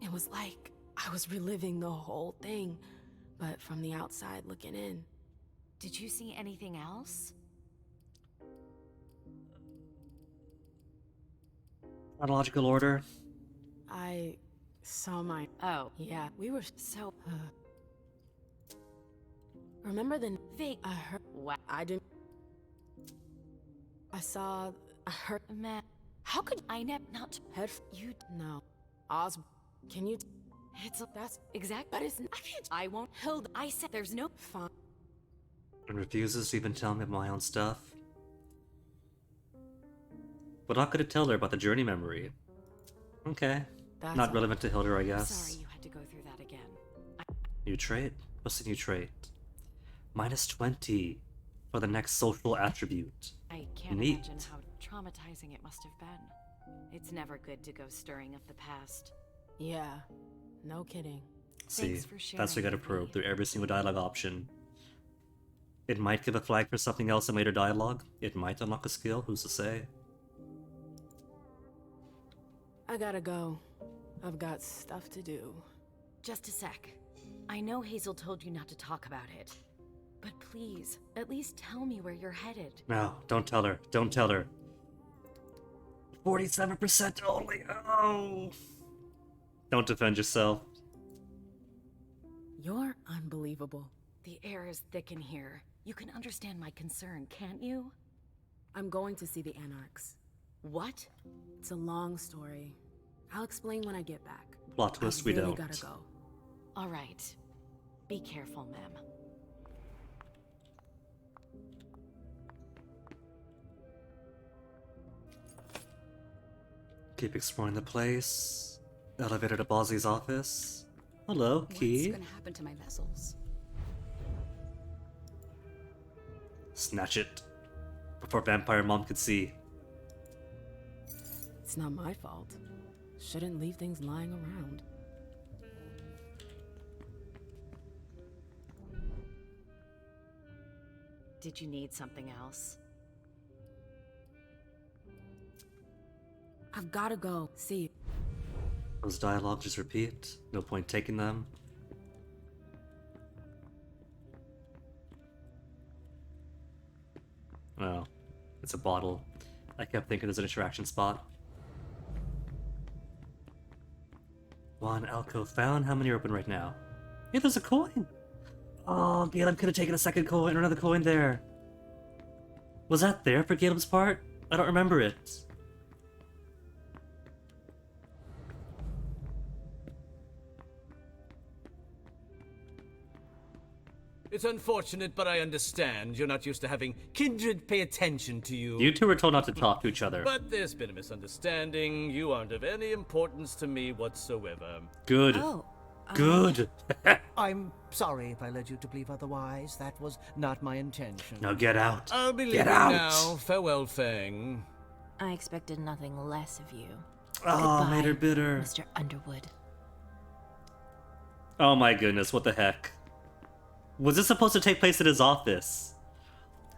It was like I was reliving the whole thing, but from the outside looking in. Did you see anything else? Chronological order? I saw my... Oh. Yeah, we were so... Remember the... Fake. I heard... What? I didn't... I heard... Man. How could I not... Head... You... No. Oz... Can you... That's exact... But it's... I won't... Hilda... I said there's no... Fine. And refuses to even tell me my own stuff. But not gonna tell her about the journey memory. Okay. That's not all. relevant to Hilda, I guess. Sorry you had to go through that again. New trait? What's the new trait? Minus 20 for the next social attribute. I can't Neat. imagine how traumatizing it must have been. It's never good to go stirring up the past. Yeah. No kidding. See, Thanks for sharing that's what we gotta with probe me. through every single dialogue option. It might give a flag for something else in later dialogue. It might unlock a skill, who's to say? I gotta go. I've got stuff to do. Just a sec. I know Hazel told you not to talk about it. But please, at least tell me where you're headed. No, don't tell her. Don't tell her. 47% only. Oh! Don't defend yourself. You're unbelievable. The air is thick in here. You can understand my concern, can't you? I'm going to see the Anarchs. What? It's a long story. I'll explain when I get back. Plot twist, we really don't. gotta go. All right. Be careful, Mem. Keep exploring the place. Elevator to Bosley's office. Hello, key. What's gonna happen to my vessels? Snatch it. Before Vampire Mom could see. It's not my fault. Shouldn't leave things lying around. did you need something else? I've gotta go. See you. Those dialogues just repeat. No point taking them. Oh, it's a bottle. I kept thinking there's an interaction spot. One alcove found. How many are open right now? Hey, there's a coin! Oh, Caleb could have taken a second coin or another coin there. Was that there for Caleb's part? I don't remember it. It's unfortunate, but I understand. You're not used to having kindred pay attention to you. You two were told not to talk to each other. But there's been a misunderstanding. You aren't of any importance to me whatsoever. Good. Good. I'm sorry if I led you to believe otherwise. That was not my intention. Now get out. I'll be Get leaving out. now. Farewell, Fang. I expected nothing less of you. Oh, Goodbye, made her bitter. Mr. Underwood. Oh my goodness, what the heck? Was this supposed to take place at his office?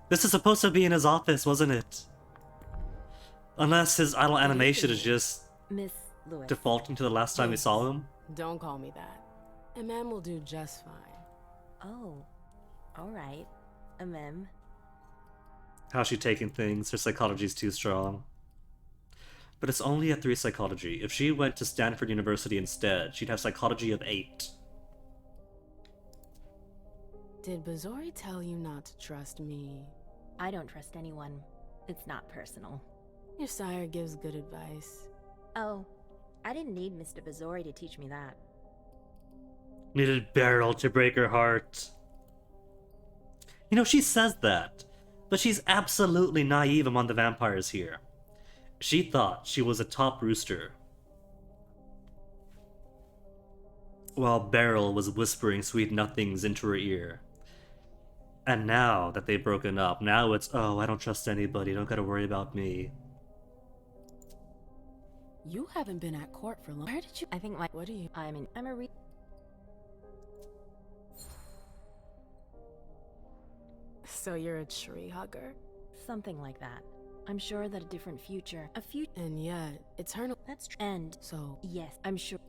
This is supposed to be in his office, wasn't it? Unless his idle animation is just Miss Lewis. defaulting to the last time we saw him. Don't call me that. Emem will do just fine. Oh, alright. Emem. How's she taking things? Her psychology's too strong. But it's only a 3 psychology. If she went to Stanford University instead, she'd have psychology of 8. Did Bazori tell you not to trust me? I don't trust anyone. It's not personal. Your sire gives good advice. Oh, I didn't need Mr. Bazori to teach me that. Needed Beryl to break her heart. You know, she says that, but she's absolutely naive among the vampires here. She thought she was a top rooster, while Beryl was whispering sweet nothings into her ear. And now that they've broken up, now it's, oh, I don't trust anybody, don't gotta worry about me. You haven't been at court for long. Where did you? I think my. What are you? I'm a So you're a tree hugger? Something like that. I'm sure that a different future. And yet, eternal. That's true. And. So. Yes, I'm sure.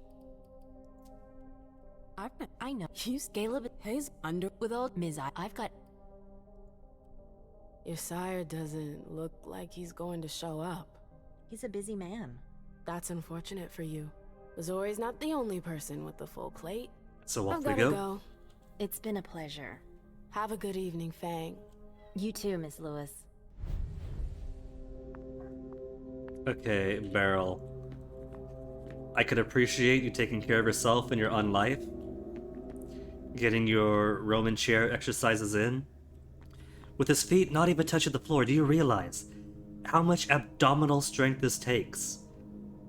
I know. You Caleb Hayes under with old Ms. I've got. Your sire doesn't look like he's going to show up. He's a busy man. That's unfortunate for you. Zori's not the only person with the full plate. So off I've we gotta go. go. It's been a pleasure. Have a good evening, Fang. You too, Miss Lewis. Okay, Beryl. I could appreciate you taking care of yourself in your unlife. Getting your Roman chair exercises in. With his feet not even touching the floor, do you realize how much abdominal strength this takes?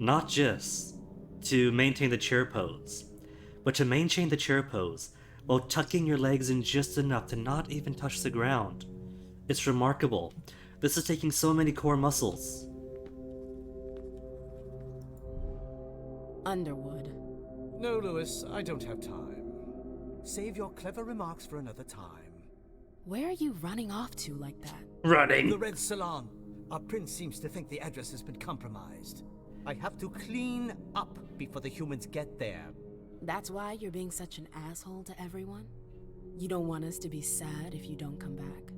Not just to maintain the chair pose, but to maintain the chair pose while tucking your legs in just enough to not even touch the ground. It's remarkable. This is taking so many core muscles. Underwood. No, Lewis, I don't have time. Save your clever remarks for another time. Where are you running off to like that? Running! The Red Salon. Our prince seems to think the address has been compromised. I have to clean up before the humans get there. That's why you're being such an asshole to everyone? You don't want us to be sad if you don't come back?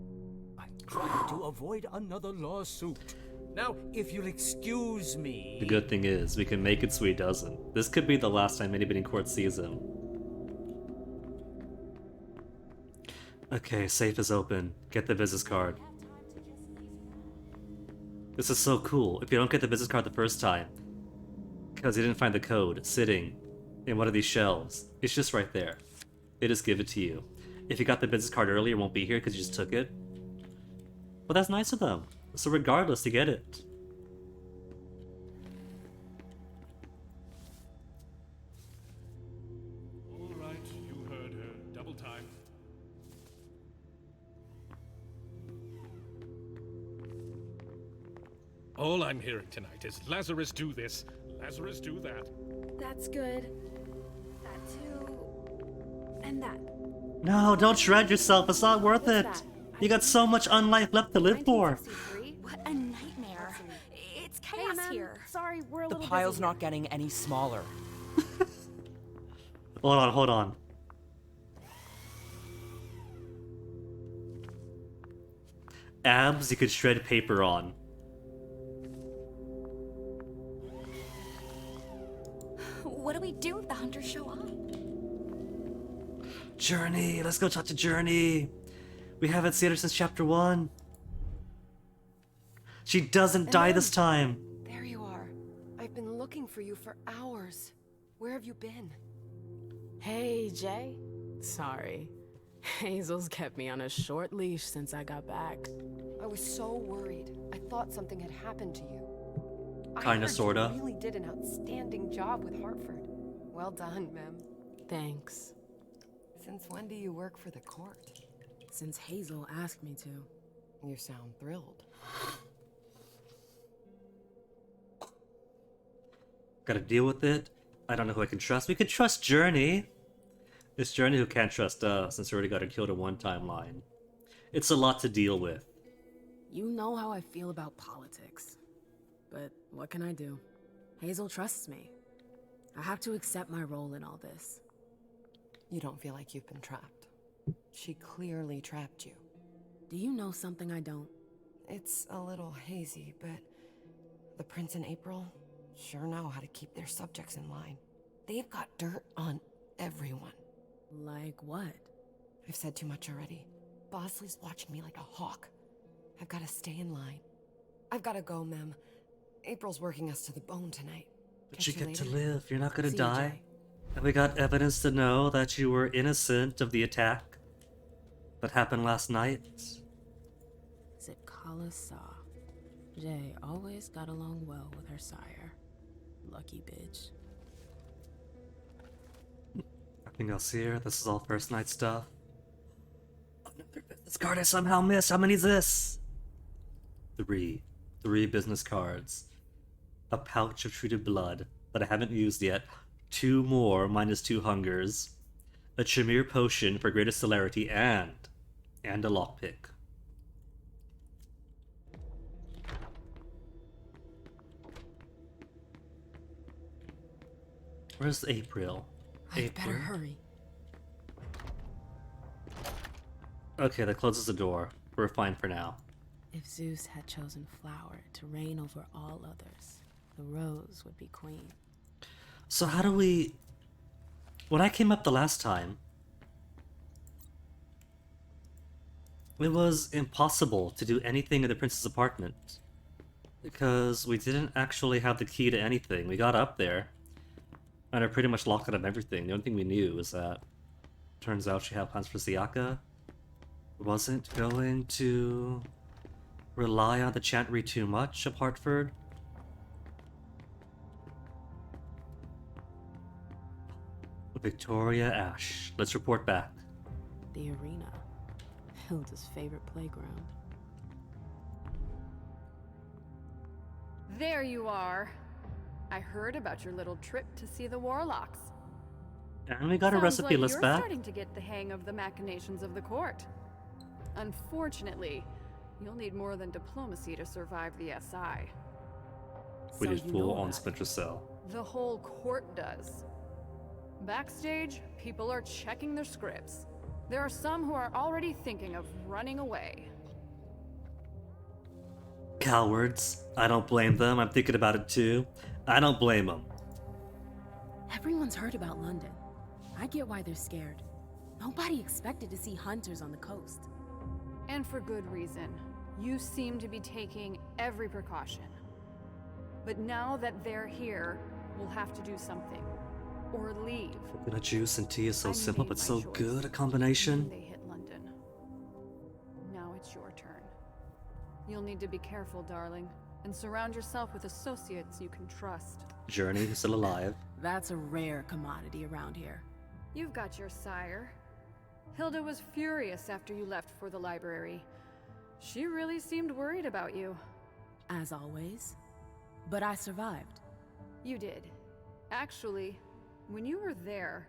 I'm trying to avoid another lawsuit. Now, if you'll excuse me... The good thing is, we can make it so he doesn't. This could be the last time anybody in court sees him. Okay, safe is open. Get the business card. This is so cool. If you don't get the business card the first time, because you didn't find the code sitting in one of these shelves, it's just right there. They just give it to you. If you got the business card earlier, it won't be here because you just took it. But that's nice of them. So regardless, you get it. All right, you heard her. Double time. All I'm hearing tonight is Lazarus do this, Lazarus do that. That's good. That too. And that. No, don't shred yourself. It's not worth it. That? You got so much unlife left to live for. 1963? What a nightmare. It's chaos Hey, Emem, here. Sorry, we're a The little pile's busy not here. getting any smaller. Hold on. Abs you could shred paper on. What do we do if the hunters show up? Journey, let's go talk to Journey. We haven't seen her since chapter 1. She doesn't die this time. There you are. I've been looking for you for hours. Where have you been? Hey, Jay. Sorry. Hazel's kept me on a short leash since I got back. I was so worried. I thought something had happened to you. Kinda, sorta. You really did an outstanding job with Hartford. Well done, Mem. Thanks. Since when do you work for the court? Since Hazel asked me to. You sound thrilled. Gotta deal with it. I don't know who I can trust. We could trust Journey. It's Journey who can't trust us, since we already got her killed in one timeline. It's a lot to deal with. You know how I feel about politics. But what can I do? Hazel trusts me. I have to accept my role in all this. You don't feel like you've been trapped. She clearly trapped you. Do you know something I don't? It's a little hazy, but the Prince and April sure know how to keep their subjects in line. They've got dirt on everyone. Like what? I've said too much already. Bosley's watching me like a hawk. I've got to stay in line. I've got to go, Mem. April's working us to the bone tonight. But you Catch get to later. live. You're not gonna See you, die. Jay. And we got evidence to know that you were innocent of the attack that happened last night. Zitkala saw. Jay always got along well with her sire. Lucky bitch. Nothing else here. This is all first night stuff. Another business card I somehow missed. How many is this? 3. 3 business cards. A pouch of treated blood that I haven't used yet. 2 more minus 2 hungers. A Tremere potion for greater celerity and a lockpick. Where's April? I better hurry. Okay, that closes the door. We're fine for now. If Zeus had chosen Flower to reign over all others, the Rose would be queen. So how do we... When I came up the last time, it was impossible to do anything in the prince's apartment. Because we didn't actually have the key to anything. We got up there, and I pretty much locked out of everything. The only thing we knew was that turns out she had plans for Siaka. Wasn't going to rely on the chantry too much of Hartford. Victoria Ash. Let's report back. The arena. Hilda's favorite playground. There you are. I heard about your little trip to see the Warlocks. And we got a Sounds recipe like list you're back. starting to get the hang of the machinations of the court. Unfortunately, you'll need more than diplomacy to survive the SI. We So did you full know on about Splinter Cell. The whole court does. Backstage, people are checking their scripts. There are some who are already thinking of running away. Cowards. I don't blame them. I'm thinking about it too. I don't blame them. Everyone's heard about London. I get why they're scared. Nobody expected to see hunters on the coast. And for good reason. You seem to be taking every precaution. But now that they're here, we'll have to do something. Or leave. Coconut juice and tea is so I simple made but my so choice. good a combination. They hit London. Now it's your turn. You'll need to be careful, darling, and surround yourself with associates you can trust. Journey is still alive. That's a rare commodity around here. You've got your sire. Hilda was furious after you left for the library. She really seemed worried about you. As always. But I survived. You did. Actually, when you were there,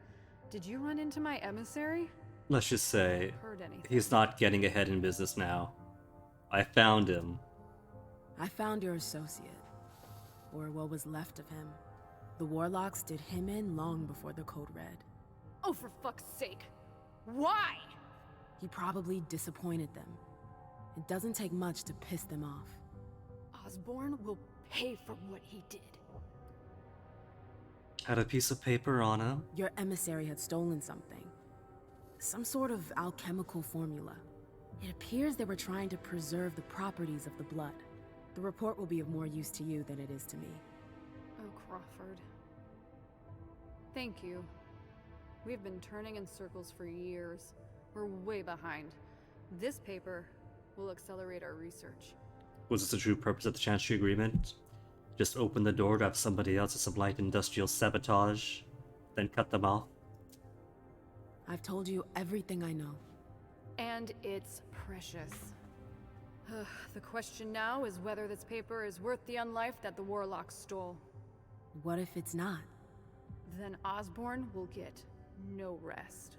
did you run into my emissary? let's just say, heard anything. he's not getting ahead in business now. I found him. I found your associate. Or what was left of him. The Warlocks did him in long before the Code Red. Oh, for fuck's sake. Why? He probably disappointed them. It doesn't take much to piss them off. Osborn will pay for what he did. Had a piece of paper on him. Your emissary had stolen something. Some sort of alchemical formula. It appears they were trying to preserve the properties of the blood. The report will be of more use to you than it is to me. Oh, Crawford. Thank you. We've been turning in circles for years. We're way behind. This paper will accelerate our research. Was this the true purpose of the Chancery Agreement? Just open the door to have somebody else do some light industrial sabotage, then cut them off? I've told you everything I know. And it's precious. The question now is whether this paper is worth the unlife that the Warlocks stole. What if it's not? Then Osborn will get no rest.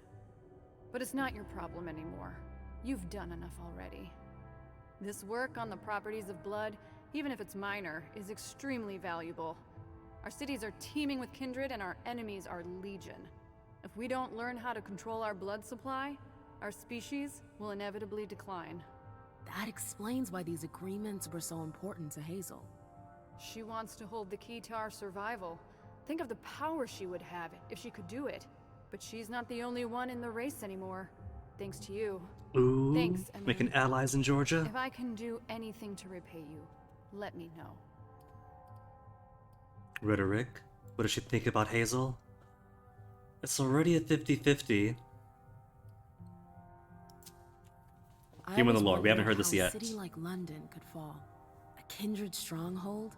But it's not your problem anymore. You've done enough already. This work on the properties of blood, even if it's minor, is extremely valuable. Our cities are teeming with kindred and our enemies are legion. If we don't learn how to control our blood supply, our species will inevitably decline. That explains why these agreements were so important to Hazel. She wants to hold the key to our survival. Think of the power she would have if she could do it. But she's not the only one in the race anymore. Thanks to you. Ooh, Thanks, Emem. making allies in Georgia? If I can do anything to repay you, let me know. Rhetoric? What does she think about Hazel? It's already a 50-50. Humor the lore, we haven't heard this yet. A city like London could fall. A kindred stronghold?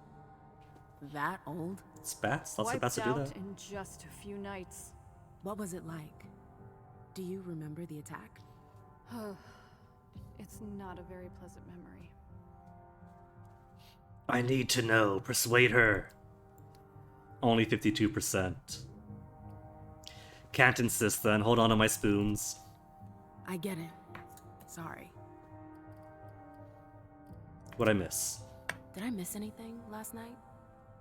That old? It's bats? Lots of bats to do Wiped that. out in just a few nights. What was it like? Do you remember the attack? It's not a very pleasant memory. I need to know. Persuade her. Only 52%. Can't insist then. Hold on to my spoons. I get it. Sorry. What'd I miss? Did I miss anything last night?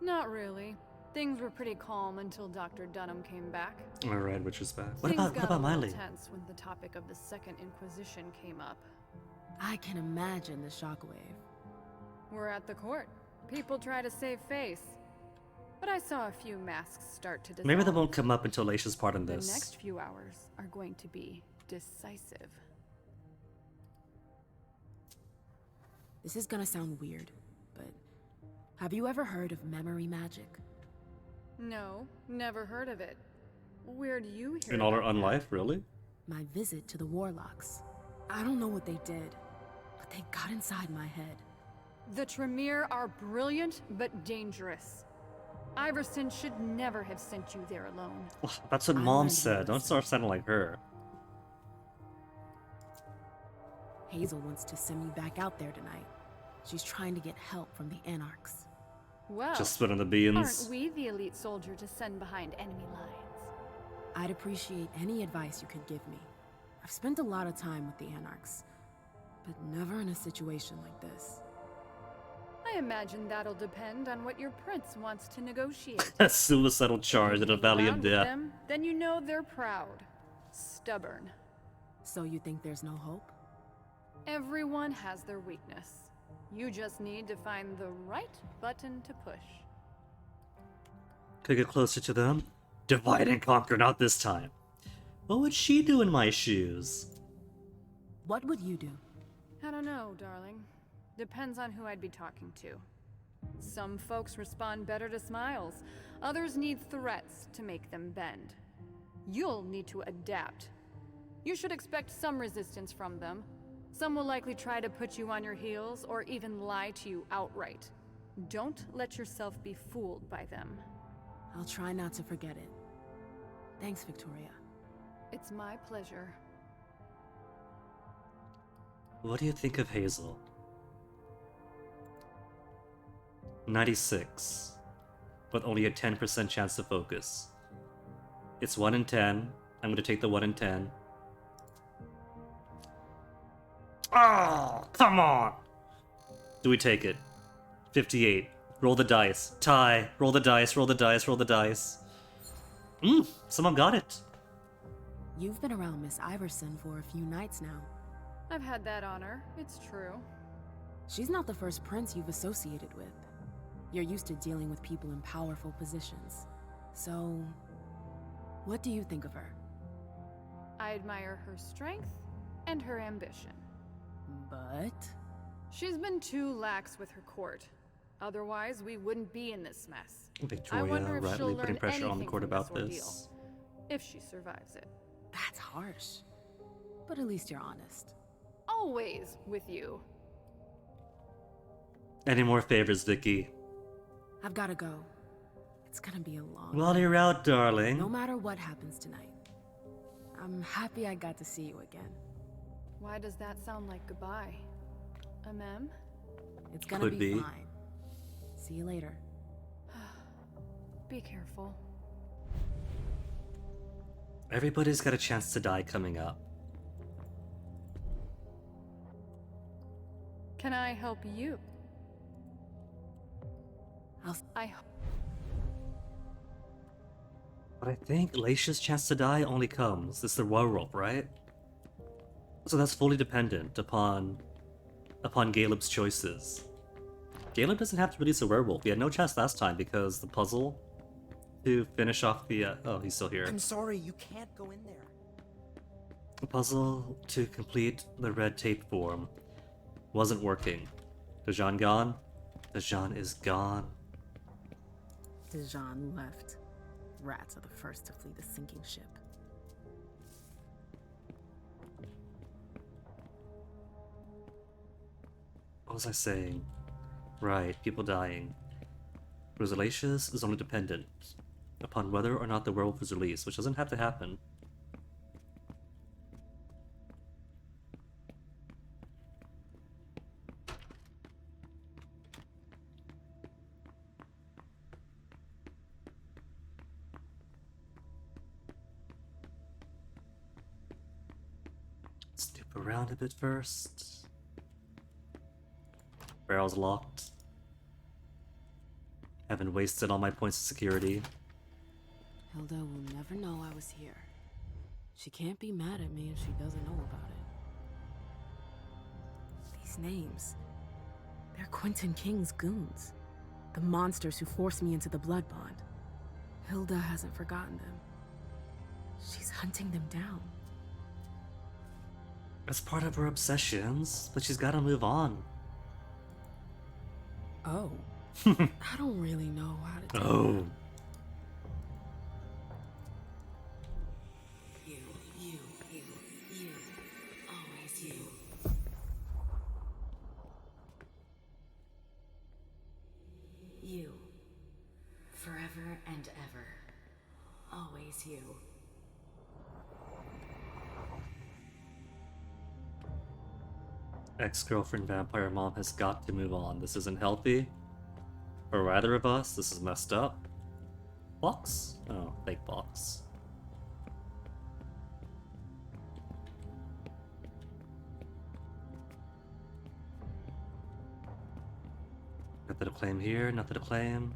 Not really. Things were pretty calm until Dr. Dunham came back. Alright, which is back. What Things about got a little Miley? tense when the topic of the Second Inquisition came up. I can imagine the shockwave. We're at the court. People try to save face. But I saw a few masks start to dissolve. Maybe they won't come up until Laisha's part in The this. next few hours are going to be decisive. This is gonna sound weird, but have you ever heard of memory magic? No, never heard of it. Where'd you hear In all her about that? unlife, really? My visit to the Warlocks. I don't know what they did, but they got inside my head. The Tremere are brilliant, but dangerous. Iverson should never have sent you there alone. That's what Mom said. Don't start sounding like her. Hazel wants to send me back out there tonight. She's trying to get help from the Anarchs. Well, Just spitting the beans. aren't we the elite soldier to send behind enemy lines? I'd appreciate any advice you could give me. I've spent a lot of time with the Anarchs, but never in a situation like this. I imagine that'll depend on what your prince wants to negotiate. A suicidal charge in a valley of Around with death. them, then you know they're proud. Stubborn. So you think there's no hope? Everyone has their weakness. You just need to find the right button to push. Could I get closer to them? Divide and conquer, not this time. What would she do in my shoes? What would you do? I don't know, darling. Depends on who I'd be talking to. Some folks respond better to smiles. Others need threats to make them bend. You'll need to adapt. You should expect some resistance from them. Some will likely try to put you on your heels or even lie to you outright. Don't let yourself be fooled by them. I'll try not to forget it. Thanks, Victoria. It's my pleasure. What do you think of Hazel? 96, with only a 10% chance to focus. It's 1 in 10. I'm going to take the 1 in 10. Oh, come on! Do we take it? 58. Roll the dice. Tie. Roll the dice, roll the dice, roll the dice. Someone got it. You've been around Miss Iverson for a few nights now. I've had that honor, it's true. She's not the first prince you've associated with. You're used to dealing with people in powerful positions. So, what do you think of her? I admire her strength and her ambition. But? She's been too lax with her court. Otherwise, we wouldn't be in this mess. Victoria I wonder if she'll rightly learn putting pressure on the anything court from about ordeal, this. if she survives it. That's harsh. But at least you're honest. Always with you. Any more favors, Vicky? I've gotta go. It's gonna be a long While night. you're out, darling. No matter what happens tonight, I'm happy I got to see you again. Why does that sound like goodbye? Emem? It's gonna be fine. See you later. Be careful. Everybody's got a chance to die coming up. Can I help you? But I think Laisha's chance to die only comes. It's the werewolf, right? So that's fully dependent upon Caleb's choices. Caleb doesn't have to release a werewolf. He had no chance last time because the puzzle to finish off the oh, he's still here. I'm sorry, you can't go in there. The puzzle to complete the red tape form wasn't working. Dejan gone? Dejan is gone. Dejan left. Rats are the first to flee the sinking ship. What was I saying? Right, people dying. Rosalacious is only dependent upon whether or not the werewolf is released, which doesn't have to happen. Snoop around a bit first. Barrel's locked. Haven't wasted all my points of security. Hilda will never know I was here. She can't be mad at me if she doesn't know about it. These names, they're Quentin King's goons. The monsters who forced me into the blood bond. Hilda hasn't forgotten them. She's hunting them down. That's part of her obsessions, but she's gotta move on. Oh. I don't really know how to do that. You, always you. You, forever and ever, always you. Ex-girlfriend vampire mom has got to move on. This isn't healthy. For either of us, this is messed up. Box? Oh, fake box. Nothing to claim here, nothing to claim.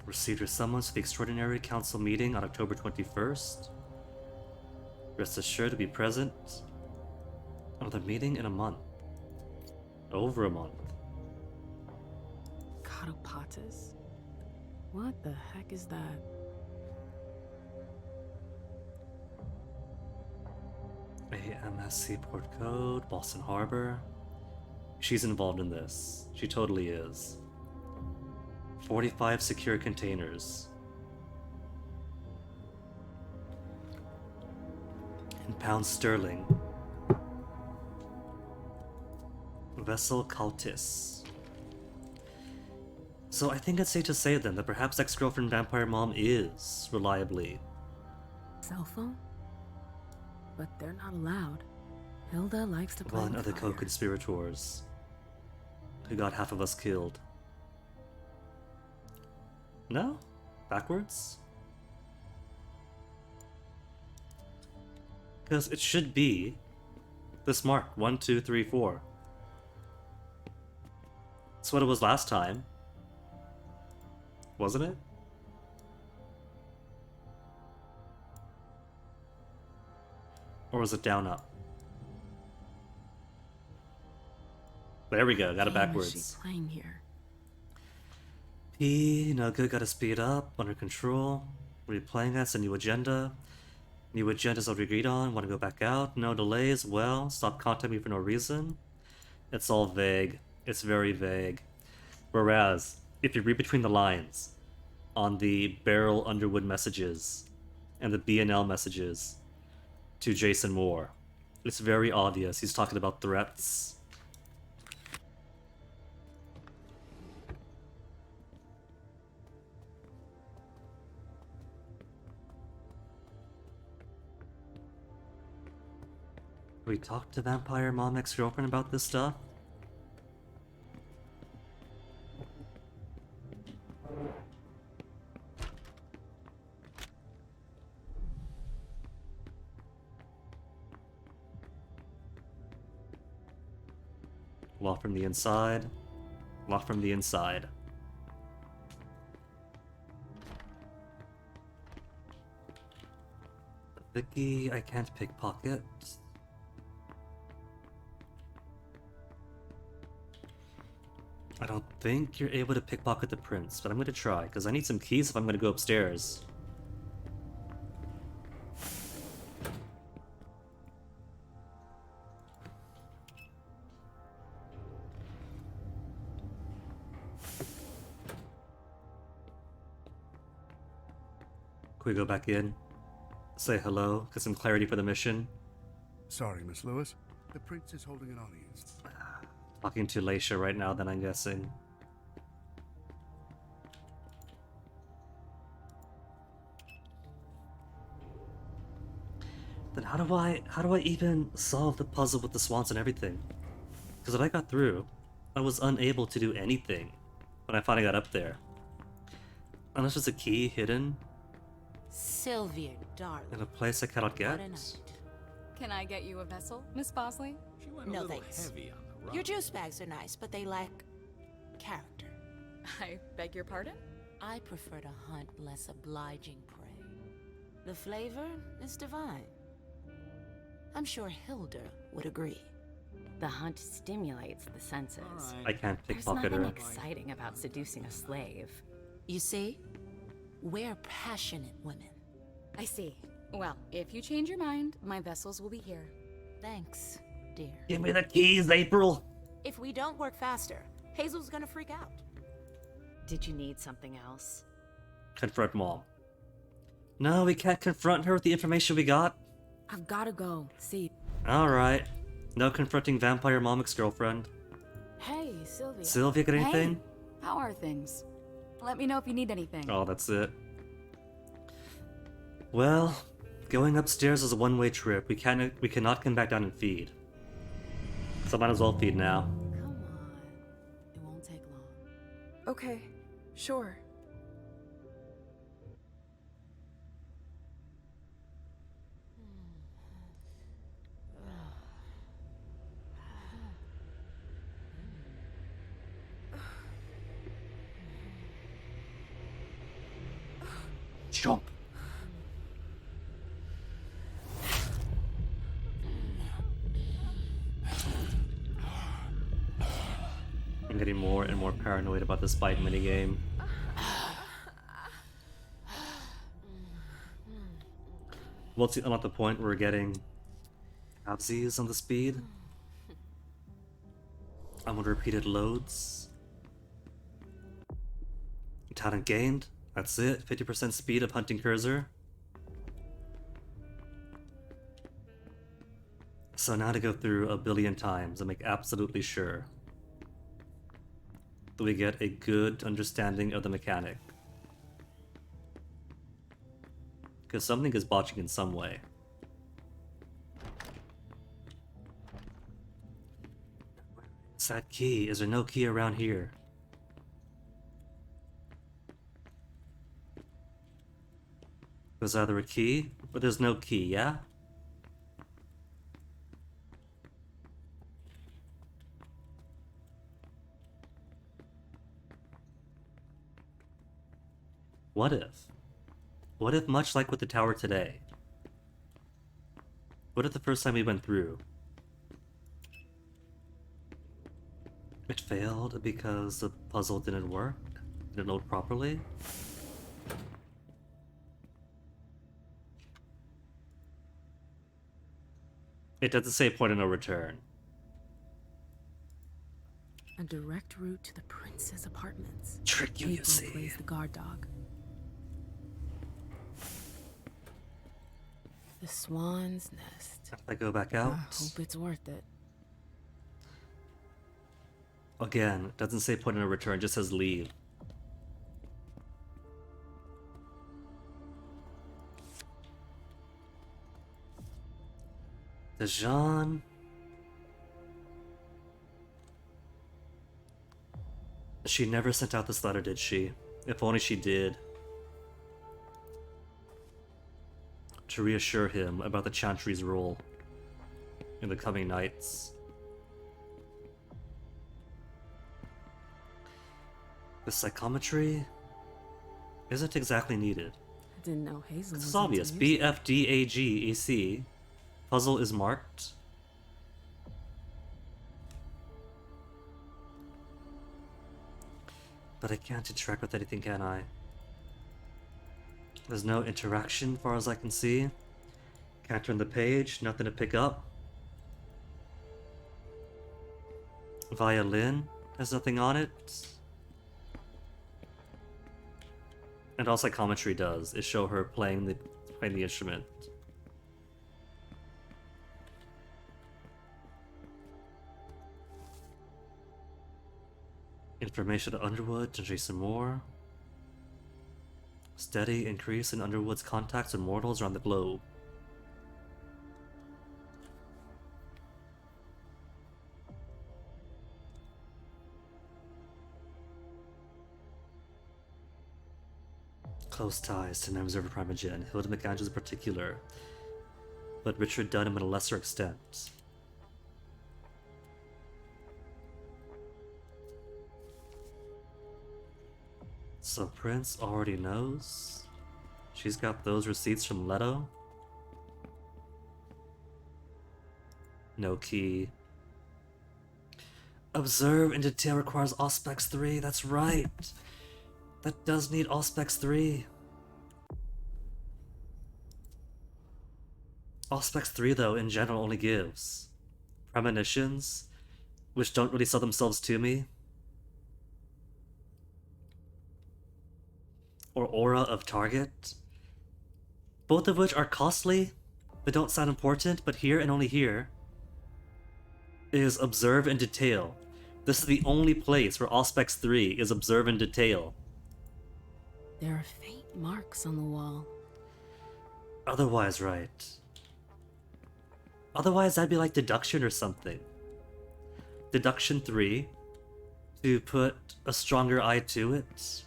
Received your summons to the Extraordinary Council meeting on October 21st. Rest assured to be present. Another meeting in a month. Over a month. Catopatus? What the heck is that? AMSC Port Code, Boston Harbor. She's involved in this. She totally is. 45 secure containers. In pounds sterling. Vessel Cultis. So I think it's safe to say then that perhaps ex-girlfriend vampire mom is reliably. Cell phone? But they're not allowed. Hilda likes to play One with of the fire. co-conspirators who got half of us killed. No? Backwards? Because it should be this mark. 1, 2, 3, 4. That's what it was last time. Wasn't it? Or was it down up? There we go, got it backwards. Is she playing here? P, no good, gotta speed up, under control. Replaying us, a new agenda. New agendas already agreed on, wanna go back out, no delays, well, stop contacting me for no reason. It's all vague, it's very vague. Whereas, if you read between the lines, on the Beryl Underwood messages, and the B&L messages, to Jason Moore, it's very obvious he's talking about threats. We talked to Vampire Mom ex-girlfriend about this stuff? Lock from the inside. Lock from the inside. Vicky, I can't pickpocket. I don't think you're able to pickpocket the prince, but I'm gonna try, because I need some keys if I'm gonna go upstairs. Can we go back in? Say hello, get some clarity for the mission. Sorry, Miss Lewis. The prince is holding an audience. Talking to Leisha right now, then I'm guessing. Then how do I even solve the puzzle with the swans and everything? Because when I got through, I was unable to do anything when I finally got up there. Unless there's a key hidden Sylvia, darling. in a place I cannot get. What a night. Can I get you a vessel, Miss Bosley? No thanks. Your juice bags are nice, but they lack character. I beg your pardon? I prefer to hunt less obliging prey. The flavor is divine. I'm sure Hilda would agree. The hunt stimulates the senses. I can't There's pickpocket nothing her. exciting about seducing a slave. You see? We're passionate women. I see. Well, if you change your mind, my vessels will be here. Thanks, dear. Give me the keys, April! If we don't work faster, Hazel's gonna freak out. Did you need something else? Confront Mom. No, we can't confront her with the information we got. I've gotta go. See. Alright. No confronting Vampire Mom ex-girlfriend. Hey, Sylvia. Sylvia, got anything? Hey, how are things? Let me know if you need anything. Oh, that's it. Well, going upstairs is a one-way trip. We cannot come back down and feed. So might as well feed now. Come on. It won't take long. Okay, sure. Jump. I'm getting more and more paranoid about this fight minigame. Once I'm at the point where we're getting absies on the speed, I'm on repeated loads. Talent gained. That's it. 50% speed of hunting cursor. So now to go through a billion times and make absolutely sure that we get a good understanding of the mechanic. Because something is botching in some way. What's that key? Is there no key around here? There's either a key, or there's no key, yeah? What if? What if, much like with the tower today, what if the first time we went through, it failed because the puzzle didn't work? Didn't load properly? It doesn't say point of no return. A direct route to the prince's apartments. Trick you, you April see. plays the guard dog. The swan's nest. If I go back out. I hope it's worth it. Again, it doesn't say point of no return, it just says leave. Dejan. She never sent out this letter, did she? If only she did. To reassure him about the Chantry's role in the coming nights. The psychometry isn't exactly needed. I didn't know Hazel was It's obvious. into music. BFDAGEC. Puzzle is marked. But I can't interact with anything, can I? There's no interaction, far as I can see. Can't turn the page, nothing to pick up. Violin has nothing on it. And all psychometry does is show her playing the instrument. Information to Underwood, to Jason Moore. Steady increase in Underwood's contacts with mortals around the globe. Close ties to members of Primogen, Hilda McAndrews in particular, but Richard Dunham at a lesser extent. So Prince already knows? She's got those receipts from Leto? No key. Observe and detail requires Auspex 3, that's right! That does need Auspex 3. Auspex 3, though, in general only gives premonitions, which don't really sell themselves to me, or aura of target, both of which are costly, but don't sound important, but here and only here is observe and detail. This is the only place where Auspex 3 is observe and detail. There are faint marks on the wall. Otherwise, right. Otherwise, that'd be like deduction or something. Deduction 3 to put a stronger eye to it.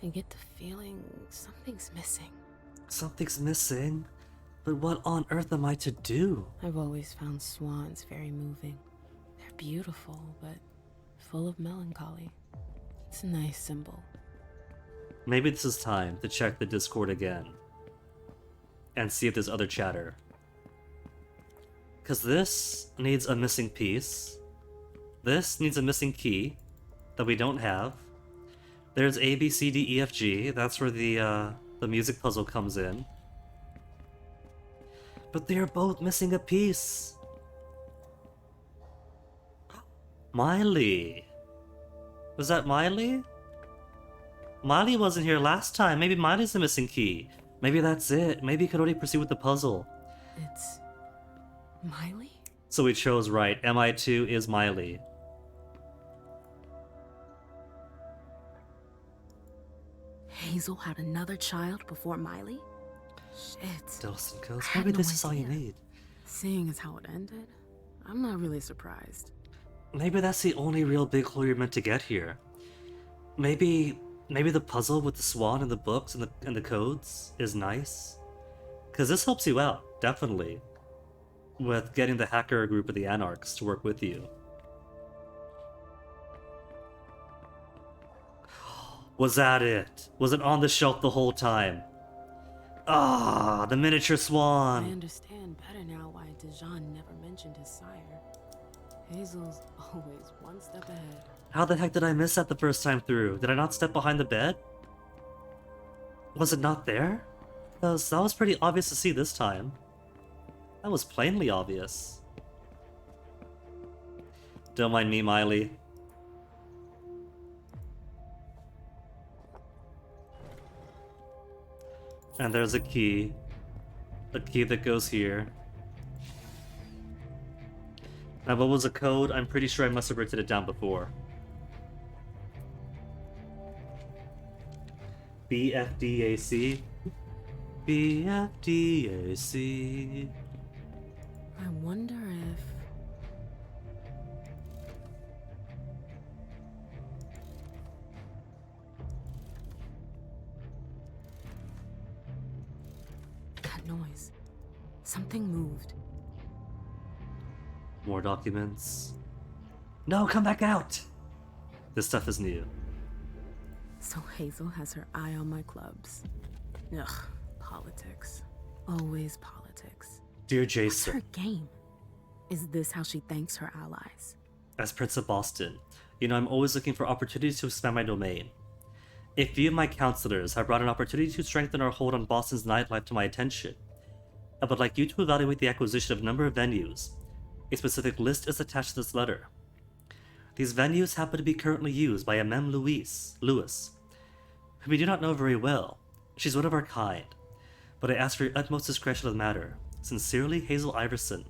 I get the feeling something's missing. Something's missing? But what on earth am I to do? I've always found swans very moving. They're beautiful, but full of melancholy. It's a nice symbol. Maybe this is time to check the Discord again and see if there's other chatter. Because this needs a missing piece. This needs a missing key that we don't have. There's A, B, C, D, E, F, G. That's where the music puzzle comes in. But they're both missing a piece. Miley. Was that Miley? Miley wasn't here last time. Maybe Miley's the missing key. Maybe that's it. Maybe you could already proceed with the puzzle. It's Miley? So we chose right. MI2 is Miley. Hazel had another child before Miley? Shit. Dawson goes, I had maybe no this is all you idea. need. Seeing as how it ended, I'm not really surprised. Maybe that's the only real big clue you're meant to get here. Maybe the puzzle with the swan and the books and the codes is nice. Because this helps you out, definitely, with getting the hacker group of the Anarchs to work with you. Was that it? Was it on the shelf the whole time? Ah, the miniature I swan! understand better now why Dijon never mentioned his sire. Hazel's always one step ahead. How the heck did I miss that the first time through? Did I not step behind the bed? Was it not there? That was pretty obvious to see this time. That was plainly obvious. Don't mind me, Miley. And there's a key. A key that goes here. Now, what was the code? I'm pretty sure I must have written it down before. BFDAC. BFDAC. I wonder if... That noise. Something moved. More documents. No, come back out! This stuff is new. So Hazel has her eye on my clubs. Ugh, politics. Always politics. Dear What's Jason, her game? Is this how she thanks her allies? as Prince of Boston, you know I'm always looking for opportunities to expand my domain. A few of my counselors have brought an opportunity to strengthen our hold on Boston's nightlife to my attention. I would like you to evaluate the acquisition of a number of venues. A specific list is attached to this letter. These venues happen to be currently used by Emem Lewis, whom we do not know very well. She's one of our kind, but I ask for your utmost discretion of the matter. Sincerely, Hazel Iverson.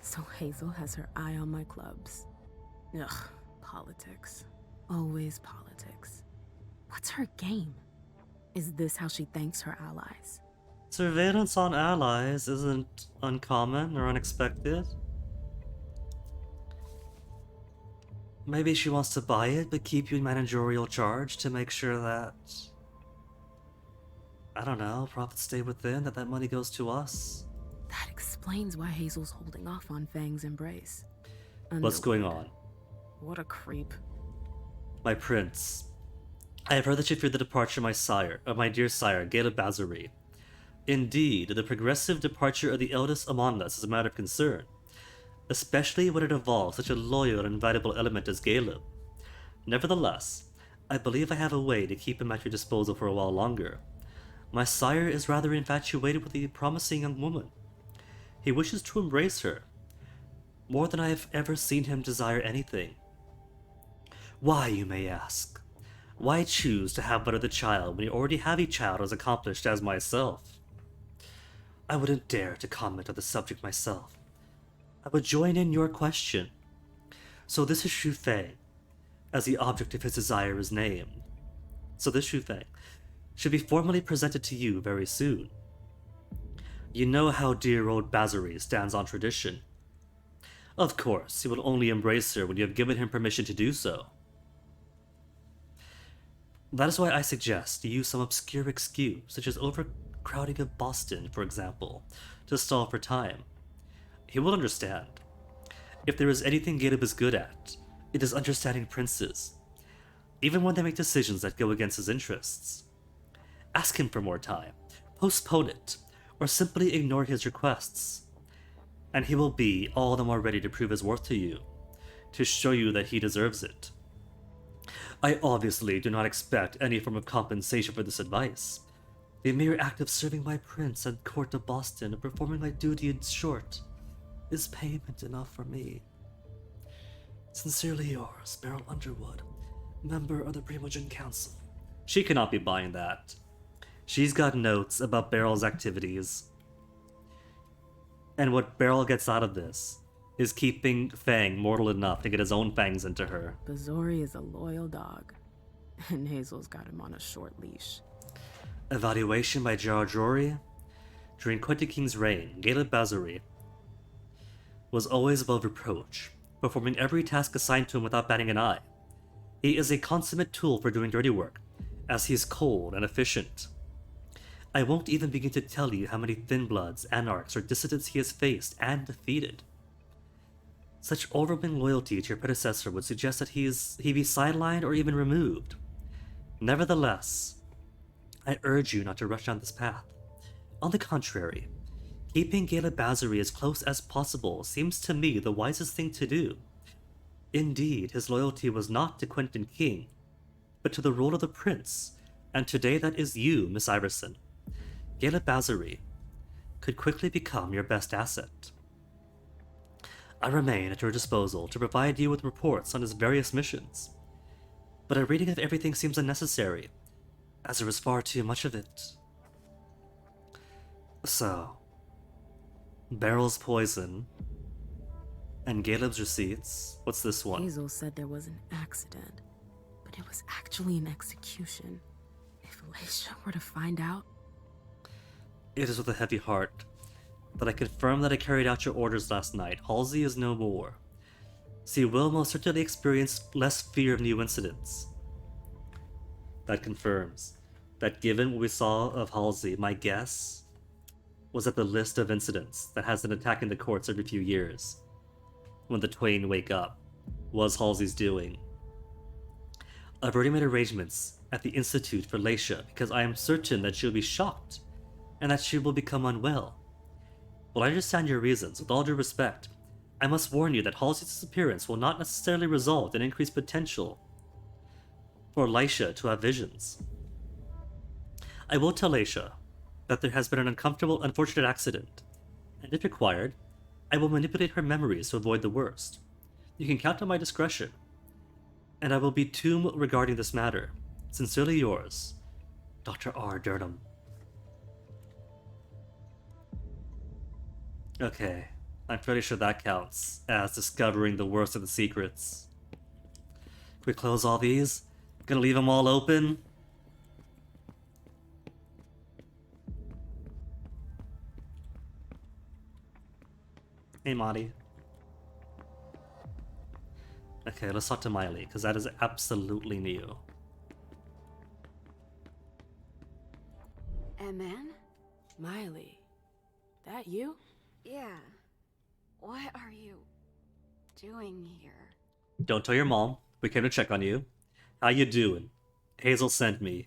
So Hazel has her eye on my clubs. Ugh, politics. Always politics. What's her game? Is this how she thanks her allies? Surveillance on allies isn't uncommon or unexpected. Maybe she wants to buy it, but keep you in managerial charge to make sure that, I don't know, profits stay within, that money goes to us. That explains why Hazel's holding off on Fang's embrace. What's going on? What a creep. My prince. I have heard that you fear the departure of my dear sire, Gala Bazari. Indeed, the progressive departure of the eldest among us is a matter of concern, especially when it involves such a loyal and invaluable element as Caleb. Nevertheless, I believe I have a way to keep him at your disposal for a while longer. My sire is rather infatuated with the promising young woman. He wishes to embrace her, more than I have ever seen him desire anything. Why, you may ask? Why choose to have but the child when you already have a child as accomplished as myself? I wouldn't dare to comment on the subject myself. I would join in your question. So this is Xu Fei, as the object of his desire is named. So this Xu Fei should be formally presented to you very soon. You know how dear old Bazari stands on tradition. Of course, he will only embrace her when you have given him permission to do so. That is why I suggest you use some obscure excuse, such as overcrowding of Boston, for example, to stall for time. He will understand. If there is anything Caleb is good at, it is understanding princes, even when they make decisions that go against his interests. Ask him for more time, postpone it, or simply ignore his requests, and he will be all the more ready to prove his worth to you, to show you that he deserves it. I obviously do not expect any form of compensation for this advice. The mere act of serving my prince at court of Boston and performing my duty in short is payment enough for me. Sincerely yours, Beryl Underwood, member of the Primogen Council. She cannot be buying that. She's got notes about Beryl's activities. And what Beryl gets out of this is keeping Fang mortal enough to get his own fangs into her. Bazori is a loyal dog, and Hazel's got him on a short leash. Evaluation by Gerard Rory. During Quentin King's reign, Caleb Bazari was always above reproach, performing every task assigned to him without batting an eye. He is a consummate tool for doing dirty work, as he is cold and efficient. I won't even begin to tell you how many Thin Bloods, Anarchs, or dissidents he has faced and defeated. Such overwhelming loyalty to your predecessor would suggest that he be sidelined or even removed. Nevertheless, I urge you not to rush down this path. On the contrary, keeping Gala Bazari as close as possible seems to me the wisest thing to do. Indeed, his loyalty was not to Quentin King, but to the role of the prince, and today that is you, Miss Iverson. Gala Bazari could quickly become your best asset. I remain at your disposal to provide you with reports on his various missions, but a reading of everything seems unnecessary, as there is far too much of it. So, Beryl's poison, and Caleb's receipts. What's this one? Hazel said there was an accident, but it was actually an execution. If Leisha were to find out... It is with a heavy heart that I confirm that I carried out your orders last night. Halsey is no more. So you will most certainly experience less fear of new incidents. That confirms that given what we saw of Halsey, my guess was that the list of incidents that has been attacking the courts every few years, when the twain wake up, was Halsey's doing. I've already made arrangements at the Institute for Leisha because I am certain that she'll be shocked and that she will become unwell. While I understand your reasons, with all due respect, I must warn you that Halsey's disappearance will not necessarily result in increased potential for Leisha to have visions. I will tell Leisha that there has been an uncomfortable, unfortunate accident, and if required, I will manipulate her memories to avoid the worst. You can count on my discretion, and I will be tomb regarding this matter. Sincerely yours, Dr. R. Durham. Okay, I'm pretty sure that counts as discovering the worst of the secrets. Can we close all these? Gonna leave them all open? Hey, Marty. Okay, let's talk to Miley, because that is absolutely new. Emem? Miley, that you? Yeah. What are you doing here? Don't tell your mom. We came to check on you. How you doing? Hazel sent me.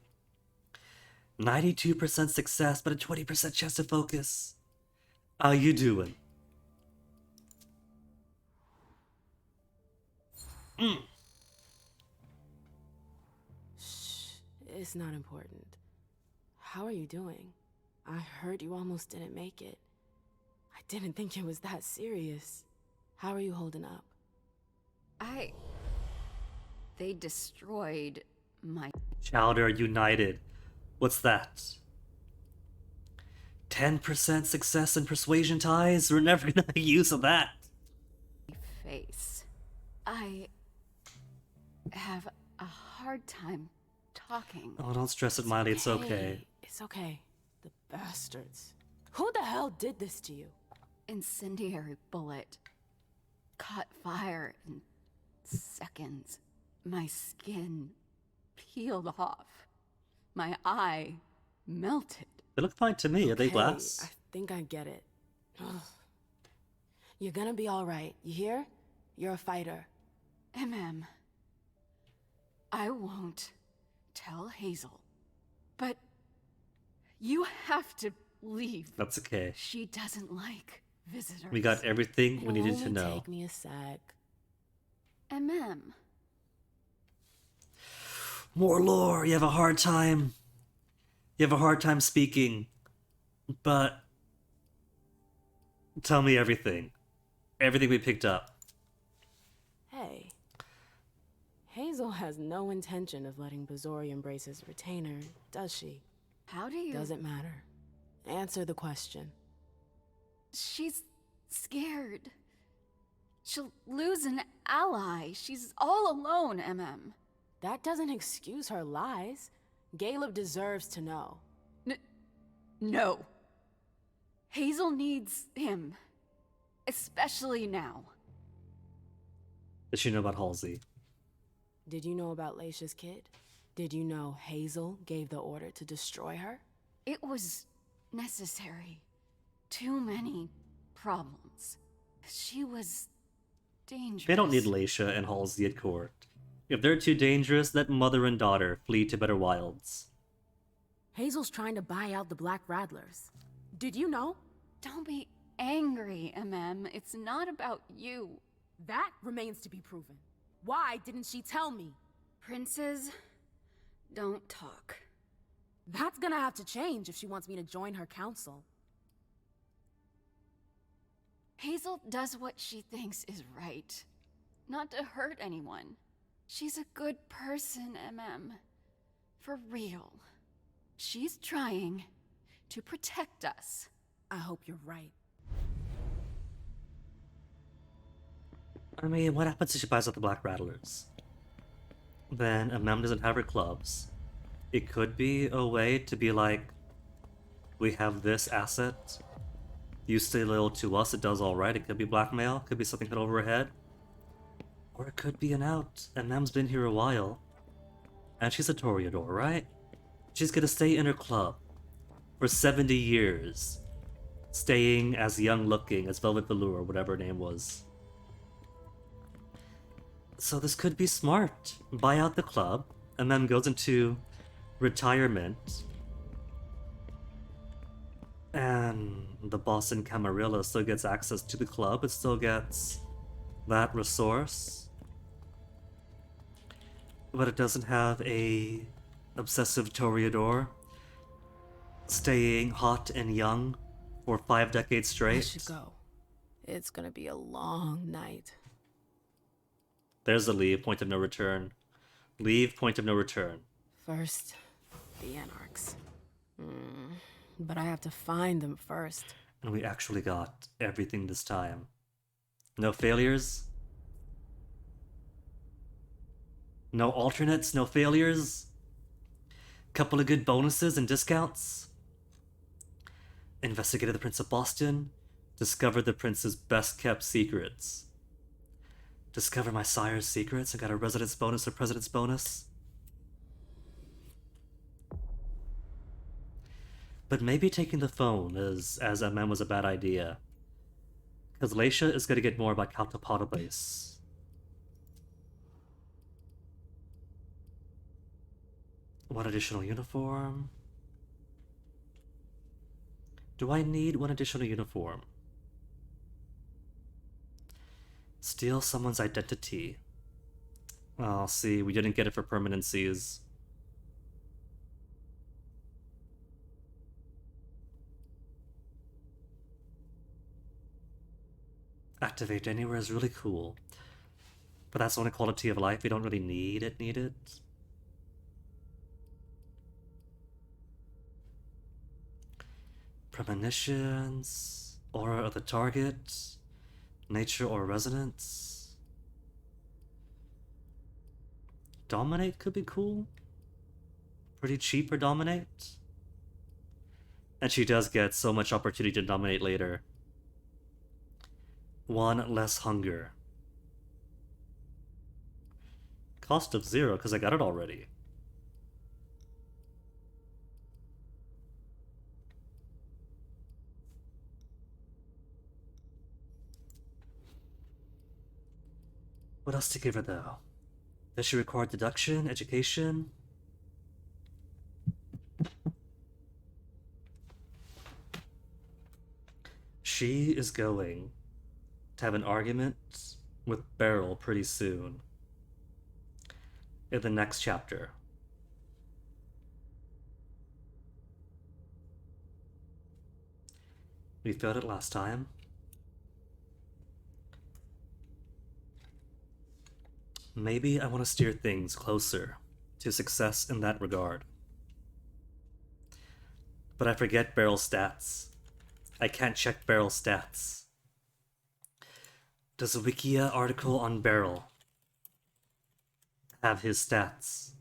92% success, but a 20% chance to focus. How you doing? Shh, it's not important. How are you doing? I heard you almost didn't make it. I didn't think it was that serious. How are you holding up? They destroyed my... Chowder United. What's that? 10% success in persuasion ties? We're never gonna make use of that. face. I have a hard time talking. Oh, don't stress it, Miley. It's okay. It's okay. The bastards. Who the hell did this to you? Incendiary bullet. Caught fire in seconds. My skin peeled off. My eye melted. They look fine to me. Are they Okay, glass? I think I get it. You're gonna be alright, you hear? You're a fighter. Emem, I won't tell Hazel, but you have to leave. That's okay. She doesn't like visitors. We got everything we It'll needed to only know. Take me a sec. Emem. More lore. You have a hard time. You have a hard time speaking. But tell me everything. Everything we picked up. Hey. Hazel has no intention of letting Bazori embrace his retainer, does she? How do you... Doesn't matter. Answer the question. She's scared. She'll lose an ally. She's all alone, Emem. That doesn't excuse her lies. Caleb deserves to know. No. Hazel needs him. Especially now. Does she know about Halsey? Did you know about Leisha's kid? Did you know Hazel gave the order to destroy her? It was necessary. Too many problems. She was dangerous. They don't need Leisha and Halsey at court. If they're too dangerous, let mother and daughter flee to better wilds. Hazel's trying to buy out the Black Rattlers. Did you know? Don't be angry, Emem. It's not about you. That remains to be proven. Why didn't she tell me? Princes don't talk. That's gonna have to change if she wants me to join her council. Hazel does what she thinks is right. Not to hurt anyone. She's a good person, Emem. For real. She's trying to protect us. I hope you're right. I mean, what happens if she buys out the Black Rattlers? Then Emem doesn't have her clubs. It could be a way to be like, we have this asset. You stay loyal to us, it does alright. It could be blackmail, could be something put over her head. Or it could be an out. Emem's been here a while. And she's a Toreador, right? She's gonna stay in her club for 70 years. Staying as young looking as Velvet Velour, whatever her name was. So this could be smart. Buy out the club, and then goes into retirement. And the Boston Camarilla still gets access to the club. It still gets that resource. But it doesn't have a obsessive Toreador staying hot and young for 5 decades straight. I should go. It's gonna be a long night. There's the leave, point of no return. Leave, point of no return. First, the Anarchs. But I have to find them first. And we actually got everything this time. No failures. No alternates, no failures. Couple of good bonuses and discounts. Investigated the Prince of Boston. Discovered the Prince's best kept secrets. Discover my sire's secrets and got a residence bonus or president's bonus. But maybe taking the phone as Emem was a bad idea. Because Leisha is going to get more about Counterpart Base. One additional uniform. Do I need one additional uniform? Steal someone's identity. Oh, see, we didn't get it for permanencies. Activate anywhere is really cool. But that's only quality of life. We don't really need it. Premonitions, aura of the target, nature or resonance. Dominate could be cool. Pretty cheap for dominate. And she does get so much opportunity to dominate later. 1 less hunger. Cost of 0 because I got it already. What else to give her though? Does she require deduction, education? She is going to have an argument with Beryl pretty soon. In the next chapter. We failed it last time. Maybe I want to steer things closer to success in that regard. But I forget Beryl's stats. I can't check Beryl's stats. Does a Wikia article on Beryl have his stats?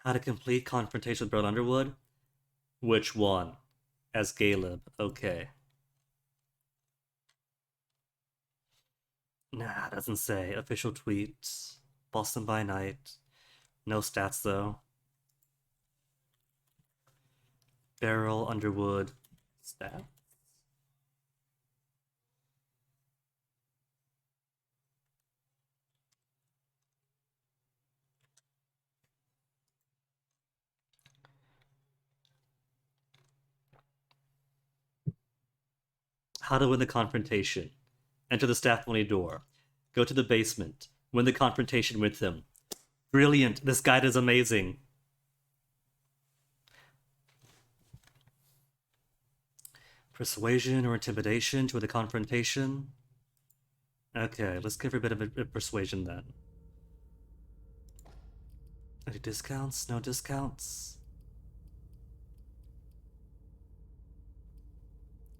How to complete confrontation with Beryl Underwood? Which one? As Caleb, okay. Nah, doesn't say. Official tweets. Boston by night. No stats though. Barrel, underwood, staff. How to win the confrontation. Enter the staff-only door. Go to the basement. Win the confrontation with him. Brilliant. This guide is amazing. Persuasion or intimidation to win the confrontation. Okay, let's give her a bit of a persuasion then. Any discounts? No discounts?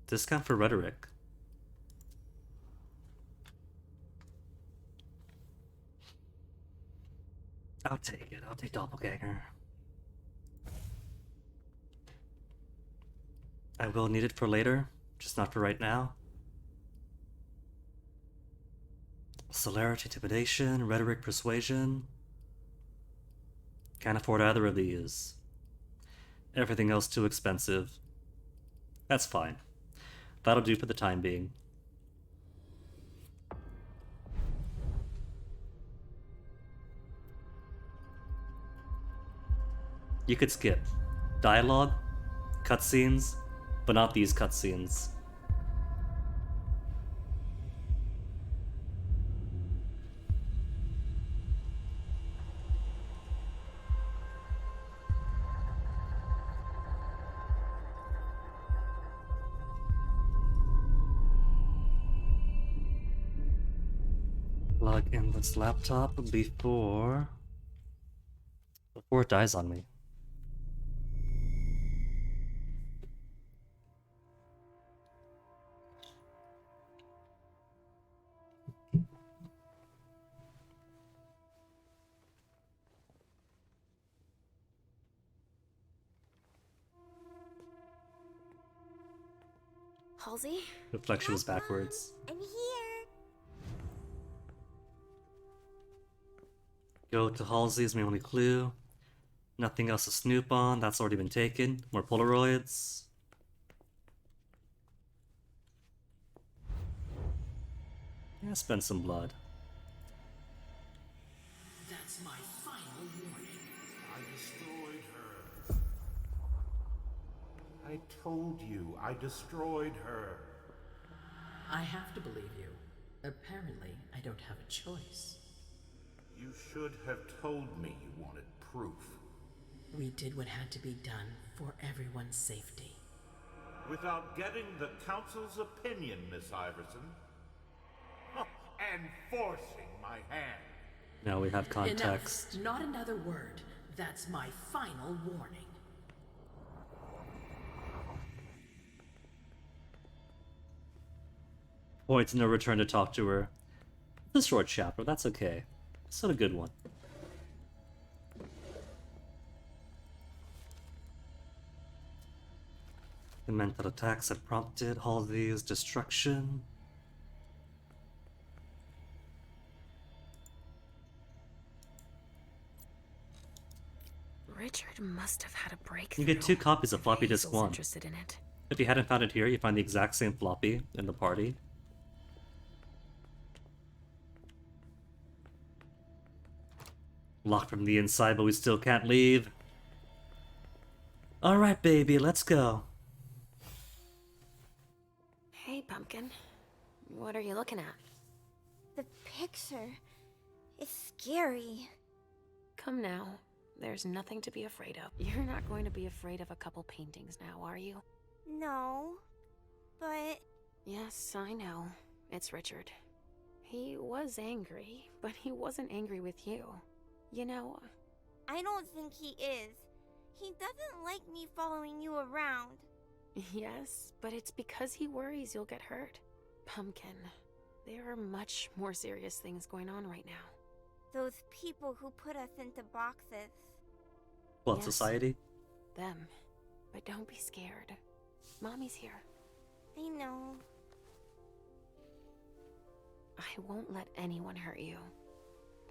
Discount for rhetoric. I'll take it. I'll take Doppelganger. I will need it for later, just not for right now. Celerity, intimidation, rhetoric, persuasion. Can't afford either of these. Everything else too expensive. That's fine. That'll do for the time being. You could skip dialogue, cutscenes, but not these cutscenes. Plug in this laptop before it dies on me. Halsey? Reflection was backwards. I'm here. Go to Halsey's my only clue. Nothing else to snoop on. That's already been taken. More Polaroids. Yeah, spend some blood. That's my final warning. I destroyed her. I told you, I destroyed her. I have to believe you. Apparently, I don't have a choice. You should have told me you wanted proof. We did what had to be done for everyone's safety. Without getting the Council's opinion, Miss Iverson. And forcing my hand. Now we have context. Enough. Not another word. That's my final warning. Point to no return to talk to her. It's a short chapter, that's okay. It's not a good one. The mental attacks that prompted Halsey's destruction. Richard must have had a breakthrough. You get 2 copies of floppy disk 1. Interested in it. If you hadn't found it here, you find the exact same floppy in the party. Locked from the inside, but we still can't leave. Alright, baby, let's go. Hey, Pumpkin. What are you looking at? The picture is scary. Come now. There's nothing to be afraid of. You're not going to be afraid of a couple paintings now, are you? No, but... Yes, I know. It's Richard. He was angry, but he wasn't angry with you. You know... I don't think he is. He doesn't like me following you around. Yes, but it's because he worries you'll get hurt. Pumpkin, there are much more serious things going on right now. Those people who put us into boxes. What, yes. Society? Them. But don't be scared. Mommy's here. I know. I won't let anyone hurt you.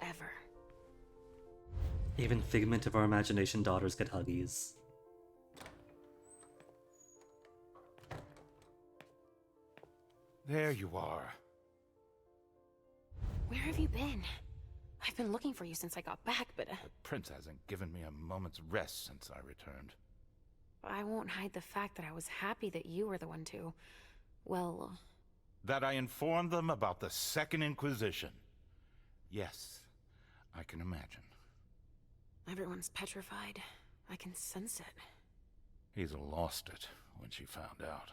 Ever. Even figment of our imagination daughters get huggies. There you are. Where have you been? I've been looking for you since I got back, but... The prince hasn't given me a moment's rest since I returned. I won't hide the fact that I was happy that you were the one to... well... That I informed them about the Second Inquisition. Yes, I can imagine. Everyone's petrified. I can sense it. Hazel lost it when she found out.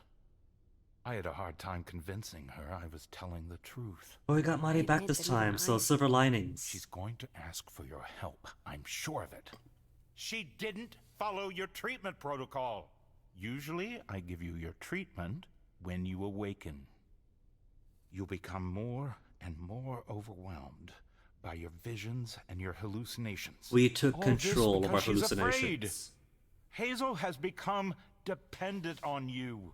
I had a hard time convincing her I was telling the truth. But we got Marty back this time, so silver linings. She's going to ask for your help. I'm sure of it. She didn't follow your treatment protocol. Usually, I give you your treatment when you awaken. You'll become more and more overwhelmed by your visions and your hallucinations. We took All control this of our because she's hallucinations. afraid. Hazel has become dependent on you.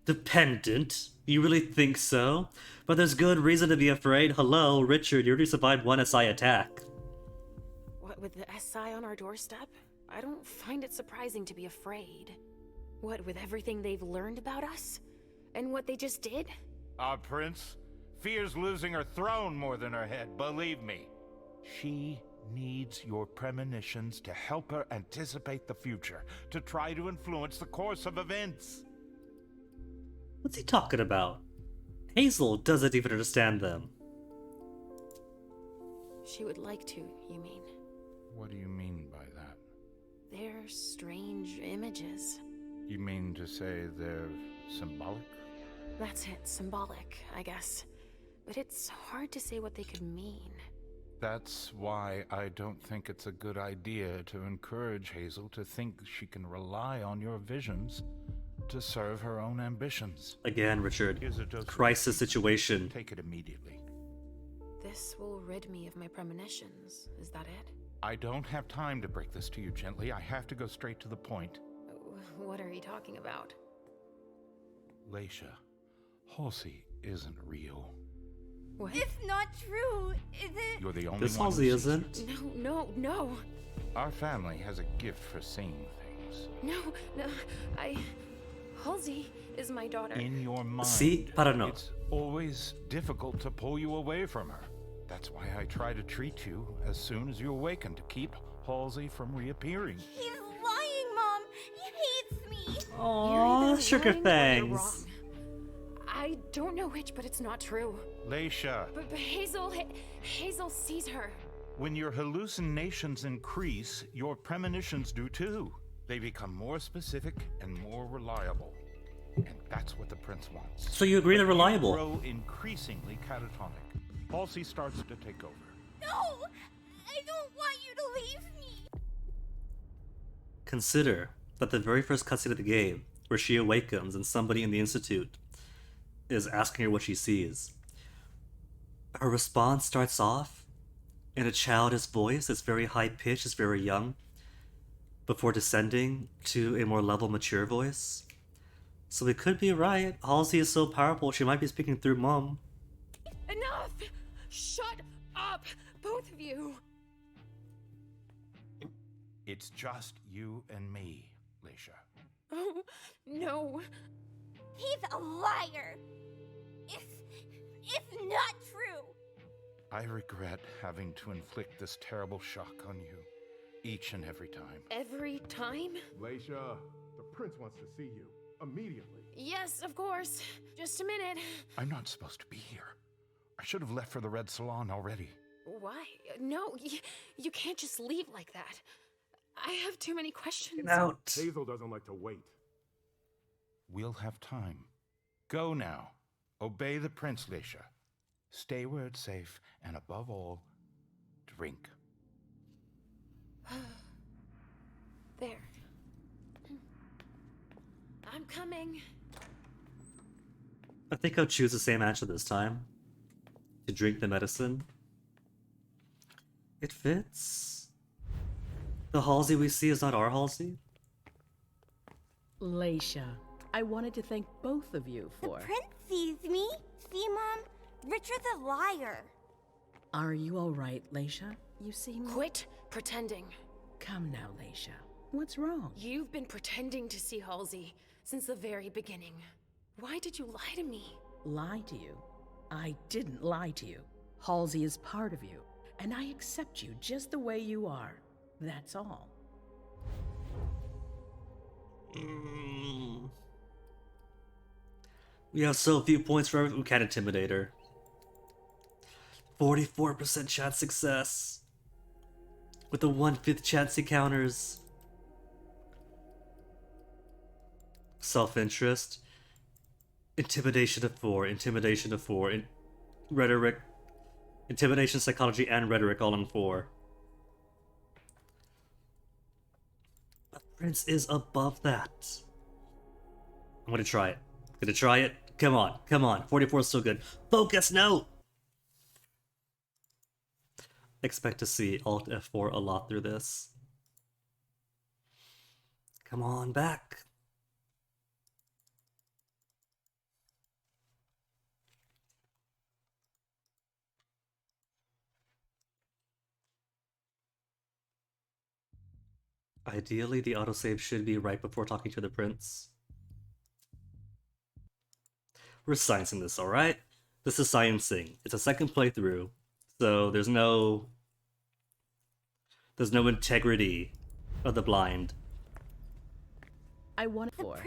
Dependent? You really think so? But there's good reason to be afraid. Hello, Richard, you already survived one SI attack. What, with the SI on our doorstep? I don't find it surprising to be afraid. What, with everything they've learned about us? And what they just did? Our prince fears losing her throne more than her head, believe me. She needs your premonitions to help her anticipate the future, to try to influence the course of events. What's he talking about? Hazel doesn't even understand them. She would like to, you mean? What do you mean by that? They're strange images. You mean to say they're symbolic? That's it, symbolic, I guess. But it's hard to say what they could mean. That's why I don't think it's a good idea to encourage Hazel to think she can rely on your visions to serve her own ambitions. Again, Richard. Here's a dose of Crisis situation. Take it immediately. This will rid me of my premonitions, is that it? I don't have time to break this to you gently. I have to go straight to the point. What are you talking about? Leisha, Halsey isn't real. What? It's not true, is it? You're the only This one Halsey who sees isn't. it. No. Our family has a gift for seeing things. No, Halsey is my daughter. In your mind. See? Parano. It's always difficult to pull you away from her. That's why I try to treat you as soon as you awaken to keep Halsey from reappearing. He's lying, Mom. He hates me. Aww, sugar lying or you're fangs. wrong. I don't know which, but it's not true. Leisha, But Hazel sees her. when your hallucinations increase, your premonitions do too. They become more specific and more reliable. And that's what the prince wants. So you agree they're reliable? You grow increasingly catatonic. Halsey starts to take over. No! I don't want you to leave me! Consider that the very first cutscene of the game, where she awakens and somebody in the Institute is asking her what she sees. Her response starts off in a childish voice, it's very high-pitched, it's very young, before descending to a more level, mature voice. So we could be right. Halsey is so powerful, she might be speaking through Mom. Enough! Shut up, both of you! It's just you and me, Leisha. Oh, no. He's a liar! It's not true! I regret having to inflict this terrible shock on you, each and every time. Every time? Leisha, the prince wants to see you. Immediately. Yes, of course. Just a minute. I'm not supposed to be here. I should have left for the Red Salon already. Why? No, you can't just leave like that. I have too many questions. Get out. Hazel doesn't like to wait. We'll have time. Go now. Obey the prince, Leisha. Stay where it's safe, and above all, drink. There. I'm coming. I think I'll choose the same answer this time. To drink the medicine. It fits. The Halsey we see is not our Halsey. Leisha, I wanted to thank both of you for... The prince sees me. See, Mom? Richard's a liar. Are you all right, Leisha? You seem... Quit pretending. Come now, Leisha. What's wrong? You've been pretending to see Halsey since the very beginning. Why did you lie to me? Lie to you? I didn't lie to you. Halsey is part of you, and I accept you just the way you are. That's all. We have so few points for everything. We can't intimidate her. 44% chance success. With a 1/5 chance encounters. Self-interest. Intimidation of 4. Intimidation of 4. Rhetoric. Intimidation, psychology, and rhetoric all in 4. But Prince is above that. I'm gonna try it. Gonna try it. Come on, come on. 44 is still good. Focus, no! Expect to see Alt F4 a lot through this. Come on, back. Ideally, the autosave should be right before talking to the prince. We're sciencing this, alright? This is sciencing. It's a second playthrough, so there's no integrity of the blind. I want for.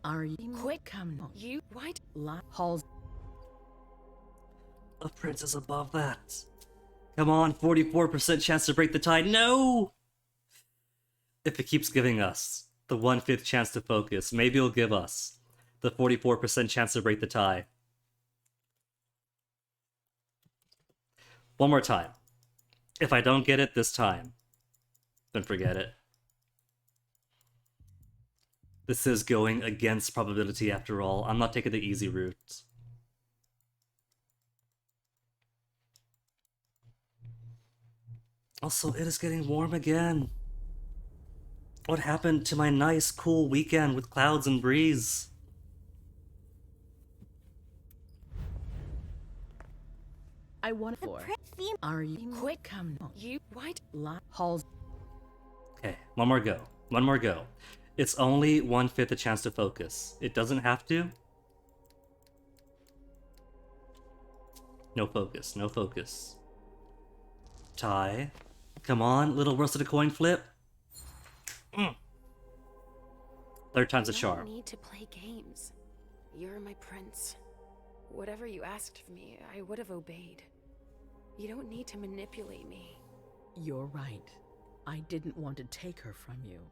Are you quick? Come on. You what? Halsey. A prince is above that. Come on, 44% chance to break the tie. No! If it keeps giving us the 1/5 chance to focus, maybe it'll give us the 44% chance to break the tie. One more time. If I don't get it this time, then forget it. This is going against probability after all. I'm not taking the easy route. Also, it is getting warm again. What happened to my nice, cool weekend with clouds and breeze? I want for. Are you quick? Come on. You what? Halsey. Okay, one more go. One more go. It's only 1/5 a chance to focus. It doesn't have to. No focus, no focus. Tie. Come on, little worse than a coin flip. Third time's a charm. I don't need to play games. You're my prince. Whatever you asked of me, I would have obeyed. You don't need to manipulate me. You're right. I didn't want to take her from you.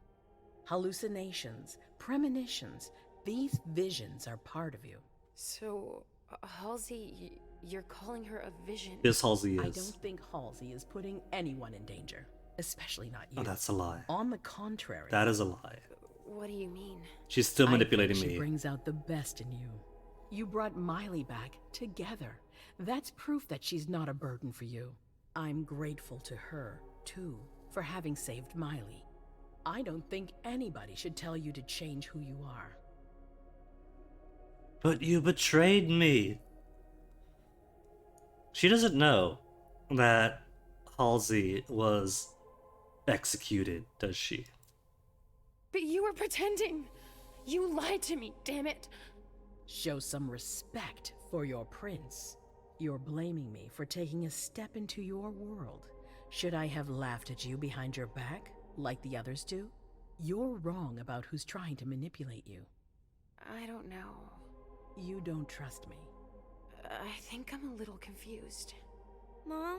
Hallucinations, premonitions, these visions are part of you. So, Halsey, you're calling her a vision? This Halsey is. I don't think Halsey is putting anyone in danger, especially not you. Oh, that's a lie. On the contrary. That is a lie. What do you mean? She's still manipulating I think me. She brings out the best in you. You brought Miley back together. That's proof that she's not a burden for you. I'm grateful to her, too, for having saved Miley. I don't think anybody should tell you to change who you are. But you betrayed me. She doesn't know that Halsey was executed, does she? But you were pretending! You lied to me, damn it! Show some respect for your prince. You're blaming me for taking a step into your world. Should I have laughed at you behind your back, like the others do? You're wrong about who's trying to manipulate you. I don't know. You don't trust me. I think I'm a little confused. Mom?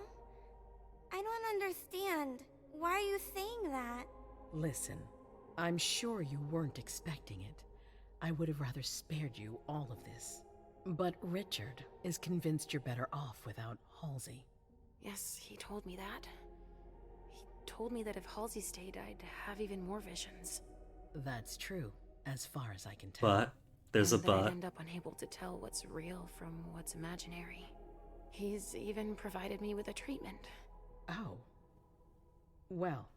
I don't understand. Why are you saying that? Listen, I'm sure you weren't expecting it. I would have rather spared you all of this. But Richard is convinced you're better off without Halsey. Yes, he told me that. He told me that if Halsey stayed, I'd have even more visions. That's true, as far as I can tell. But there's and a that I'd but. end up unable to tell what's real from what's imaginary. He's even provided me with a treatment. Oh. Well,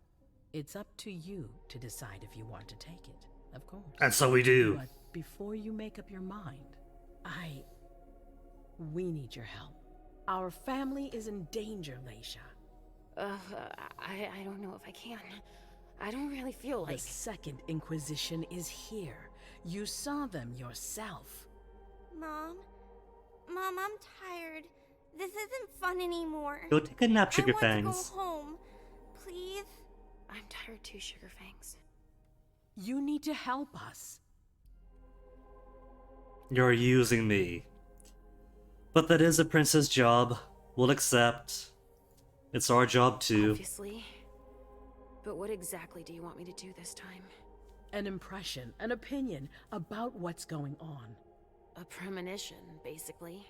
it's up to you to decide if you want to take it, of course. And so we do. But before you make up your mind, we need your help. Our family is in danger, Leisha. I don't know if I can. I don't really feel like... The Second Inquisition is here. You saw them yourself. Mom? Mom, I'm tired. This isn't fun anymore. Go take a nap, I Sugar want Fangs. to go home. Please? I'm tired too, Sugar Fangs. You need to help us. You're using me. But that is a prince's job. We'll accept. It's our job too. Obviously. But what exactly do you want me to do this time? An impression, an opinion about what's going on. A premonition, basically.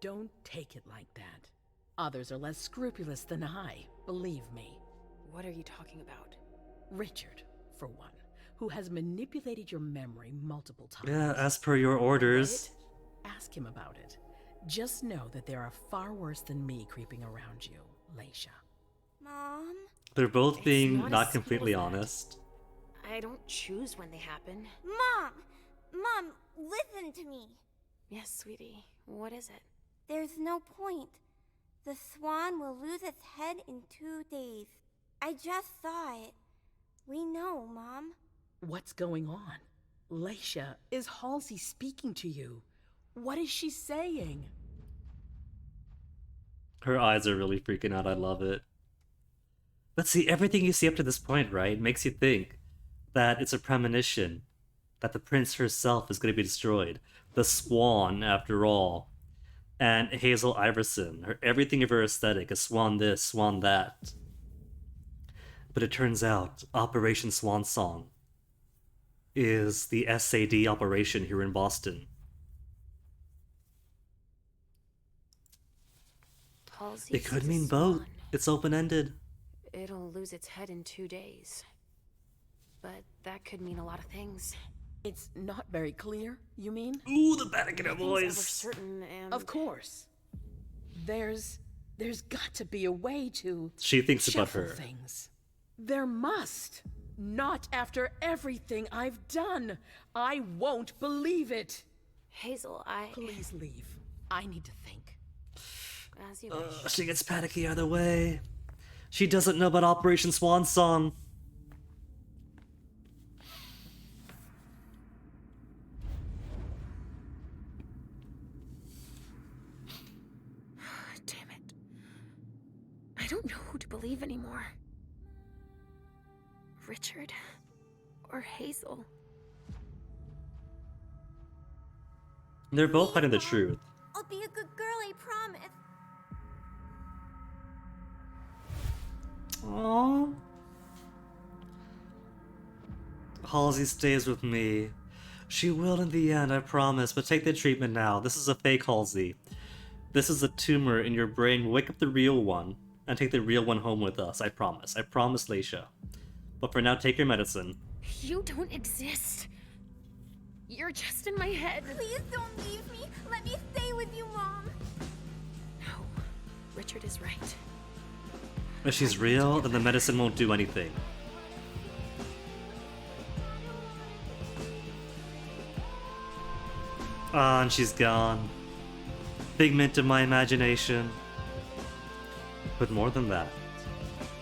Don't take it like that. Others are less scrupulous than I, believe me. What are you talking about? Richard, for one, who has manipulated your memory multiple times. Yeah, as per your orders. What? Ask him about it. Just know that there are far worse than me creeping around you, Leisha. Mom? They're both being not not as completely simple as that. honest. I don't choose when they happen. Mom! Mom, listen to me. Yes, sweetie. What is it? There's no point. The swan will lose its head in 2 days. I just saw it. We know, Mom. What's going on? Leisha, is Halsey speaking to you? What is she saying? Her eyes are really freaking out. I love it. But see, everything you see up to this point, right, makes you think that it's a premonition, that the prince herself is going to be destroyed. The swan, after all. And Hazel Iverson, everything of her aesthetic is swan this, swan that. But it turns out Operation Swan Song is the SAD operation here in Boston. Halsey It could sees a mean both. swan. It's open-ended. It'll lose its head in 2 days. But that could mean a lot of things. It's not very clear, you mean? Ooh, the Vatican Nothing's voice. ever certain, and Of course. There's got to be a way to She thinks about shuffle her. things. There must. Not after everything I've done. I won't believe it. Hazel, Please leave. I need to think. As you wish. She gets panicky either way. She doesn't know about Operation Swan Song. Damn it. I don't know who to believe anymore. Richard or Hazel. They're both hiding the truth. I'll be a good girl, I promise. Aww. Halsey stays with me. She will in the end, I promise, but take the treatment now. This is a fake Halsey. This is a tumor in your brain. We'll wake up the real one and take the real one home with us, I promise. I promise, Leisha. But for now, take your medicine. You don't exist. You're just in my head. Please don't leave me. Let me stay with you, Mom. No. Richard is right. If she's real, then the medicine won't do anything. Ah, and she's gone. Figment of my imagination. But more than that,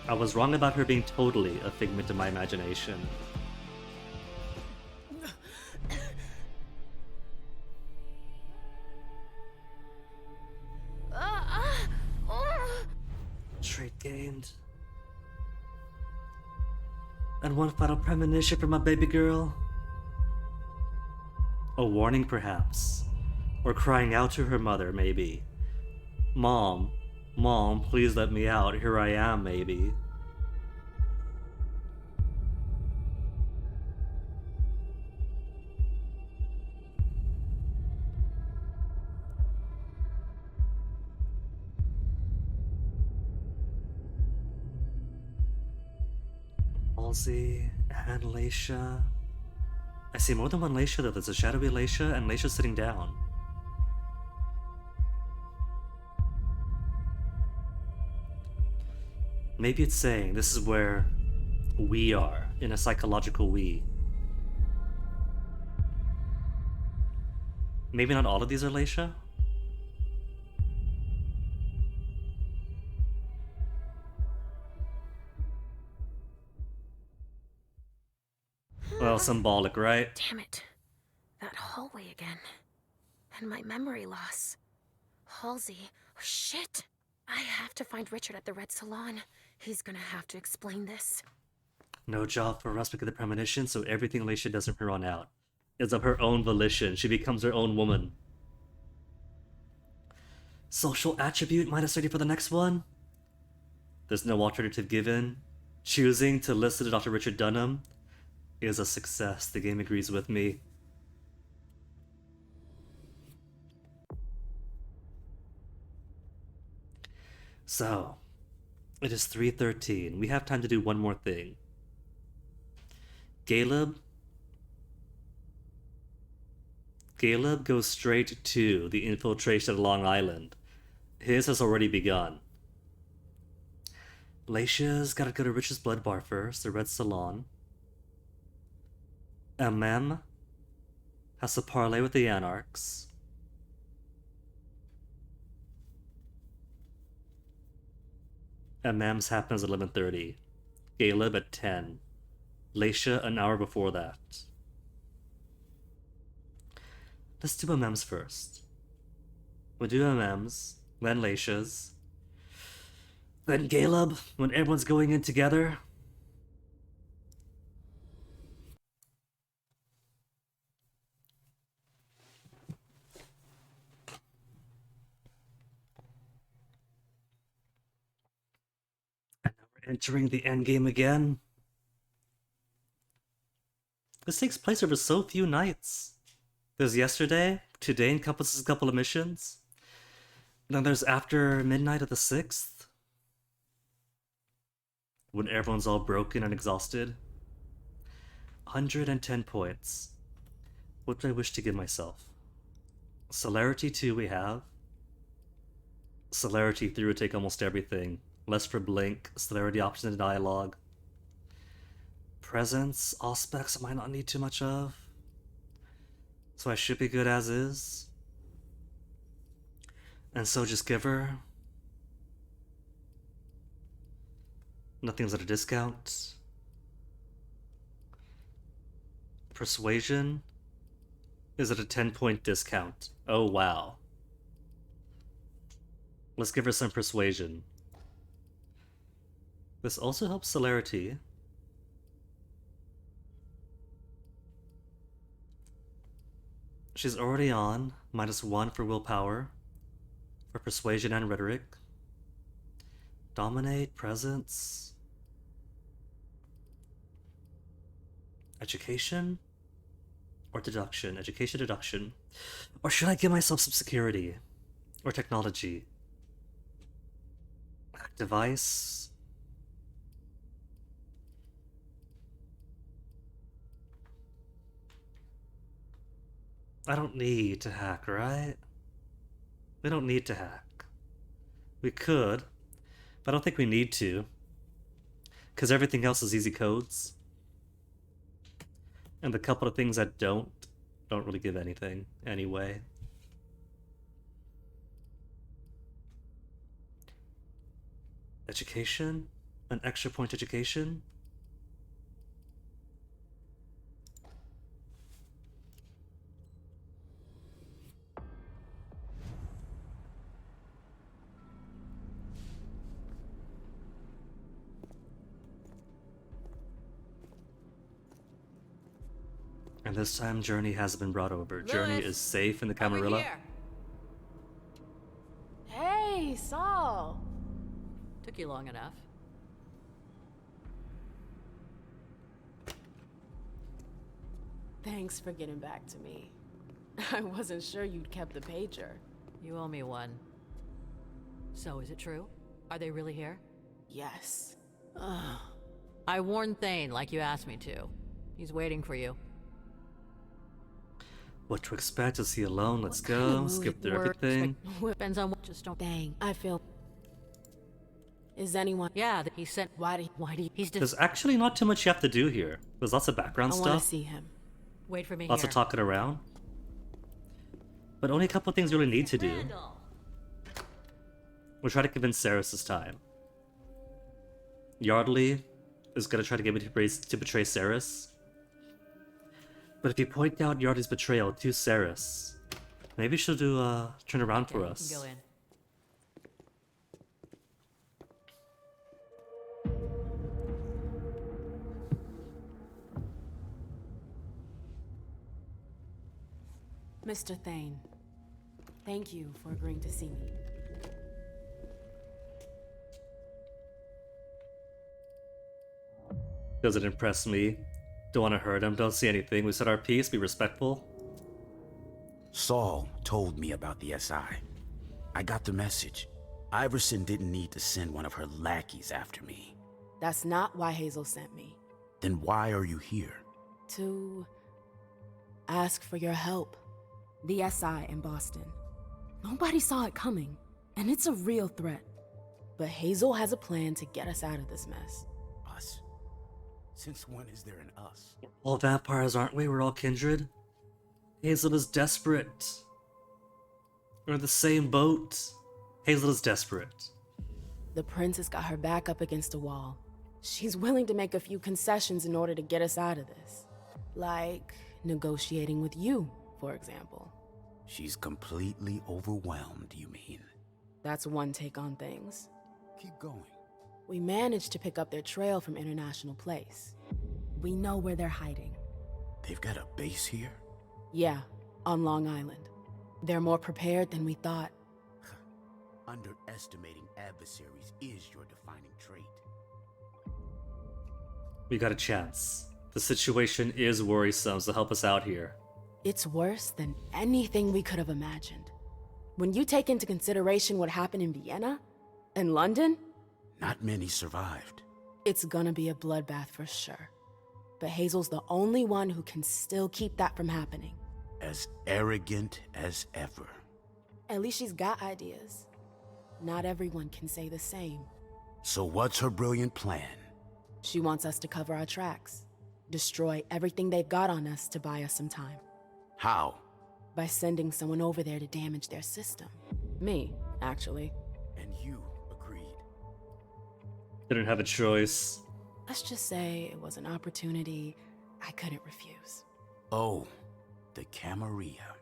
I was wrong about her being totally a figment of my imagination. Trait gained. And one final premonition for my baby girl. A warning, perhaps. Or crying out to her mother, maybe. Mom, Mom, please let me out. Here I am, maybe. Halsey and Leisha. I see more than one Leisha though. There's a shadowy Leisha and Leisha sitting down. Maybe it's saying this is where we are, in a psychological we. Maybe not all of these are Leisha? Well, symbolic, right? Damn it. That hallway again. And my memory loss. Halsey. Oh, shit. I have to find Richard at the Red Salon. He's gonna have to explain this. No job for us because of the premonition, so everything Alicia does from here on out is of her own volition. She becomes her own woman. Social attribute -30 for the next one. There's no alternative given. Choosing to listen to Dr. Richard Dunham is a success. The game agrees with me. So, it is 3:13. We have time to do one more thing. Caleb goes straight to the infiltration of Long Island. His has already begun. Laisha's gotta go to Rich's Blood Bar first, the Red Salon. Emem has to parlay with the Anarchs. Emem's happens at 11:30. Caleb at 10. Laisha an hour before that. Let's do Emem's first. We'll do Emem's, then Laisha's. Then Caleb, when everyone's going in together. And now we're entering the endgame again. This takes place over so few nights. There's yesterday, today encompasses a couple of missions. Then there's after midnight of the 6th. When everyone's all broken and exhausted. 110 points. What do I wish to give myself? Celerity 2 we have. Celerity 3 would take almost everything. Less for blink, celerity options and dialogue. Presence, all specs I might not need too much of. So I should be good as is. And so just give her. Nothing's at a discount. Persuasion is at a 10-point discount. Oh wow. Let's give her some persuasion. This also helps celerity. She's already on, -1 for willpower, for persuasion and rhetoric. Dominate, presence. Education? Or deduction? Education, deduction. Or should I give myself some security? Or technology? Hack device? I don't need to hack, right? We don't need to hack. We could, but I don't think we need to. Because everything else is easy codes. And the couple of things that don't really give anything anyway. Education? An extra point education? And this time, Journey has been brought over. Journey is safe in the Camarilla. Hey, Saul! Took you long enough. Thanks for getting back to me. I wasn't sure you'd kept the pager. You owe me one. So, is it true? Are they really here? Yes. I warned Thane like you asked me to. He's waiting for you. What to expect? Is he alone? Let's go. Skip through everything. Depends on what. Just don't. Dang, I feel. Is anyone? Yeah, he sent. Why do you? He's. There's actually not too much you have to do here. There's lots of background I stuff. want to see him. Wait for me. Lots here. of talking around. But only a couple of things you really need to do. We'll try to convince Saris this time. Yardley is gonna try to get me to betray Saris. But if you point out Yardley's betrayal to Saris, Maybe she'll do turn around for You us. can go in. Mr. Thane, thank you for agreeing to see me. Doesn't impress me. Don't want to hurt him. Don't see anything. We said our piece. Be respectful. Saul told me about the SI. I got the message. Iverson didn't need to send one of her lackeys after me. That's not why Hazel sent me. Then why are you here? To ask for your help. The SI in Boston. Nobody saw it coming, and it's a real threat. But Hazel has a plan to get us out of this mess. Us? Since when is there an us? We're all vampires, aren't we? We're all kindred. Hazel is desperate. We're in the same boat. Hazel is desperate. The prince has got her back up against a wall. She's willing to make a few concessions in order to get us out of this. Like negotiating with you, for example. She's completely overwhelmed, you mean? That's one take on things. Keep going. We managed to pick up their trail from International Place. We know where they're hiding. They've got a base here? Yeah, on Long Island. They're more prepared than we thought. Underestimating adversaries is your defining trait. We got a chance. The situation is worrisome, so help us out here. It's worse than anything we could have imagined. When you take into consideration what happened in Vienna and London, not many survived. It's gonna be a bloodbath for sure. But Hazel's the only one who can still keep that from happening. As arrogant as ever. At least she's got ideas. Not everyone can say the same. So what's her brilliant plan? She wants us to cover our tracks. Destroy everything they've got on us to buy us some time. How? By sending someone over there to damage their system. Me, actually. And you agreed. Didn't have a choice. Let's just say it was an opportunity I couldn't refuse. Oh, the Camarilla.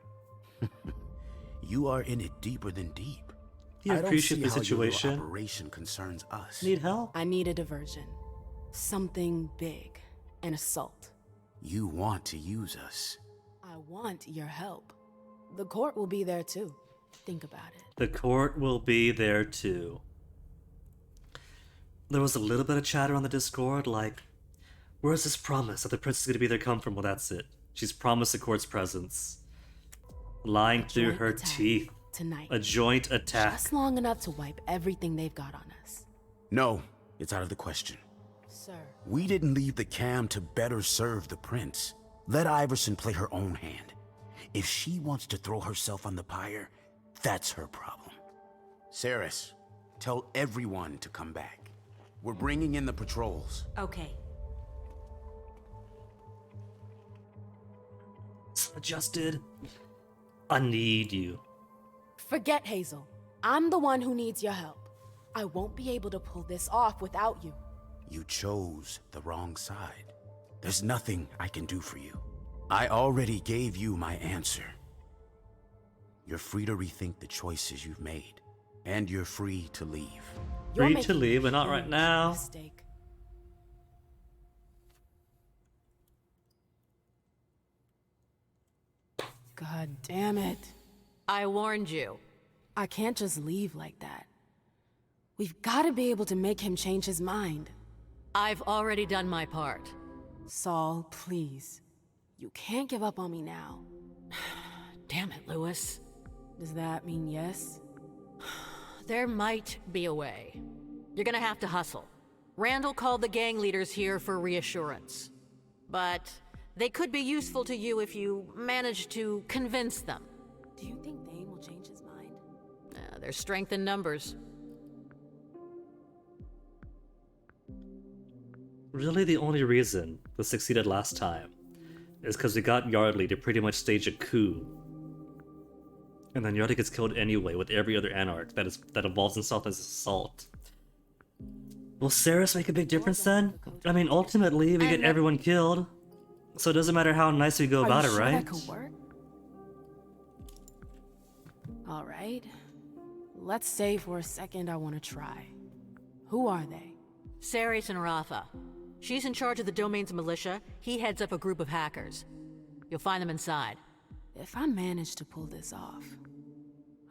You are in it deeper than deep. You appreciate the situation? Your little operation concerns us. Need help? I need a diversion. Something big. An assault. You want to use us. I want your help. The court will be there too. Think about it. The court will be there too. There was a little bit of chatter on the Discord, like, where's this promise that the prince is going to be there come from? Well, that's it. She's promised the court's presence. Lying through her teeth. Tonight. A joint attack. Just long enough to wipe everything they've got on us. No, it's out of the question. Sir. We didn't leave the Cam to better serve the prince. Let Iverson play her own hand. If she wants to throw herself on the pyre, that's her problem. Saris, tell everyone to come back. We're bringing in the patrols. Okay. Adjusted. I need you. Forget Hazel. I'm the one who needs your help. I won't be able to pull this off without you. You chose the wrong side. There's nothing I can do for you. I already gave you my answer. You're free to rethink the choices you've made. And you're free to leave. Free to leave, but not right now. Mistake. God damn it. I warned you. I can't just leave like that. We've got to be able to make him change his mind. I've already done my part. Saul, please. You can't give up on me now. Damn it, Lewis. Does that mean yes? There might be a way. You're gonna have to hustle. Randall called the gang leaders here for reassurance. But they could be useful to you if you manage to convince them. Do you think Thane will change his mind? There's strength in numbers. Really, the only reason we succeeded last time is because we got Yardley to pretty much stage a coup. And then Yardley gets killed anyway with every other Anarch that involves himself as assault. Will Saris make a big difference then? I mean, ultimately, we get everyone killed. So it doesn't matter how nice we go about it, right? That could work? All right. Let's say for a second I want to try. Who are they? Ceres and Rafa. She's in charge of the domain's militia. He heads up a group of hackers. You'll find them inside. If I manage to pull this off,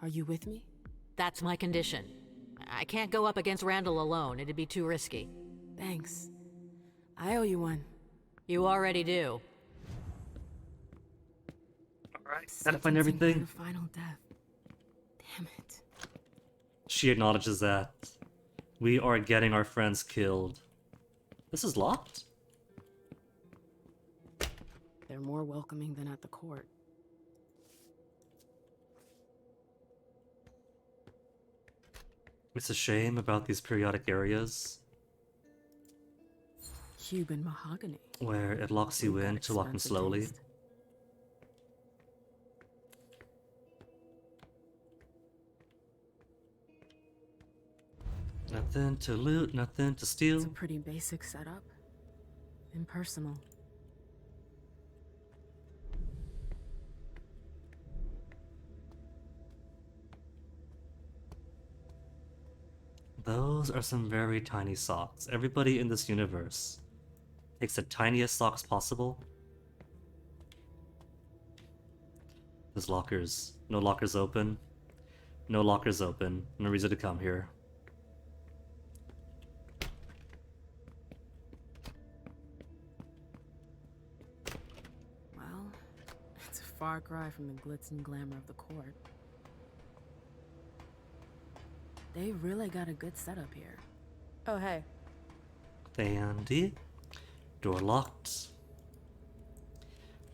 are you with me? That's my condition. I can't go up against Randall alone. It'd be too risky. Thanks. I owe you one. You already do. Alright, gotta find everything. Final death. Damn it. She acknowledges that. We are getting our friends killed. This is locked? They're more welcoming than at the court. It's a shame about these periodic areas Cuban mahogany. where it locks you in to walk in slowly. taste. Nothing to loot, nothing to steal. It's a pretty basic setup. Impersonal. Those are some very tiny socks. Everybody in this universe takes the tiniest socks possible. There's lockers. No lockers open. No lockers open. No reason to come here. Well, it's a far cry from the glitz and glamour of the court. They really got a good setup here. Oh, hey. Dandy. Door locked.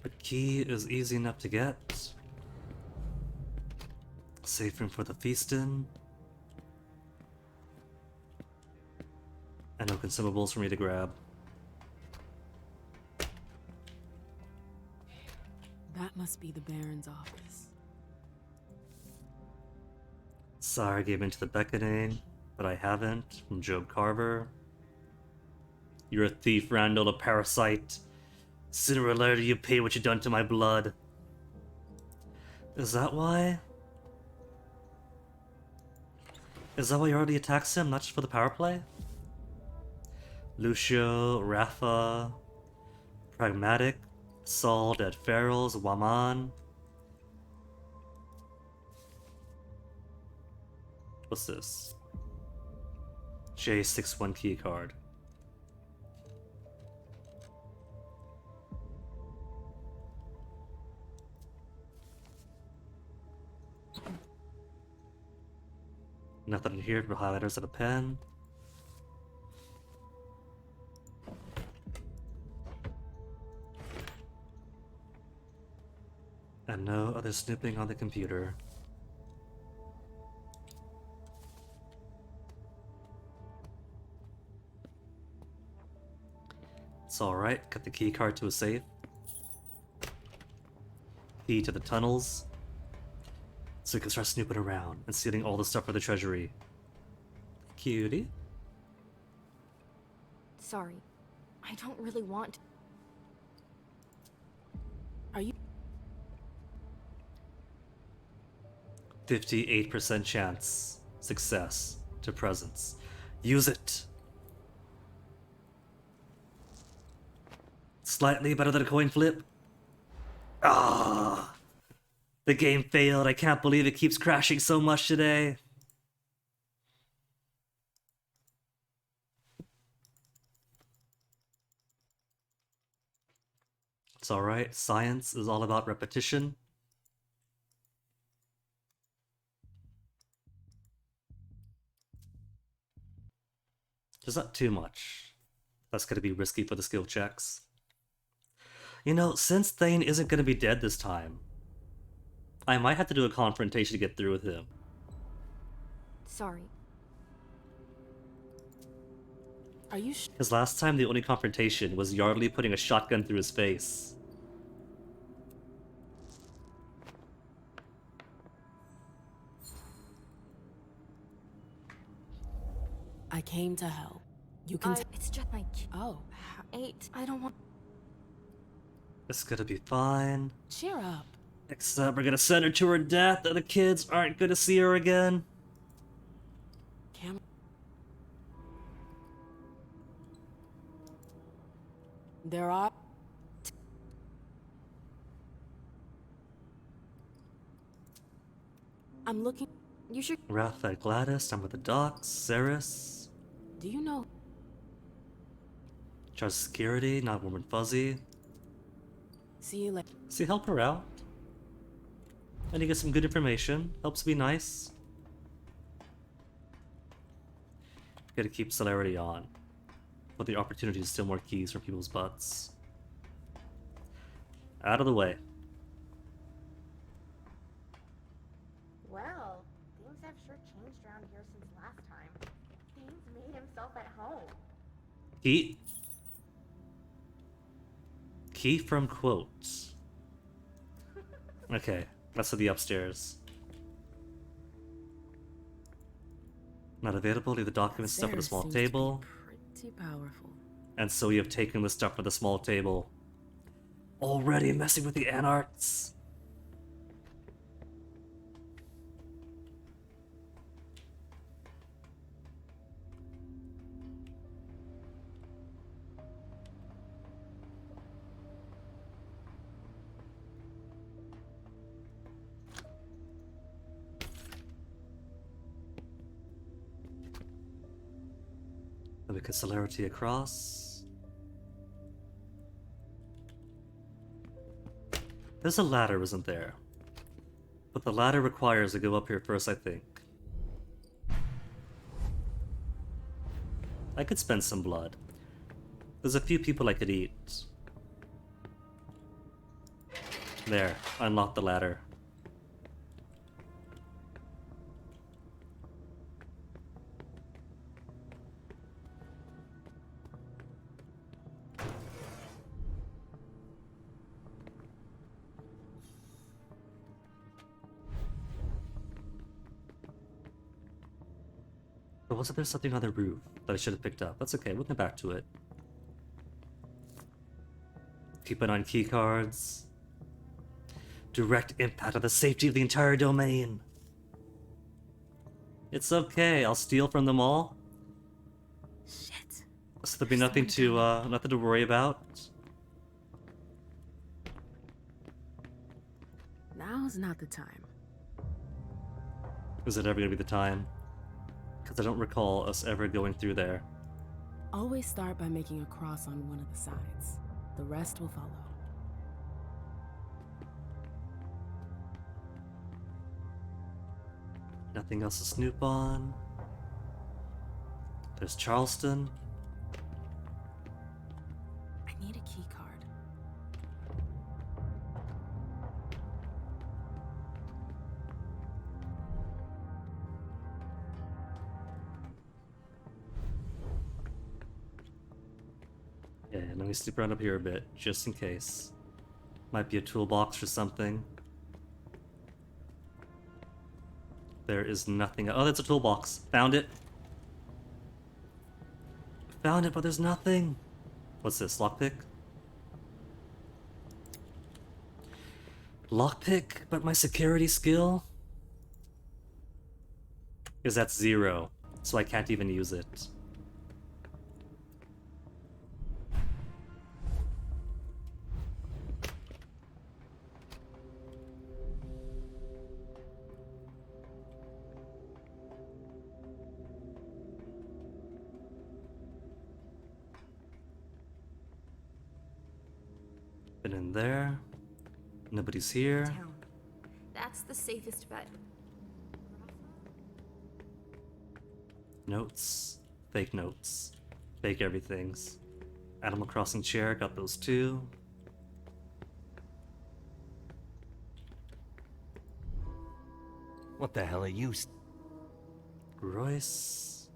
But key is easy enough to get. Safe room for the feastin'. And no consumables for me to grab. That must be the Baron's office. Sire gave in to the beckoning, but I haven't. From Job Carver. You're a thief, Randall, a parasite. Sooner or later you pay what you done to my blood. Is that why? Is that why you already attacks him, not just for the power play? Lucio, Rafa, Pragmatic, Saul, Dead Ferals, Waman. What's this? J61 key card. Nothing in here but highlighters and a pen. And no other snooping on the computer. It's alright, got the key card to a safe. Key to the tunnels. So we can start snooping around and stealing all the stuff for the treasury. Cutie. Sorry. I don't really want to. Are you 58% chance success to presence. Use it. Slightly better than a coin flip. Ah, the game failed. I can't believe it keeps crashing so much today. It's alright. Science is all about repetition. There's not too much. That's gonna be risky for the skill checks. You know, since Thane isn't gonna be dead this time, I might have to do a confrontation to get through with him. Sorry. Are you Because last time the only confrontation was Yardley putting a shotgun through his face. I came to help. You can It's just like... Oh. 8. I don't want... It's gonna be fine. Cheer up. Except we're gonna send her to her death, and the kids aren't gonna see her again. Cam. There are. I'm looking. You should. Ralph at Gladys, I'm with the Docs, Ceres. Do you know? Charge security, not warm and fuzzy. See you later. See, help her out. And you get some good information. Helps be nice. Gotta keep celerity on. But the opportunity is still more keys for people's butts. Out of the way. Well, things have sure changed around here since last time. Things made himself at home. Key from quotes. Okay, that's for the upstairs. Not available. Leave the documents stuff at the small table. Pretty powerful. And so we have taken the stuff at the small table. Already messing with the anarchs. Then we can celerity across. There's a ladder, isn't there? But the ladder requires to go up here first, I think. I could spend some blood. There's a few people I could eat. There, unlock the ladder. But wasn't there something on the roof that I should have picked up? That's okay, we'll come back to it. Keep an eye on key cards. Direct impact on the safety of the entire domain. It's okay, I'll steal from them all. Shit. So there'll be nothing to worry about. Now's not the time. Is it ever gonna be the time? Because I don't recall us ever going through there. Always start by making a cross on one of the sides. The rest will follow. Nothing else to snoop on. There's Charleston. I need a key card. Yeah, let me snoop around up here a bit, just in case. Might be a toolbox or something. There is nothing. Oh, that's a toolbox. Found it. Found it, but there's nothing. What's this? Lockpick? Lockpick, but my security skill is at 0, so I can't even use it. Been in there. Nobody's here. Town. That's the safest bet. Notes. Fake notes. Fake everythings. Animal Crossing chair, got those too. What the hell are you? Royce.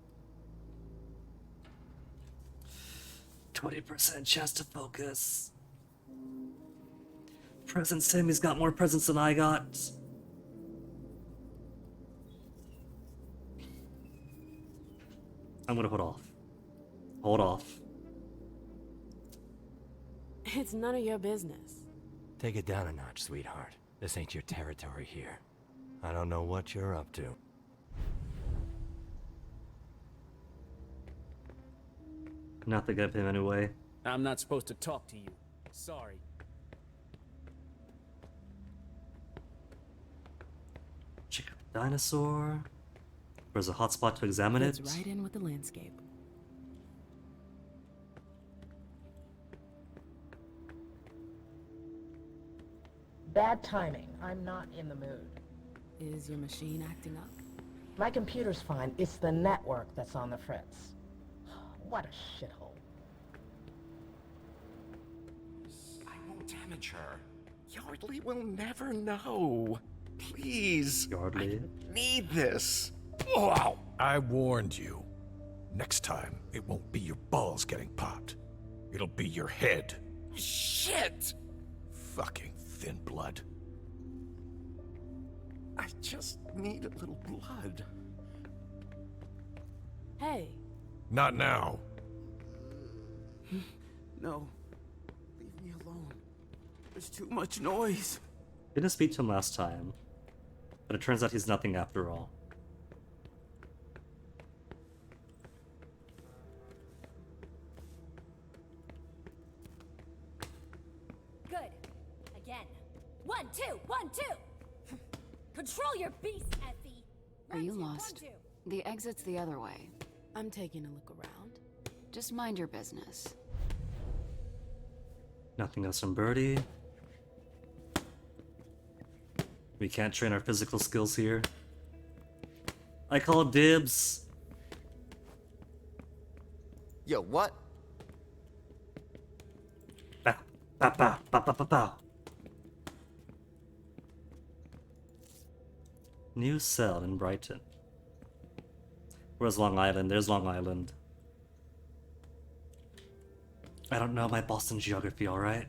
20% chance to focus. Present Sammy's got more presents than I got. I'm gonna hold off. Hold off. It's none of your business. Take it down a notch, sweetheart. This ain't your territory here. I don't know what you're up to. Not think of him anyway. I'm not supposed to talk to you. Sorry. Check out the dinosaur. There's a hotspot to examine it. Fits right in with the landscape. Bad timing. I'm not in the mood. Is your machine acting up? My computer's fine. It's the network that's on the fritz. What a shithole. I won't damage her. Yardley will never know. Please. Yardley. I need this. Wow. I warned you. Next time, it won't be your balls getting popped. It'll be your head. Shit! Fucking thin blood. I just need a little blood. Hey. Not now. No. Leave me alone. There's too much noise. Didn't speak to him last time, but it turns out he's nothing after all. Good. Again. 1, 2, 1, 2. Control your beast, Effie. Are you lost? The exit's the other way. I'm taking a look around. Just mind your business. Nothing else from Birdie. We can't train our physical skills here. I call dibs. Yo, what? Bow, bow, bow, bow, bow, bow, bow. New cell in Brighton. Where's Long Island? There's Long Island. I don't know my Boston geography, alright?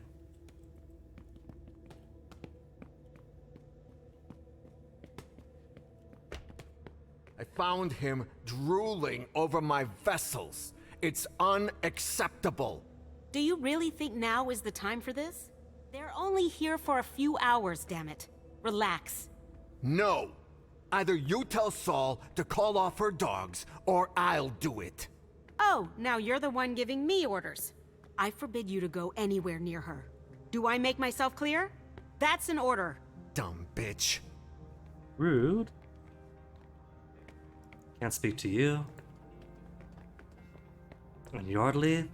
I found him drooling over my vessels. It's unacceptable. Do you really think now is the time for this? They're only here for a few hours, damn it. Relax. No. Either you tell Saul to call off her dogs, or I'll do it. Oh, now you're the one giving me orders. I forbid you to go anywhere near her. Do I make myself clear? That's an order. Dumb bitch. Rude. Can't speak to you. And Yardley?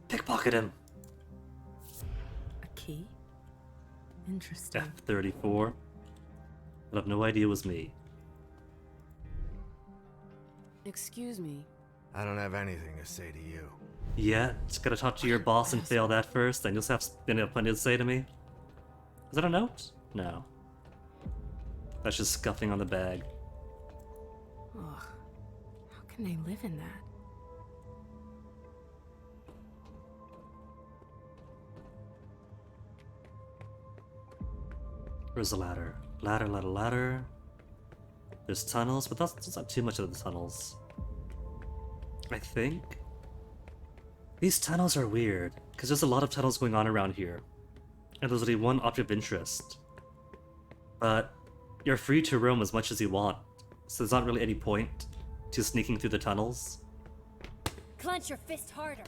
Pickpocket him! A key? Interesting. F-34. I have no idea it was me. Excuse me. I don't have anything to say to you. Yeah, just gotta talk to your boss and fail that first, then you'll have plenty to say to me. Is that a note? No. That's just scuffing on the bag. Ugh. How can they live in that? Where's the ladder? Ladder, ladder, ladder. There's tunnels, but that's not too much of the tunnels. I think. These tunnels are weird, because there's a lot of tunnels going on around here. And there's only one object of interest. But you're free to roam as much as you want, so there's not really any point to sneaking through the tunnels. Clench your fist harder.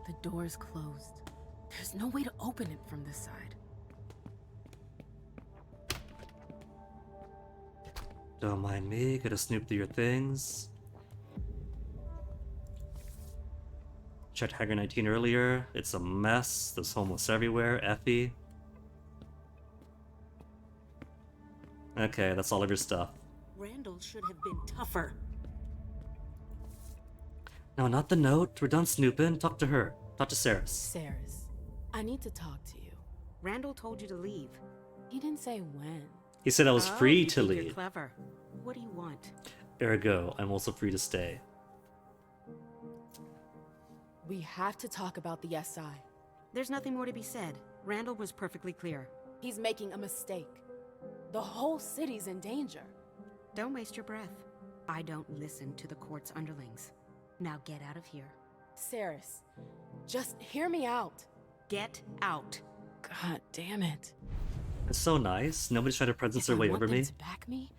The door's closed. There's no way to open it from this side. Don't mind me, gotta snoop through your things. Checked Hager 19 earlier. It's a mess. There's homeless everywhere. Effie. Okay, that's all of your stuff. Randall should have been tougher. No, not the note. We're done snooping. Talk to her. Talk to Saris. Saris, I need to talk to you. Randall told you to leave. He didn't say when. He said I was free to You're leave. clever. What do you want? Ergo, I'm also free to stay. We have to talk about the SI. There's nothing more to be said. Randall was perfectly clear. He's making a mistake. The whole city's in danger. Don't waste your breath. I don't listen to the court's underlings. Now get out of here. Saris, just hear me out. Get out. God damn it. It's so nice. Nobody's trying to presence their way over me. To back me,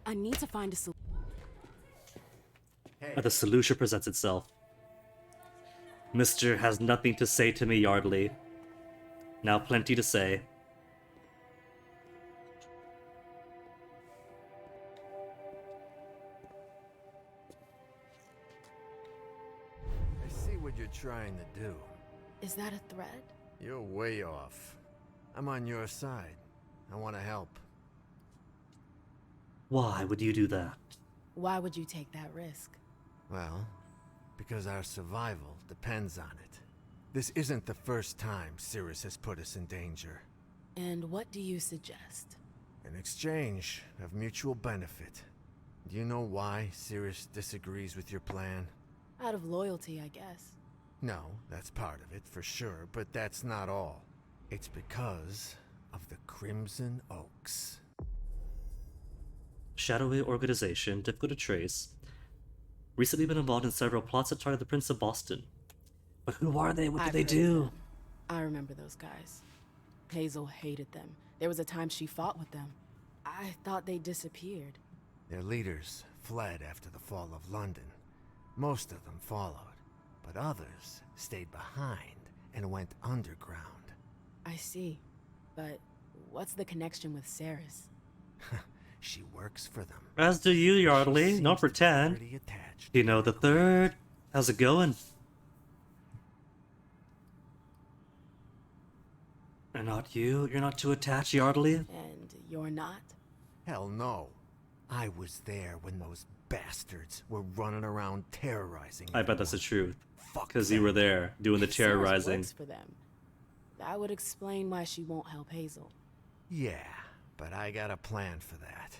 I need to find a solution. The solution presents itself. Mister has nothing to say to me, Yardley. Now plenty to say. I see what you're trying to do. Is that a threat? You're way off. I'm on your side. I want to help. Why would you do that? Why would you take that risk? Well, because our survival depends on it. This isn't the first time Cirrus has put us in danger. And what do you suggest? An exchange of mutual benefit. Do you know why Cirrus disagrees with your plan? Out of loyalty, I guess. No, that's part of it, for sure, but that's not all. It's because of the Crimson Oaks. Shadowy organization, difficult to trace. Recently been involved in several plots that target the Prince of Boston. But who are they? What do they do? I remember those guys. Hazel hated them. There was a time she fought with them. I thought they disappeared. Their leaders fled after the fall of London. Most of them followed, but others stayed behind and went underground. I see. But what's the connection with Saris? She works for them. As do you, Yardley. Don't pretend. You know the third. How's it going? And not you? You're not too attached, Yardley? And you're not? Hell no. I was there when those bastards were running around terrorizing I bet that's the truth. Fuck because you were there doing the If Saris terrorizing. works for them. That would explain why she won't help Hazel. Yeah, but I got a plan for that.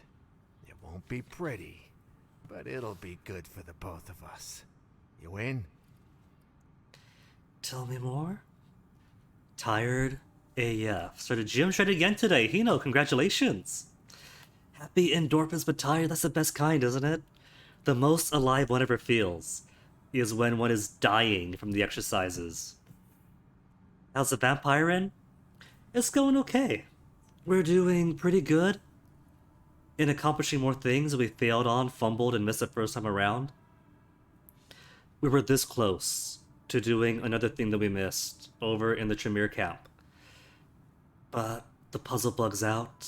It won't be pretty, but it'll be good for the both of us. You in? Tell me more. Tired AF. Started gym shred again today. Hino, congratulations. Happy endorphins but tired. That's the best kind, isn't it? The most alive one ever feels is when one is dying from the exercises. How's the vampire in? It's going okay. We're doing pretty good in accomplishing more things we failed on, fumbled, and missed the first time around. We were this close to doing another thing that we missed over in the Tremere camp. But the puzzle bugs out.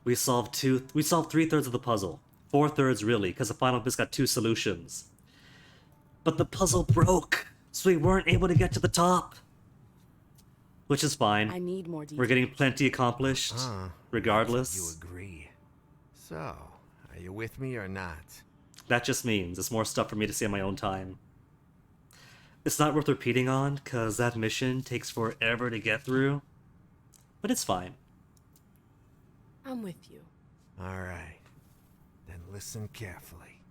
We solved 3/3 of the puzzle. 4/3 really, because the final bit's got 2 solutions. But the puzzle broke, so we weren't able to get to the top. Which is fine. I need more details. We're getting plenty accomplished, regardless. You agree. So, are you with me or not? That just means it's more stuff for me to see on my own time. It's not worth repeating on, because that mission takes forever to get through. But it's fine. I'm with you. Alright. Then listen carefully.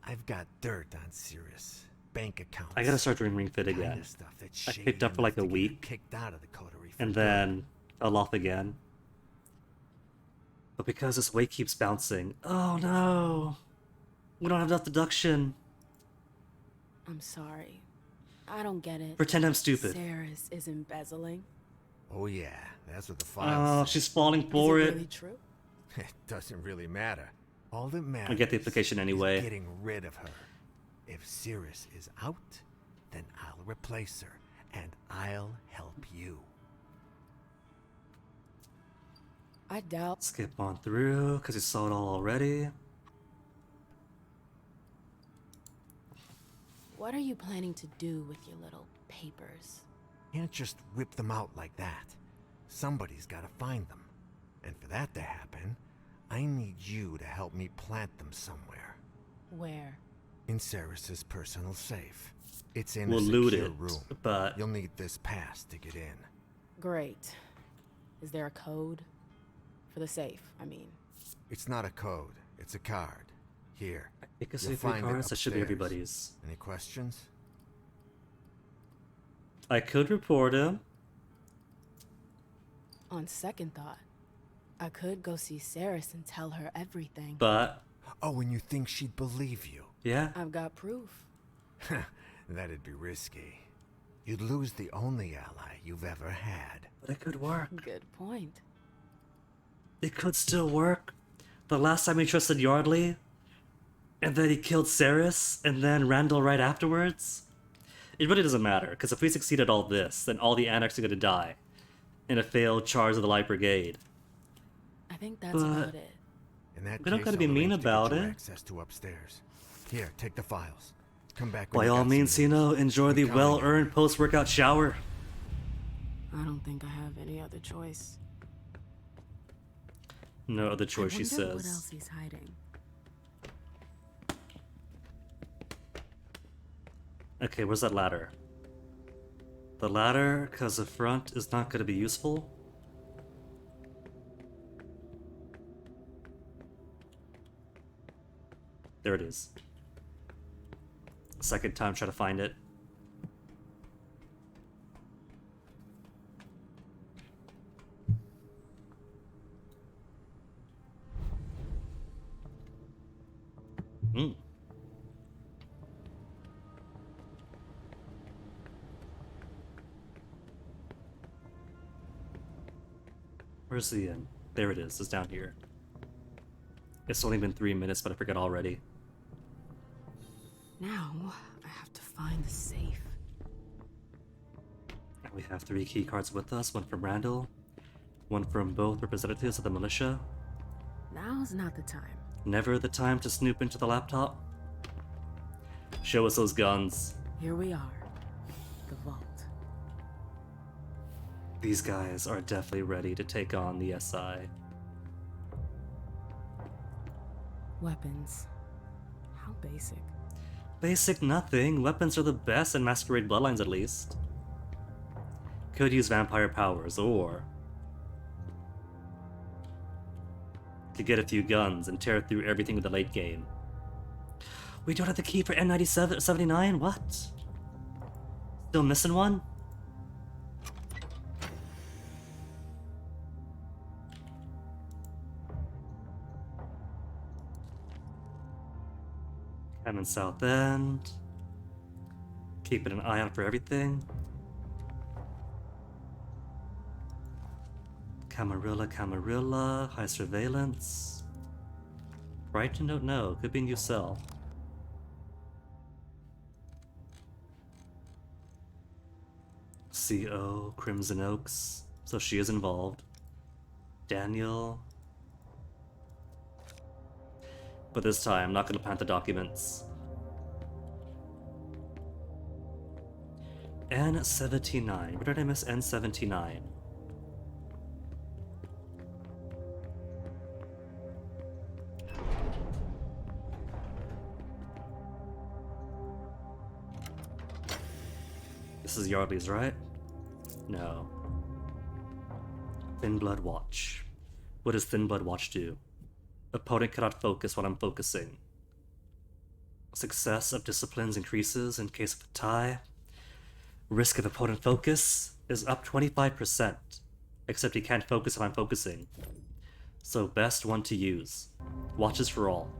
I've got dirt on Cirrus. Bank accounts. I gotta start doing Ring Fit again. Kinda stuff that's I picked up for like a week, kicked out of the coterie for and then fell off again. But because this weight keeps bouncing, oh no! We don't have enough deduction. I'm sorry. I don't get it. Pretend I'm stupid. Saris is embezzling. Oh yeah, that's what the file says. She's falling for Is it. really true? It doesn't really matter. All that matters I get the implication anyway. is getting rid of her. If Cirrus is out, then I'll replace her, and I'll help you. I doubt. Skip on through, because you saw it all already. What are you planning to do with your little papers? Can't just whip them out like that. Somebody's gotta find them. And for that to happen, I need you to help me plant them somewhere. Where? In Cirrus's personal safe. It's in We'll a loot secure it, room. but You'll need this pass to get in. Great. Is there a code? For the safe, I mean. It's not a code. It's a card. Here. Pick a You'll safe find it cards. That should be upstairs. everybody's. Any questions? I could report him. On second thought, I could go see Saris and tell her everything. But oh, and you think she'd believe you? Yeah. I've got proof. That'd be risky. You'd lose the only ally you've ever had. But it could work. Good point. It could still work. The last time we trusted Yardley, and then he killed Ceres, and then Randall right afterwards. It really doesn't matter, because if we succeed at all this, then all the Anarchs are going to die in a failed charge of the Light Brigade. I think that's But about it. In that we don't case, gotta be I'll mean arrange to get about you it. Access to upstairs. Here, take the files. Come back when By you all got some means, news. enjoy the I'm counting on well-earned post-workout shower. I don't think I have any other choice. No other choice, she I wonder what says. else he's hiding. Okay, where's that ladder? The ladder, because the front is not going to be useful. There it is. Second time trying to find it. Hmm. Where's the end? There it is. It's down here. It's only been 3 minutes, but I forgot already. Now, I have to find the safe. And we have 3 key cards with us. One from Randall. One from both representatives of the militia. Now's not the time. Never the time to snoop into the laptop. Show us those guns. Here we are. The vault. These guys are definitely ready to take on the SI. Weapons. How basic. Basic nothing. Weapons are the best in Masquerade Bloodlines, at least. Could use vampire powers, or could get a few guns and tear through everything in the late game. We don't have the key for N9779? What? Still missing one? I'm in South End. Keeping an eye out for everything. Camarilla, high surveillance. Brighton, don't know. Could be new cell. CO, Crimson Oaks. So she is involved. Daniel. But this time, I'm not going to plant the documents. N79. Where did I miss N79? This is Yardley's, right? No. Thin Blood Watch. What does Thin Blood Watch do? Opponent cannot focus while I'm focusing. Success of disciplines increases in case of a tie. Risk of opponent focus is up 25%, except he can't focus if I'm focusing. So best one to use. Watches for all.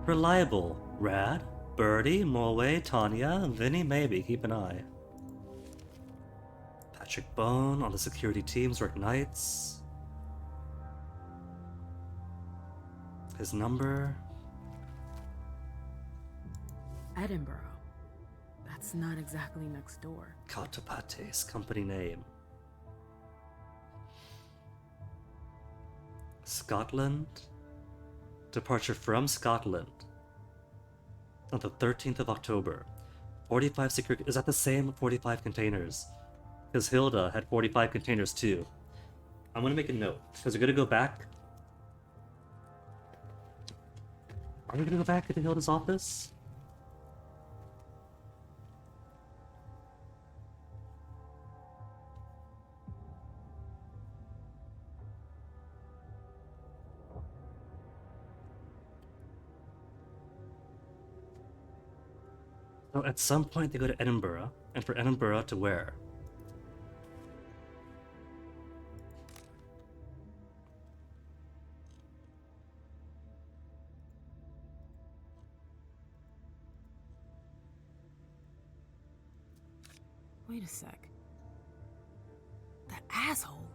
Reliable. Rad, Birdie, Morway, Tanya, Vinny, maybe. Keep an eye. Patrick Bone on the security teams work nights. His number. Edinburgh. That's not exactly next door. Katapates, company name. Scotland. Departure from Scotland. On the 13th of October. 45 secure. Is that the same 45 containers? Because Hilda had 45 containers too. I'm gonna make a note. Because we're gonna go back. Are we gonna go back into Hilda's office? So at some point they go to Edinburgh, and for Edinburgh to where? Wait a sec. The asshole.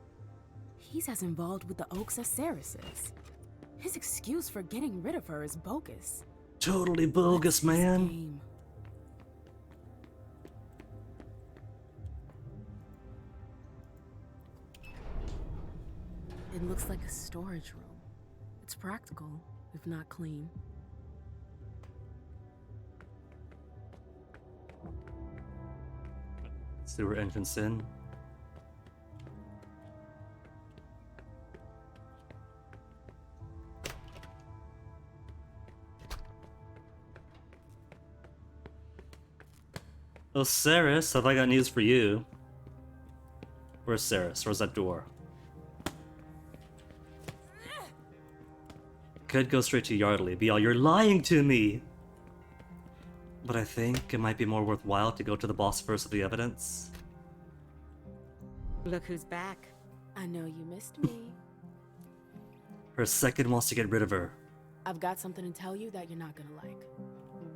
He's as involved with the Oaks as Ceres is. His excuse for getting rid of her is bogus. Totally bogus, man. Game. It looks like a storage room. It's practical, if not clean. Sewer entrance in. Oh, Ceres, have I got news for you? Where's Ceres? Where's that door? Could go straight to Yardley. Be all, you're lying to me! But I think it might be more worthwhile to go to the boss first of the evidence. Look who's back. I know you missed me. Her second wants to get rid of her. I've got something to tell you that you're not gonna like.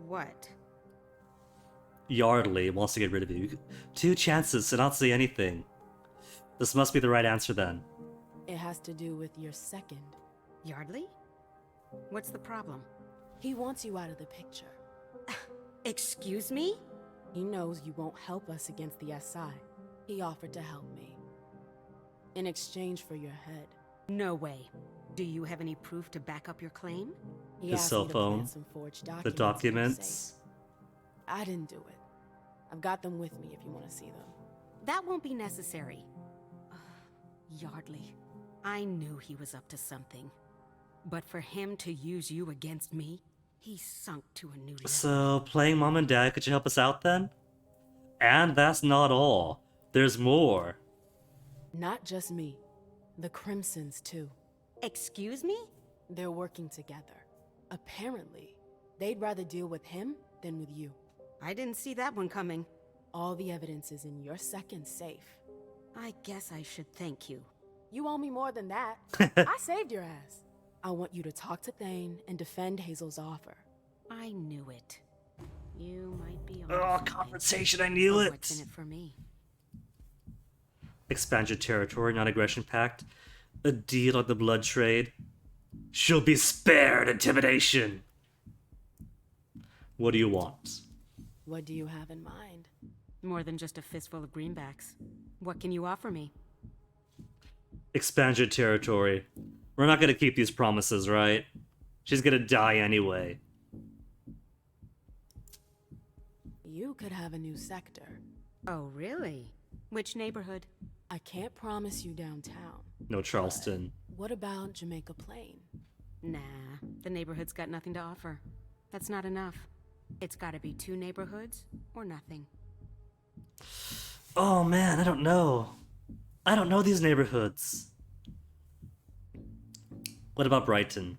What? Yardley wants to get rid of you. 2 chances to not say anything. This must be the right answer then. It has to do with your second. Yardley? What's the problem? He wants you out of the picture. Excuse me? He knows you won't help us against the SI. He offered to help me. In exchange for your head. No way. Do you have any proof to back up your claim? His cell phone, the documents. I didn't do it. I've got them with me if you want to see them. That won't be necessary. Yardley, I knew he was up to something. But for him to use you against me, he sunk to a new level. So, playing mom and dad, could you help us out then? And that's not all. There's more. Not just me. The Crimsons, too. Excuse me? They're working together. Apparently, they'd rather deal with him than with you. I didn't see that one coming. All the evidence is in your second safe. I guess I should thank you. You owe me more than that. I saved your ass. I want you to talk to Thane and defend Hazel's offer. I knew it. You might be on. Oh, compensation, I knew it! What's in it for me? Expand your territory, non-aggression pact. A deal on the blood trade. She'll be spared intimidation! What do you want? What do you have in mind? More than just a fistful of greenbacks. What can you offer me? Expand your territory. We're not gonna keep these promises, right? She's gonna die anyway. You could have a new sector. Oh, really? Which neighborhood? I can't promise you downtown. No Charleston. What about Jamaica Plain? Nah, the neighborhood's got nothing to offer. That's not enough. It's gotta be 2 neighborhoods or nothing. Oh man, I don't know. I don't know these neighborhoods. What about Brighton?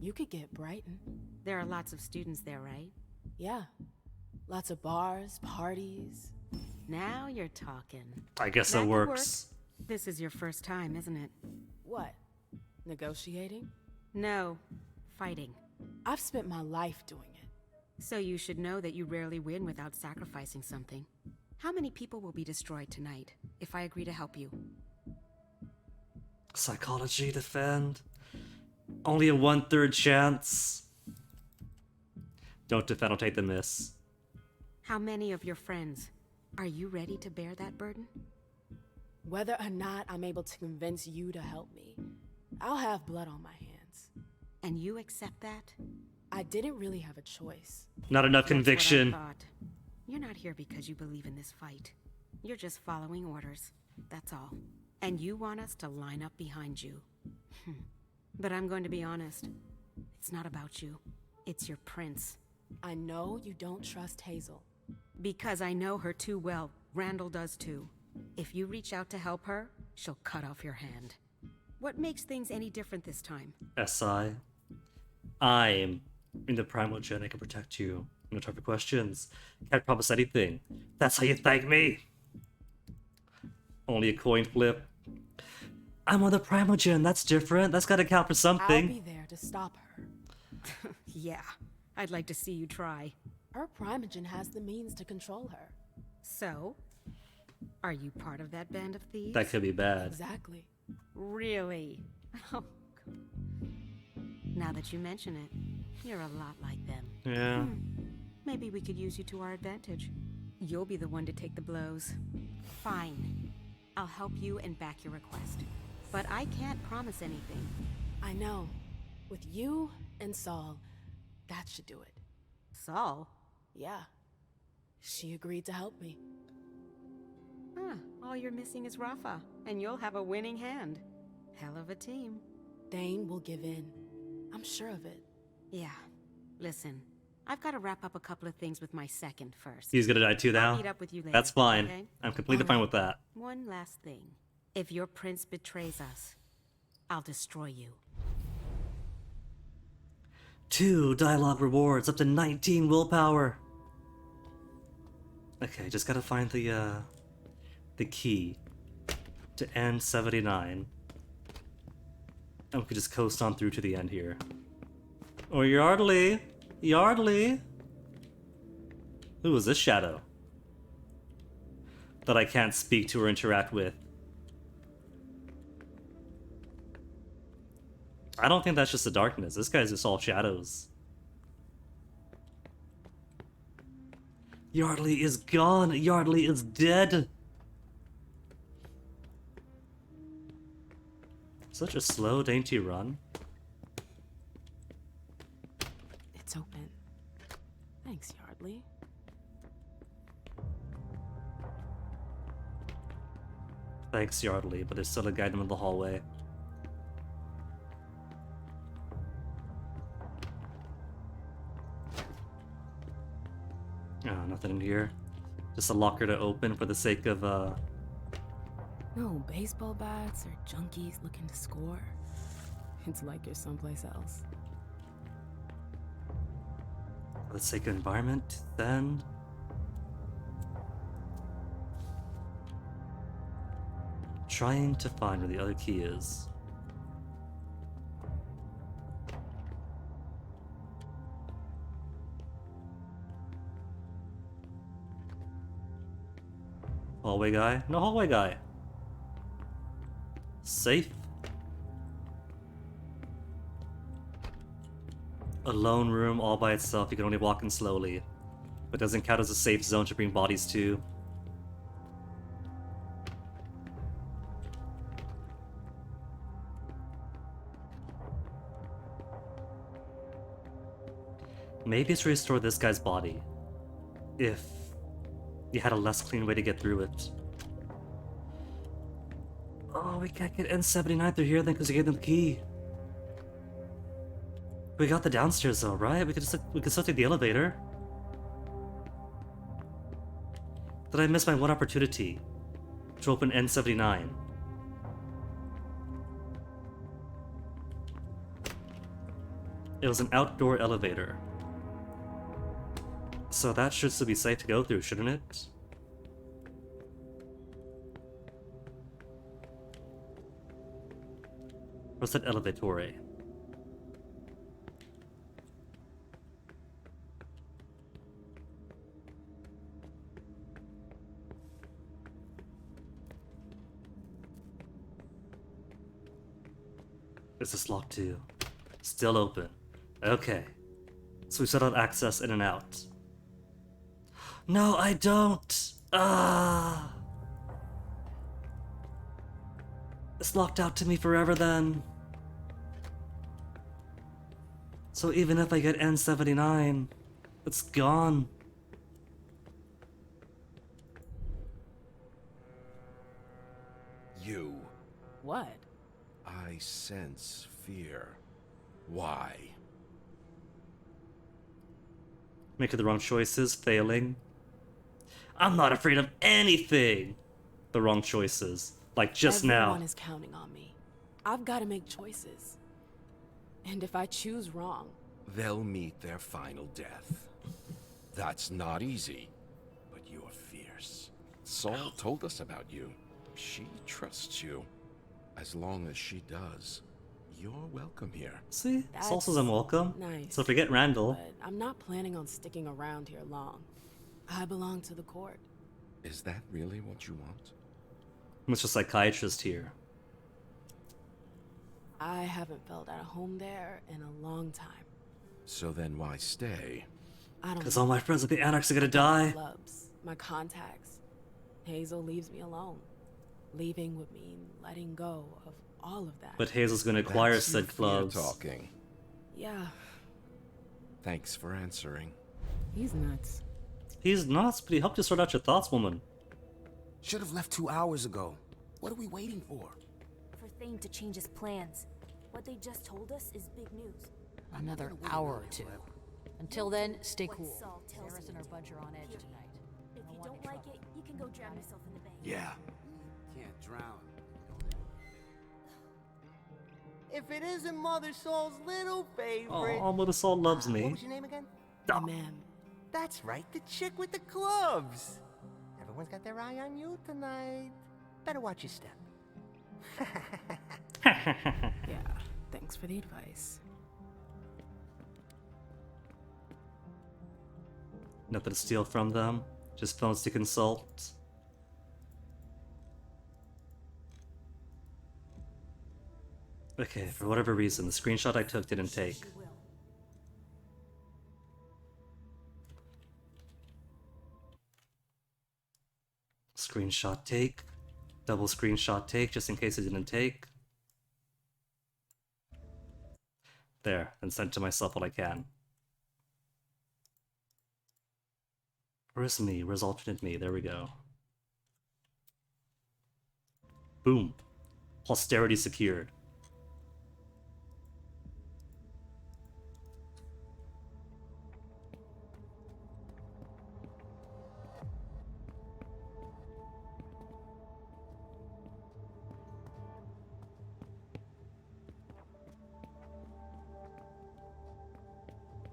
You could get Brighton. There are lots of students there, right? Yeah. Lots of bars, parties. Now you're talking. I guess that works. This is your first time, isn't it? What? Negotiating? No. Fighting. I've spent my life doing it. So you should know that you rarely win without sacrificing something. How many people will be destroyed tonight if I agree to help you? Psychology, defend. Only a 1/3 chance. Don't defend, I'll take the miss. How many of your friends? Are you ready to bear that burden? Whether or not I'm able to convince you to help me, I'll have blood on my hands. And you accept that? I didn't really have a choice. Not enough conviction. That's what I thought. You're not here because you believe in this fight. You're just following orders. That's all. And you want us to line up behind you. But I'm going to be honest. It's not about you. It's your prince. I know you don't trust Hazel. Because I know her too well. Randall does too. If you reach out to help her, she'll cut off your hand. What makes things any different this time? SI. I'm in the primal gen. I can protect you. No time for questions. Can't promise anything. That's how you thank me. Only a coin flip. I'm on the primal gen. That's different. That's gotta count for something. I'll be there to stop her. Yeah, I'd like to see you try. Her primogen has the means to control her. So, are you part of that band of thieves? That could be bad. Exactly. Really? Oh, now that you mention it, you're a lot like them. Yeah. Maybe we could use you to our advantage. You'll be the one to take the blows. Fine. I'll help you and back your request. But I can't promise anything. I know. With you and Saul, that should do it. Saul? Yeah. She agreed to help me. Huh. All you're missing is Rafa, and you'll have a winning hand. Hell of a team. Thane will give in. I'm sure of it. Yeah. Listen, I've got to wrap up a couple of things with my second first. He's gonna die too now? I'll meet up with you later. That's fine. Okay? I'm completely fine with that. One last thing. If your prince betrays us, I'll destroy you. 2 dialogue rewards, up to 19 willpower. Okay, just gotta find the key to N79. And we could just coast on through to the end here. Oh, Yardley! Yardley! Who is this shadow? That I can't speak to or interact with. I don't think that's just the darkness. This guy's just all shadows. Yardley is gone! Yardley is dead! Such a slow, dainty run. It's open. Thanks, Yardley. Thanks, Yardley, but there's still a guy in the hallway. Oh, nothing in here. Just a locker to open for the sake of, No baseball bats or junkies looking to score. It's like you're someplace else. for the sake of environment, then. Trying to find where the other key is. Hallway guy? No hallway guy. Safe. A lone room all by itself, you can only walk in slowly. But doesn't count as a safe zone to bring bodies to. Maybe it's to restore this guy's body. If you had a less clean way to get through it. Oh, we can't get N79 through here then because we gave them the key. We got the downstairs though, right? We could still take the elevator. Did I miss my one opportunity to open N79? It was an outdoor elevator. So that should still be safe to go through, shouldn't it? What's that elevatore? Is this locked too? Still open. Okay. So we still have access in and out. No, I don't! Ah! It's locked out to me forever then. So even if I get N79, it's gone. You. What? I sense fear. Why? Making the wrong choices, failing. I'm not afraid of anything! The wrong choices. Like just now. Everyone is counting on me. I've got to make choices. And if I choose wrong... They'll meet their final death. That's not easy. But you're fierce. Saul told us about you. She trusts you. As long as she does, you're welcome here. See? Saul says I'm welcome. Nice. So forget Randall. But I'm not planning on sticking around here long. I belong to the court. Is that really what you want? Mr. Psychiatrist here. I haven't felt at home there in a long time. So then why stay? I don't Because know. all my friends at the Anarchs are gonna I got my die. clubs, my contacts. Hazel leaves me alone. Leaving would mean letting go of all of that. But Hazel's gonna acquire That's your said fear clubs. talking. Yeah, Thanks for answering. he's nuts. He's nuts, but he helped you sort out your thoughts, woman. Should have left 2 hours ago. What are we waiting for? For Thane to change his plans. What they just told us is big news. Another hour or two. Until then, stay What cool. Saul tells Sarah's you and her to bunch do. are on edge tonight. If you don't like it, you can go drown yourself in the bay. Yeah. Can't drown. If it isn't Mother Soul's little favorite. Oh, Mother Soul loves What me. was your name again? Emem. That's right, the chick with the clubs. Everyone's got their eye on you tonight. Better watch your step. Yeah, thanks for the advice. Nothing to steal from them. Just phones to consult. Okay, for whatever reason, the screenshot I took didn't take. Screenshot take. Double screenshot take, just in case it didn't take. There, and send to myself what I can. Where's me? Where's alternate me? There we go. Boom. Posterity secured.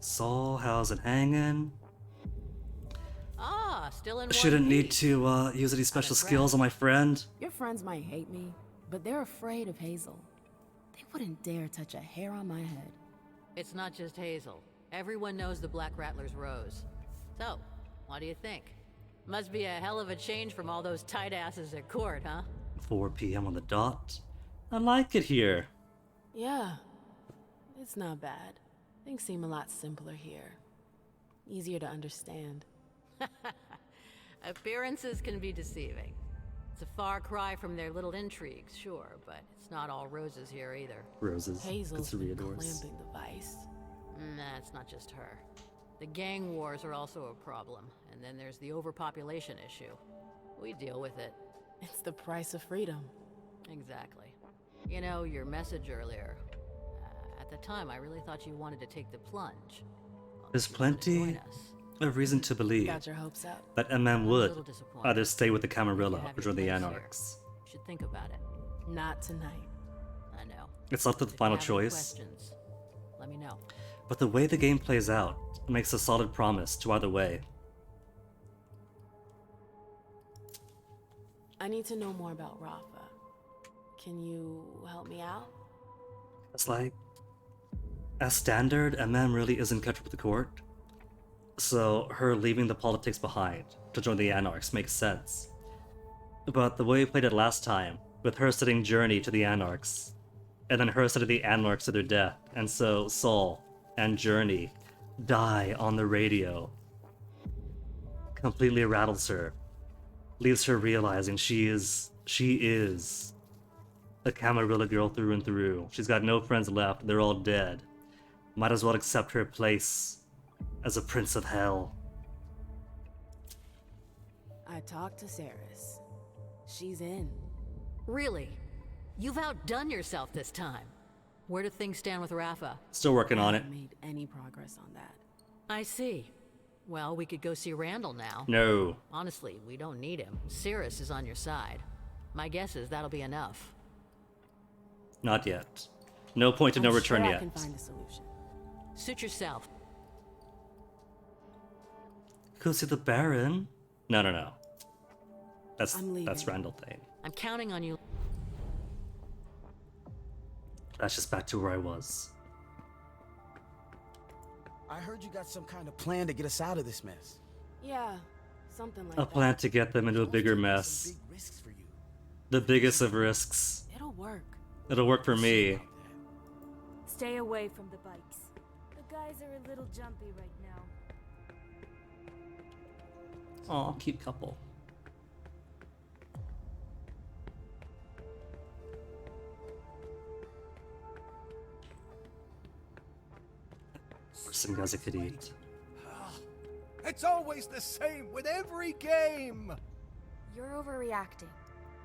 So, how's it hanging? Ah, still in I shouldn't one need piece. to use any special skills on my friend. Your friends might hate me, but they're afraid of Hazel. They wouldn't dare touch a hair on my head. It's not just Hazel. Everyone knows the Black Rattler's Rose. So, what do you think? Must be a hell of a change from all those tight asses at court, huh? 4 p.m. on the dot. I like it here. Yeah, it's not bad. Things seem a lot simpler here. Easier to understand. Appearances can be deceiving. It's a far cry from their little intrigues, sure, but it's not all roses here either. Roses. Hazel's been Pizzeria clamping the vice. Nah, it's not just her. The gang wars are also a problem, and then there's the overpopulation issue. We deal with it. It's the price of freedom. Exactly. You know, your message earlier. At the time, I really thought you wanted to take the plunge. There's plenty of reason to believe Got your hopes up. that Emem would either stay with the Camarilla or join the place Anarchs. You should think about it. Not tonight. I know. It's left to the final If you have any choice. questions, let me know. But the way the game plays out makes a solid promise to either way. I need to know more about Rafa. Can you help me out? It's like, as standard, Emem really isn't kept up with the court. So her leaving the politics behind to join the Anarchs makes sense. But the way we played it last time, with her setting Journey to the Anarchs, and then her setting the Anarchs to their death, and so Saul and Journey die on the radio, completely rattles her, leaves her realizing she is a Camarilla girl through and through. She's got no friends left, they're all dead. Might as well accept her place as a prince of hell. I talked to Saris. She's in. Really? You've outdone yourself this time. Where do things stand with Rafa? Still working on I it. haven't made any progress on that. I see. Well, we could go see Randall now. No. Honestly, we don't need him. Cirrus is on your side. My guess is that'll be enough. Not yet. No point of no I'm return sure yet. I can find a solution. Suit yourself. Go see the Baron? No. I'm leaving. That's Randall Thane. I'm counting on you. That's just back to where I was. I heard you got some kind of plan to get us out of this mess. Yeah, Something like A that. plan to get them into a bigger mess. The biggest of risks. It'll work. It'll work for me. Stay away from the bikes. The guys are a little jumpy right now. Aw, cute couple. Some guys I could eat. It's always the same with every game. You're overreacting.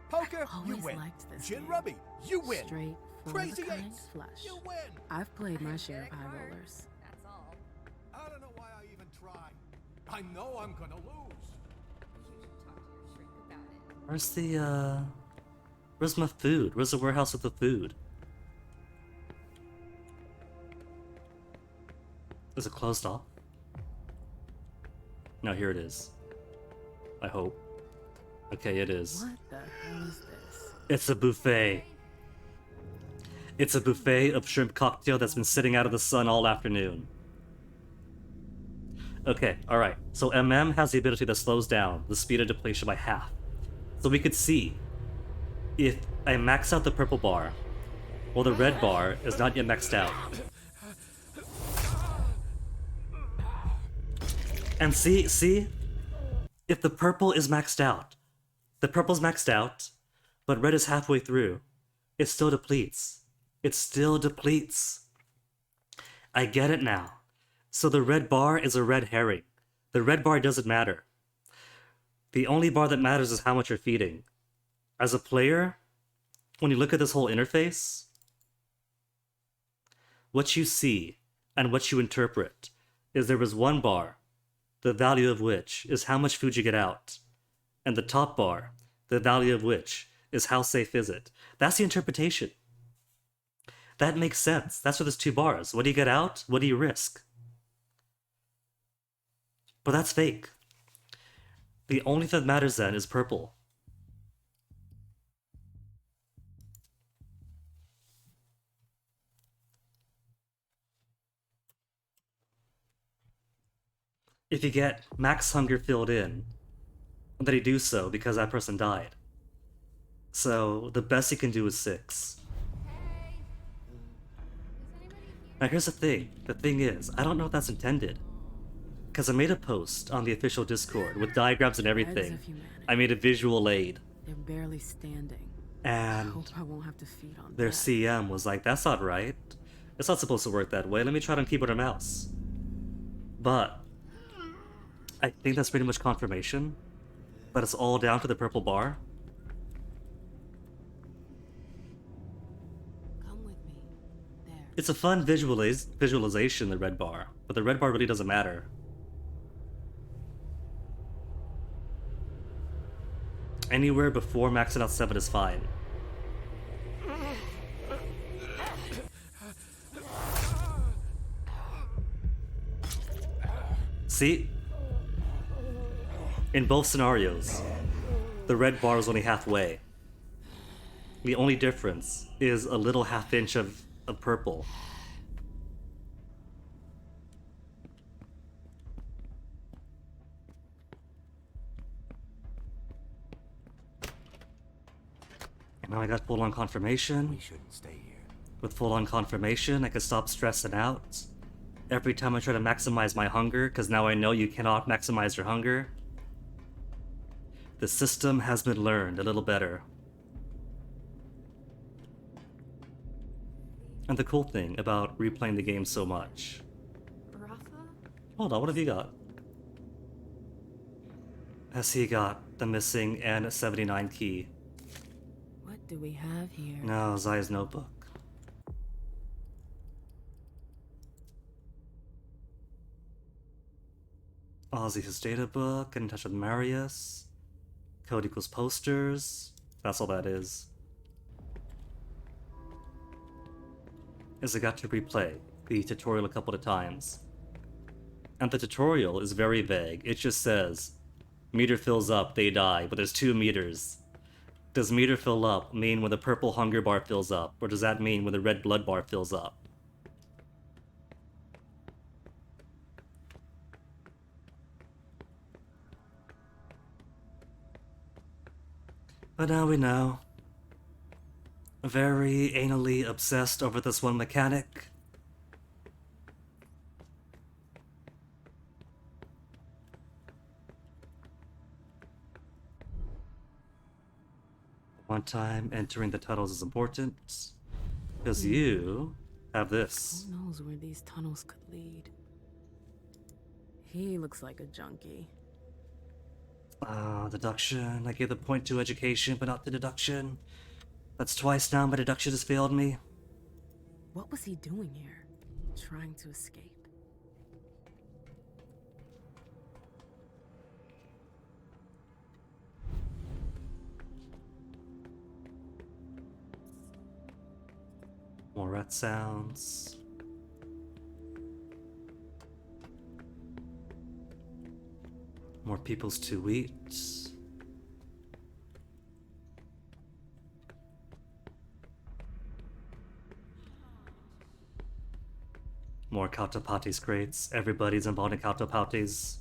Poker, you Always win. liked this Gin game. rummy, you win. Straight, full Crazy of the kind, eights, flush. you win. I've played my share of high rollers. That's all. I don't know why I even try. I know I'm gonna lose. Where's the, where's my food? Where's the warehouse with the food? Is it closed off? No, here it is. I hope. Okay, it is. What the hell is this? It's a buffet. It's a buffet of shrimp cocktail that's been sitting out of the sun all afternoon. Okay, alright. So Emem has the ability that slows down the speed of depletion by half. So we could see if I max out the purple bar, while the red bar is not yet maxed out. And see? If the purple is maxed out, the purple's maxed out, but red is halfway through, it still depletes. It still depletes. I get it now. So the red bar is a red herring. The red bar doesn't matter. The only bar that matters is how much you're feeding. As a player, when you look at this whole interface, what you see and what you interpret is there is one bar, the value of which is how much food you get out, and the top bar, the value of which is how safe is it. That's the interpretation. That makes sense. That's what there's two bars. What do you get out? What do you risk? But that's fake. The only thing that matters then is purple. If you get max hunger filled in, then you do so because that person died. So the best you can do is 6. Now here's the thing. The thing is, I don't know if that's intended. Because I made a post on the official Discord with diagrams and everything. I made a visual aid. They're barely standing. And I hope I won't have to feed on their that. CM was like, that's not right. It's not supposed to work that way. Let me try it on keyboard and mouse. But I think that's pretty much confirmation. But it's all down to the purple bar. Come with me. There. It's a fun visualization, the red bar. But the red bar really doesn't matter. Anywhere before maxing out 7 is fine. See? In both scenarios, the red bar is only halfway. The only difference is a little half inch of purple. And now I got full-on confirmation. We shouldn't stay here. With full-on confirmation, I can stop stressing out. Every time I try to maximize my hunger, because now I know you cannot maximize your hunger. The system has been learned a little better. And the cool thing about replaying the game so much. Hold on, what have you got? Has he got the missing N79 key? What do we have here? No, Zaya's notebook. Ozzy's data book, get in touch with Marius. Code equals posters. That's all that is. Is I got to replay the tutorial a couple of times. And the tutorial is very vague. It just says, meter fills up, they die, but there's 2 meters. Does meter fill up mean when the purple hunger bar fills up, or does that mean when the red blood bar fills up? But now we know. Very anally obsessed over this one mechanic. One time entering the tunnels is important. Because you have this. Who knows where these tunnels could lead? He looks like a junkie. Deduction. I gave the point to education, but not the deduction. That's twice now my deduction has failed me. What was he doing here? Trying to escape? More rat sounds. More peoples to eat. More Counterparties crates. Everybody's involved in Counterparties.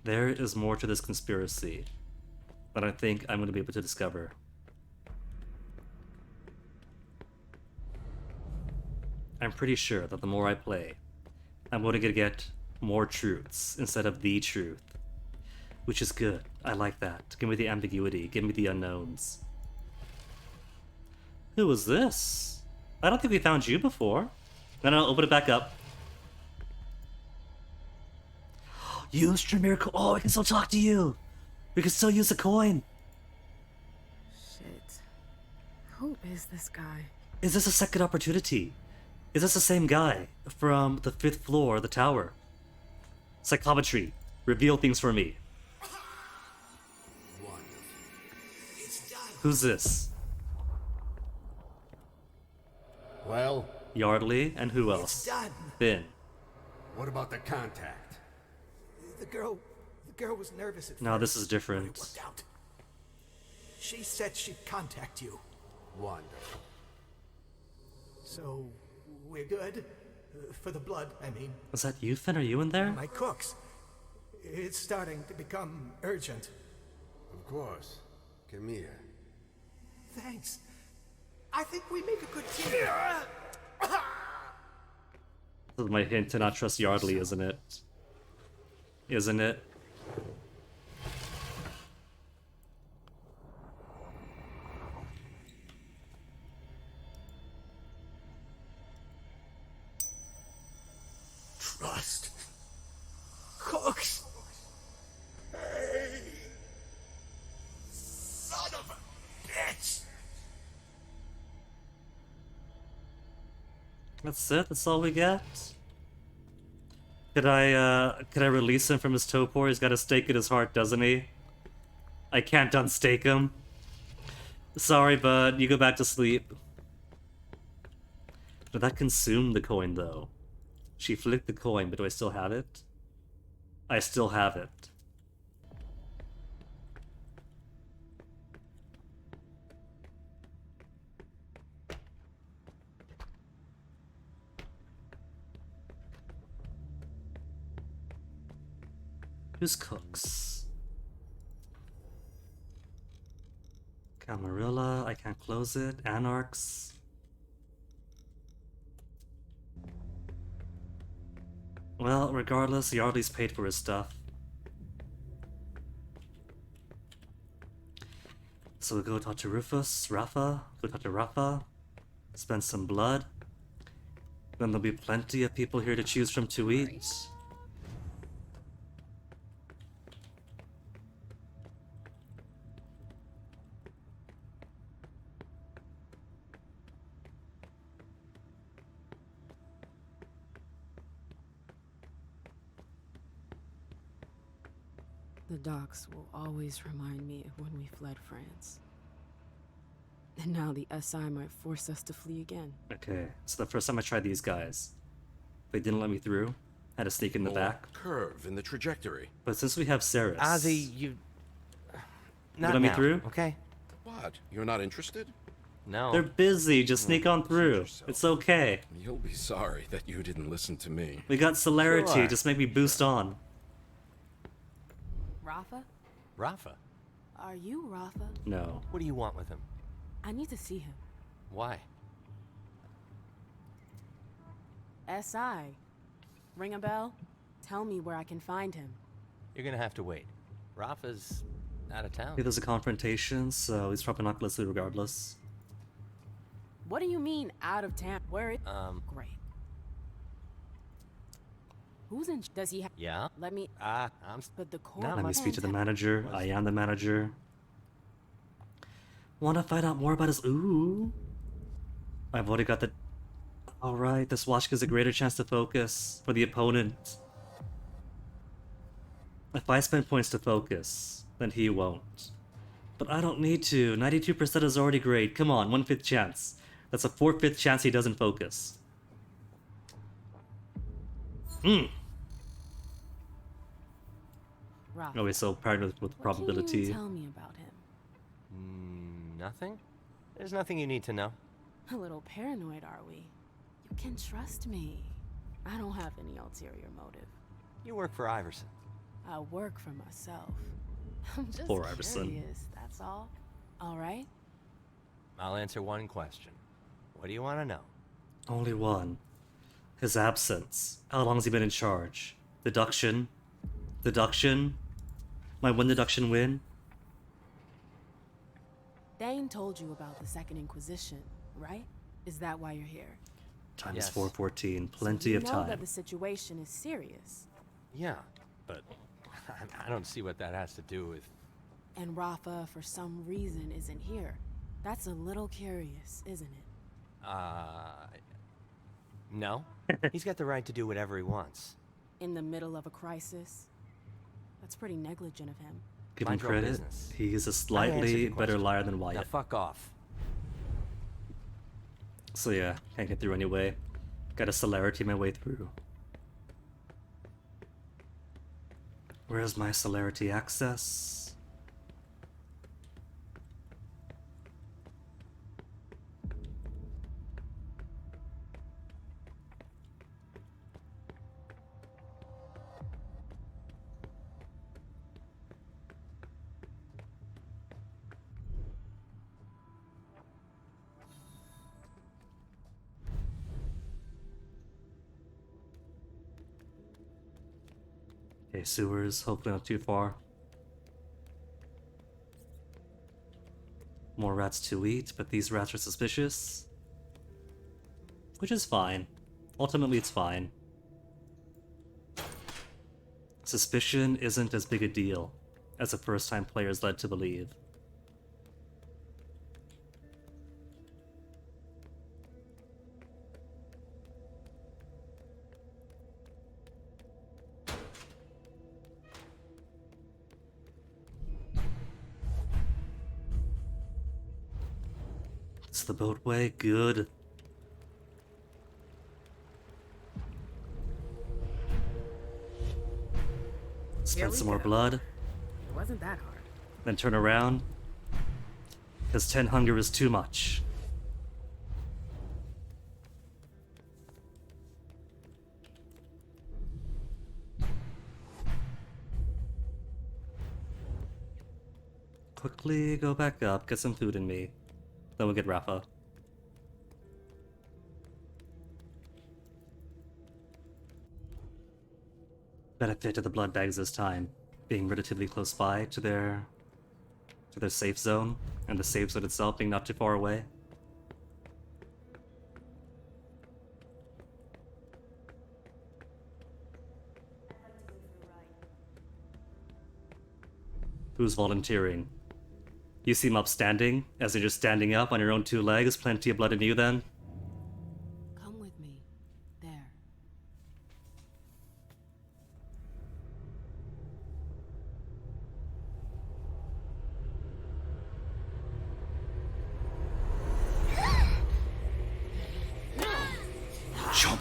There is more to this conspiracy that I think I'm going to be able to discover. I'm pretty sure that the more I play, I'm going to get more truths instead of the truth. Which is good. I like that. Give me the ambiguity. Give me the unknowns. Who was this? I don't think we found you before. No, open it back up. Use Tremere. Oh, I can still talk to you. We can still use a coin. Shit. Who is this guy? Is this a second opportunity? Is this the same guy from the 5th floor of the tower? Psychometry. Reveal things for me. Who's this? Well? Yardley, and who else? It's done. Finn. What about the contact? The girl was nervous at No, first, this is but it different. worked out. She said she'd contact you. Wonderful. So, we're good? For the blood, I mean. Was that you, Finn? Are you in there? My cooks. It's starting to become urgent. Of course. Come here. Thanks. I think we make a good team. This is my hint to not trust Yardley, isn't it? Isn't it? Trust. Cooks. Hey. Son of a bitch. That's it? That's all we get? Could I release him from his topor? He's got a stake in his heart, doesn't he? I can't unstake him. Sorry, bud. You go back to sleep. Did that consume the coin, though? She flicked the coin, but do I still have it? I still have it. Who's cooks? Camarilla, I can't close it. Anarchs. Well, regardless, Yardley's paid for his stuff. So we'll go talk to Rafa, go talk to Rafa, spend some blood. Then there'll be plenty of people here to choose from to eat. The docks will always remind me of when we fled France. And now the SI might force us to flee again. Okay, so the first time I tried these guys, they didn't let me through. Had to sneak in the back. Curve in the trajectory. But since we have Saris, Ozzy, you... Not let me now, through? okay? What? You're not interested? No. They're busy. Just sneak on through. It's okay. You'll be sorry that you didn't listen to me. We got celerity. Sure. Just make me boost on. Rafa? Rafa? Are you Rafa? No. What do you want with him? I need to see him. Why? SI. Ring a bell? Tell me where I can find him. You're gonna have to wait. Rafa's out of town. Maybe there's a confrontation, so he's probably not gonna listen regardless. What do you mean, out of town? Where it? Great. Who's in? Does he have? Yeah? Let me. I'm. But the core. Let me speak to the manager. I am the manager. Want to find out more about his... Ooh. I've already got the... Alright, this watch gives a greater chance to focus for the opponent. If I spend points to focus, then he won't. But I don't need to. 92% is already great. Come on, 1/5 chance. That's a 4/5 chance he doesn't focus. Rafa. Oh, he's so paranoid with probability. What can you tell me about him? Nothing? There's nothing you need to know. A little paranoid, are we? You can trust me. I don't have any ulterior motive. You work for Iverson. I work for myself. I'm just Poor Iverson. curious, that's all. All right? I'll answer one question. What do you want to know? Only one. His absence. How long has he been in charge? Deduction? Deduction? My one deduction win? Dane told you about the Second Inquisition, right? Is that why you're here? Time Yes. is 4:14. So Plenty you of know time. that the situation is serious. Yeah, but I don't see what that has to do with... And Rafa, for some reason, isn't here. That's a little curious, isn't it? No. He's got the right to do whatever he wants. In the middle of a crisis? That's pretty negligent of him. Give him Mind your own credit. business. He's a I answered slightly your better question. liar than Now Wyatt. fuck off. So yeah, can't get through anyway. Gotta celerity my way through. Where's my celerity access? Okay, sewers, hopefully not too far. More rats to eat, but these rats are suspicious. Which is fine. Ultimately, it's fine. Suspicion isn't as big a deal as the first-time player is led to believe. It's the boatway, good. Here Spend we some more go. blood, It wasn't that hard. then turn around. Because 10 hunger is too much. Quickly go back up, get some food in me. Then we'll get Rafa. Benefit of the blood bags this time, being relatively close by to their safe zone, and the safe zone itself being not too far away. Who's volunteering? You seem upstanding, as you're just standing up on your own two legs, plenty of blood in you then? Come with me. There. Jump!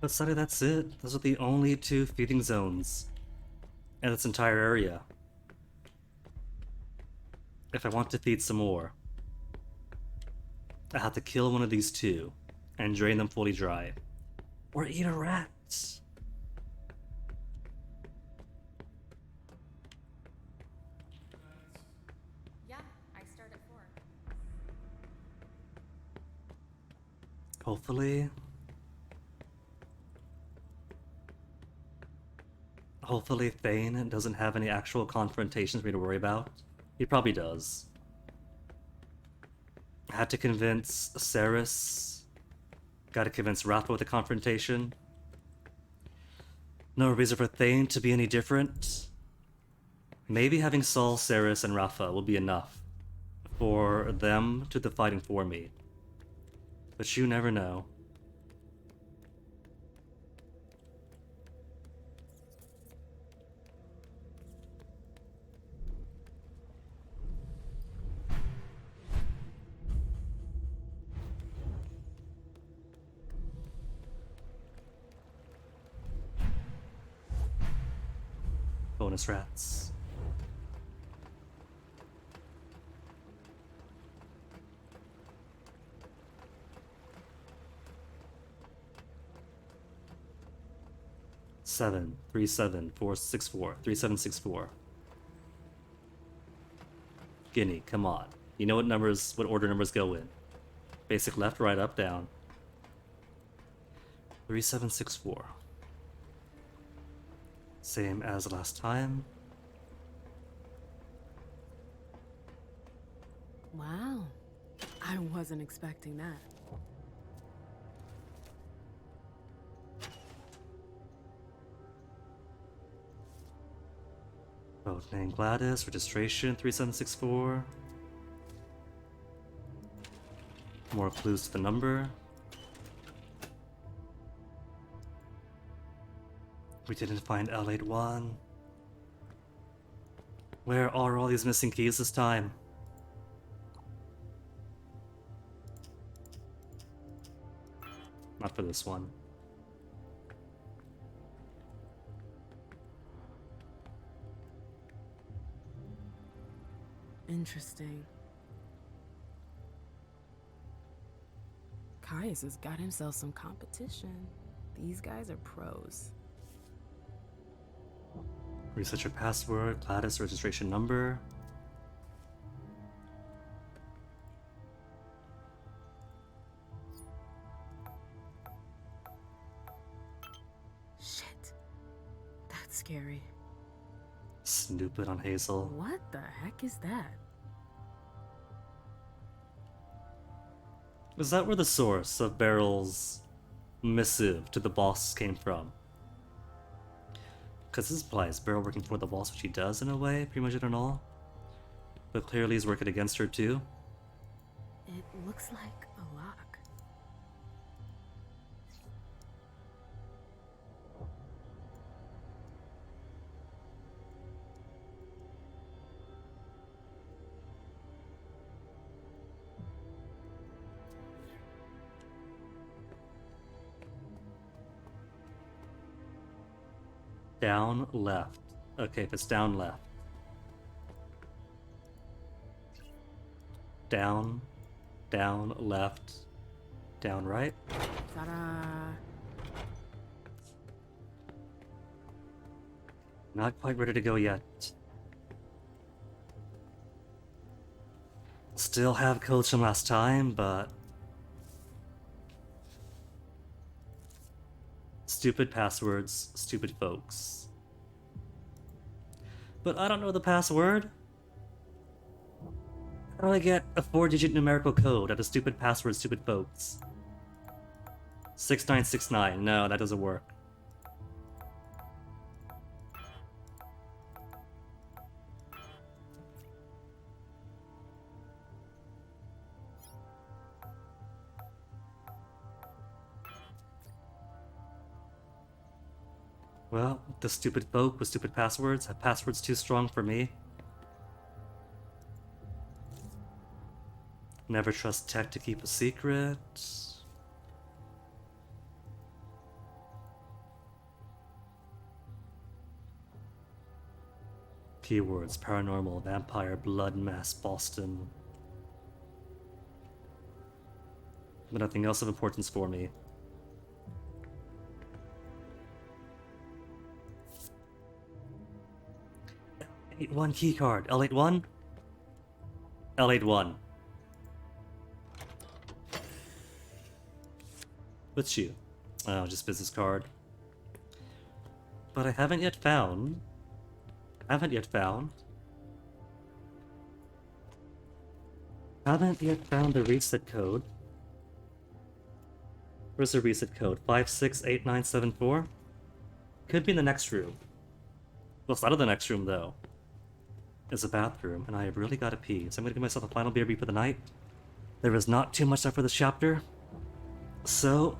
But sadly, that's it. Those are the only 2 feeding zones in this entire area. If I want to feed some more, I have to kill one of these 2 and drain them fully dry. Or eat a rat. Yeah, I start at 4. Hopefully Thane doesn't have any actual confrontations for me to worry about. He probably does. I had to convince Ceres. Gotta convince Rafa with a confrontation. No reason for Thane to be any different. Maybe having Saul, Ceres, and Rafa will be enough for them to do the fighting for me. But you never know. Bonus rats. Seven, 3, 7, 4, 6, 4, 3, 7, 6, 4. Guinea, come on. You know what order numbers go in. Basic left, right, up, down. 3, 7, 6, 4. Same as last time. Wow. I wasn't expecting that. Both name Gladys, registration 3764. More clues to the number. We didn't find L81. Where are all these missing keys this time? Not for this one. Interesting. Caius has got himself some competition. These guys are pros. Reset your password, Gladys registration number. Shit. That's scary. Snooping on Hazel. What the heck is that? Is that where the source of Beryl's missive to the boss came from? Because this implies Beryl working for the boss, which he does in a way, pretty much in all. But clearly he's working against her too. It looks like a lock. Down, left. Okay, if it's down, left. Down, down, left, down, right. Ta-da! Not quite ready to go yet. Still have codes from last time, but... Stupid passwords, stupid folks. But I don't know the password. How do I get a 4-digit numerical code out of stupid password, stupid folks? 6969. No, that doesn't work. Well, the stupid folk with stupid passwords have passwords too strong for me. Never trust tech to keep a secret. keywords: paranormal, vampire, blood, mass, Boston. But nothing else of importance for me. L81 keycard. L81? L81. What's you? Oh, just business card. But I haven't yet found... Haven't yet found the reset code. Where's the reset code? 568974? Could be in the next room. Well, it's not in the next room, though. It's a bathroom, and I have really gotta pee, so I'm gonna give myself a final BRB for the night. There is not too much left for this chapter, so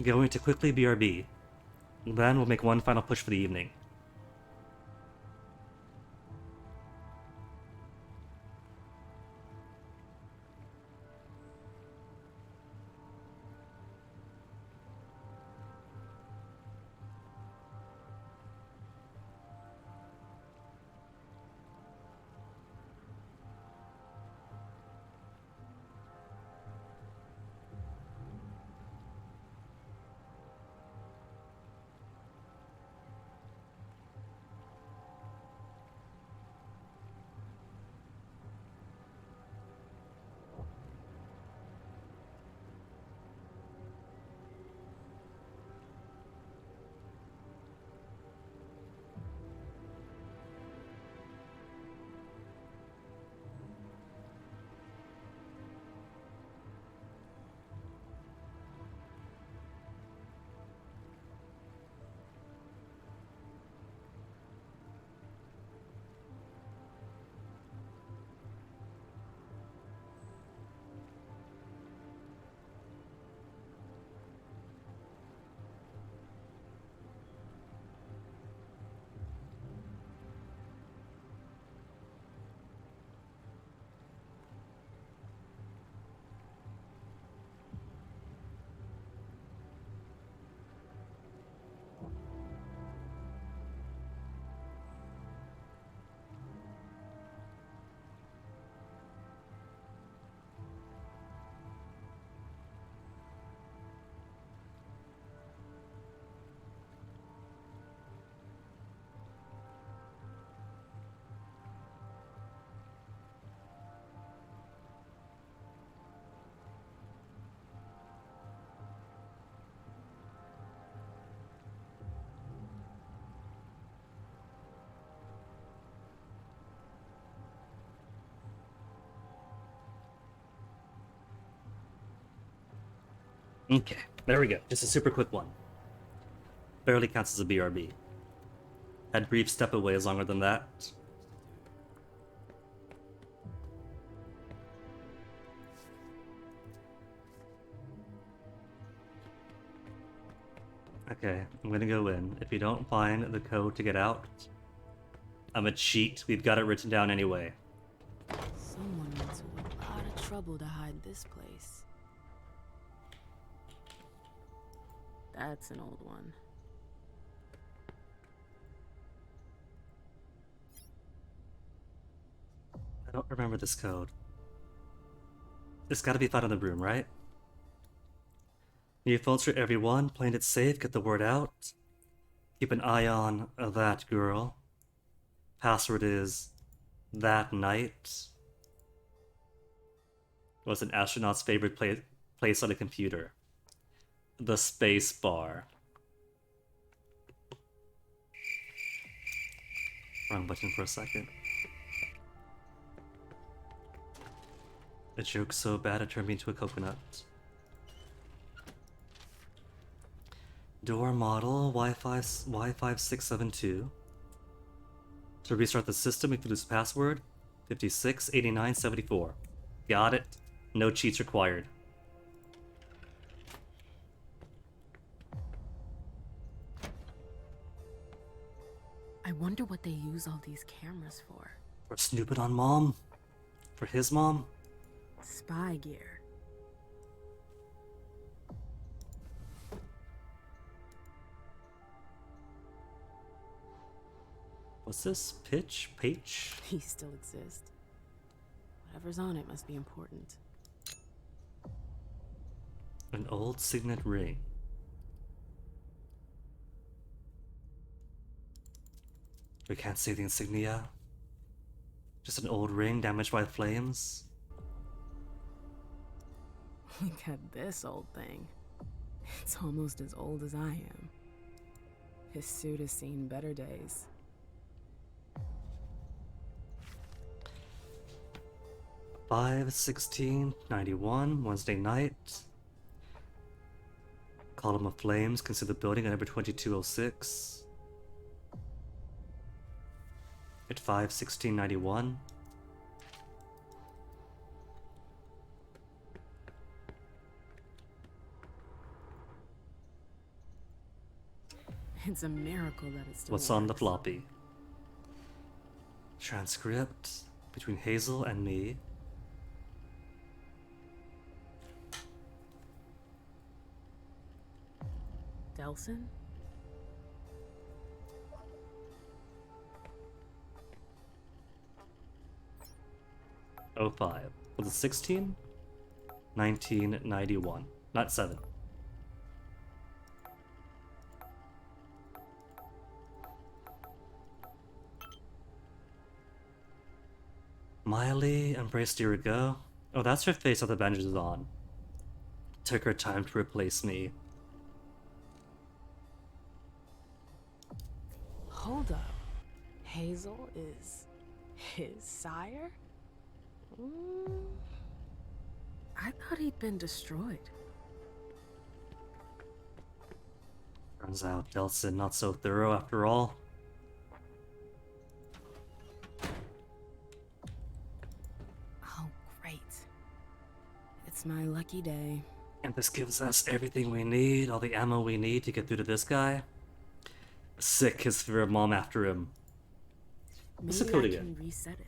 going to quickly BRB. Then we'll make one final push for the evening. Okay, there we go. Just a super quick one. Barely counts as a BRB. Had brief step away is longer than that. Okay, I'm gonna go in. If you don't find the code to get out, I'm a cheat. We've got it written down anyway. Someone went to a lot of trouble to hide this place. That's an old one. I don't remember this code. It's gotta be found in the room, right? New phones for everyone. Playing it safe. Get the word out. Keep an eye on that girl. Password is that night. What's an astronaut's favorite place on a computer? The space bar. Wrong button for a second. A joke so bad it turned me into a coconut. Door model Y5672. To restart the system, includes password 568974. Got it. No cheats required. I wonder what they use all these cameras for. For snooping on mom? For his mom? Spy gear. What's this? Pitch? Page? He still exists. Whatever's on it must be important. An old signet ring. We can't see the insignia. Just an old ring damaged by flames. Look at this old thing. It's almost as old as I am. His suit has seen better days. (5/16/91) Wednesday night. Column of flames consume the building at number 2206. At 5/16/91. It's a miracle that it's still What's on the works. floppy? Transcript between Hazel and me. Delson? Oh 05. Was it 16? 1991. Not 7. Miley embraced year ago. Oh, that's her face with the bandages on. Took her time to replace me. Hold up. Hazel is his sire? I thought he'd been destroyed. Turns out Delson not so thorough after all. Oh, great. It's my lucky day. And this gives us everything we need, all the ammo we need to get through to this guy. Sick, his favorite mom after him. What's the Maybe code I again? can reset it.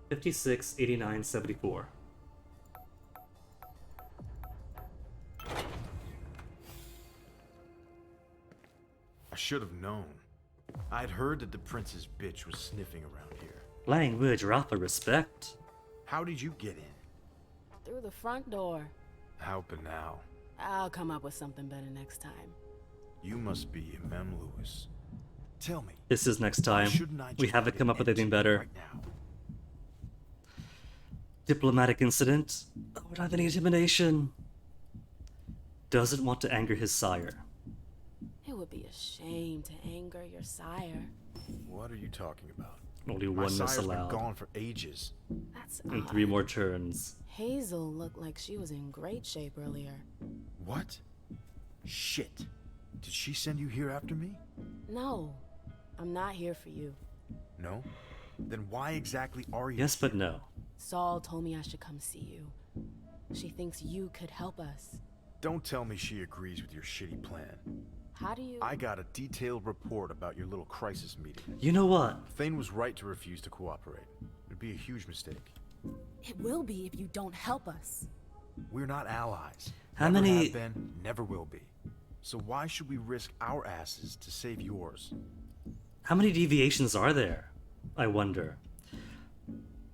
568974. I should have known. I'd heard that the prince's bitch was sniffing around here. Language, Rafa, respect. How did you get in? Through the front door. How now? I'll come up with something better next time. You must be Emem Lewis. Tell me. This is next time. Shouldn't I We just haven't put come an up with end anything to it better. right now? Diplomatic incident. Oh, we don't have any intimidation. Doesn't want to anger his sire. It would be a shame to anger your sire. What are you talking about? Only My one miss sire's been allowed. gone for ages. That's And odd. 3 more turns. Hazel looked like she was in great shape earlier. What? Shit. Did she send you here after me? No, I'm not here for you. No? Then why exactly are you Yes, but no. Saul told me I should come see you. She thinks you could help us. Don't tell me she agrees with your shitty plan. How do you... I got a detailed report about your little crisis meeting. You know what? Thane was right to refuse to cooperate. It'd be a huge mistake. It will be if you don't help us. We're not allies. How Never many- have been, never will be. So why should we risk our asses to save yours? How many deviations are there? I wonder.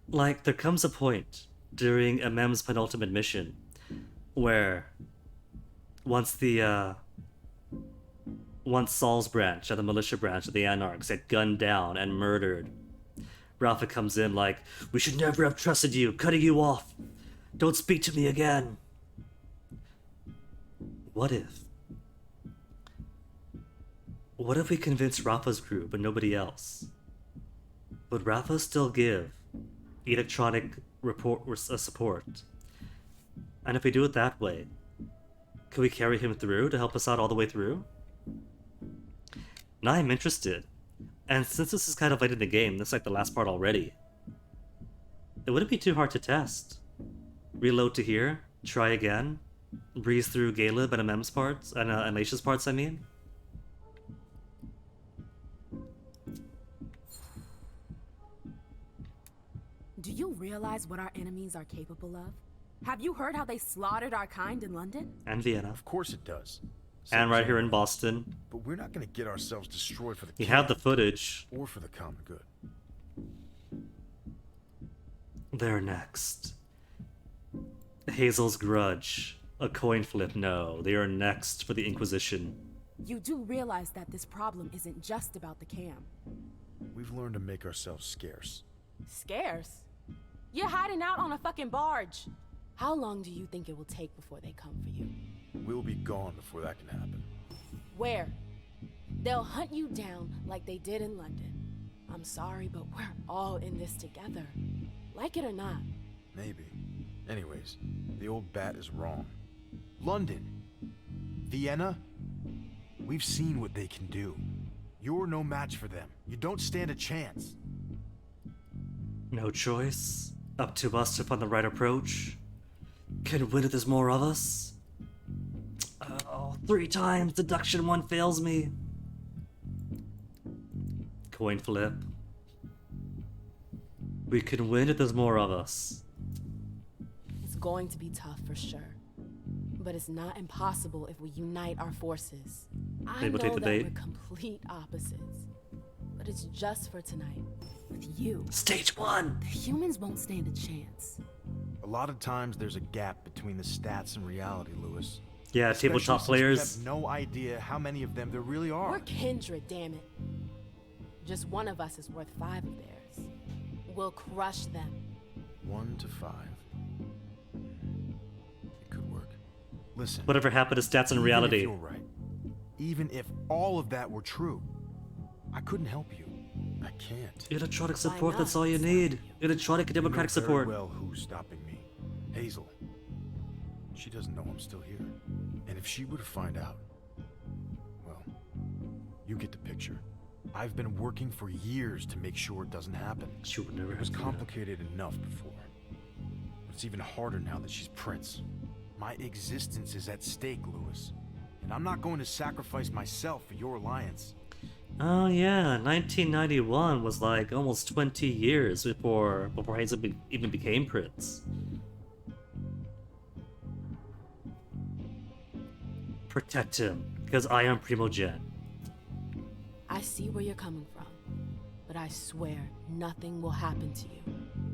Like, there comes a point during Emem's penultimate mission where once Saul's branch, the militia branch of the Anarchs, get gunned down and murdered, Rafa comes in like, we should never have trusted you, cutting you off. Don't speak to me again. What if we convince Rafa's group but nobody else? Would Rafa still give electronic support? And if we do it that way, can we carry him through to help us out all the way through? Now I'm interested. And since this is kind of late in the game, this is like the last part already, it wouldn't be too hard to test. Reload to here, try again, breeze through Caleb and Emem's parts, and Aisha's parts, I mean. Do you realize what our enemies are capable of? Have you heard how they slaughtered our kind in London? And Vienna. Of course it does. And right here in Boston. But we're not gonna get ourselves destroyed for the You have the footage. or for the common good. They're next. Hazel's grudge. A coin flip, no. They are next for the Inquisition. You do realize that this problem isn't just about the cam. We've learned to make ourselves scarce. Scarce? You're hiding out on a fucking barge. How long do you think it will take before they come for you? We'll be gone before that can happen. Where? They'll hunt you down like they did in London. I'm sorry, but we're all in this together. Like it or not. Maybe. Anyways, the old bat is wrong. London. Vienna. We've seen what they can do. You're no match for them. You don't stand a chance. No choice. Up to us to find the right approach. Can win if there's more of us. Oh, 3 times. Deduction 1 fails me. Coin flip. We can win if there's more of us. It's going to be tough for sure. But it's not impossible if we unite our forces. I Maybe we'll know take the that bait. we're complete opposites. But it's just for tonight. With you. Stage 1! The humans won't stand a chance. A lot of times there's a gap between the stats and reality, Lewis. Yeah, Especially tabletop since players. We have no idea how many of them there really are. We're kindred, damn it. Just one of us is worth 5 of theirs. We'll crush them. 1 to 5. It could work. Listen. Whatever happened to stats and reality? Even if you're right. Even if all of that were true, I couldn't help you. I can't. Electronic support, that's all you need. Electronic and democratic You know support. very well who's stopping me. Hazel. She doesn't know I'm still here. And if she were to find out, well, you get the picture. I've been working for years to make sure it doesn't happen. She would never It was have done that. complicated enough before. But it's even harder now that she's Prince. My existence is at stake, Lewis. And I'm not going to sacrifice myself for your alliance. Oh yeah, 1991 was like almost 20 years before Hazel even became Prince. Protect him, because I am Primogen. I see where you're coming from, but I swear nothing will happen to you.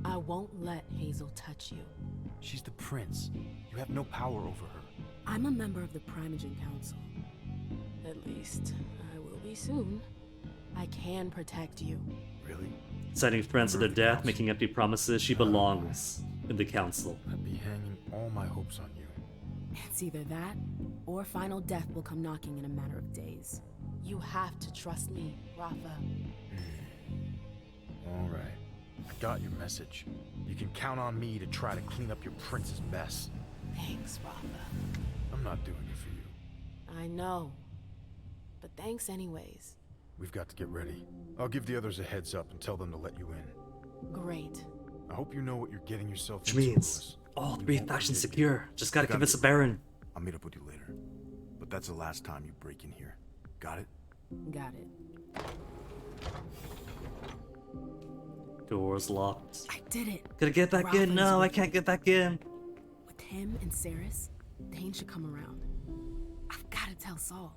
I won't let Hazel touch you. She's the Prince. You have no power over her. I'm a member of the Primogen Council. At least, I will be soon. I can protect you. Really? Sending friends to their death, making empty promises, she belongs in the council. I'd be hanging all my hopes on you. It's either that, or final death will come knocking in a matter of days. You have to trust me, Rafa. All right. I got your message. You can count on me to try to clean up your prince's mess. Thanks, Rafa. I'm not doing it for you. I know. But thanks anyways. We've got to get ready. I'll give the others a heads up and tell them to let you in. Great. I hope you know what you're getting yourself Which into, means Lewis. all You 3 won't factions forget. secure. Just gotta Gotta convince the get Baron. I'll meet up with you later. But that's the last time you break in here. Got it? Got it. Doors locked. I did it. Gotta get back Rafa in. is No, I with can't get back in. With him and Saris, Dane should come around. I've gotta tell Saul.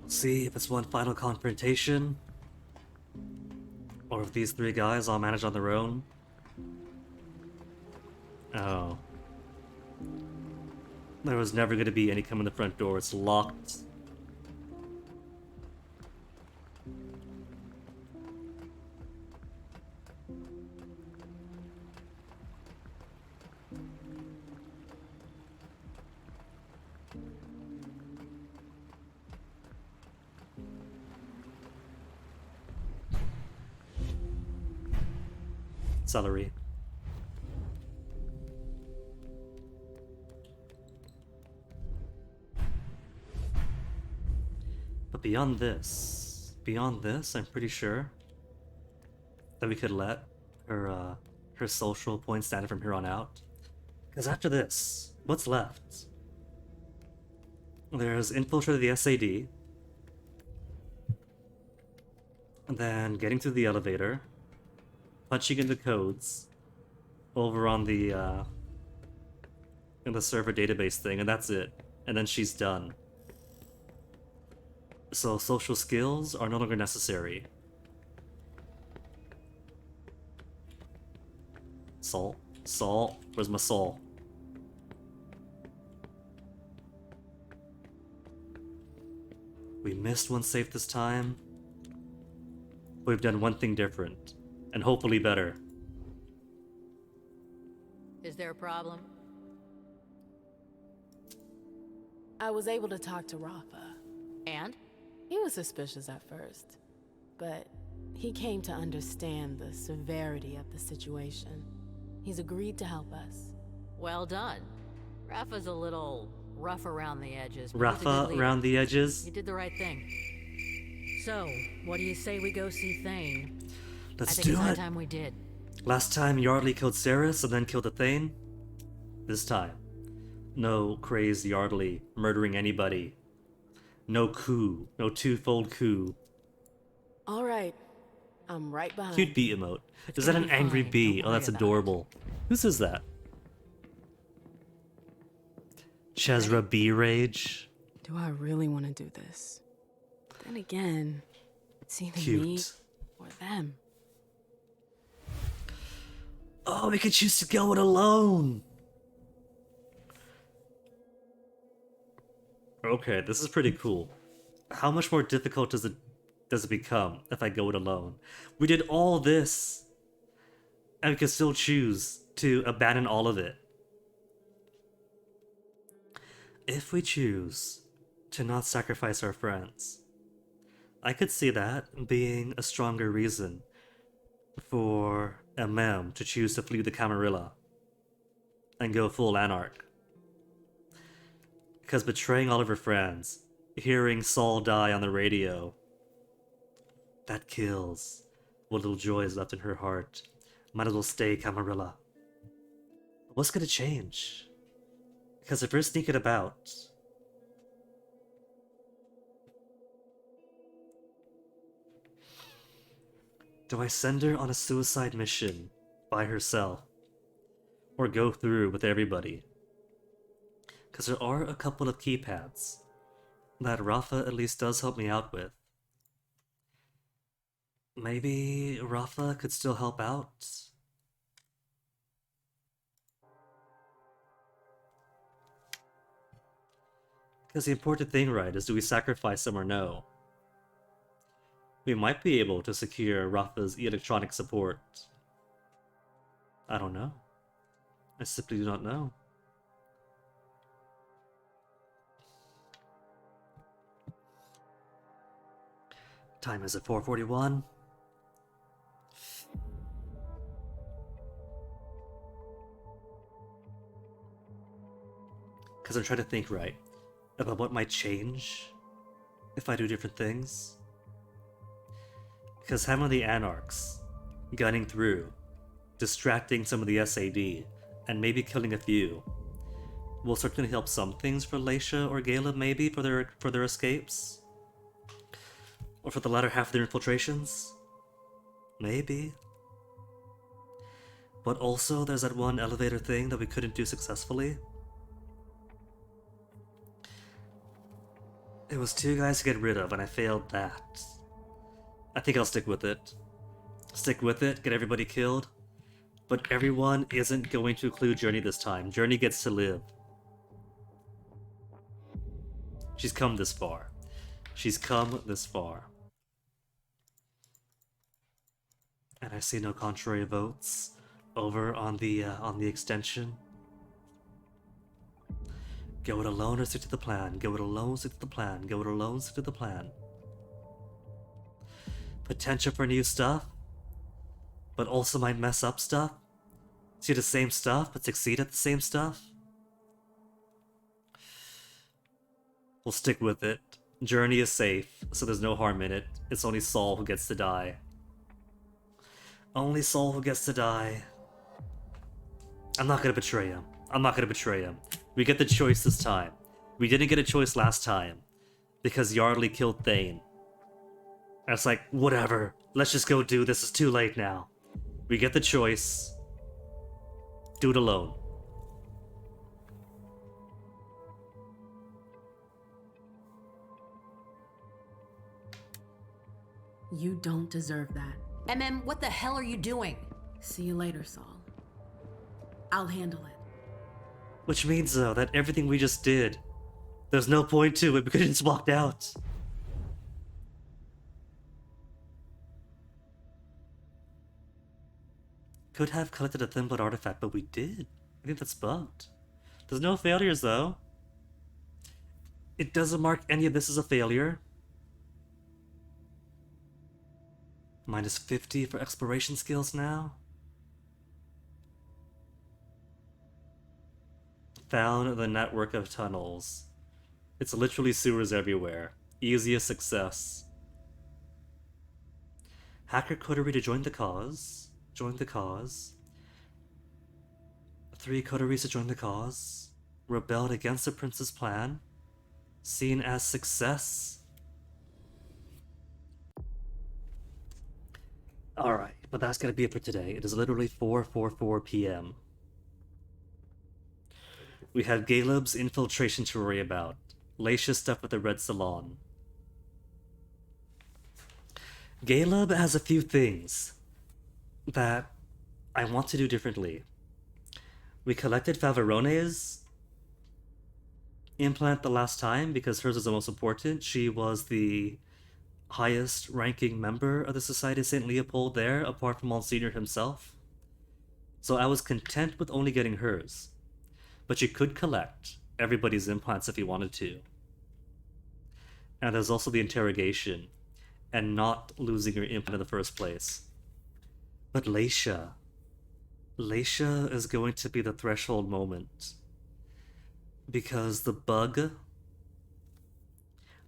See if it's one final confrontation. Or if these 3 guys all manage on their own. Oh. There was never going to be any come in the front door. It's locked. Celery. But beyond this, I'm pretty sure that we could let her social points stand from here on out. Because after this, what's left? There's infiltrate the SAD, and then getting through the elevator, punching in the codes, over on the in the server database thing, and that's it. And then she's done. So social skills are no longer necessary. Salt? Salt? Where's my salt? We missed one safe this time. We've done one thing different, and hopefully better. Is there a problem? I was able to talk to Rafa. And? He was suspicious at first, but he came to understand the severity of the situation. He's agreed to help us. Well done. Rafa's a little rough around the edges. But he's a good Rafa leader. around the edges? You did the right thing. So, what do you say we go see Thane? Let's I think do it's high it. time we did. Last time Yardley killed Ceres and then killed the Thane. This time, no crazed Yardley murdering anybody. No coup. No twofold coup. All right. I'm right behind. Cute bee emote. Is that an angry bee? Oh, that's adorable. Who says that? Chezra Bee Rage. Do I really want to do this? Then again, it's either me Cute. or them. Oh, we could choose to go it alone. Okay, this is pretty cool. How much more difficult does it become if I go it alone? We did all this, and we can still choose to abandon all of it. If we choose to not sacrifice our friends, I could see that being a stronger reason for Emem to choose to flee the Camarilla and go full Anarch. Because betraying all of her friends, hearing Saul die on the radio, that kills what little joy is left in her heart. Might as well stay Camarilla. What's gonna change? Because if we're sneaking about, do I send her on a suicide mission by herself? Or go through with everybody? Because there are a couple of keypads that Rafa at least does help me out with. Maybe Rafa could still help out? Because the important thing, right, is do we sacrifice them or no? We might be able to secure Rafa's electronic support. I don't know. I simply do not know. Time is at 4:41. Because I'm trying to think right about what might change if I do different things. Because having the Anarchs gunning through, distracting some of the SAD, and maybe killing a few, will certainly help some things for Laisha or Gala, maybe for their escapes. Or for the latter half of their infiltrations? Maybe. But also, there's that one elevator thing that we couldn't do successfully. It was 2 guys to get rid of, and I failed that. I think I'll stick with it. Stick with it, get everybody killed. But everyone isn't going to include Journey this time. Journey gets to live. She's come this far. She's come this far. And I see no contrary votes over on the extension. Go it alone or stick to the plan. Go it alone, stick to the plan. Go it alone, stick to the plan. Potential for new stuff, but also might mess up stuff. See the same stuff, but succeed at the same stuff. We'll stick with it. Journey is safe, so there's no harm in it. It's only Saul who gets to die. Only Saul who gets to die. I'm not gonna betray him. I'm not gonna betray him. We get the choice this time. We didn't get a choice last time because Yardley killed Thane. And it's like, whatever. Let's just go do this. It's too late now. We get the choice. Do it alone. You don't deserve that. Emem, what the hell are you doing? See you later, Saul. I'll handle it. Which means, though, that everything we just did, there's no point to it because it just walked out. Could have collected a thin blood artifact, but we did. I think that's bugged. There's no failures, though. It doesn't mark any of this as a failure. Minus 50 for exploration skills now. Found the network of tunnels. It's literally sewers everywhere. Easiest success. Hacker coterie to join the cause. Join the cause. 3 coteries to join the cause. Rebelled against the prince's plan. Seen as success. Alright, but that's gonna be it for today. It is literally 4:44 p.m. We have Caleb's infiltration to worry about. Laisha's stuff with the Red Salon. Caleb has a few things that I want to do differently. We collected Faverone's implant the last time because hers is the most important. She was the highest ranking member of the Society of St. Leopold there, apart from Monsignor himself. So I was content with only getting hers. But you could collect everybody's implants if you wanted to. And there's also the interrogation, and not losing your implant in the first place. But Laisha is going to be the threshold moment. Because the bug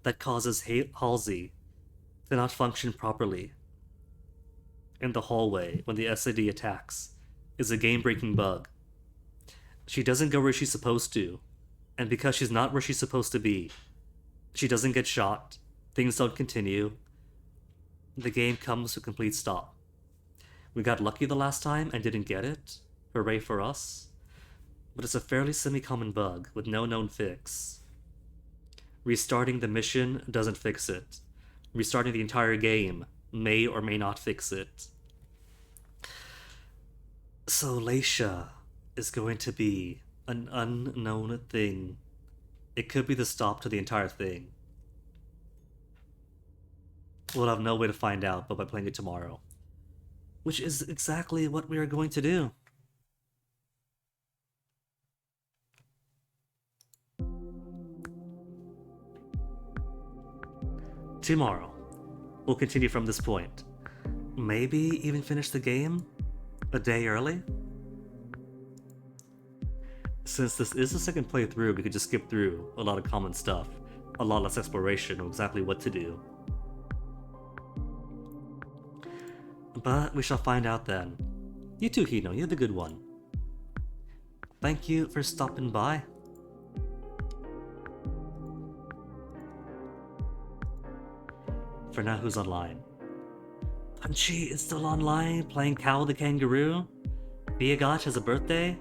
that causes Halsey to not function properly in the hallway when the SAD attacks is a game-breaking bug. She doesn't go where she's supposed to, and because she's not where she's supposed to be, she doesn't get shot, things don't continue, the game comes to a complete stop. We got lucky the last time and didn't get it, hooray for us, but it's a fairly semi-common bug with no known fix. Restarting the mission doesn't fix it. Restarting the entire game may or may not fix it. So Laisha is going to be an unknown thing. It could be the stop to the entire thing. We'll have no way to find out but by playing it tomorrow. Which is exactly what we are going to do. Tomorrow, we'll continue from this point. Maybe even finish the game a day early? Since this is the second playthrough, we could just skip through a lot of common stuff, a lot less exploration of exactly what to do. But we shall find out then. You too, Hino, you have a good one. Thank you for stopping by. For now, who's online? Punchy is still online, playing Cow the Kangaroo. Biagach has a birthday.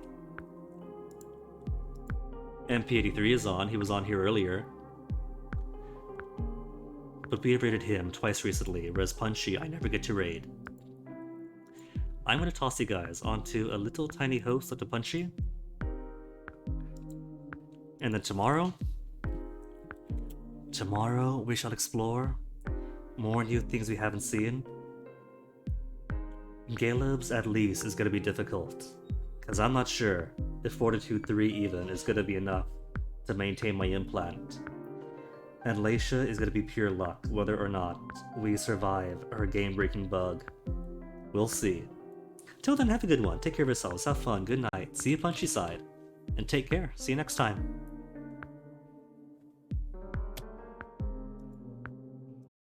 MP83 is on, he was on here earlier. But we have raided him twice recently, whereas Punchy I never get to raid. I'm gonna toss you guys onto a little tiny host like the Punchy. And then tomorrow we shall explore more new things we haven't seen. Caleb's at least is gonna be difficult, because I'm not sure if Fortitude 3 even is gonna be enough to maintain my implant. And Laisha is gonna be pure luck, whether or not we survive her game-breaking bug. We'll see. Till then, have a good one. Take care of yourselves. Have fun. Good night. See you Punchy side. And take care. See you next time.